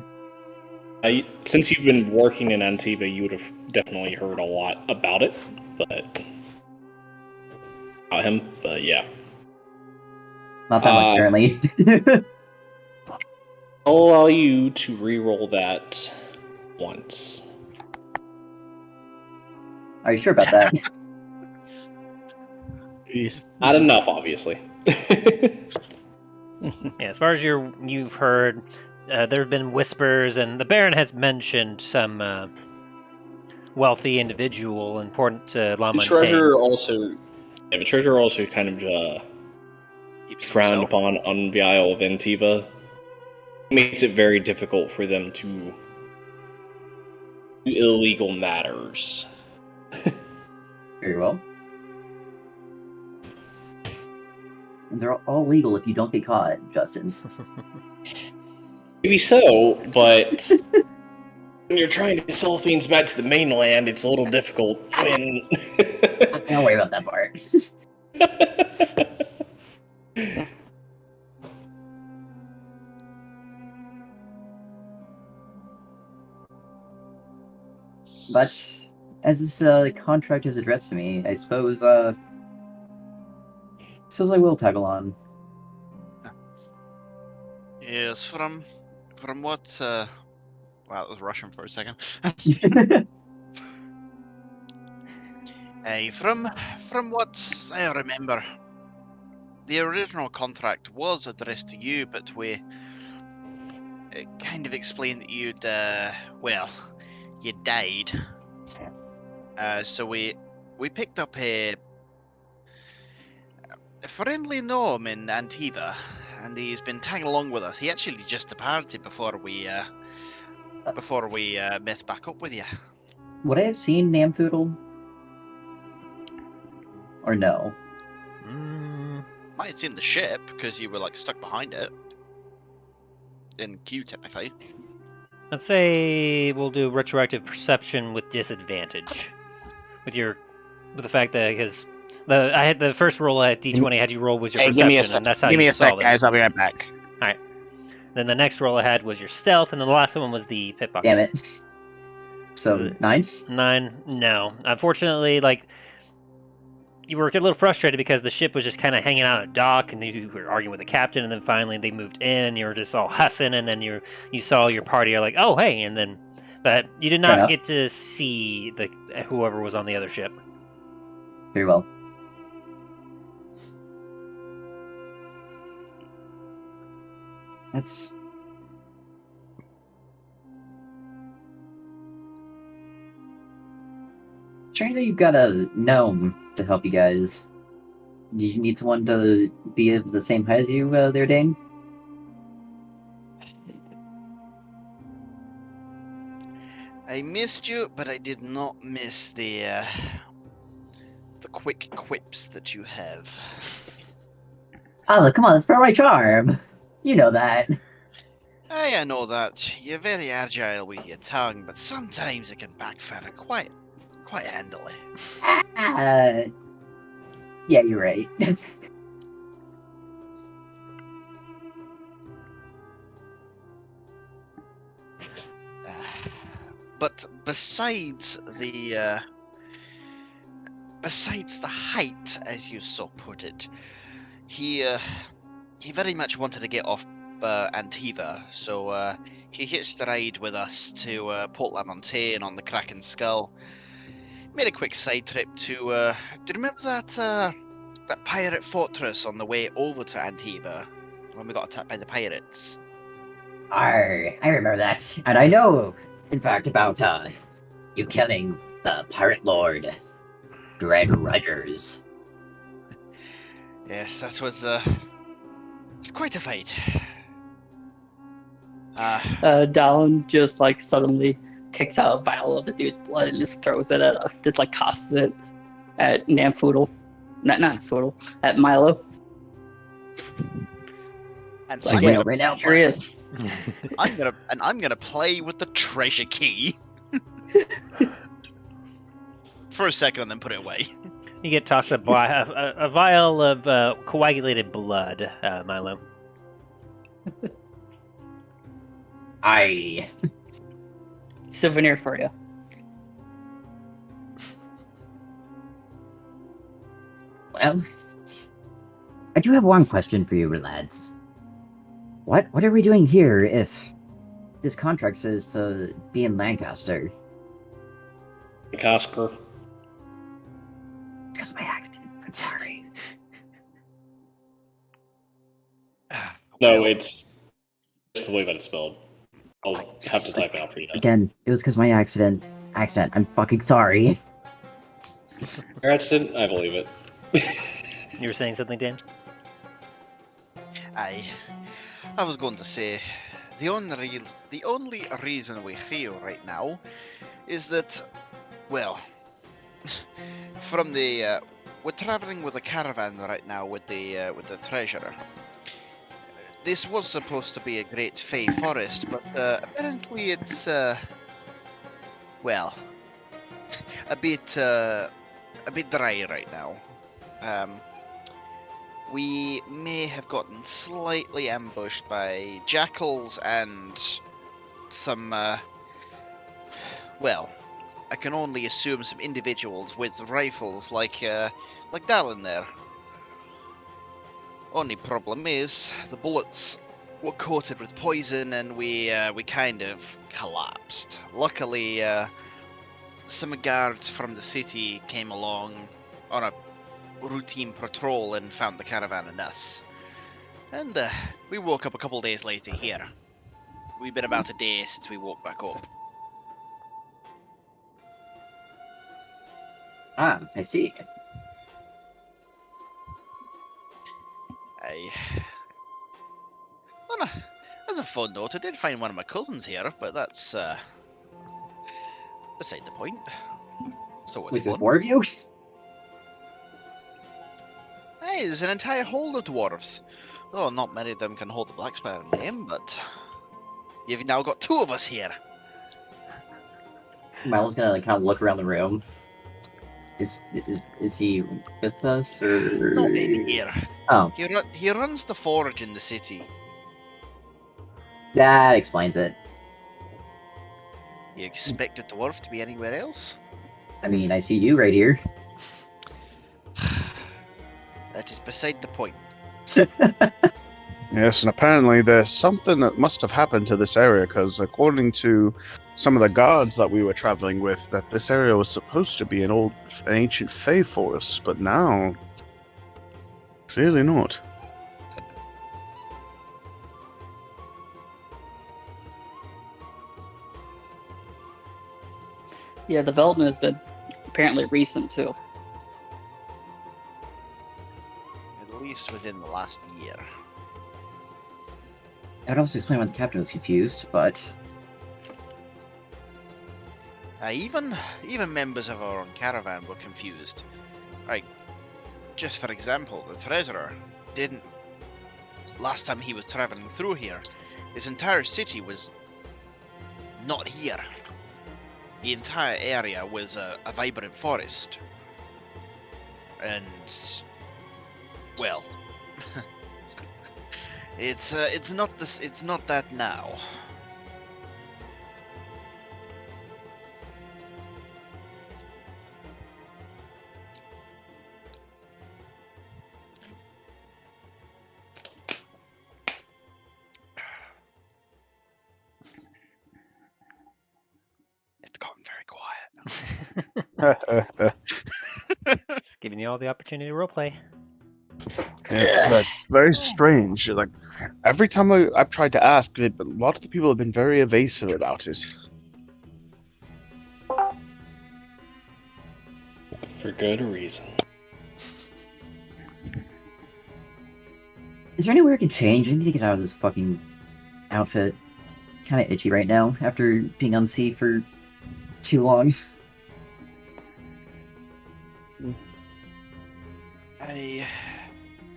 Since you've been working in Antiva, you would have definitely heard a lot about it, about him. But yeah, Not that much, apparently. I'll allow you to re-roll that once. Are you sure about that? Jeez. Not enough, obviously. Yeah, as far as you've heard, there have been whispers, and the Baron has mentioned some wealthy individual important to La The Montaigne. treasurer also kind of frowned upon on the Isle of Antiva. It makes it very difficult for them to do illegal matters. Very well. And they're all legal if you don't get caught, Justin. Maybe so, but when you're trying to sell things back to the mainland, it's a little difficult when... Don't worry about that part. But as this contract is addressed to me, I suppose I will tag along. Yes, from what wow, that was Russian for a second. From what I remember, the original contract was addressed to you, but it kind of explained that you'd you died. So we picked up a friendly gnome in Antiva, and he's been tagging along with us. He actually just departed before we met back up with you. Would I have seen Namfoodle? Or no? Might have seen the ship because you were like stuck behind it in queue technically. Let's say we'll do retroactive perception with disadvantage, with the fact that because I had the first roll at D20 I had you roll was your Hey, perception, give me a sec. and that's how Give me you a saw sec, them. guys. I'll be right back. Then the next roll I had was your stealth, and then the last one was the pickpocket. Damn it. So, 9? 9? No. Unfortunately, like, you were a little frustrated because the ship was just kind of hanging out at dock, and you were arguing with the captain, and then finally they moved in, and you were just all huffing, and then you saw your party, you're like, oh, hey, and then... But you did not get to see whoever was on the other ship. Very well. That's... Strange that you've got a gnome to help you guys. Do you need someone to be of the same height as you there, Dain? I missed you, but I did not miss the the quick quips that you have. Oh, come on, that's for my charm. You know that. I know that you're very agile with your tongue, but sometimes it can backfire quite handily. Yeah, you're right. But besides the height, as you so put it, he very much wanted to get off Antiva, so he hitched a ride with us to Port La Montaigne on the Kraken Skull. Made a quick side trip to. Do you remember that pirate fortress on the way over to Antiva when we got attacked by the pirates? I remember that. And I know, in fact, about you killing the pirate lord, Dread Rogers. Yes, that was it's quite a fight. Dallin just like suddenly takes out a vial of the dude's blood and just throws it at just like tosses it at Namfoodle. Not Foodle, at Milo. And Like, yeah, right now, Here he is. I'm gonna play with the treasure key for a second and then put it away. You get tossed a vial of coagulated blood, Milo. Souvenir for you. Well, I do have one question for you, lads. What are we doing here if this contract says to be in Lancaster? Lanqascuer. It's because of my accent. I'm sorry. No, it's the way that it's spelled. I'll have to type it out for you. Again, it was because my accent. I'm fucking sorry. Your accent? I believe it. You were saying something, Dan? I was going to say the only reason we're here right now is that, well, from the we're traveling with a caravan right now with the treasurer. This was supposed to be a great fey forest, but apparently it's well, a bit dry right now. We may have gotten slightly ambushed by jackals and some, well, I can only assume some individuals with rifles like Dallin there. Only problem is, the bullets were coated with poison and we kind of collapsed. Luckily, some guards from the city came along on a routine patrol and found the caravan and us. And we woke up a couple days later here. We've been about a day since we woke back up. Ah, I see. Well, as a fun note, I did find one of my cousins here, but that's beside the point. So it's Wait, there's fun. more of you? Hey, there's an entire hold of dwarves. Though not many of them can hold the Black Spire name, but you've now got two of us here. Milo's gonna like kind of look around the room. Is he with us or Not in here. Oh, He runs the forge in the city. that explains it. You expect a dwarf to be anywhere else? I mean, I see you right here. That is beside the point. Yes, and apparently there's something that must have happened to this area, because according to some of the guards that we were traveling with, that this area was supposed to be an ancient fey forest, but now, clearly not. Yeah, development has been apparently recent too. At least within the last year. That would also explain why the captain was confused, but Even members of our own caravan were confused. Just for example, the treasurer didn't. Last time he was traveling through here, his entire city was not here. The entire area was a vibrant forest. And, well, it's not this. It's not that now. It's gotten very quiet. Just giving you all the opportunity to roleplay. It's very strange. Like every time I've tried to ask, a lot of the people have been very evasive about it. For good reason. Is there anywhere I can change? I need to get out of this fucking outfit. Kind of itchy right now after being on sea for too long.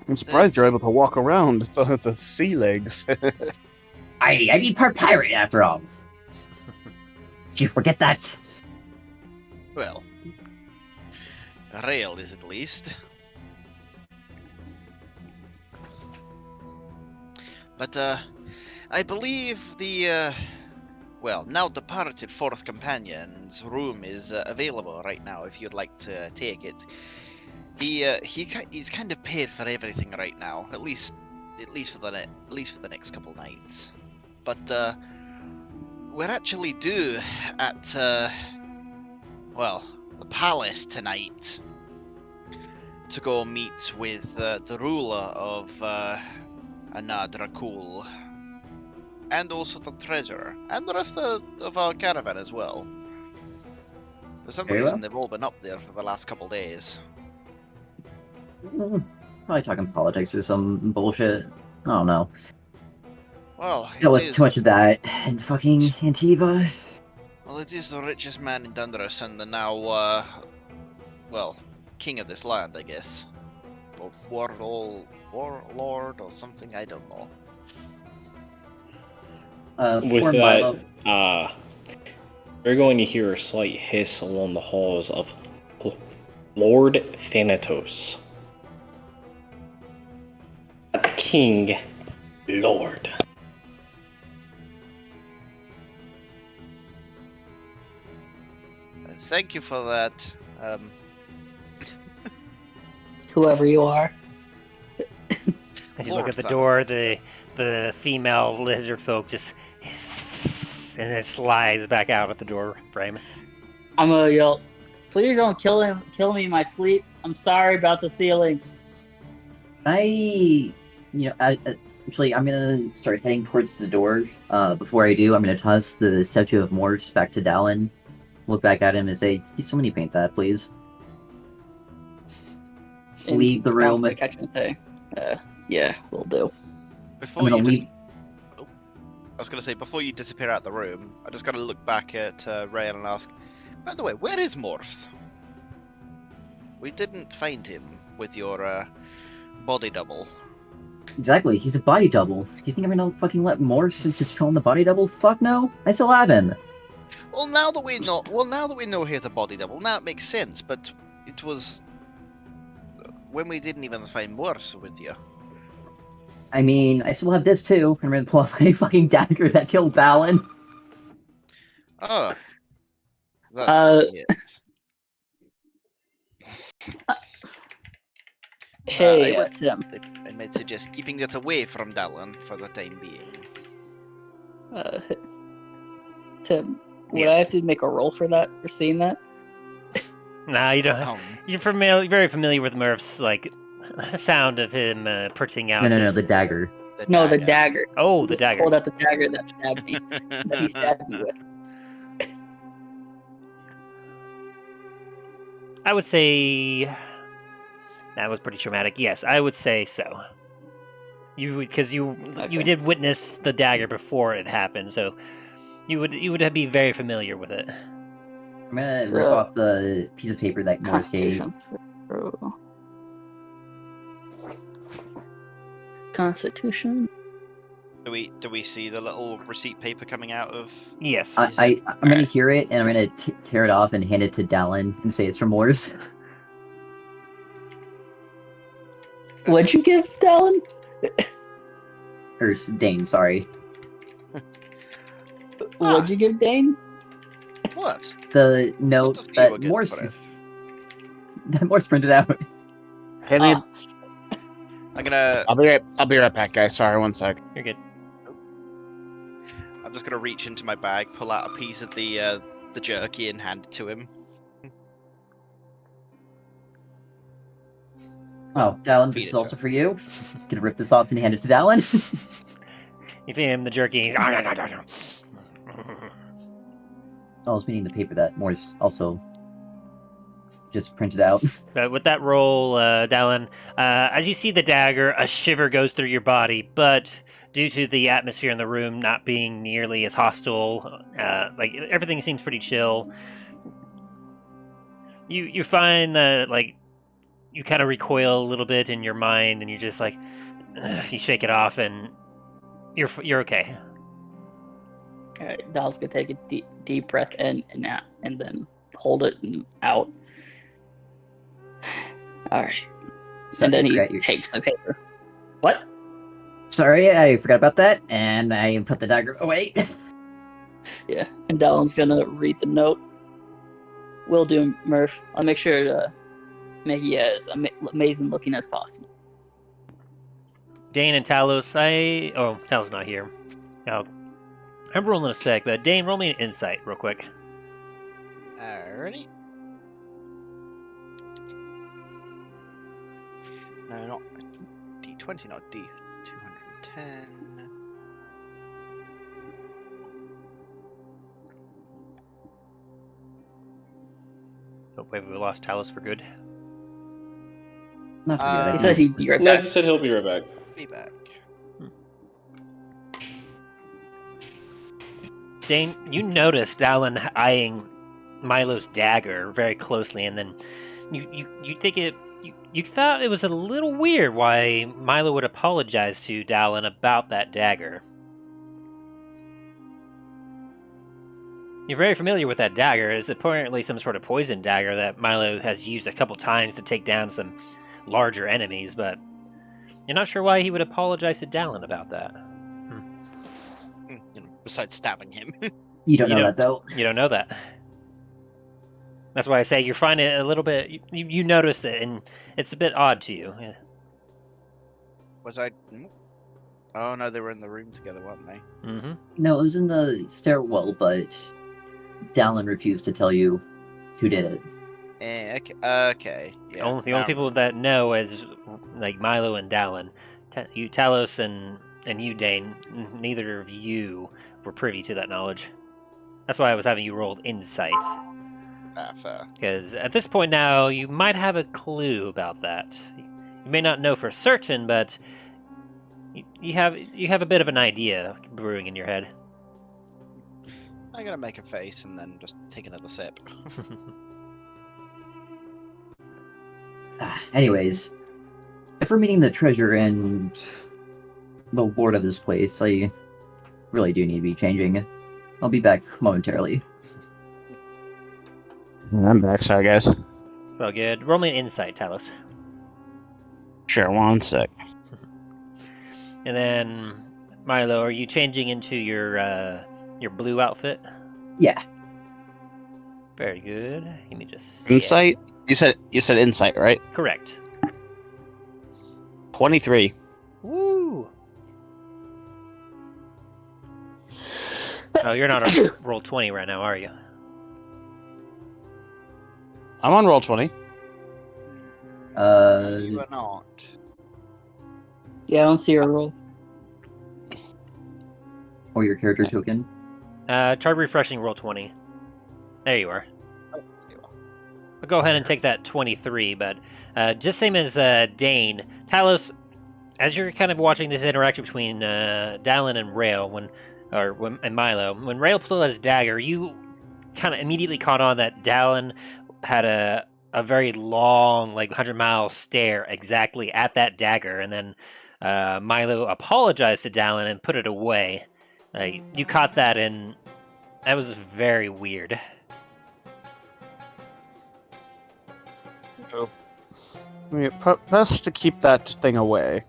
I'm surprised you're able to walk around the sea legs. I'd be part pirate after all. Did you forget that? Well, Rail is at least. But, I believe the, well, now departed fourth companion's room is available right now if you'd like to take it. He's kind of paid for everything right now, at least for the next couple nights. But, we're actually due at, well, the palace tonight to go meet with the ruler of Anar Dracul, and also the treasurer, and the rest of our caravan as well. For some Very reason, well. they've all been up there for the last couple days. Probably talking politics or some bullshit. I don't know. Well, Dealt it with is, too much of that in fucking Antiva. well, it is the richest man in Dundras and the now, well, king of this land, I guess. Or warlord or something, I don't know. With formed by that, we're going to hear a slight hiss along the halls of Lord Thanatos. Not King, Lord. Thank you for that. Whoever you are. As you look at the Lord door, the female lizard folk just and it slides back out at the door frame. I'm gonna yell, please don't kill me in my sleep. I'm sorry about the ceiling. Actually, I'm gonna start heading towards the door. Before I do, I'm gonna toss the statue of Morse back to Dallin, look back at him and say, "Can somebody paint that, please?" And Leave the bounce room. my catch and say, yeah, we'll do. Before I'm gonna you leave. I was gonna say, before you disappear out the room, I just gotta look back at Rael and ask, by the way, where is Morphs? We didn't find him with your body double. Exactly, he's a body double. You think I'm gonna fucking let Morse just call him the body double? Fuck no! I still have him. Well, now that we know he's a body double, now it makes sense. But it was when we didn't even find Morphs with you. I mean, I still have this too. I'm gonna pull out my fucking dagger that killed Dallin. Oh, that's what it is. Hey, I Tim. might suggest keeping it away from Dallin for the time being. Tim, would Yes. I have to make a roll for that, for seeing that? Nah, you don't. Um, You're very familiar with Murph's like sound of him putting out. No, his... the dagger. No, the dagger. Oh, He the just dagger. pulled out the dagger that stabbed me. That he stabbed me with. I would say that was pretty traumatic. Yes, I would say so. Because you Okay. did witness the dagger before it happened, so you would be very familiar with it. I'm gonna So- rip off the piece of paper that Morse gave. Constitution Oh. Constitution. Do we see the little receipt paper coming out of? Yes. I'm gonna hear it, and I'm gonna tear it off and hand it to Dallin and say it's from Morse. What'd you give Dallin? Or Dain, sorry. What'd you give Dain? What? The note just that you again, Morse whatever. that Morse printed out. Hand me. Ah, I'm gonna. I'll be right back, guys. Sorry, one sec. You're good. I'm just gonna reach into my bag, pull out a piece of the jerky, and hand it to him. Oh, Dallin, Feed this it is to also for you. Gonna rip this off and hand it to Dallin. You feed him the jerky. He's... I was meaning the paper that Morse also just printed out. But with that roll, Dallin, as you see the dagger, a shiver goes through your body, but due to the atmosphere in the room not being nearly as hostile, like everything seems pretty chill, you find that like you kind of recoil a little bit in your mind, and you're just like, you shake it off, and you're okay. Alright, Dal's gonna take a deep breath in and out, and then hold it and out. Alright. So And then he regret your- takes the paper. What? Sorry, I forgot about that, and I put the dagger away. Yeah, and Dallin's gonna read the note. Will do, Murph. I'll make sure to make you as amazing looking as possible. Dain and Talos, oh, Talos not here. I'm rolling a sec, but Dain, roll me an insight real quick. Alrighty. No, not D20, not D210. Oh, wait, we lost Talos for good. Not too Uh, good. He said he'd be right Yeah, back. he said he'll be right back. Be back. Dain, you noticed Dallin eyeing Milo's dagger very closely, and then you think you thought it was a little weird why Milo would apologize to Dallin about that dagger. You're very familiar with that dagger. It's apparently some sort of poison dagger that Milo has used a couple times to take down some larger enemies, but you're not sure why he would apologize to Dallin about that. Besides stabbing him. You don't You know don't- that, though. You don't know that. That's why I say you're finding it a little bit. You noticed it, and it's a bit odd to you. Yeah. Was I? Oh no, they were in the room together, weren't they? Mm-hmm. No, it was in the stairwell, but Dallin refused to tell you who did it. Okay. Yeah. The only now- people that know is like Milo and Dallin. You, Talos, and you, Dain. Neither of you were privy to that knowledge. That's why I was having you roll insight, fair. because at this point now you might have a clue about that. You may not know for certain, but you have a bit of an idea brewing in your head. I'm gonna make a face and then just take another sip. Anyways, if we're meeting the treasure and the lord of this place, I really do need to be changing. I'll be back momentarily. I'm back. Sorry, guys. Well, good. Roll me an insight, Talos. Sure, one sec. And then, Milo, are you changing into your blue outfit? Yeah. Very good. Let me just see it. Insight. You said insight, right? Correct. 23. Woo! Oh, you're not on roll 20 right now, are you? I'm on roll 20. You are not. Yeah, I don't see her roll. Or your character token. Try refreshing roll 20. There you are. Oh, you are. I'll go ahead and take that 23, but just same as Dain, Talos, as you're kind of watching this interaction between Dallin and Rail, and Milo, when Rail pulled out his dagger, you kind of immediately caught on that Dallin had a a very long, like 100-mile stare exactly at that dagger, and then Milo apologized to Dallin and put it away. You caught that, and that was very weird. So, best to keep that thing away.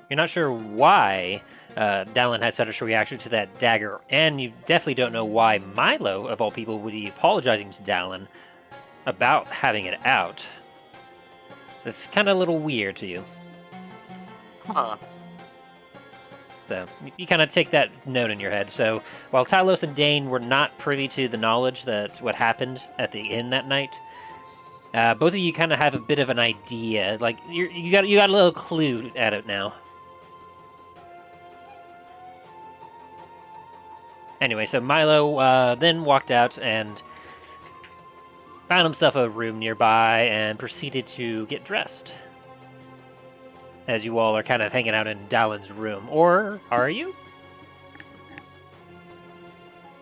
You're not sure why Dallin had such a reaction to that dagger, and you definitely don't know why Milo, of all people, would be apologizing to Dallin about having it out. That's kind of a little weird to you. Huh. So, you kind of take that note in your head. So, while Talos and Dain were not privy to the knowledge that what happened at the inn that night, both of you kind of have a bit of an idea. Like, you got a little clue at it now. Anyway, so Milo then walked out and found himself a room nearby and proceeded to get dressed. As you all are kind of hanging out in Dallin's room. Or are you?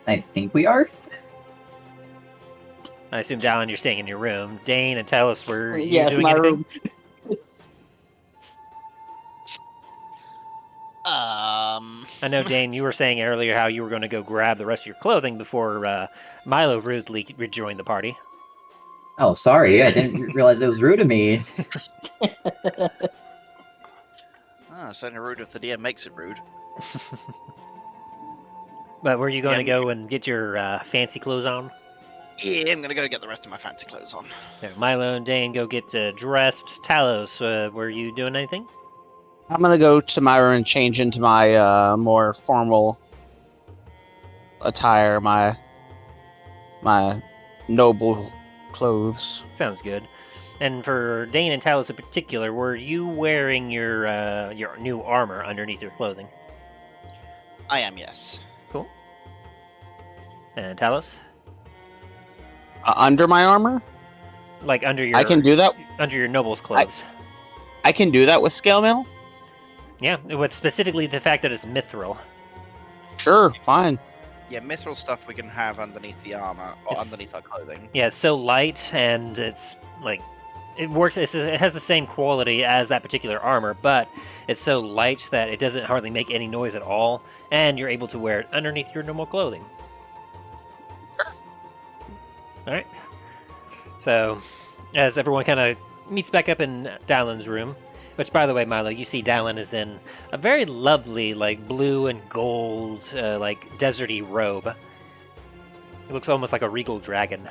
I think we are. I assume, Dallin, you're staying in your room. Dain and Talos, were you Yes, doing my anything? room. I know, Dain, you were saying earlier how you were going to go grab the rest of your clothing before Milo rudely rejoined the party. Oh, sorry. I didn't realize it was rude of me. It's only rude if the DM makes it rude. But were you going to Yeah, go and get your fancy clothes on? Yeah, I'm gonna go get the rest of my fancy clothes on. Yeah, Milo and Dain go get dressed. Talos, were you doing anything? I'm gonna go to my room and change into my more formal attire, my noble clothes. Sounds good. And for Dain and Talos in particular, were you wearing your new armor underneath your clothing? I am, yes. Cool. And Talos? Under my armor? Like under your I can do that. under your noble's clothes. I can do that with scale mail? Yeah, with specifically the fact that it's mithril. Sure, fine. Yeah, mithril stuff we can have underneath the armor, or It's- underneath our clothing. Yeah, it's so light, and it's like it works. It has the same quality as that particular armor, but it's so light that it doesn't hardly make any noise at all, and you're able to wear it underneath your normal clothing. All right. So, as everyone kind of meets back up in Dallin's room, which, by the way, Milo, you see Dallin is in a very lovely, like, blue and gold, like, deserty robe. It looks almost like a regal dragon.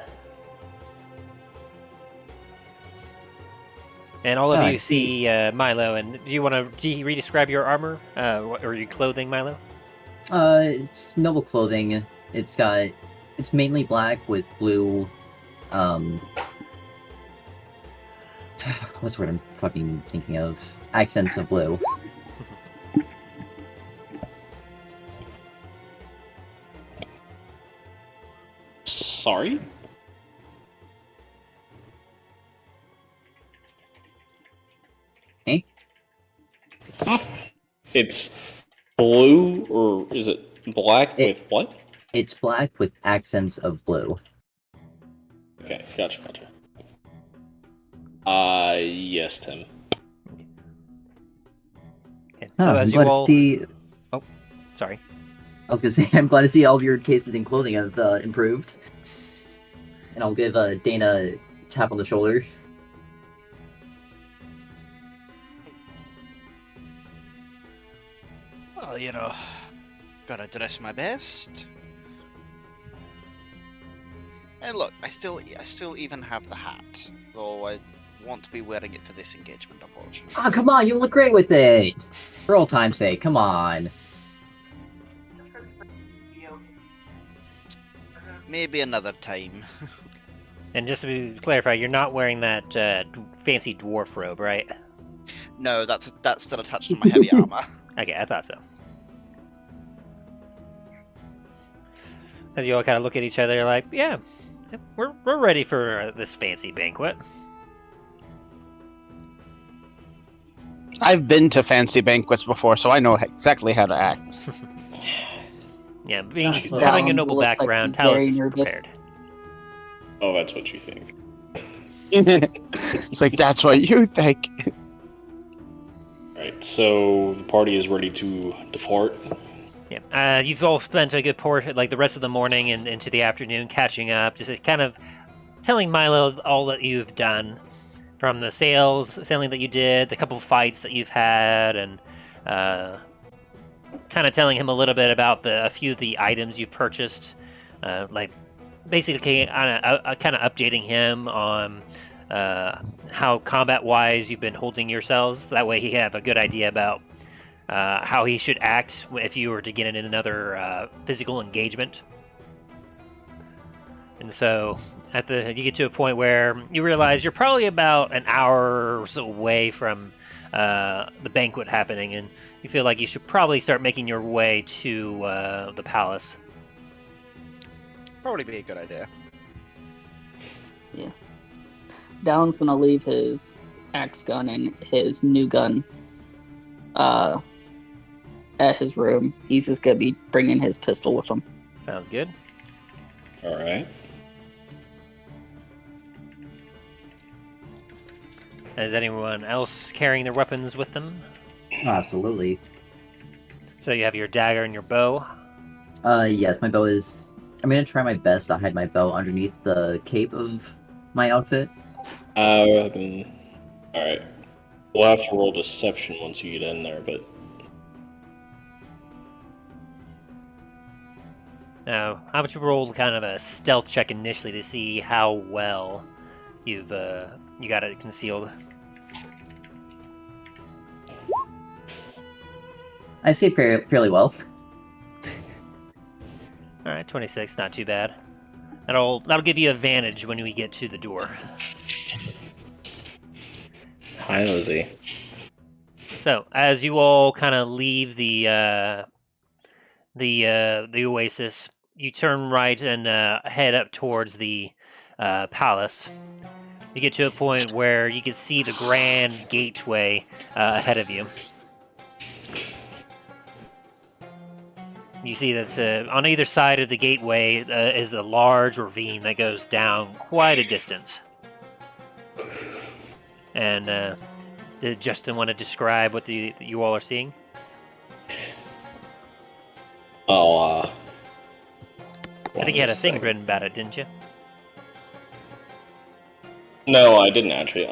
And all of Ah, you I see. see Milo, and do you want to re-describe your armor, or your clothing, Milo? It's noble clothing. It's mainly black with blue, what's the word I'm fucking thinking of? Accents of blue. Sorry? Eh? It's blue, or is it black It- with what? It's black with accents of blue. Okay, gotcha. Yes, Tim. Okay. So I'm as you glad all, to see. sorry. I was gonna say, I'm glad to see all of your cases in clothing have improved. And I'll give Dana a tap on the shoulder. Well, gotta dress my best. And look, I still even have the hat, though I want to be wearing it for this engagement, unfortunately. Oh, come on, you look great with it! For old time's sake, come on. Maybe another time. And just to clarify, you're not wearing that fancy dwarf robe, right? No, that's still attached to my heavy armor. Okay, I thought so. As you all kind of look at each other, like, yeah, we're ready for this fancy banquet. I've been to fancy banquets before, so I know exactly how to act. Yeah, Sounds like having a Alan noble looks like background, he's very Talos is nervous. prepared. Oh, that's what you think. It's like, that's what you think. Alright, so the party is ready to depart. Yeah. You've all spent a good portion, like the rest of the morning and into the afternoon, catching up, just kind of telling Milo all that you've done, from the sailing that you did, the couple fights that you've had, and kind of telling him a little bit about a few of the items you purchased, like basically kind of updating him on how combat-wise you've been holding yourselves. That way he have a good idea about how he should act if you were to get in another physical engagement. And so you get to a point where you realize you're probably about an hour or so away from the banquet happening, and you feel like you should probably start making your way to the palace. Probably be a good idea. Yeah. Dallon's gonna leave his axe gun and his new gun at his room. He's just gonna be bringing his pistol with him. Sounds good. Alright. Is anyone else carrying their weapons with them? Absolutely. So you have your dagger and your bow. Yes, my bow is... I'm gonna try my best to hide my bow underneath the cape of my outfit. Alright. We'll have to roll deception once you get in there, but... Now, how about you roll kind of a stealth check initially to see how well you got it concealed? I say fairly well. All right, 26, not too bad. That'll give you advantage when we get to the door. Hi, Lizzie. So, as you all kind of leave the oasis, you turn right and head up towards the palace. You get to a point where you can see the grand gateway ahead of you. You see that on either side of the gateway is a large ravine that goes down quite a distance. And did Justin want to describe what you all are seeing? Oh, I think you had a thing written about it, didn't you? No, I didn't actually.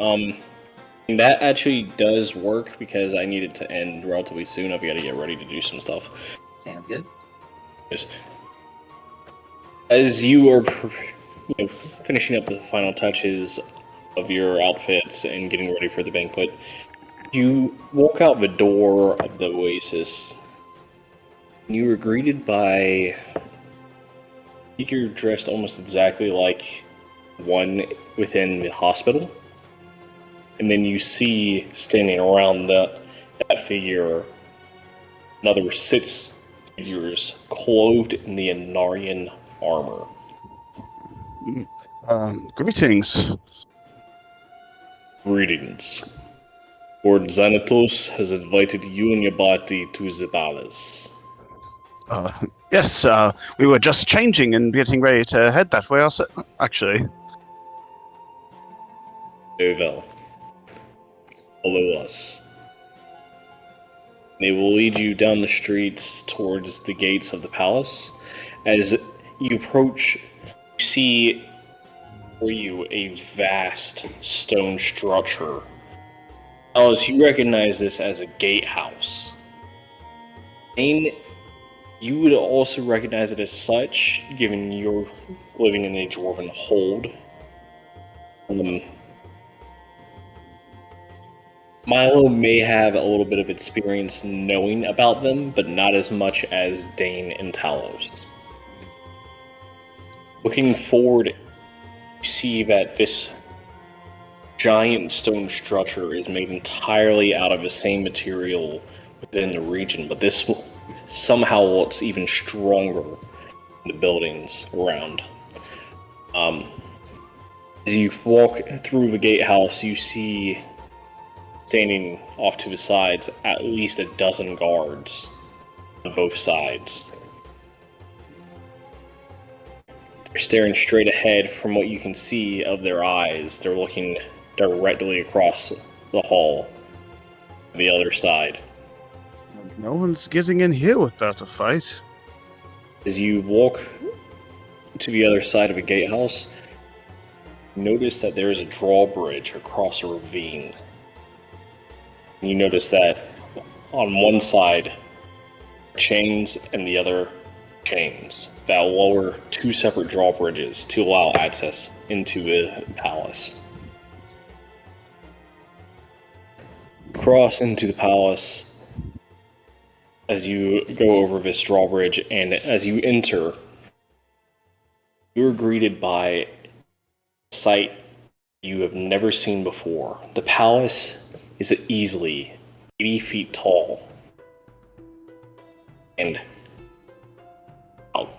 That actually does work because I need it to end relatively soon. I've got to get ready to do some stuff. Sounds good. As you are finishing up the final touches of your outfits and getting ready for the banquet, you walk out the door of the oasis. You were greeted by a figure dressed almost exactly like one within the hospital. And then you see standing around that figure another 6 figures clothed in the Anarian armor. Greetings. Greetings. Lord Thanatos has invited you and your party to the palace. Yes, we were just changing and getting ready to head that way, actually. Very well. Follow us. They will lead you down the streets towards the gates of the palace. As you approach, you see for you a vast stone structure. As you recognize this as a gatehouse. Dain, you would also recognize it as such, given you're living in a dwarven hold. Milo may have a little bit of experience knowing about them, but not as much as Dain and Talos. Looking forward, you see that this giant stone structure is made entirely out of the same material within the region, but this somehow looks even stronger in the buildings around. As you walk through the gatehouse, you see standing off to the sides at least a dozen guards on both sides. They're staring straight ahead from what you can see of their eyes. They're looking directly across the hall to the other side. No one's getting in here without a fight. As you walk to the other side of a gatehouse, notice that there is a drawbridge across a ravine. You notice that on one side, chains and the other chains that lower two separate drawbridges to allow access into the palace. Cross into the palace as you go over this drawbridge, and as you enter, you are greeted by a sight you have never seen before. The palace is easily 80 feet tall and about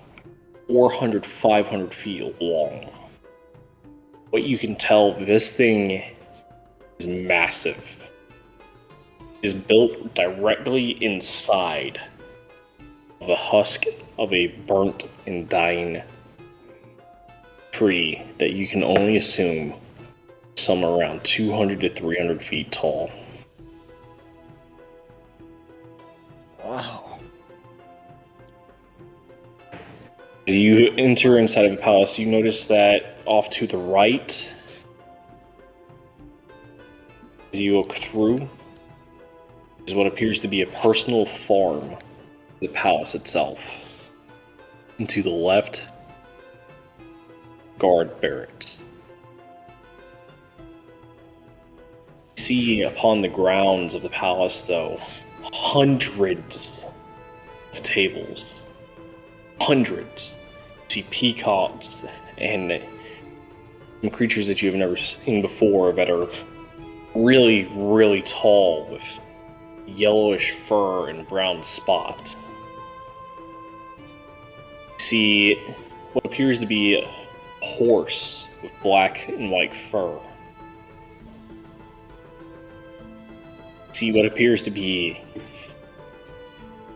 400, 500 feet long. What you can tell, this thing is massive. It is built directly inside of the husk of a burnt and dying tree that you can only assume somewhere around 200 to 300 feet tall. Wow. As you enter inside of the palace, you notice that off to the right, as you look through, is what appears to be a personal farm of the palace itself. And to the left, guard barracks. You see upon the grounds of the palace, though, hundreds of tables. Hundreds. You see peacocks and some creatures that you have never seen before that are really, really tall with yellowish fur and brown spots. You see what appears to be a horse with black and white fur. You see what appears to be,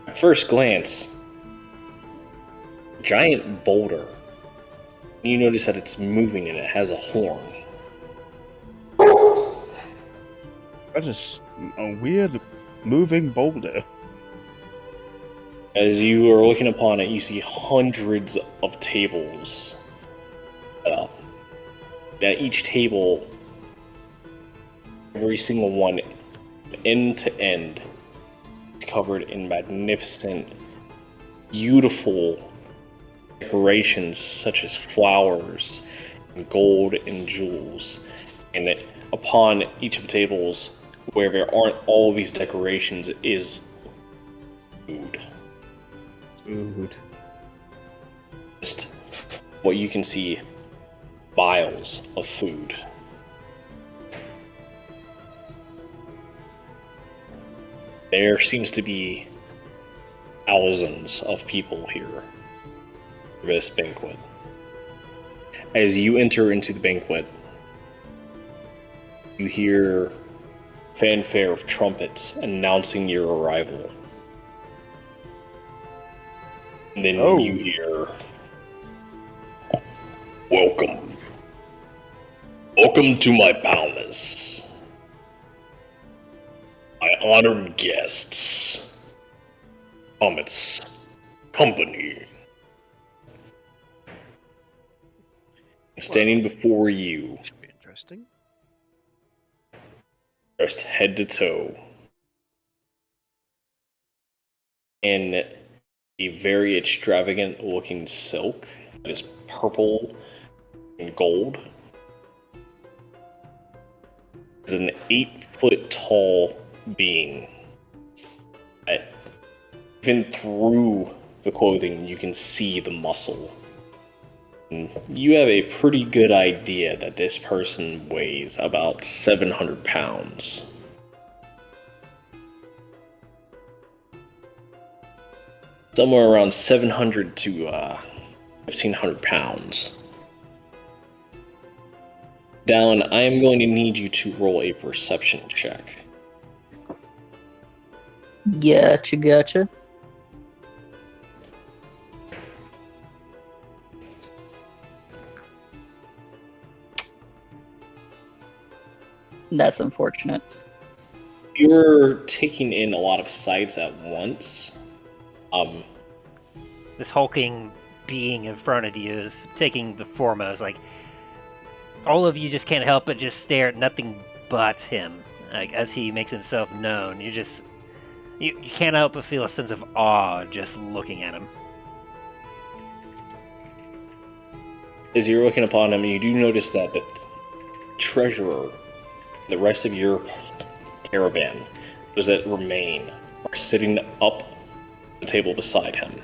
at first glance, a giant boulder. You notice that it's moving and it has a horn. That is a weird moving boulder. As you are looking upon it, you see hundreds of tables set up. At each table, every single one, end to end, is covered in magnificent, beautiful decorations such as flowers and gold and jewels. And upon each of the tables, where there aren't all of these decorations, is food. Food. Just what you can see, vials of food. There seems to be thousands of people here for this banquet. As you enter into the banquet, you hear fanfare of trumpets announcing your arrival. And then you hear, "Welcome. Welcome to my palace. My honored guests. Comet's company." Standing before you, Should be interesting. dressed head to toe in a very extravagant looking silk that is purple and gold, is an 8-foot tall being that even through the clothing you can see the muscle. And you have a pretty good idea that this person weighs about 700 pounds. Somewhere around 700 to 1,500 pounds. Dallin, I am going to need you to roll a perception check. That's unfortunate. You're taking in a lot of sights at once. This hulking being in front of you is taking the foremost. Like, all of you just can't help but just stare at nothing but him. Like, as he makes himself known, you can't help but feel a sense of awe just looking at him. As you're looking upon him, you do notice that the treasurer, the rest of your caravan, those that remain, are sitting up the table beside him.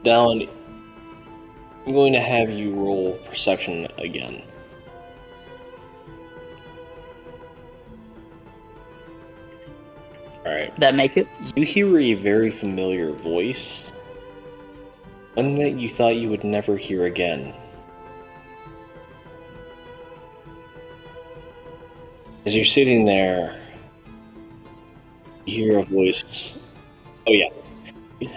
Dallin, I'm going to have you roll perception again. Alright. That make it? You hear a very familiar voice. One that you thought you would never hear again. As you're sitting there, you hear a voice. Oh yeah.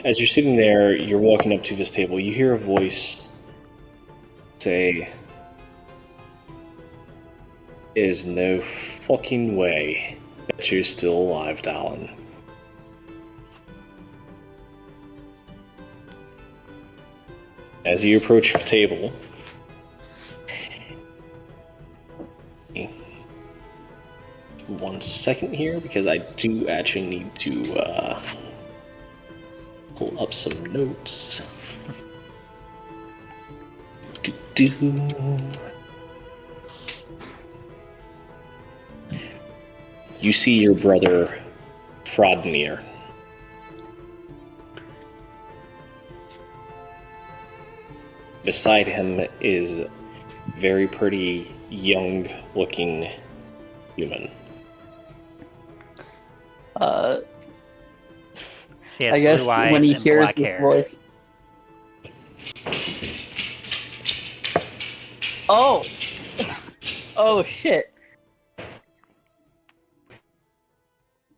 As you're sitting there, you're walking up to this table, you hear a voice say, "There's no fucking way that you're still alive, Dallin." As you approach the table, one second here, because I do actually need to pull up some notes. You see your brother, Frodnir. Beside him is a very pretty, young-looking human. She has I guess blue eyes when he and hears black this hair. voice. Oh! Oh shit.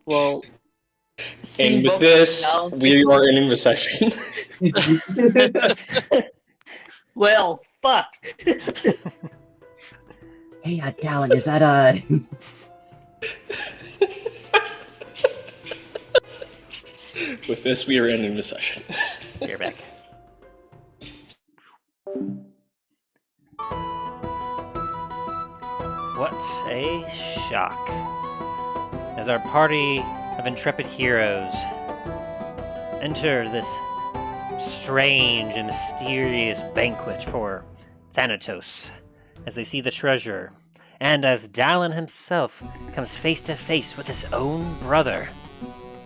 Well. seeing And with both this, now- we are ending the session. Well, fuck. Hey, Dallin, is that With this, we are ending the session. You're back. What a shock. As our party of intrepid heroes enter this strange and mysterious banquet for Thanatos, as they see the treasure, and as Dallin himself comes face to face with his own brother,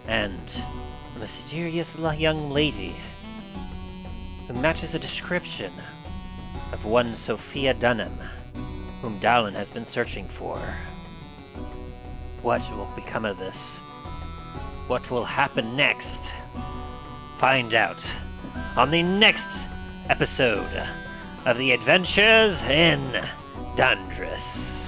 and a mysterious young lady who matches a description of one Sophia Dunham, whom Dallin has been searching for. What will become of this? What will happen next? Find out on the next episode of the Adventures in Dundras.